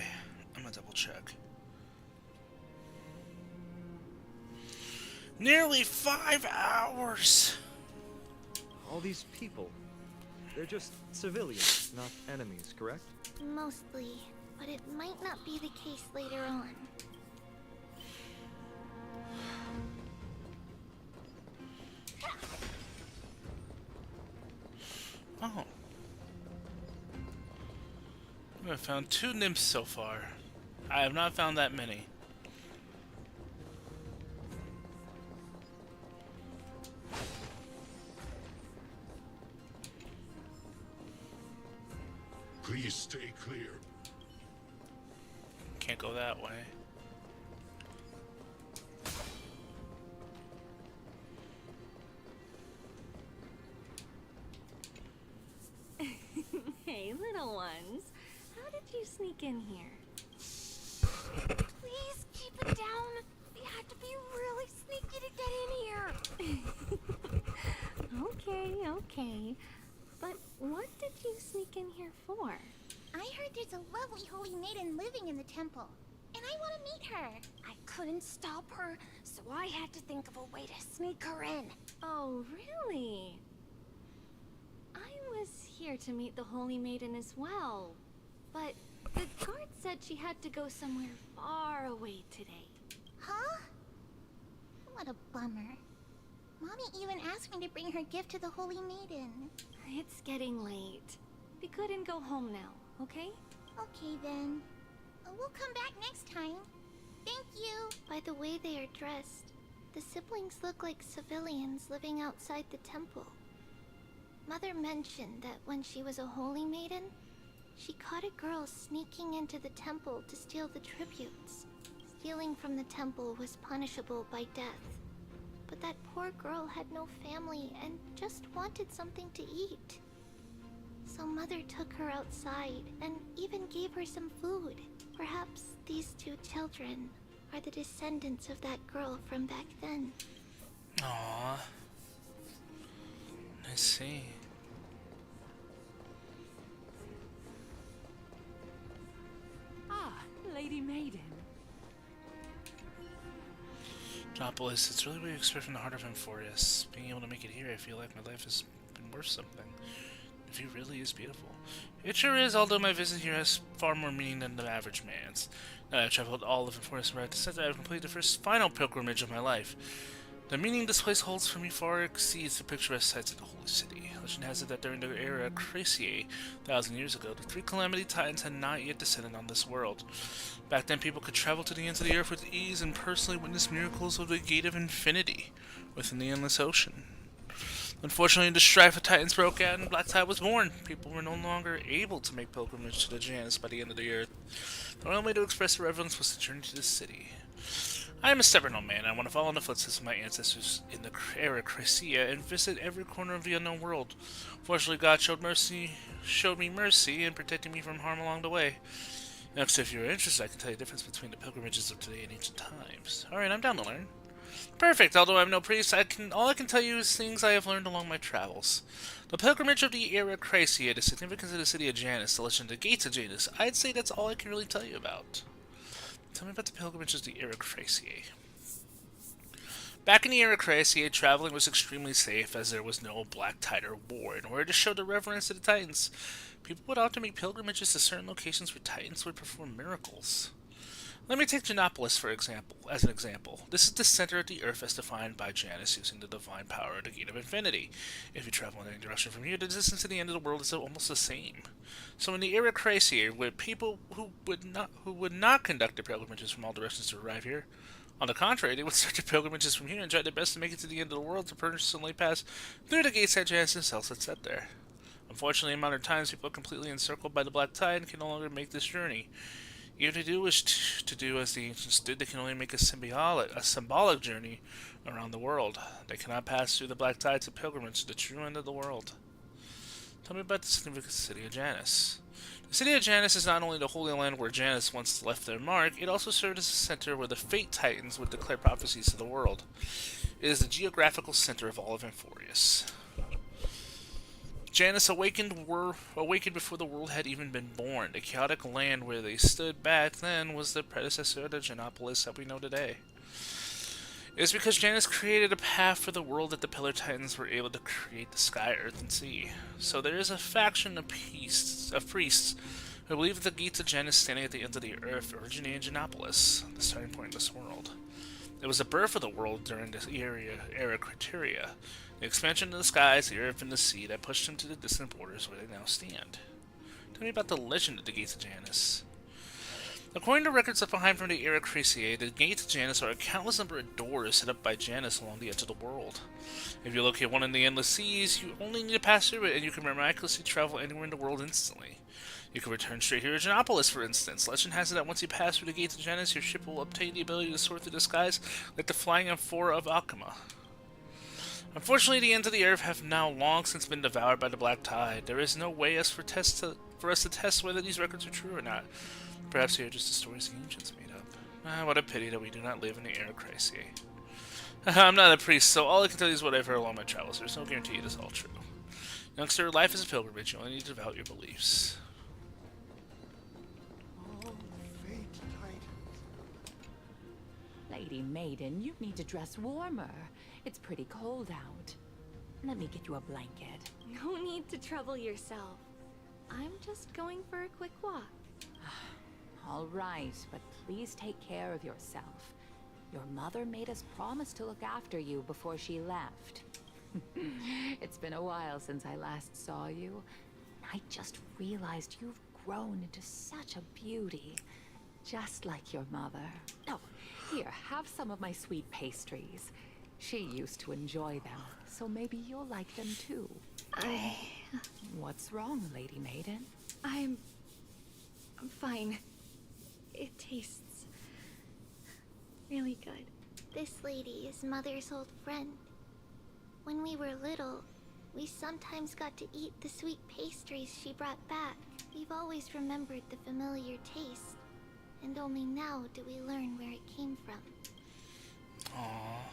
I'm gonna double check. Nearly 5 hours! All these people, they're just civilians, not enemies, correct? Mostly, but it might not be the case later on. Oh. I've found 2 nymphs so far. I have not found that many. Please stay clear. Can't go that way. Hey, little ones. How did you sneak in here? Please keep it down. We had to be really sneaky to get in here. Okay, okay. But what did you sneak in here for? I heard there's a lovely holy maiden living in the temple, and I want to meet her. I couldn't stop her, so I had to think of a way to sneak her in. Oh, really? I was here to meet the Holy Maiden as well, but the guard said she had to go somewhere far away today. Huh? What a bummer. Mommy even asked me to bring her gift to the Holy Maiden. It's getting late. We couldn't go home now, okay? Okay then. We'll come back next time. Thank you. By the way they are dressed, the siblings look like civilians living outside the temple. Mother mentioned that when she was a holy maiden, she caught a girl sneaking into the temple to steal the tributes. stealing from the temple was punishable by death. But that poor girl had no family and just wanted something to eat. So Mother took her outside and even gave her some food. Perhaps these two children are the descendants of that girl from back then. Aww. I see. Ah, Lady Maiden. Jonopolis, it's really what you expect from the heart of Emphorius. Being able to make it here, I feel like my life has been worth something. The view really is beautiful. It sure is, although my visit here has far more meaning than the average man's. Now that I've traveled all of Emphorius and arrived to Center, I've completed the first final pilgrimage of my life. The meaning this place holds for me far exceeds the picturesque sights of the Holy City. Legend has it that during the era Cracier, 1,000 years ago, the three Calamity Titans had not yet descended on this world. Back then, people could travel to the ends of the earth with ease and personally witness miracles of the Gate of Infinity within the Endless Ocean. Unfortunately, the strife of Titans broke out and Black Tide was born. People were no longer able to make pilgrimage to the Janus by the end of the earth. The only way to express their reverence was to journey to the city. I am a stubborn old man. I want to follow in the footsteps of my ancestors in the era Cracia and visit every corner of the unknown world. Fortunately, God showed me mercy in protecting me from harm along the way. Next, if you're interested, I can tell you the difference between the pilgrimages of today and ancient times. Alright, I'm down to learn. Perfect. Although I'm no priest, all I can tell you is things I have learned along my travels. The pilgrimage of the era Cracia, the significance of the city of Janus, the legend of the Gates of Janus. I'd say that's all I can really tell you about. Tell me about the pilgrimages of the era Cracia. Back in the era Cracia, traveling was extremely safe as there was no Black Tide or war. In order to show the reverence to the Titans, people would often make pilgrimages to certain locations where Titans would perform miracles. Let me take Jonopolis as an example. This is the center of the earth as defined by Janus using the divine power of the Gate of Infinity. If you travel in any direction from here, the distance to the end of the world is almost the same. So in the era Cracia, where people who would not conduct their pilgrimages from all directions to arrive here, on the contrary, they would start their pilgrimages from here and try their best to make it to the end of the world to personally pass through the gates that Janus themselves had set there. Unfortunately, in modern times, people are completely encircled by the Black Tide and can no longer make this journey. Even if they do wish to do as the ancients did, they can only make a symbolic journey around the world. They cannot pass through the Black Tide to pilgrimage to the true end of the world. Tell me about the significant city of Janus. The city of Janus is not only the Holy Land where Janus once left their mark, it also served as a center where the Fate Titans would declare prophecies to the world. It is the geographical center of all of Emphorius. Janus awakened before the world had even been born. The chaotic land where they stood back then was the predecessor of the Jonopolis that we know today. It is because Janus created a path for the world that the Pillar Titans were able to create the sky, earth, and sea. So there is a faction of priests who believe that the gates of Janus standing at the end of the earth originated in Jonopolis, the starting point of this world. It was the birth of the world during this era Criteria, the expansion of the skies, the earth, and the sea that pushed them to the distant borders where they now stand. Tell me about the legend of the Gates of Janus. According to records left behind from the era Cracia, the Gates of Janus are a countless number of doors set up by Janus along the edge of the world. If you locate one in the Endless Seas, you only need to pass through it and you can miraculously travel anywhere in the world instantly. You can return straight here to Jonopolis, for instance. Legend has it that once you pass through the Gates of Janus, your ship will obtain the ability to soar through the skies like the flying amphora of Alchema. Unfortunately, the ends of the earth have now long since been devoured by the Black Tide. There is no way for us to test whether these records are true or not. Perhaps they are just the stories the ancients made up. What a pity that we do not live in the era Cracia. I'm not a priest, so all I can tell you is what I've heard along my travels. There's no guarantee it is all true. Youngster, life is a pilgrimage. You only need to devout your beliefs. Lady Maiden, you need to dress warmer. It's pretty cold out. Let me get you a blanket. No need to trouble yourself. I'm just going for a quick walk. All right, but please take care of yourself. Your mother made us promise to look after you before she left. It's been a while since I last saw you. I just realized you've grown into such a beauty. Just like your mother. Oh, here, have some of my sweet pastries. She used to enjoy them, so maybe you'll like them too. What's wrong, Lady Maiden? I'm fine. It tastes Really good. This lady is Mother's old friend. When we were little, we sometimes got to eat the sweet pastries she brought back. We've always remembered the familiar taste, and only now do we learn where it came from. Aww.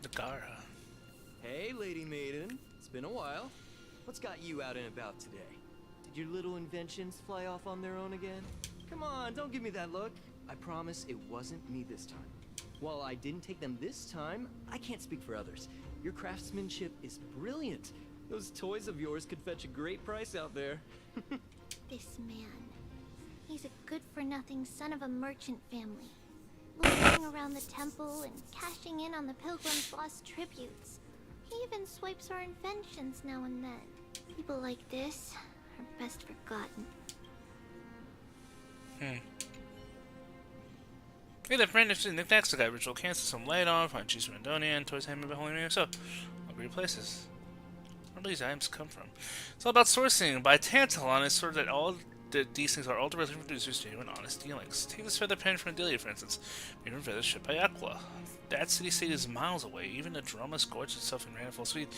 The Gara. Hey, Lady Maiden. It's been a while. What's got you out and about today? Did your little inventions fly off on their own again? Come on, don't give me that look. I promise it wasn't me this time. While I didn't take them this time, I can't speak for others. Your craftsmanship is brilliant. Those toys of yours could fetch a great price out there. This man. He's a good-for-nothing son of a merchant family. Loitering around the temple and cashing in on the pilgrims' lost tributes. He even swipes our inventions now and then. People like this are best forgotten. Hey, the friend interested in the knickknacks, the guy ritual cancel, some light on, find cheese from Andonia, and toys handmade by Holy Man. So, all great places. Where do these items come from? It's all about sourcing. By Tantalon, it's sort of that all these things are all directly from producers to genuine honest dealings. Take this feather pen from Adelia, for instance, made from feathers shipped by Aquila. That city-state is miles away. Even the Dromas gorged itself in Ranful Sweet.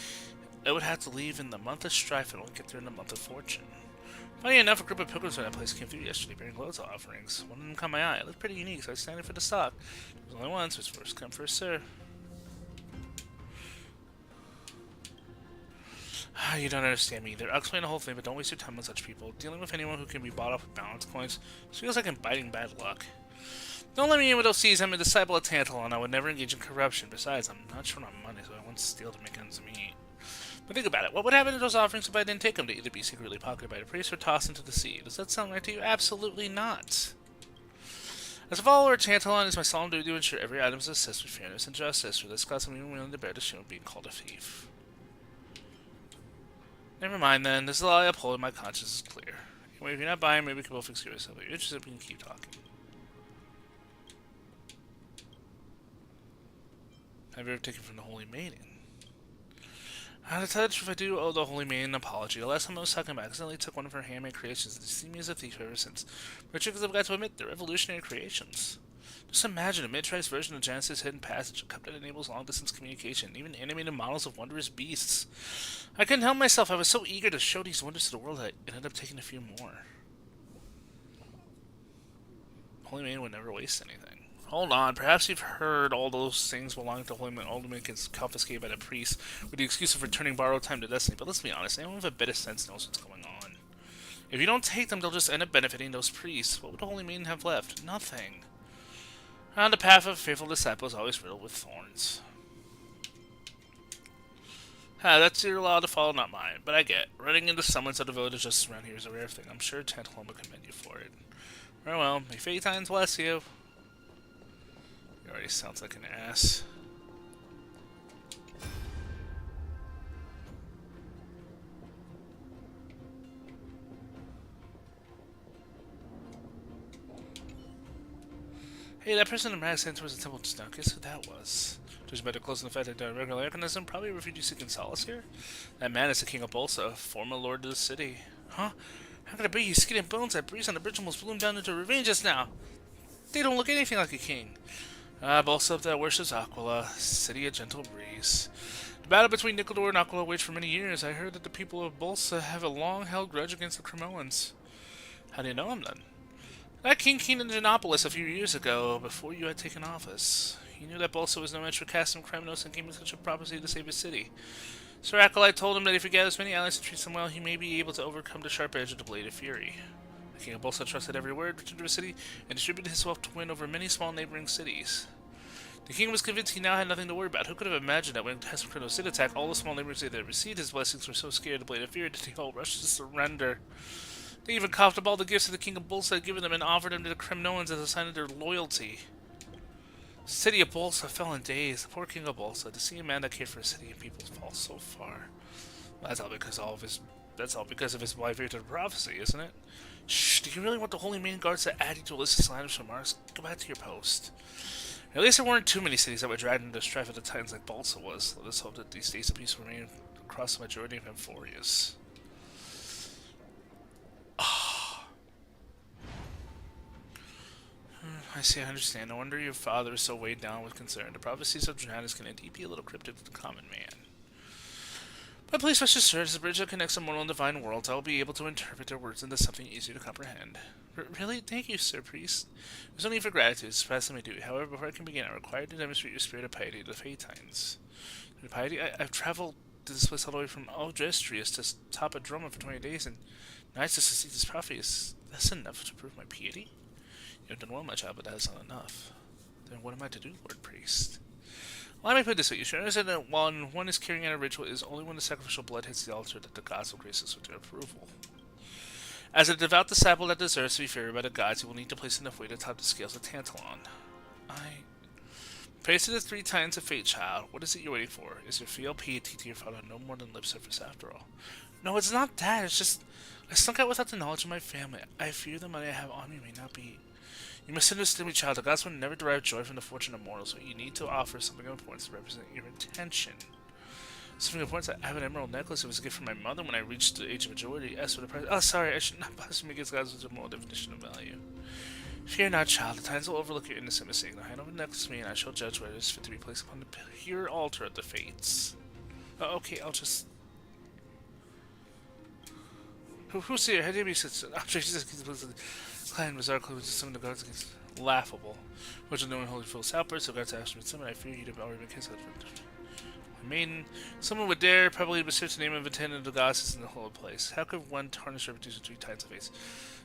It would have to leave in the month of strife and won't get there in the month of fortune. Funny enough, a group of pilgrims from that place came through yesterday bearing loads of offerings. One of them caught my eye. It looked pretty unique, so I was standing for the stock. There was only one, so it's first come, first serve. You don't understand me either. I'll explain the whole thing, but don't waste your time on such people. Dealing with anyone who can be bought off with balance coins just feels like inviting bad luck. Don't let me in with those seas. I'm a disciple of Tantalon. I would never engage in corruption. Besides, I'm not short on money, so I won't steal to make ends meet. But think about it. What would happen to those offerings if I didn't take them? To either be secretly pocketed by the priest or tossed into the sea? Does that sound right to you? Absolutely not. As a follower of Tantalon, it is my solemn duty to ensure every item is assessed with fairness and justice. For this class, I'm even willing to bear the shame of being called a thief. Never mind then. This is the law I uphold and my conscience is clear. Anyway, if you're not buying, maybe we can both excuse yourself. If you're interested, we can keep talking. Have you ever taken from the Holy Maiden? To tell the truth, I do owe the Holy Maiden an apology. The last time I was talking about, I accidentally took one of her handmade creations, and she seen me as a thief ever since. But because I've got to admit, they're revolutionary creations. Just imagine a mid-priced version of Genesis' Hidden Passage, a cup that enables long-distance communication, even animated models of wondrous beasts. I couldn't help myself. I was so eager to show these wonders to the world that I ended up taking a few more. Holy Maiden would never waste anything. Hold on, perhaps you've heard all those things belonging to Holy Maiden ultimately gets confiscated by the priest with the excuse of returning borrowed time to Destiny, but let's be honest, anyone with a bit of sense knows what's going on. If you don't take them, they'll just end up benefiting those priests. What would the Holy Maiden have left? Nothing. On the path of a faithful disciple is always riddled with thorns. That's your law to follow, not mine, but I get. Running into someone's of the village just around here is a rare thing. I'm sure Tantalon would commend you for it. Very well, may Phaetons bless you. He already sounds like an ass. Hey, that person in Mad Sand towards the temple just now. Guess who that was? Judging by the close in the fact that regular mechanism, probably a refugee seeking solace here. That man is the King of Bolsa, former lord of the city. Huh? How could it be? He's skin and bones. That breeze on the bridge almost blew him down into a ravine just now. They don't look anything like a king. Bolsa that worships Aquila, city of gentle breeze. The battle between Nicodor and Aquila waged for many years. I heard that the people of Bolsa have a long-held grudge against the Cremoans. How do you know him, then? That king came into Genopolis a few years ago, before you had taken office. He knew that Bolsa was no match for Castum Kremnos and came with such a prophecy to save his city. Sir Acolyte told him that if he gathers many allies and treats them well, he may be able to overcome the sharp edge of the Blade of Fury. The King of Bolsa trusted every word, returned to his city, and distributed his wealth to win over many small neighboring cities. The king was convinced he now had nothing to worry about. Who could have imagined that when Castum Kremnos did attack, all the small neighboring cities that received his blessings were so scared of the Blade of Fury that they all rushed to surrender. They even coughed up all the gifts that the King of Bolsa had given them and offered them to the Kremnoans as a sign of their loyalty. The city of Bolsa fell in days. The poor King of Bolsa, to see a man that cared for a city and people fall so far. Well, that's all because of his wife to the prophecy, isn't it? Shh, do you really want the Holy Maiden guards to add you to a list of slanders from Mars? Go back to your post. At least there weren't too many cities that were dragged into strife of the Titans like Bolsa was. Let us hope that these days of peace will remain across the majority of Amphorius. I see, I understand. No wonder your father is so weighed down with concern. The prophecies of Johannes can indeed be a little cryptic to the common man. But please rest assured, as the bridge that connects the mortal and divine worlds, I will be able to interpret their words into something easier to comprehend. Really? Thank you, Sir Priest. There's no need for gratitude, it's past my duty. However, before I can begin, I require to demonstrate your spirit of piety to the Phaetines. Piety? I've traveled to this place all the way from Algestrius to top a Droma for 20 days, and nights to succeed this prophecy. Is that's enough to prove my piety? You've done well, my child, but that is not enough. Then what am I to do, Lord Priest? Well, let me put it this way. You should understand that when one is carrying out a ritual, it is only when the sacrificial blood hits the altar that the gods will grace us with their approval. As a devout disciple that deserves to be favored by the gods, you will need to place enough weight atop the scales of Tantalon. Praise to the 3 Titans of Fate, child. What is it you're waiting for? Is your filial piety to your father no more than lip service after all? No, it's not that. It's just, I snuck out without the knowledge of my family. I fear the money I have on me may not be... You must understand me, child. The gods will never derive joy from the fortune of mortals, so you need to offer something of importance to represent your intention. Something of importance? I have an emerald necklace. It was a gift from my mother when I reached the age of majority. As for the price... Oh, sorry. I should not blaspheme against gods with a moral definition of value. Fear not, child. The Titans will overlook your innocent mistake. Now hand over the necklace to me, and I shall judge whether it is fit to be placed upon the pure altar of the Fates. Okay, I'll just... Who's here? How do you be such an object? Clan Bizarre Clue with some of the guards against laughable. Which of knowing holy fool's outbursts, so guards asked me someone I fear you'd have already been kissed. A maiden, someone would dare probably beseech the name of attendant of the goddesses in the whole place. How could one tarnish reputation 3 times of face?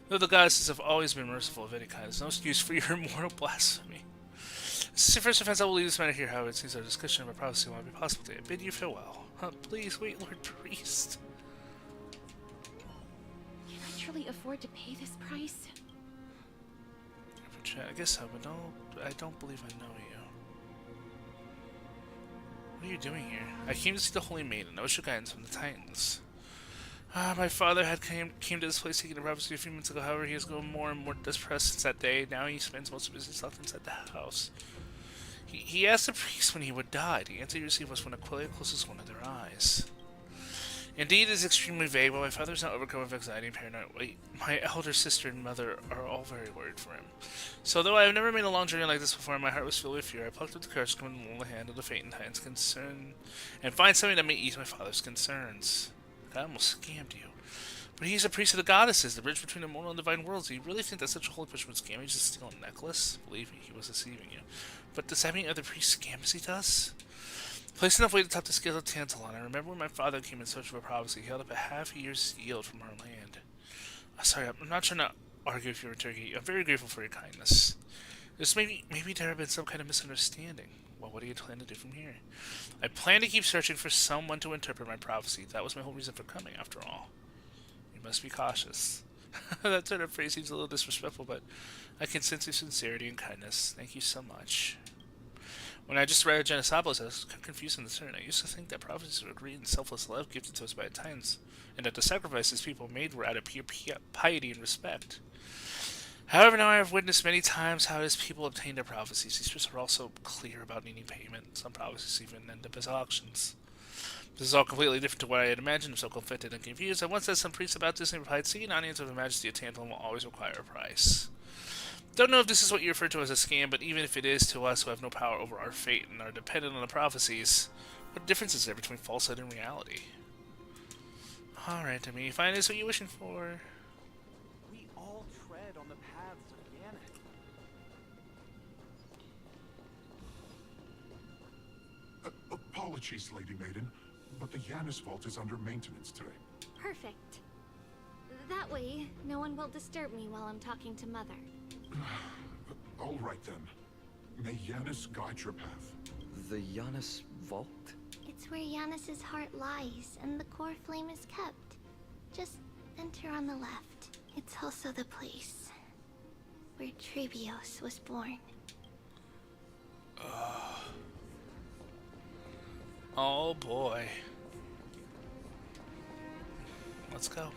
Though the goddesses have always been merciful of any kind, there's no excuse for your immoral blasphemy. This is your first offense. I will leave this matter here, however, it seems our discussion of a prophecy will not be possible today. I bid you farewell. Please wait, Lord Priest. Can I truly afford to pay this price? I guess so, but no, I don't believe I know you. What are you doing here? I came to see the Holy Maiden. I was your guidance from the Titans. My father had came to this place seeking a prophecy a few months ago. However, he has grown more and more depressed since that day. Now he spends most of his days locked inside the house. He asked the priest when he would die. The answer he received was when Aquila closes one of their eyes. Indeed, it is extremely vague, but my father is not overcome with anxiety and paranoia. Wait, my elder sister and mother are all very worried for him. So, though I have never made a long journey like this before, my heart was filled with fear. I plucked up the courage to come and hold the hand of the Fate and Titans concern and find something that may ease my father's concerns. I almost scammed you. But he's a priest of the goddesses, the bridge between the mortal and divine worlds. Do you really think that such a holy person would scam you just to steal a necklace? Believe me, he was deceiving you. But does that mean other priests scam as he does? Placed enough weight atop the scales of Tantalon, I remember when my father came in search of a prophecy. He held up a half-year's yield from our land. Sorry, I'm not trying to argue with you, Turkey. I'm very grateful for your kindness. Just maybe there have been some kind of misunderstanding. Well, what do you plan to do from here? I plan to keep searching for someone to interpret my prophecy. That was my whole reason for coming, after all. You must be cautious. That turn of phrase seems a little disrespectful, but I can sense your sincerity and kindness. Thank you so much. When I just read Genesapolis, I was confused and discerned. I used to think that prophecies were great and selfless love gifted to us by the Titans, and that the sacrifices people made were out of pure piety and respect. However, now I have witnessed many times how his people obtained their prophecies. These priests are also clear about needing payment. Some prophecies even end up as auctions. This is all completely different to what I had imagined. I'm so conflicted and confused. I once asked some priests about this and replied, seeing an audience of the Majesty of Tantalon will always require a price. Don't know if this is what you refer to as a scam, but even if it is, to us who have no power over our fate and are dependent on the prophecies, what difference is there between falsehood and reality? Alright, I mean, if it is what you're wishing for. We all tread on the paths of Yannick. Apologies, Lady Maiden, but the Yanis Vault is under maintenance today. Perfect. That way, no one will disturb me while I'm talking to Mother. All right then. May Yanis guide your path. The Yanis Vault? It's where Yanis's heart lies, and the core flame is kept. Just enter on the left. It's also the place where Trebios was born. Oh boy. Let's go.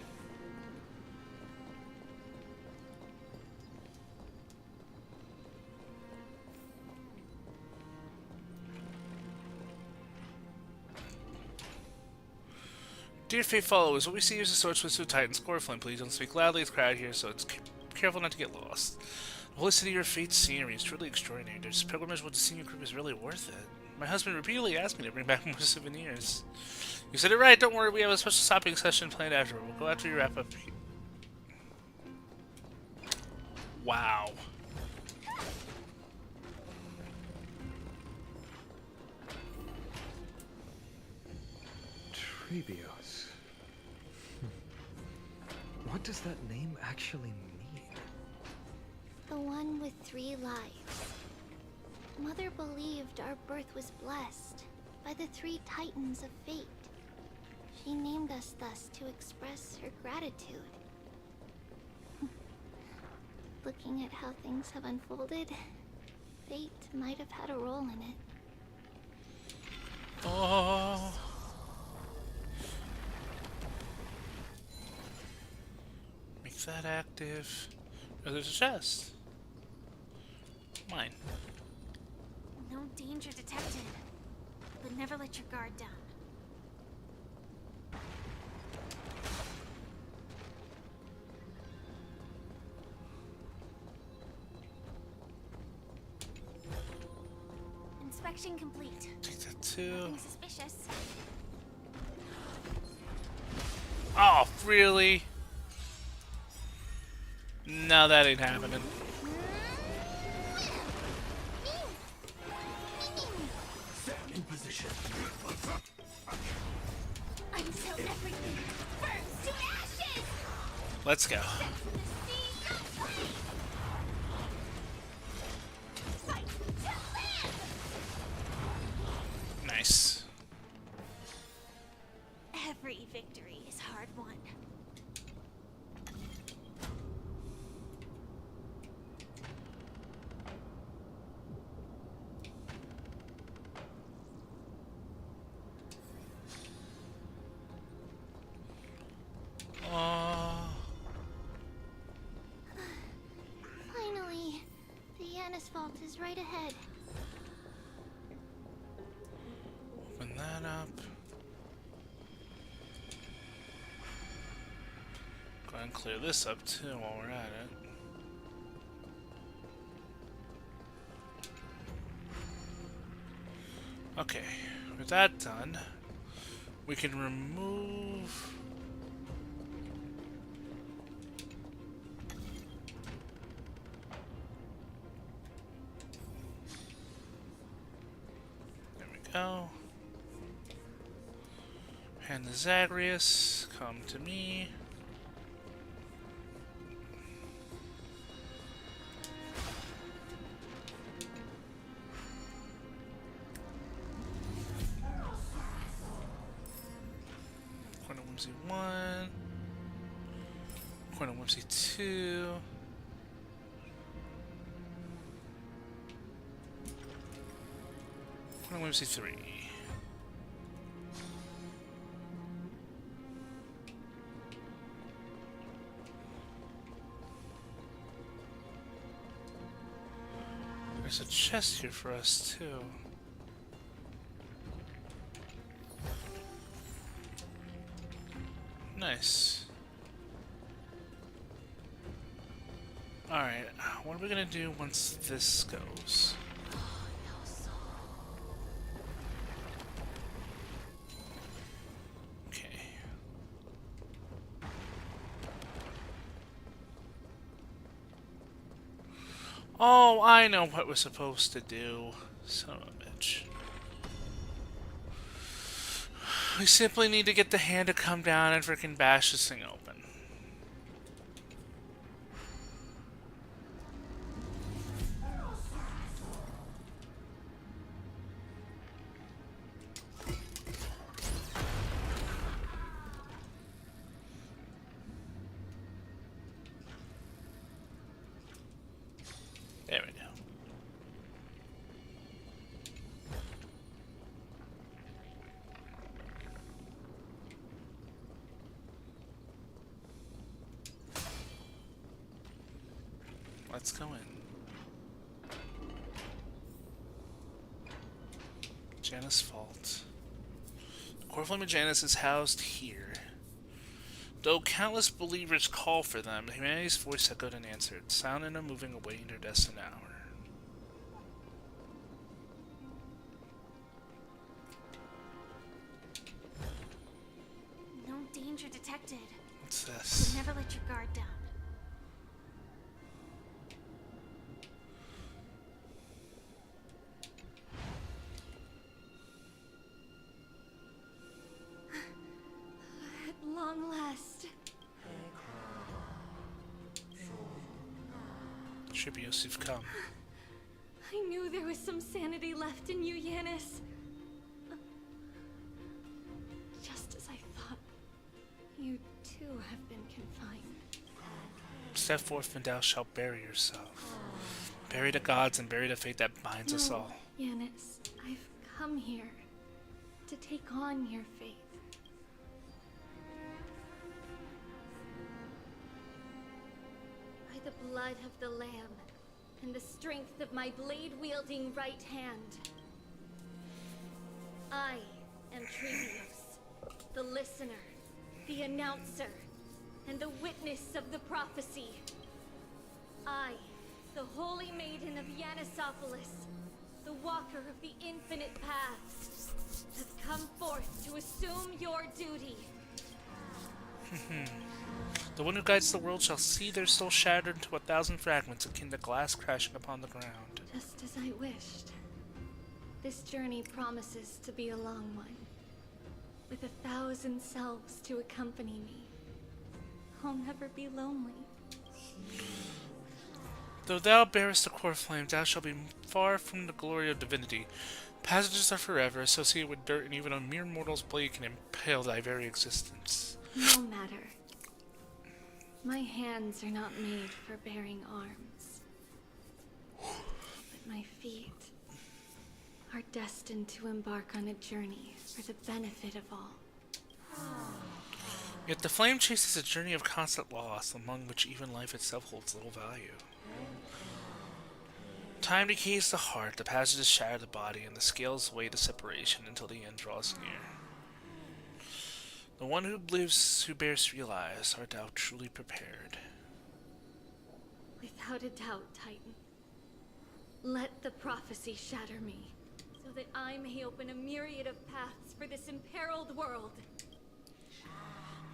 Dear Fate followers, what we see here is a sword switch to Titan's core flame. Please don't speak loudly, it's crowded here, so it's careful not to get lost. The holy city of fate's scenery is truly extraordinary. This pilgrimage with the senior group is really worth it. My husband repeatedly asked me to bring back more souvenirs. You said it right, don't worry, we have a special shopping session planned afterward. We'll go after you wrap up. Wow. Trebios. What does that name actually mean? The one with 3 lives. Mother believed our birth was blessed by the 3 titans of fate. She named us thus to express her gratitude. Looking at how things have unfolded, fate might have had a role in it. Oh. Make that active. Oh, there's a chest. Mine. No danger detected. But never let your guard down. Inspection complete. Take that too. Nothing suspicious. Oh, really? No, that ain't happening. In position. Until everything burns to ashes! Let's go. Nice. Every victory is hard won. Finally, the Yanis vault is right ahead. Open that up. Go ahead and clear this up too while we're at it. Okay, with that done, we can remove... There we go. Hand the Zagreus, come to me. Corner Whimsy 1. Corner Whimsy 2. Corner Whimsy 3. There's a chest here for us too. Nice. Alright, what are we gonna do once this goes? Okay. Oh, I know what we're supposed to do. Son of a bitch. We simply need to get the hand to come down and freaking bash this thing open. There we go. Let's go in. Janus Vault. The core flame of Janus is housed here. Though countless believers call for them, humanity's voice echoed and answered, silent and moving, awaiting their destined hour. No danger detected. What's this? So never let your guard down. At long last. Tribios, you've come. I knew there was some sanity left in you, Yanis. Just as I thought. You too have been confined. Step forth and thou shalt bury yourself. Bury the gods and bury the fate that binds us all. Yanis, I've come here to take on your faith. By the blood of the Lamb and the strength of my blade-wielding right hand, I am Trebios, the listener, the announcer, and the witness of the prophecy. I, the Holy Maiden of Yanisopolis, the walker of the infinite paths, have come forth to assume your duty. The one who guides the world shall see their soul shattered into 1,000 fragments akin to glass crashing upon the ground. Just as I wished. This journey promises to be a long one, with 1,000 selves to accompany me. I'll never be lonely. Though thou bearest the core flame, thou shalt be far from the glory of divinity. Passages are forever, associated with dirt, and even a mere mortal's blade can impale thy very existence. No matter. My hands are not made for bearing arms. But my feet are destined to embark on a journey for the benefit of all. Yet the flame chase is a journey of constant loss, among which even life itself holds little value. Time decays the heart, the passages shatter the body, and the scales weigh the separation until the end draws near. The one who lives, who bears 3 lives, art thou truly prepared? Without a doubt, Titan. Let the prophecy shatter me, so that I may open a myriad of paths for this imperiled world.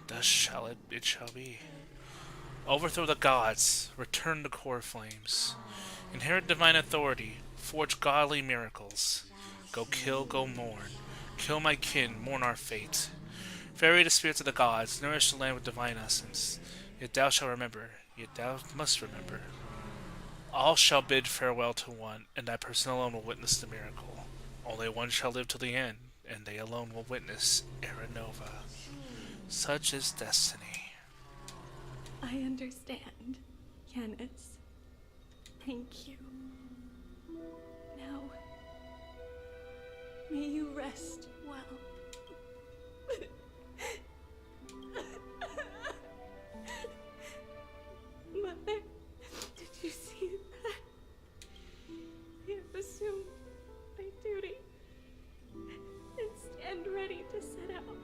Thus shall it shall be. Overthrow the gods, return the core flames, inherit divine authority, forge godly miracles. Go kill, go mourn, kill my kin, mourn our fate. Ferry the spirits of the gods, nourish the land with divine essence. Yet thou shalt remember, yet thou must remember. All shall bid farewell to one, and thy person alone will witness the miracle. Only one shall live till the end, and they alone will witness Era Nova. Such is destiny. I understand, Yanis. Thank you. Now, may you rest well. Mother, did you see that? I have assumed my duty and stand ready to set out.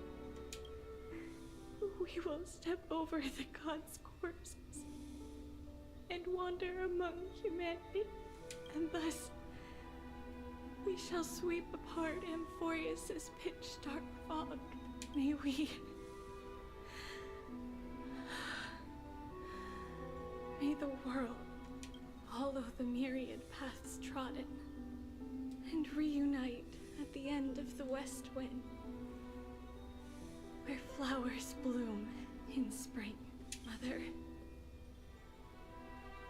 We will step over the gods' corpses and wander among humanity, and thus we shall sweep apart Amphorius's pitch-dark fog. May we... May the world follow the myriad paths trodden and reunite at the end of the west wind, where flowers bloom in spring. Mother,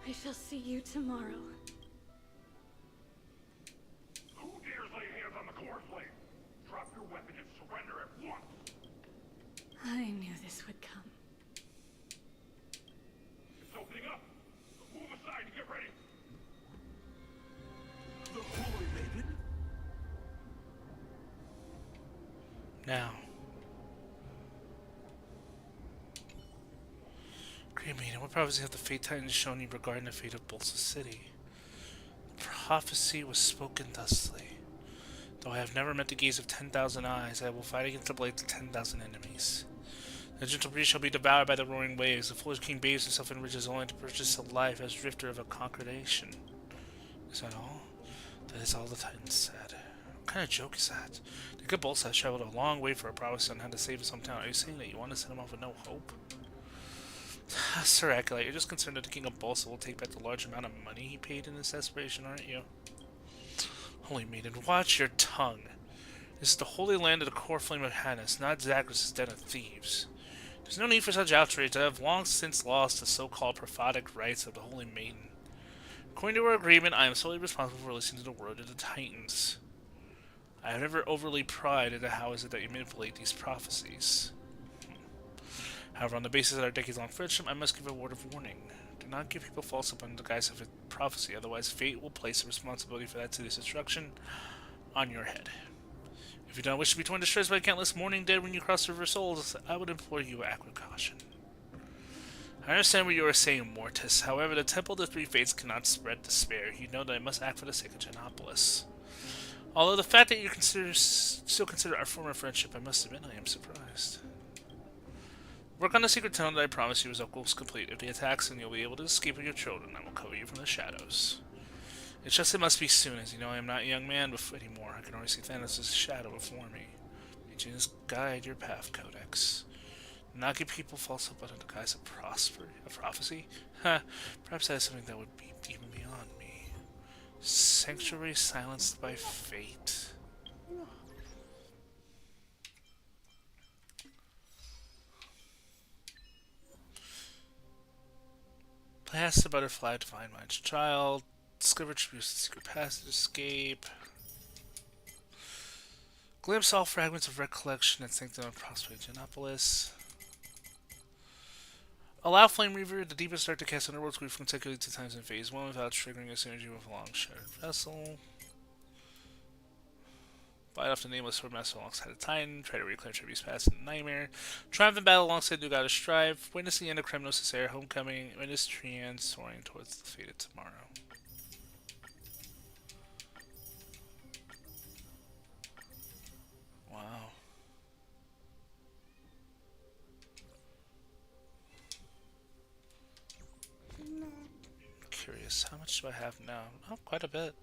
I shall see you tomorrow. Who dares lay hands on the core flame? Drop your weapon and surrender at once. I knew this would come. It's opening up. Move aside and get ready. The Holy Maiden? Now. Great meeting. What prophecy have the Fate Titans shown you regarding the fate of Bolsa City? The prophecy was spoken thusly. Though I have never met the gaze of 10,000 eyes, I will fight against the blades of 10,000 enemies. The gentle breeze shall be devoured by the roaring waves. The foolish king bathes himself in riches only to purchase a life as drifter of a conquered nation. Is that all? That is all the Titans said. What kind of joke is that? The good Bolsa has traveled a long way for a prophecy on how to save his hometown. Are you saying that you want to send him off with no hope? Sir Acolyte, you're just concerned that the King of Bolsa will take back the large amount of money he paid in his desperation, aren't you? Holy Maiden, watch your tongue. This is the holy land of the core flame of Hannes, not Zagreus' den of thieves. There's no need for such outrage. I have long since lost the so-called prophetic rights of the Holy Maiden. According to our agreement, I am solely responsible for listening to the word of the Titans. I have never overly pried into how is it that you manipulate these prophecies. However, on the basis of our decades-long friendship, I must give a word of warning. Do not give people false hope under the guise of a prophecy, otherwise fate will place the responsibility for that city's destruction on your head. If you don't wish to be torn to shreds by countless mourning dead when you cross the River Souls, I would implore you to act with caution. I understand what you are saying, Mortis. However, the Temple of the Three Fates cannot spread despair. You know that I must act for the sake of Genopolis. Although the fact that you still consider our former friendship, I must admit I am surprised. Work on the secret tunnel that I promised you is almost complete. If the attacks, then you'll be able to escape with your children. I will cover you from the shadows. It's just it must be soon, as you know I am not a young man anymore. I can only see Thanos' shadow before me. May Jesus guide your path, Codex. Do not give people false hope under the guise of prophecy? Ha! Perhaps that is something that would be even beyond me. Sanctuary silenced by fate. Pass the butterfly to find my child. Discover tributes to secret passage, escape. Glimpse all fragments of recollection and sanctum of prospering Genopolis. Allow Flame Reaver, the deepest dark, to cast Underworld's grief consecutively 2 times in phase 1 without triggering a synergy with a long shared vessel. Fight off the nameless Swordmaster alongside a Titan. Try to reclaim Tribute's past in the Nightmare. Triumph in battle alongside New Goddess Strive. Witness the end of Kremnos' Air Homecoming. Witness Trian soaring towards the fated tomorrow. Wow. Curious, how much do I have now? Oh, quite a bit.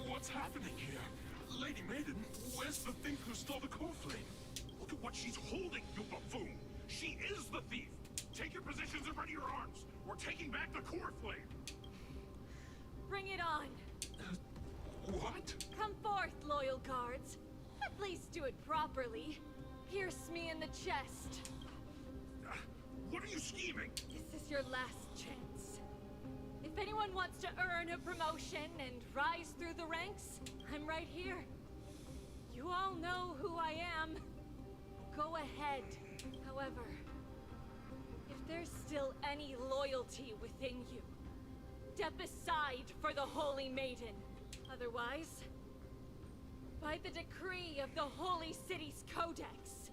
What's happening here? Lady Maiden, where's the thief who stole the core flame? Look at what she's holding, you buffoon! She is the thief! Take your positions and ready your arms! We're taking back the core flame! Bring it on! What? Come forth, loyal guards. At least do it properly. Pierce me in the chest. What are you scheming? This is your last chance. If anyone wants to earn a promotion and rise through the ranks, I'm right here. You all know who I am. Go ahead. However, if there's still any loyalty within you, step aside for the Holy Maiden. Otherwise, by the decree of the Holy City's Codex,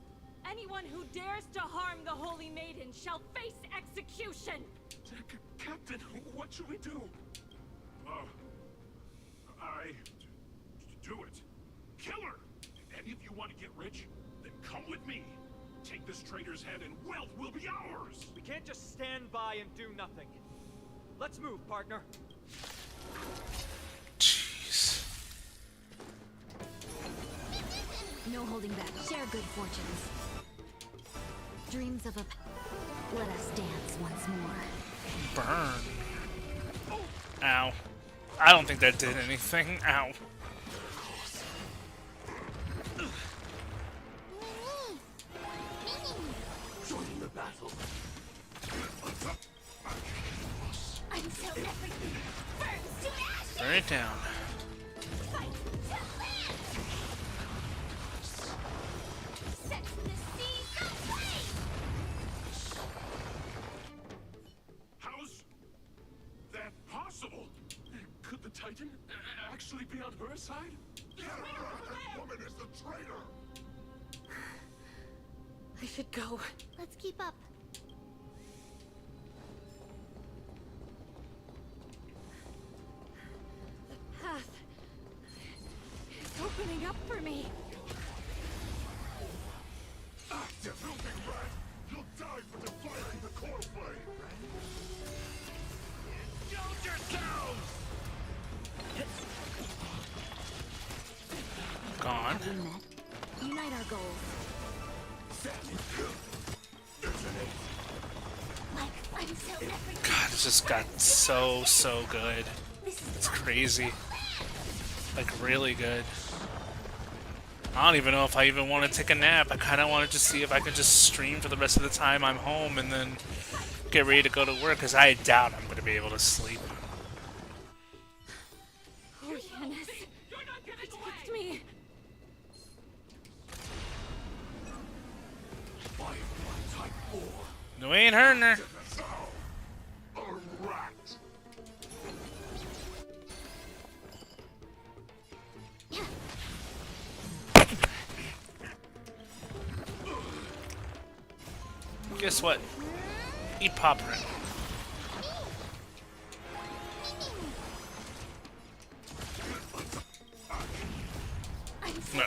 anyone who dares to harm the Holy Maiden shall face execution! Captain, what should we do? Do it. Kill her! Any of you want to get rich? Then come with me. Take this traitor's head and wealth will be ours! We can't just stand by and do nothing. Let's move, partner. Jeez. No holding back. Share good fortunes. Dreams of a... Let us dance once more. Burn. Ow. I don't think that did anything. Ow. Joining the battle. Until everything burns to ashes! Burn it down. Fight to live! Set the seas aflame! How's that possible? Could the Titan actually be on her side? That woman is the traitor! I should go. Let's keep up. The path is opening up for me. Activating rat! You'll die for defying the core flame! Indulge yourselves! Gone. Have we met? Unite our goals. God, this just got so good. It's crazy. Like, really good. I don't even know if I even want to take a nap. I kind of wanted to see if I could just stream for the rest of the time I'm home and then get ready to go to work, because I doubt I'm going to be able to sleep. Oh, Yanis. Protect me. No, we ain't hurting her. A rat! Guess what? Eat popper. No.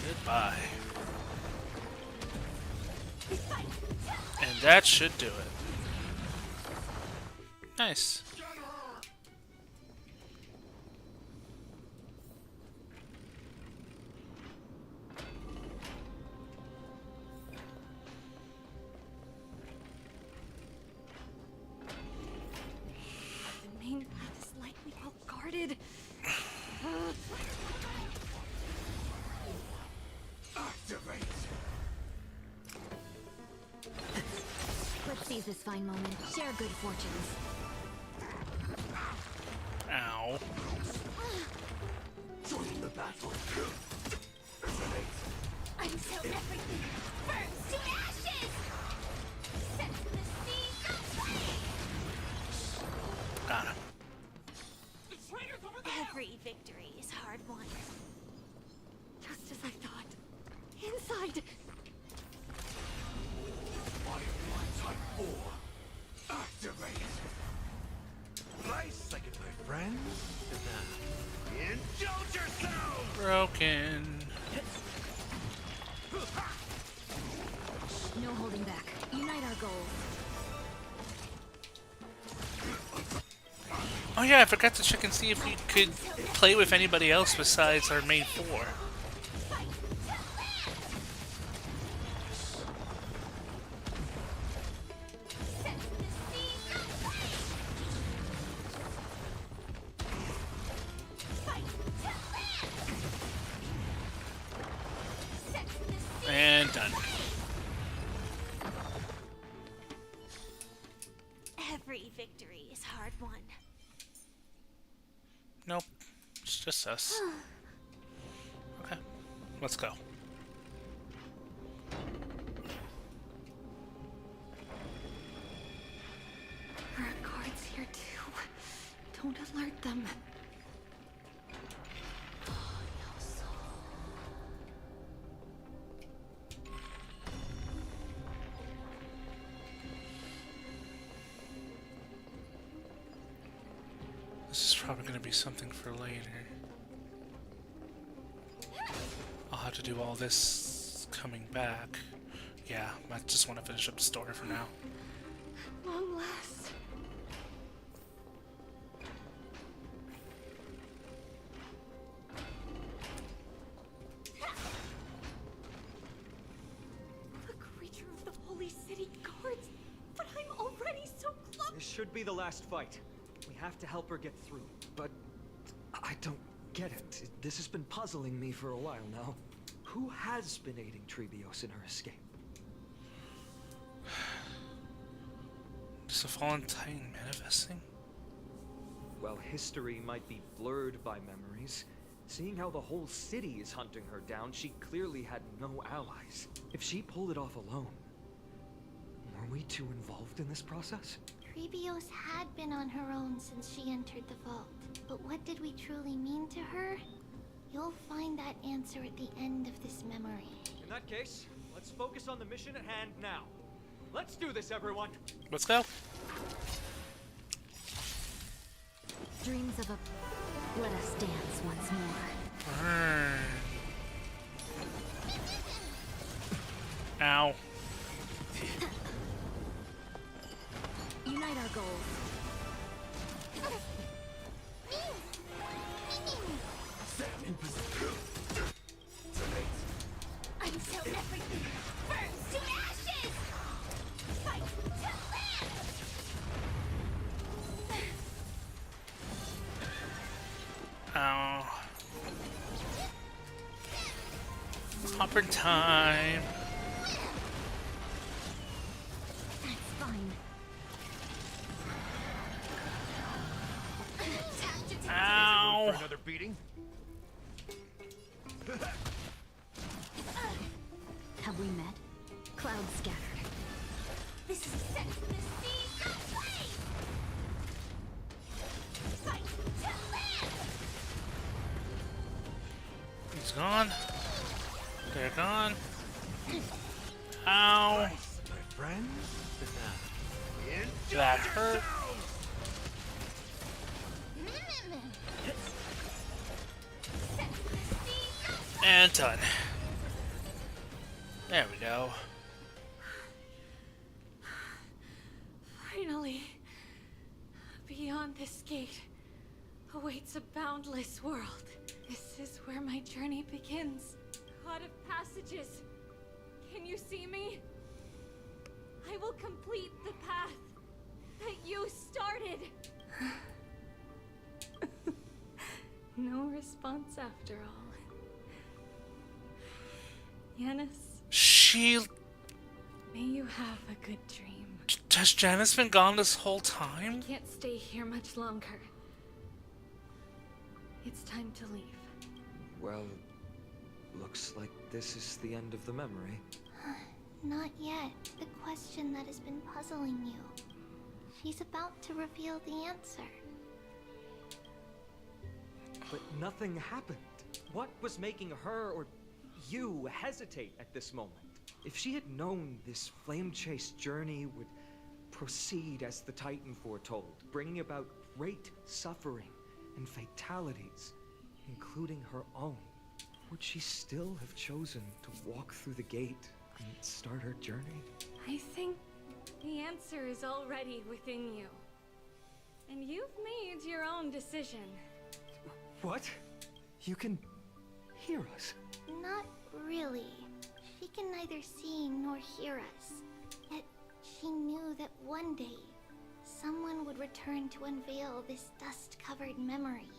Goodbye. And that should do it. Nice. The main path is likely well guarded. Activate! Let's seize this fine moment. Share good fortunes. Ow. Join the battle! Until everything burns to ashes! Set the seas aflame! Got him. Every victory is hard won. Just as I thought. Inside. Firefly Type 4. Activate! Nice second, my friend. Indulge yourself! Broken. No holding back. Unite our goals. Oh yeah, I forgot to check and see if we could play with anybody else besides our main four. And done. Every victory is hard won. Nope. It's just us. Okay. Let's go. There are guards here too. Don't alert them. This is probably going to be something for later. I'll have to do all this coming back. Yeah, I just want to finish up the story for now. Long last. The creature of the Holy City guards. But I'm already so close. This should be the last fight. We have to help her get through. But I don't get it. This has been puzzling me for a while now. Who has been aiding Trebios in her escape? Is the fallen titan manifesting? Well, history might be blurred by memories. Seeing how the whole city is hunting her down, she clearly had no allies. If she pulled it off alone, were we too involved in this process? Trebios had been on her own since she entered the vault. But what did we truly mean to her? You'll find that answer at the end of this memory. In that case, let's focus on the mission at hand now. Let's do this, everyone. Let's go. Dreams of a... Let us dance once more. Ow. Unite our goals. In position. Until everything burns to ashes! Fight to live! Ow. Hopper time. That's fine. Ow. For another beating? Have we met? Clouds scattered. This is set for the sea of flame! Fight to live! He's gone. They're gone. Ow. My friends? That hurt. And done. There we go. Finally, beyond this gate awaits a boundless world. This is where my journey begins. God of passages, can you see me? I will complete the path that you started. No response after all. Yanis, She... may you have a good dream. Has Janice been gone this whole time? Can't stay here much longer. It's time to leave. Well, looks like this is the end of the memory. Not yet. The question that has been puzzling you. She's about to reveal the answer. But nothing happened. What was making her or you hesitate at this moment? If she had known this flame chase journey would proceed as the Titan foretold, bringing about great suffering and fatalities, including her own, would she still have chosen to walk through the gate and start her journey? I think the answer is already within you. And you've made your own decision. What? You can hear us? Not really. She can neither see nor hear us. Yet she knew that one day, someone would return to unveil this dust-covered memory.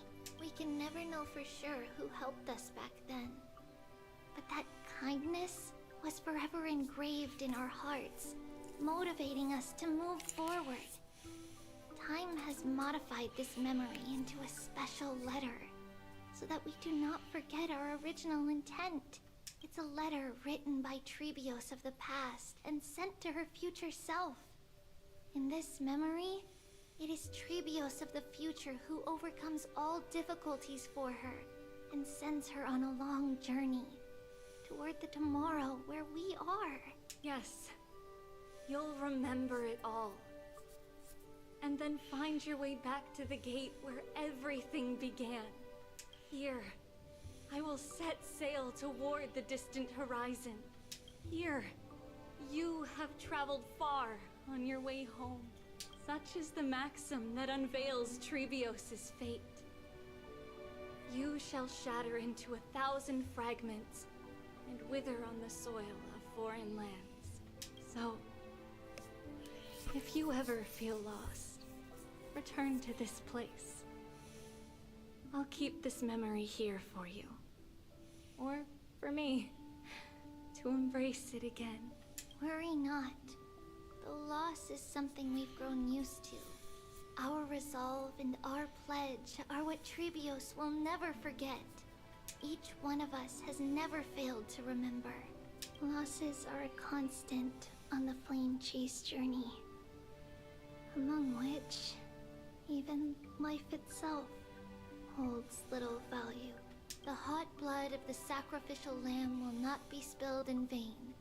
We can never know for sure who helped us back then. But that kindness was forever engraved in our hearts, motivating us to move forward. Time has modified this memory into a special letter, so that we do not forget our original intent. It's a letter written by Trebios of the past and sent to her future self. In this memory, it is Trebios of the future who overcomes all difficulties for her and sends her on a long journey toward the tomorrow where we are. Yes, you'll remember it all. And then find your way back to the gate where everything began. Here, I will set sail toward the distant horizon. Here, you have traveled far on your way home. Such is the maxim that unveils Trebios' fate. You shall shatter into 1,000 fragments and wither on the soil of foreign lands. So, if you ever feel lost, return to this place. I'll keep this memory here for you. Or for me, to embrace it again. Worry not. The loss is something we've grown used to. Our resolve and our pledge are what Trebios will never forget. Each one of us has never failed to remember. Losses are a constant on the flame chase journey, among which even life itself holds little value. The hot blood of the sacrificial lamb will not be spilled in vain,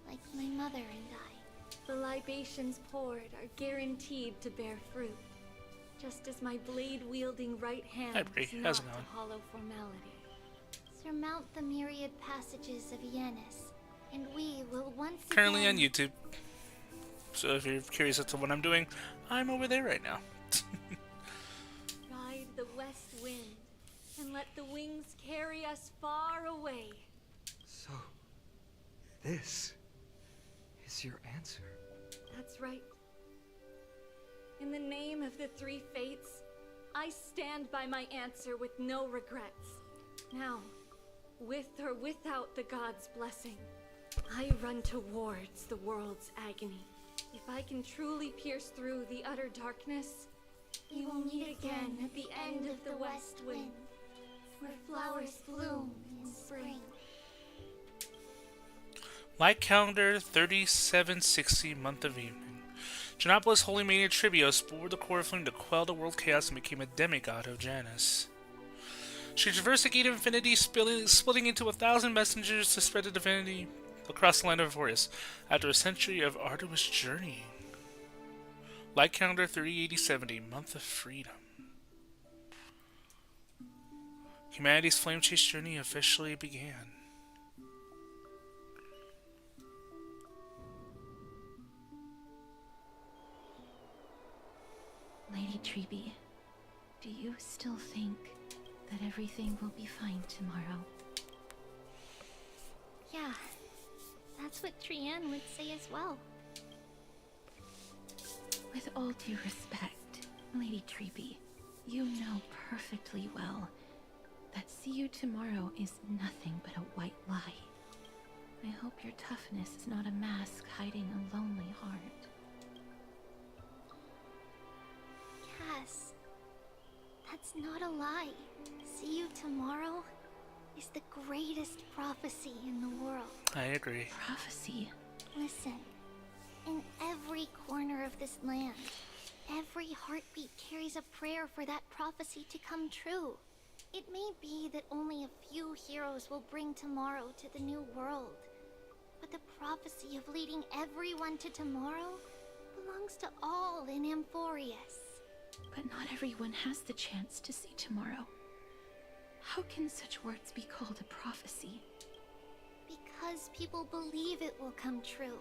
like my mother and I. The libations poured are guaranteed to bear fruit, just as my blade-wielding right hand Hi, Bree. is How's not it going? a hollow formality. Surmount the myriad passages of Yanis, and we will once Currently on again... YouTube. So if you're curious as to what I'm doing, I'm over there right now. Ride the west wind, and let the wings carry us far away. So, this is your answer. That's right. In the name of the three fates, I stand by my answer with no regrets. Now, with or without the gods' blessing, I run towards the world's agony. If I can truly pierce through the utter darkness, We will meet again at the end of the west wind, where flowers bloom in spring. Light calendar 3760, month of evening. Janopolis' holy maiden Tribios bore the core flame to quell the world chaos and became a demigod of Janus. She traversed the gate of infinity, splitting into 1,000 messengers to spread the divinity across the land of Ephorius after a century of arduous journeying. Light calendar 308070, month of freedom. Humanity's flame chase journey officially began. Lady Treby, do you still think that everything will be fine tomorrow? Yeah, that's what Trian would say as well. With all due respect, Lady Treby, you know perfectly well that see you tomorrow is nothing but a white lie. I hope your toughness is not a mask hiding a lonely heart. Cass, that's not a lie. See you tomorrow is the greatest prophecy in the world. I agree. Prophecy? Listen, in every corner of this land, every heartbeat carries a prayer for that prophecy to come true. It may be that only a few heroes will bring tomorrow to the new world, but the prophecy of leading everyone to tomorrow belongs to all in Amphorius. But not everyone has the chance to see tomorrow. How can such words be called a prophecy? Because people believe it will come true,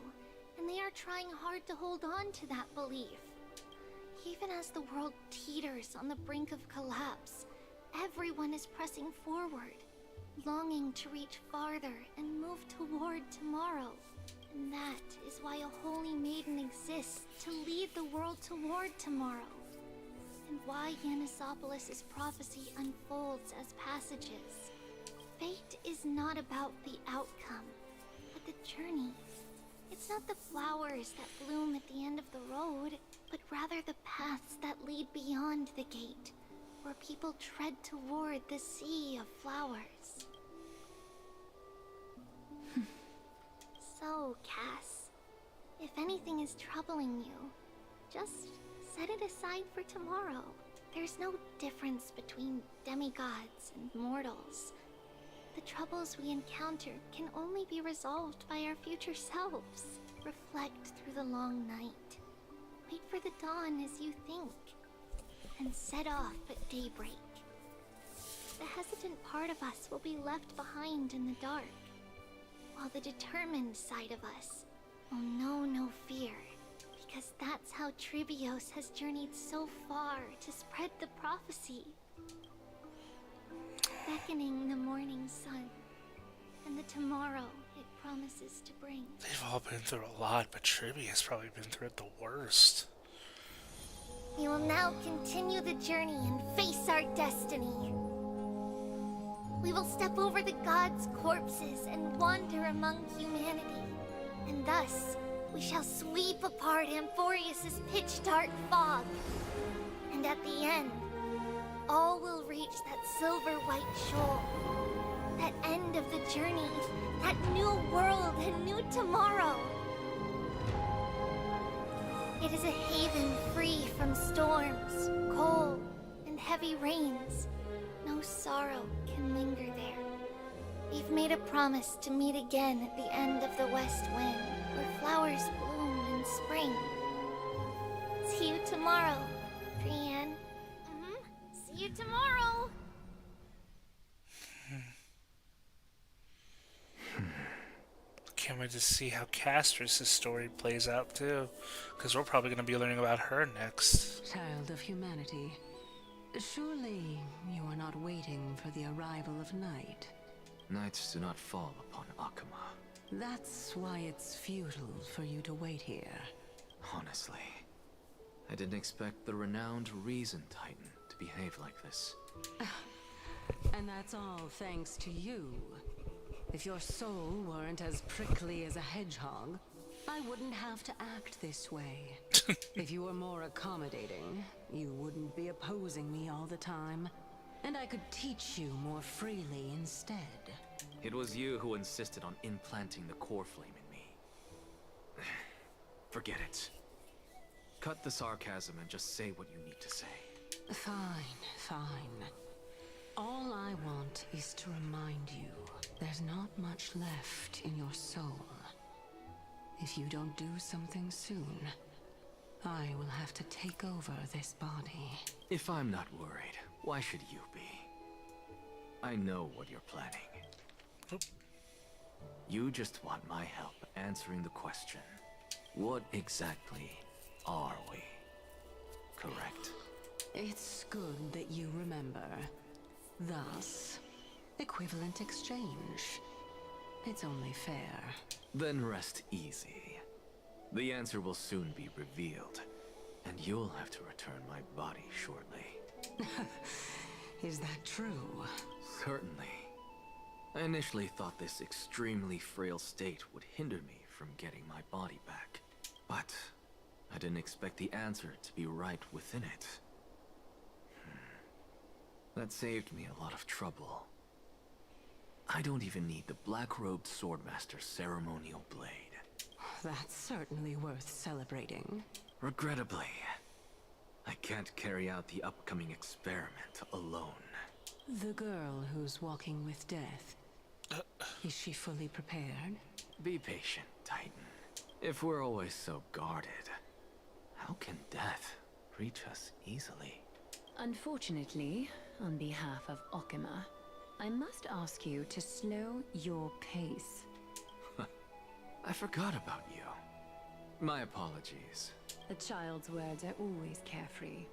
and they are trying hard to hold on to that belief. Even as the world teeters on the brink of collapse, everyone is pressing forward, longing to reach farther and move toward tomorrow. And that is why a holy maiden exists to lead the world toward tomorrow. And why Yanisopolis' prophecy unfolds as passages. Fate is not about the outcome, but the journey. It's not the flowers that bloom at the end of the road, but rather the paths that lead beyond the gate, where people tread toward the sea of flowers. So, Cass, if anything is troubling you, just set it aside for tomorrow. There's no difference between demigods and mortals. The troubles we encounter can only be resolved by our future selves. Reflect through the long night. Wait for the dawn as you think, and set off at daybreak. The hesitant part of us will be left behind in the dark, while the determined side of us will know no fear. Because that's how Tribios has journeyed so far to spread the prophecy. Beckoning the morning sun, and the tomorrow it promises to bring. They've all been through a lot, but Tribby has probably been through it the worst. We will now continue the journey and face our destiny. We will step over the gods' corpses and wander among humanity, and thus we shall sweep apart Amphorius' pitch-dark fog. And at the end, all will reach that silver-white shoal. That end of the journey, that new world and new tomorrow. It is a haven free from storms, cold, and heavy rains. No sorrow can linger there. We've made a promise to meet again at the end of the west wind, where flowers bloom in spring. See you tomorrow, Brienne. See you tomorrow. Can't wait to see how Castris' story plays out too, because we're probably going to be learning about her next. Child of humanity, surely you are not waiting for the arrival of night. Nights do not fall upon Akama. That's why it's futile for you to wait here. Honestly, I didn't expect the renowned Reason Titan to behave like this. And that's all thanks to you. If your soul weren't as prickly as a hedgehog, I wouldn't have to act this way. If you were more accommodating, you wouldn't be opposing me all the time, and I could teach you more freely instead. It was you who insisted on implanting the core flame in me. Forget it. Cut the sarcasm and just say what you need to say. Fine, fine. All I want is to remind you, there's not much left in your soul. If you don't do something soon, I will have to take over this body. If I'm not worried, why should you be? I know what you're planning. You just want my help answering the question. What exactly are we? Correct? It's good that you remember. Thus, equivalent exchange. It's only fair. Then rest easy. The answer will soon be revealed, and you'll have to return my body shortly. Is that true? Certainly. I initially thought this extremely frail state would hinder me from getting my body back, but I didn't expect the answer to be right within it. That saved me a lot of trouble. I don't even need the black-robed swordmaster's ceremonial blade. That's certainly worth celebrating. Regrettably, I can't carry out the upcoming experiment alone. The girl who's walking with death, is she fully prepared? Be patient, Titan. If we're always so guarded, how can death reach us easily? Unfortunately, on behalf of Okima, I must ask you to slow your pace. I forgot about you. My apologies. A child's words are always carefree.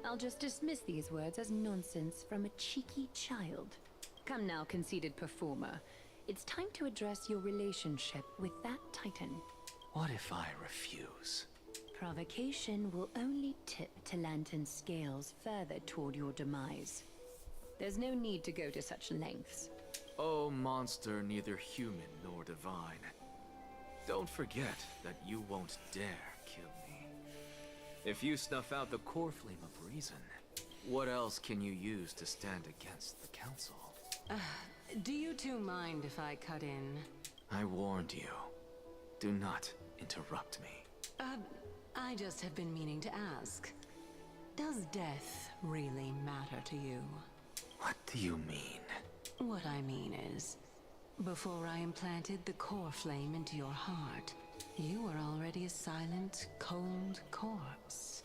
I'll just dismiss these words as nonsense from a cheeky child. Come now, conceited performer. It's time to address your relationship with that Titan. What if I refuse? Provocation will only tip Talantan's scales further toward your demise. There's no need to go to such lengths. Oh, monster neither human nor divine. Don't forget that you won't dare kill me. If you snuff out the core flame of reason, what else can you use to stand against the council? Do you two mind if I cut in? I warned you. Do not interrupt me. I just have been meaning to ask. Does death really matter to you? What do you mean? What I mean is, before I implanted the core flame into your heart, you were already a silent, cold corpse.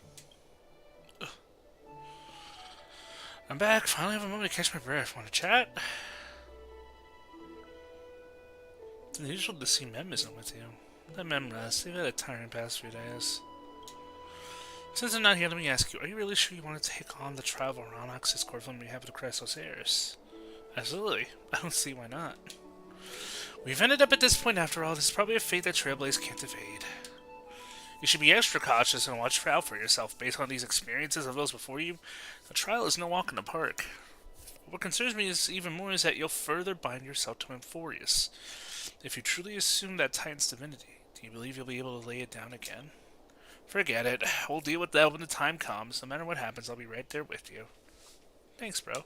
I'm back. Finally have a moment to catch my breath. Want to chat? It's unusual to see Mem isn't with you. Let Mem rest. They've had a tiring past few days. Since I'm not here, let me ask you, are you really sure you want to take on the trial of Arronax's core flame we have to Chrysos heirs? Absolutely. I don't see why not. We've ended up at this point after all. This is probably a fate that Trailblaze can't evade. You should be extra cautious and watch out for yourself. Based on these experiences of those before you, the trial is no walk in the park. What concerns me is even more is that you'll further bind yourself to Amphorius. If you truly assume that Titan's divinity, do you believe you'll be able to lay it down again? Forget it. We'll deal with that when the time comes. No matter what happens, I'll be right there with you. Thanks, bro.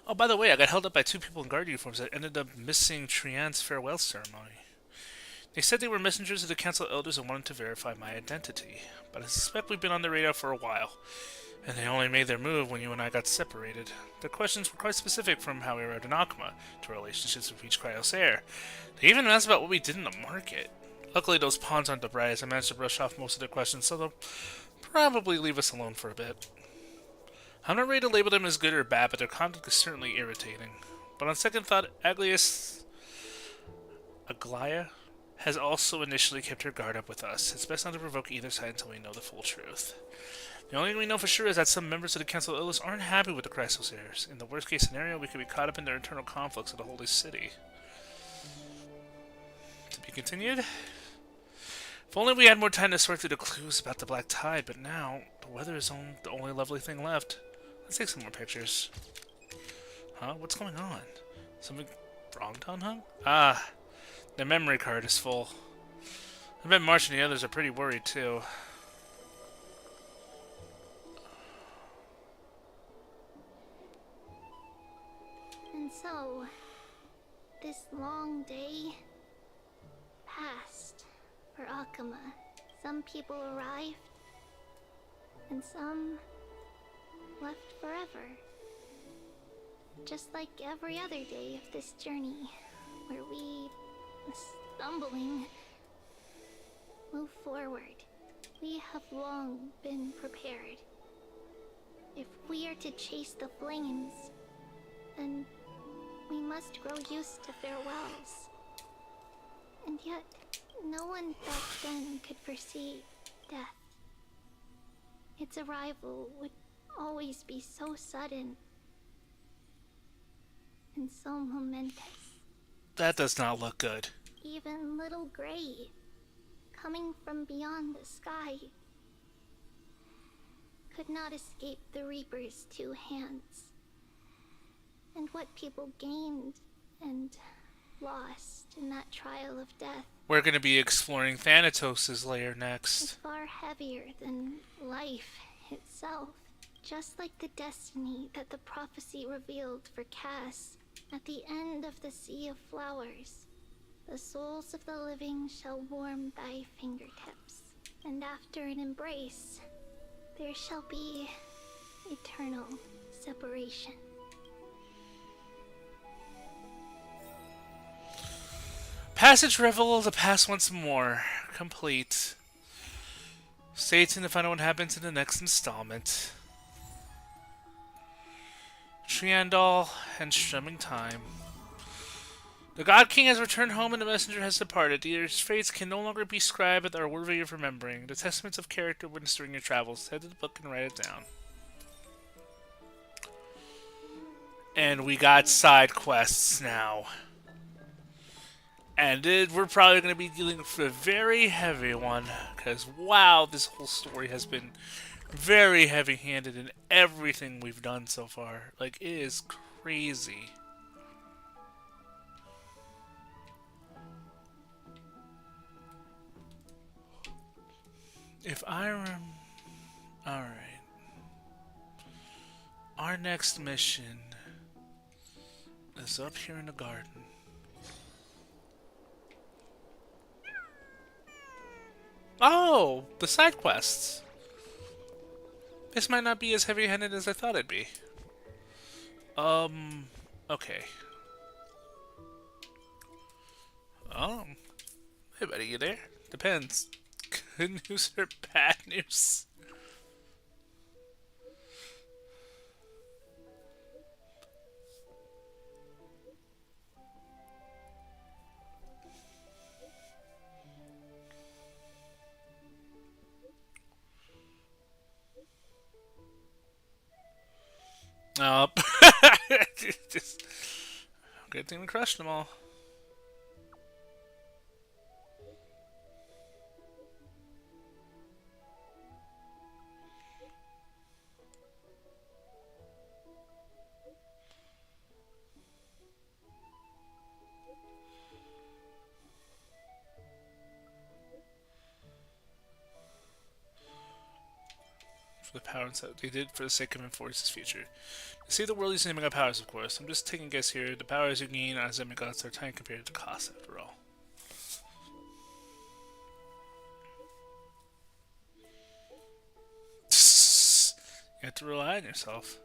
Oh, by the way, I got held up by two people in guard uniforms that ended up missing Trian's farewell ceremony. They said they were messengers of the Council Elders and wanted to verify my identity, but I suspect we've been on the radar for a while, and they only made their move when you and I got separated. Their questions were quite specific, from how we arrived in Akuma to relationships with each Cryos heir. They even asked about what we did in the market. Luckily, those pawns aren't the brightest. I managed to brush off most of their questions, so they'll probably leave us alone for a bit. I'm not ready to label them as good or bad, but their conduct is certainly irritating. But on second thought, Aglaia has also initially kept her guard up with us. It's best not to provoke either side until we know the full truth. The only thing we know for sure is that some members of the Council of Elders aren't happy with the Chrysos heirs. In the worst case scenario, we could be caught up in their internal conflicts of the Holy City. To be continued? If only we had more time to sort through the clues about the Black Tide, but now, the weather is the only lovely thing left. Let's take some more pictures. Huh? What's going on? Something wrong, Don Hung? Ah, their memory card is full. I bet Marsh and the others are pretty worried, too. And so, this long day passed for Akuma. Some people arrived, and some left forever. Just like every other day of this journey, where we, stumbling, move forward. We have long been prepared. If we are to chase the flames, then we must grow used to farewells. And yet, no one back then could foresee death. Its arrival would always be so sudden and so momentous. That does not look good. Even little Gray, coming from beyond the sky, could not escape the Reaper's two hands. And what people gained and lost in that trial of death We're going to be exploring Thanatos' lair is next. far heavier than life itself. Just like the destiny that the prophecy revealed for Cass at the end of the Sea of Flowers. The souls of the living shall warm thy fingertips, and after an embrace, there shall be eternal separation. Passage Revel, the past once more. Complete. Stay tuned to find out what happens in the next installment. Triandal and Strumming Time. The God King has returned home and the messenger has departed. His fates can no longer be scribed but are worthy of remembering. The testaments of character witnessed during your travels. Head to the book and write it down. And we got side quests now. And we're probably going to be dealing with a very heavy one. Because, wow, this whole story has been very heavy-handed in everything we've done so far. Like, it is crazy. If I Alright. Our next mission is up here in the garden. Oh! The side quests! This might not be as heavy-handed as I thought it'd be. Okay. Hey buddy, you there? Depends. Good news or bad news? Oh, just good thing we crushed them all. For the power and they did for the sake of enforcing his future. To see the world using demigod powers, of course. I'm just taking a guess here. The powers you gain as demigods are tiny compared to the cost, after all. have to rely on yourself.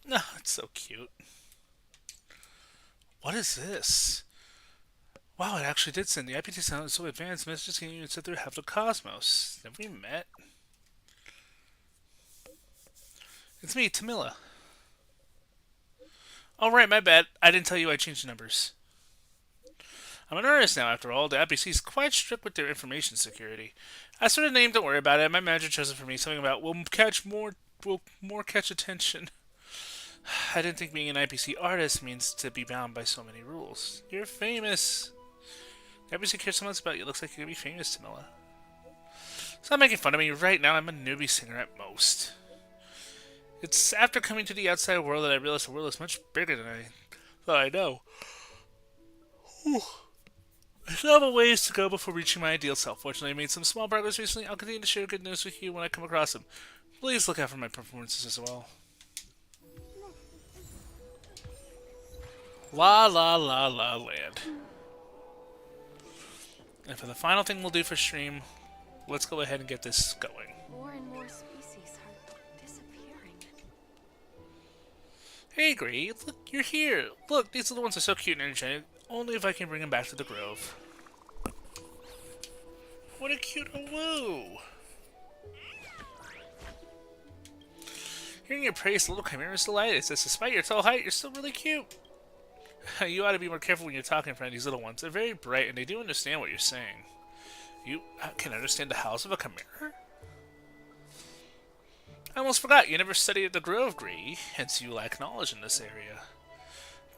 No, it's so cute. What is this? Wow, it actually did send. The IPT sound is so advanced, messages can even sit through half the cosmos. Have we met? It's me, Tamila. Oh, right, my bad. I didn't tell you I changed the numbers. I'm an artist now, after all. The IPC is quite strict with their information security. I sort of name, don't worry about it. My manager chose it for me. Something about will more catch attention. I didn't think being an IPC artist means to be bound by so many rules. You're famous. The IPC cares so much about you. It looks like you're gonna be famous, Tamila. Stop making fun of me. Right now, I'm a newbie singer at most. It's after coming to the outside world that I realized the world is much bigger than I thought I know. Whew. I still have a ways to go before reaching my ideal self. Fortunately, I made some small progress recently. I'll continue to share good news with you when I come across them. Please look out for my performances as well. La La La La Land. And for the final thing we'll do for stream, let's go ahead and get this going. More and more species are disappearing. Hey, Gray, look, you're here. Look, these little ones are so cute and energetic. Only if I can bring them back to the grove. What a cute woo! Hearing your praise, the little chimera is delighted. It says, despite your tall height, you're still really cute. You ought to be more careful when you're talking in front of these little ones. They're very bright, and they do understand what you're saying. You can understand the howls of a chimera? I almost forgot, you never studied at the Grove, Gree, hence you lack knowledge in this area.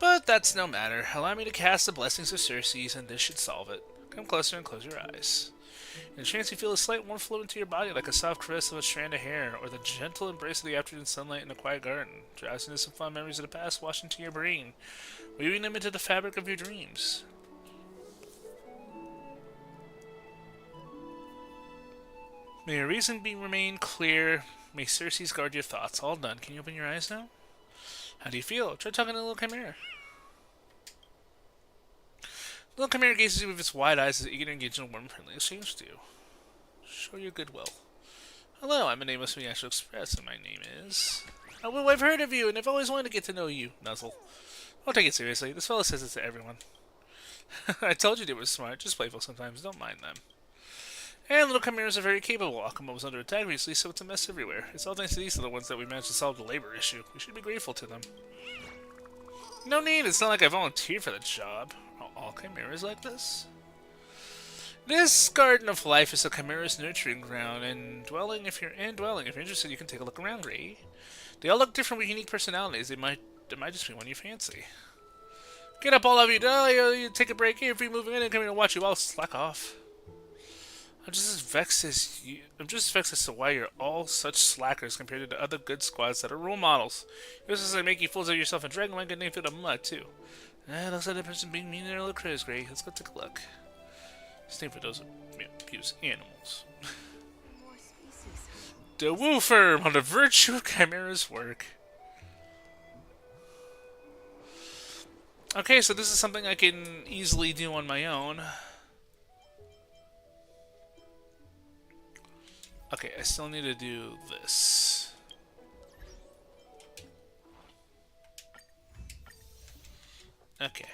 But that's no matter. Allow me to cast the blessings of Circes, and this should solve it. Come closer and close your eyes. In a chance you feel a slight warmth flow into your body like a soft caress of a strand of hair, or the gentle embrace of the afternoon sunlight in a quiet garden. Drowsiness and fond memories of the past wash into your brain, weaving them into the fabric of your dreams. May your reason remain clear. May Circes guard your thoughts. All done. Can you open your eyes now? How do you feel? Try talking to the little chimera. The little chimera gazes at you with its wide eyes as eager to engage in a warm and friendly exchange to you. Show your goodwill. Hello, I'm a nameless from the Astral Express, and my name is... Oh, well, I've heard of you, and I've always wanted to get to know you, Nuzzle. Don't take it seriously. This fella says it to everyone. I told you they were smart, just playful sometimes. Don't mind them. And little chimeras are very capable. Akuma was under attack recently, so it's a mess everywhere. It's all thanks to these little ones that we managed to solve the labor issue. We should be grateful to them. No need, it's not like I volunteered for the job. Are all chimeras like this? This Garden of Life is a chimera's nurturing ground, and dwelling, if you're interested, you can take a look around, Gray. They all look different with unique personalities. There might just be one you fancy. Get up, all of you! You take a break here. If you're moving in and coming to watch you all slack off. I'm just vexed as to why you're all such slackers compared to the other good squads that are role models. This is like making fools of yourself and dragging my good name through the mud too. Looks like that person being mean to their little critters, Gray. Let's go take a look. Same for those abused animals. The Woo Firm on the virtue of Chimera's work. Okay, so this is something I can easily do on my own. Okay, I still need to do this. Okay.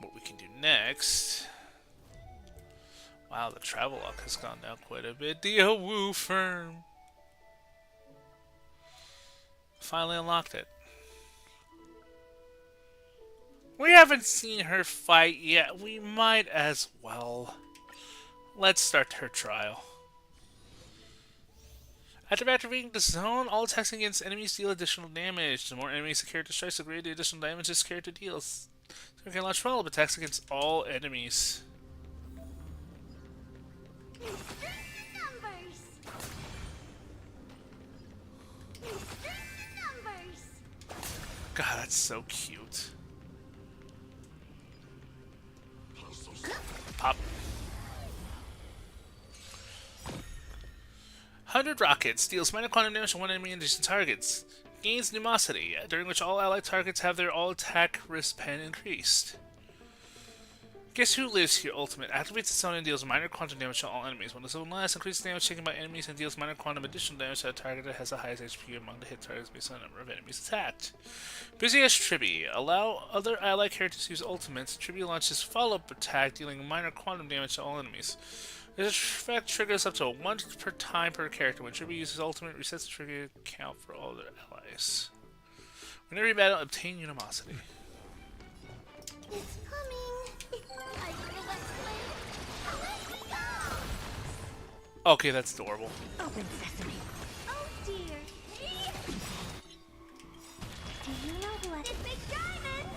What we can do next... Wow, the travel lock has gone down quite a bit. The Woo Firm. Finally unlocked it. We haven't seen her fight yet. We might as well. Let's start her trial. After activating the zone, all attacks against enemies deal additional damage. The more enemies the character strikes, the greater the additional damage this character deals. So we can launch follow-up attacks against all enemies. God, that's so cute. Pop. 100 rockets. Deals minor quantum damage to one enemy and adjacent targets. Gains pneumosity, during which all allied targets have their all-attack risk pen increased. Guess Who Lives Here Ultimate activates its zone and deals minor quantum damage to all enemies. When the zone lasts, increases damage taken by enemies and deals minor quantum additional damage to a target that has the highest HP among the hit targets based on the number of enemies attacked. Busy as Tribi. Allow other allied characters to use ultimates. Tribi launches follow-up attack, dealing minor quantum damage to all enemies. This effect triggers up to 1 per time per character. When Tribi uses ultimate, resets the trigger count for all their allies. Whenever you battle, obtain Unimosity. It's coming. I feel that flame. Okay, that's adorable. Open sesame. Oh dear. Do you know who I... This big diamond!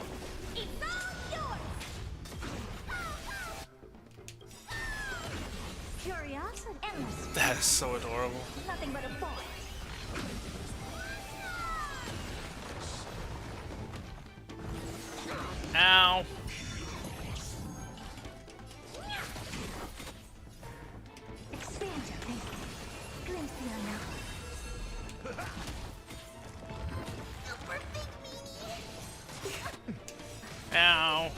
It's all yours! Curiosity. Endless. That is so adorable. Nothing but a boy. Ow. Expand your thinking. Glimpse the unknown. Super big meanie. Ow.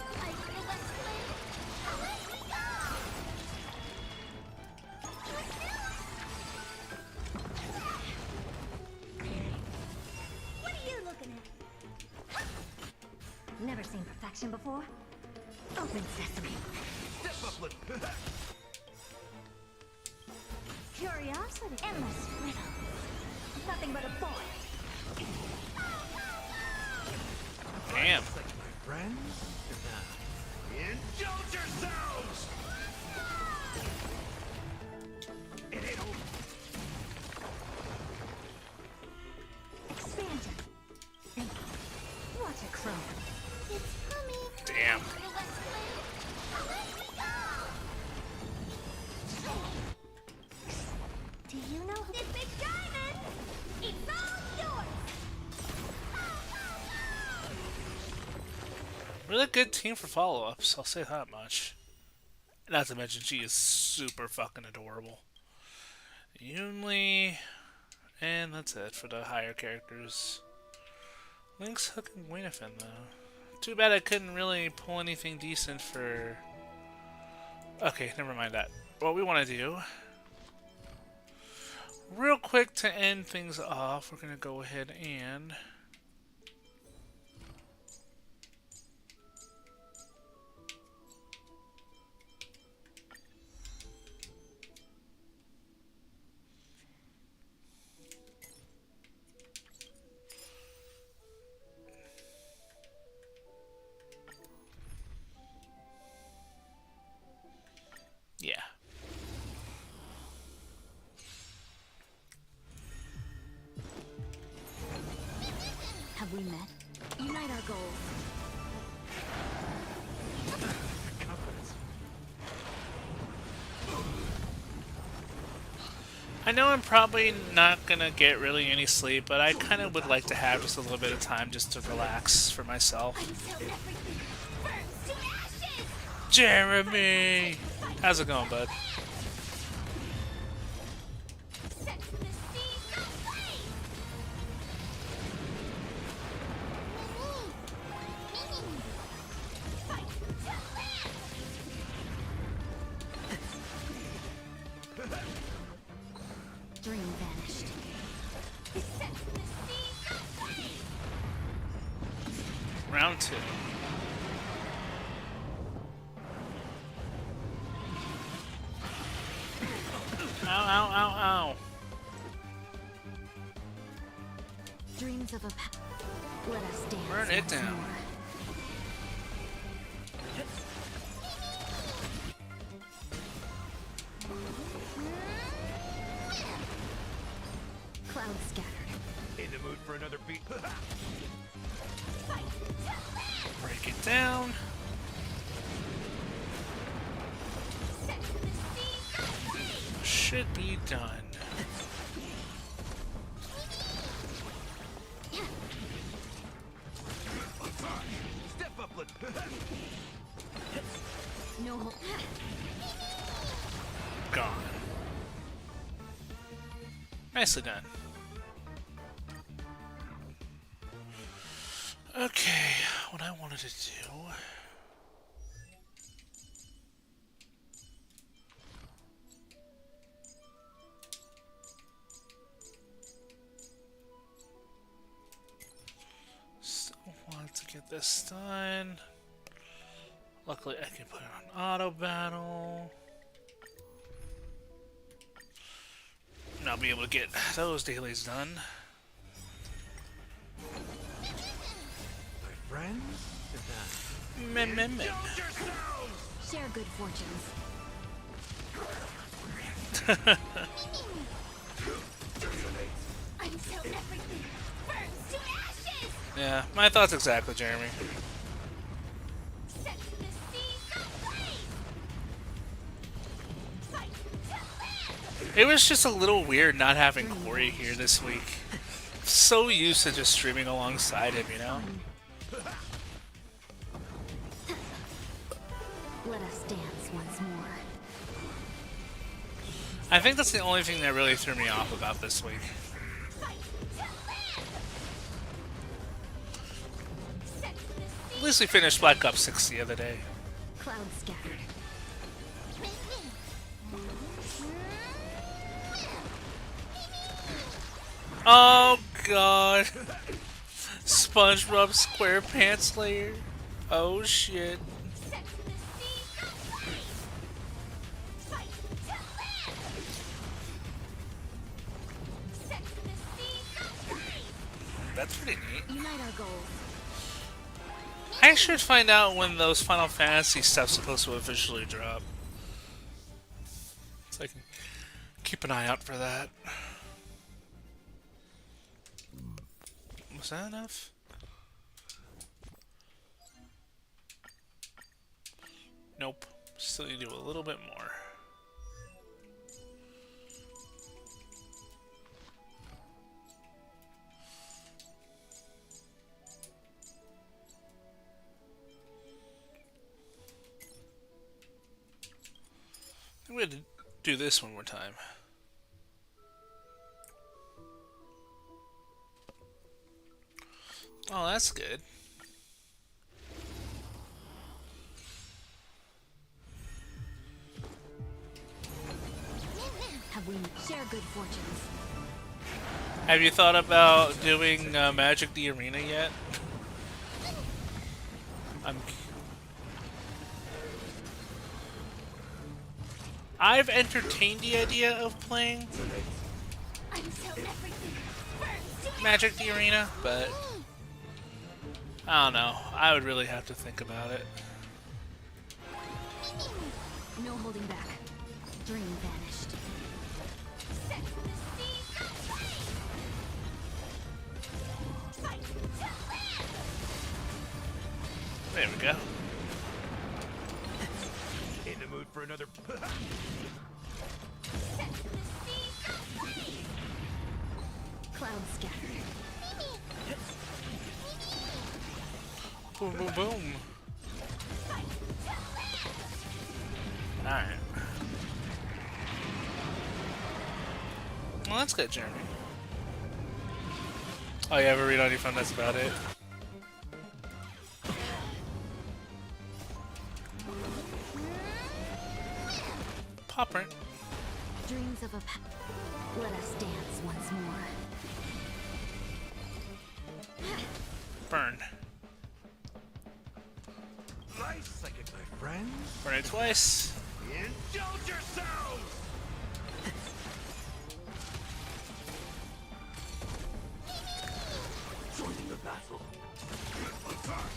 I feel that flame. Let me go! What are you looking at? Never seen perfection before? Open sesame. Curiosity. Endless riddle. Nothing but a boy. Damn. Friends? Indulge yourselves! It ain't over. Expand your thinking. Watch it grow. It's coming. Damn. Do you know who this big diamond? It's all yours. Really good team for follow-ups, I'll say that much. Not to mention, she is super fucking adorable. Yunli, and that's it for the higher characters. Link's Hook and Gwyneth, though. Too bad I couldn't really pull anything decent for... Okay, never mind that. What we want to do... Real quick to end things off, we're going to go ahead and... Yeah. Have we met? Unite our goals. I know I'm probably not gonna get really any sleep, but I kind of would like to have just a little bit of time just to relax for myself. Jeremy! How's it going, bud? Dream vanished. Round 2. Ow, ow, ow, ow. Dreams of a let us dance. Burn it down. Clouds scattered. In the mood for another beat? Break it down. Should be done. Step up, No. Gone. Nicely done. Okay, what I wanted to do... Still want to get this done. Luckily I can put it on auto battle. And I'll be able to get those dailies done. Friends? Men. Share good fortunes. Until everything burns to ashes! Yeah, my thoughts exactly, Jeremy. Set the seas ablaze! Fight to live! It was just a little weird not having Corey here this week. So used to just streaming alongside him, you know? Let us dance once more. I think that's the only thing that really threw me off about this week. At least we finished Black Ops 6 the other day. Clouds scattered. Oh god. SpongeBob SquarePants layer. Oh shit. That's pretty neat. Unite our goals. I should find out when those Final Fantasy stuff's supposed to officially drop. So I can keep an eye out for that. Was that enough? Nope. Still need to do a little bit more. I'm going to do this one more time. Oh, that's good. Have we share good fortunes? Have you thought about doing Magic the Arena yet? I've entertained the idea of playing Magic the Arena, but I don't know. I would really have to think about it. No holding back. Dream vanished. There we go. In the mood for another. Clouds scattered. Boom, boom, boom. Alright. Well, that's good, Jeremy. Oh, you have a read on your phone, that's about it. Pop print. Dreams of a let us dance once more. Burn. Nice second, my friends. Burn it twice. Indulge yourselves! Joining the battle. Attack!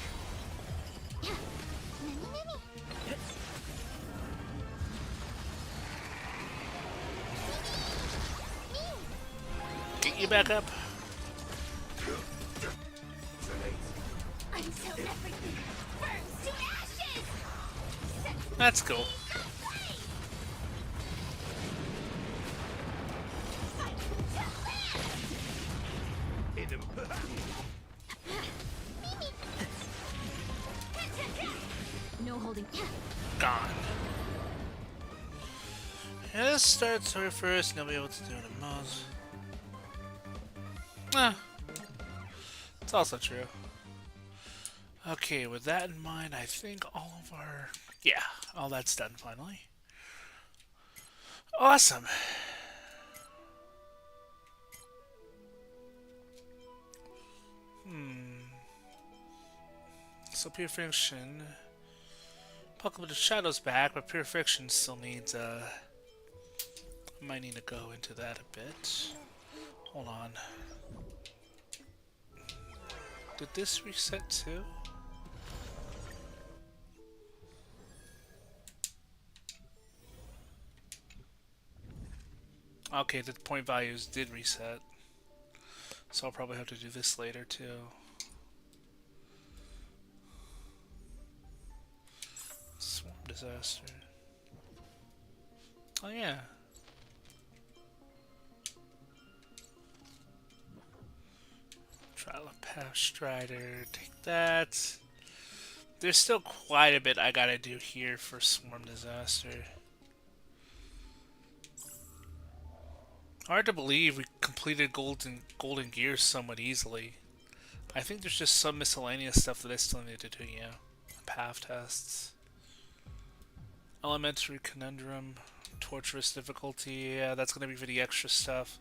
Get you back up. Until everything burns to ashes! That's cool. No holding. Gone. Let's start story first, and I'll be able to do the most. It's also true. Okay, with that in mind, I think all of our... Yeah, all that's done finally. Awesome. So Pure Fiction... Apocalypse of Shadows back, but Pure Fiction still needs, I might need to go into that a bit. Hold on. Did this reset too? Okay, the point values did reset. So I'll probably have to do this later too. Swarm Disaster. Oh yeah. Trial of Path Strider. Take that. There's still quite a bit I gotta do here for Swarm Disaster. Hard to believe we completed Golden Gear somewhat easily. I think there's just some miscellaneous stuff that I still need to do, yeah. Path tests. Elementary Conundrum. Torturous difficulty, yeah, that's gonna be for the extra stuff.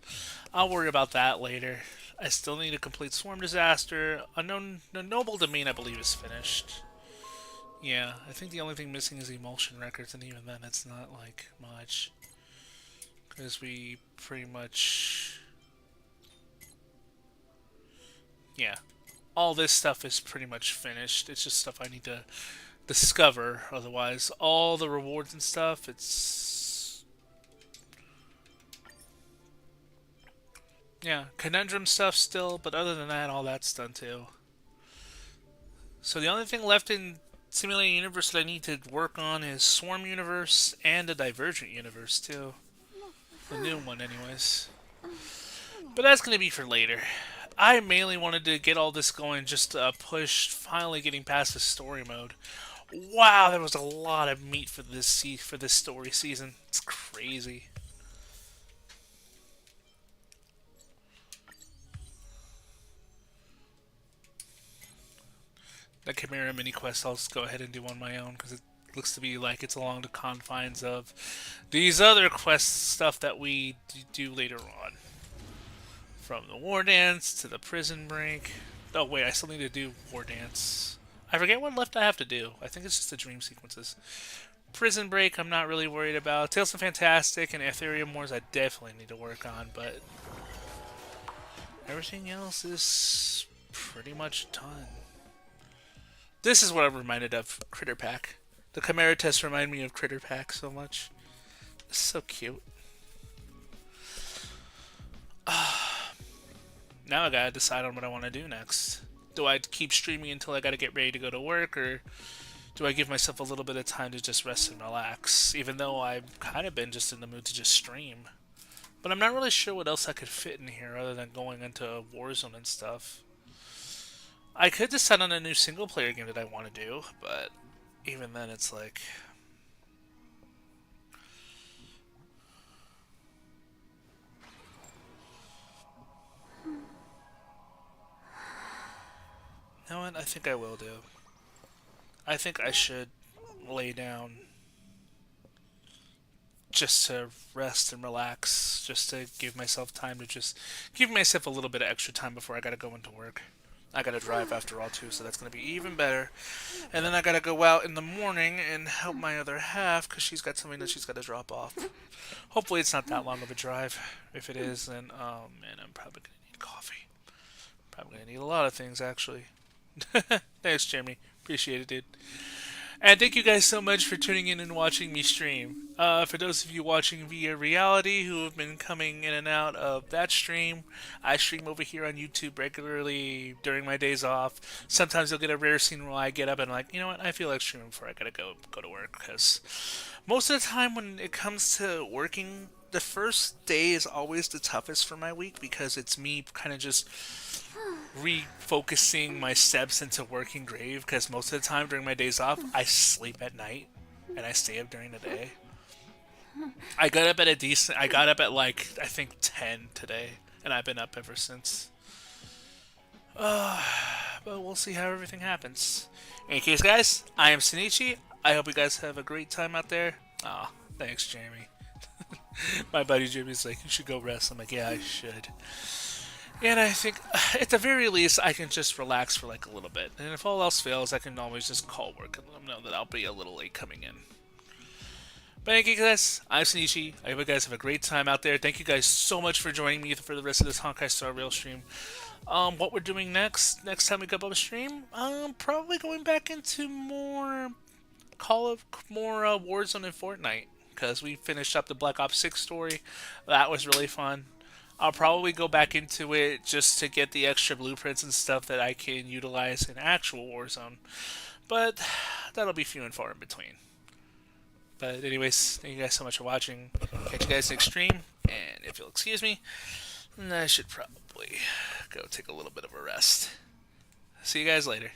I'll worry about that later. I still need to complete Swarm Disaster. Unknown Noble Domain, I believe, is finished. Yeah, I think the only thing missing is Emulsion Records, and even then it's not, like, much. Because we pretty much... Yeah. All this stuff is pretty much finished. It's just stuff I need to discover. Otherwise, all the rewards and stuff, it's... Yeah, Conundrum stuff still, but other than that, all that's done too. So the only thing left in Simulated Universe that I need to work on is Swarm Universe and the Divergent Universe too. The new one, anyways. But that's going to be for later. I mainly wanted to get all this going, just push finally getting past the story mode. Wow, there was a lot of meat for this story season. It's crazy. The Chimera mini quest, I'll just go ahead and do on my own because it looks to be like it's along the confines of these other quest stuff that we do later on. From the War Dance to the Prison Break. Oh wait, I still need to do War Dance. I forget what left I have to do. I think it's just the dream sequences. Prison Break I'm not really worried about. Tales of Fantastic and Ethereum Wars I definitely need to work on, but everything else is pretty much done. This is what I'm reminded of Critter Pack. The Chimera tests remind me of Critter Pack so much. It's so cute. Now I gotta decide on what I want to do next. Do I keep streaming until I gotta get ready to go to work, or do I give myself a little bit of time to just rest and relax? Even though I've kind of been just in the mood to just stream. But I'm not really sure what else I could fit in here other than going into Warzone and stuff. I could decide on a new single-player game that I want to do, but even then it's like... You know what? I think I will do. I think I should lay down just to rest and relax, just to give myself time to just give myself a little bit of extra time before I gotta go into work. I gotta drive after all too, so that's gonna be even better. And then I gotta go out in the morning and help my other half because she's got something that she's gotta drop off. Hopefully it's not that long of a drive. If it is, then oh man, I'm probably gonna need coffee. Probably gonna need a lot of things actually. Thanks, Jeremy. Appreciate it, dude. And thank you guys so much for tuning in and watching me stream. For those of you watching via Reality who have been coming in and out of that stream, I stream over here on YouTube regularly during my days off. Sometimes you'll get a rare scene where I get up and I'm like, you know what, I feel like streaming before I gotta go to work. Because most of the time when it comes to working, the first day is always the toughest for my week because it's me kind of just refocusing my steps into working grave, because most of the time during my days off I sleep at night and I stay up during the day. I got up at like I think 10 today, and I've been up ever since. But we'll see how everything happens. In any case, guys, I am Shinichi. I hope you guys have a great time out there. Aw, thanks, Jamie. My buddy Jimmy's like, you should go rest. I'm like, yeah, I should. And I think, at the very least, I can just relax for like a little bit. And if all else fails, I can always just call work and let them know that I'll be a little late coming in. But thank you guys, I'm Shinichi. I hope you guys have a great time out there. Thank you guys so much for joining me for the rest of this Honkai Star Rail stream. What we're doing next time we go up a stream, probably going back into more Warzone and Fortnite. Because we finished up the Black Ops 6 story. That was really fun. I'll probably go back into it just to get the extra blueprints and stuff that I can utilize in actual Warzone. But that'll be few and far in between. But anyways, thank you guys so much for watching. Catch you guys next stream. And if you'll excuse me, I should probably go take a little bit of a rest. See you guys later.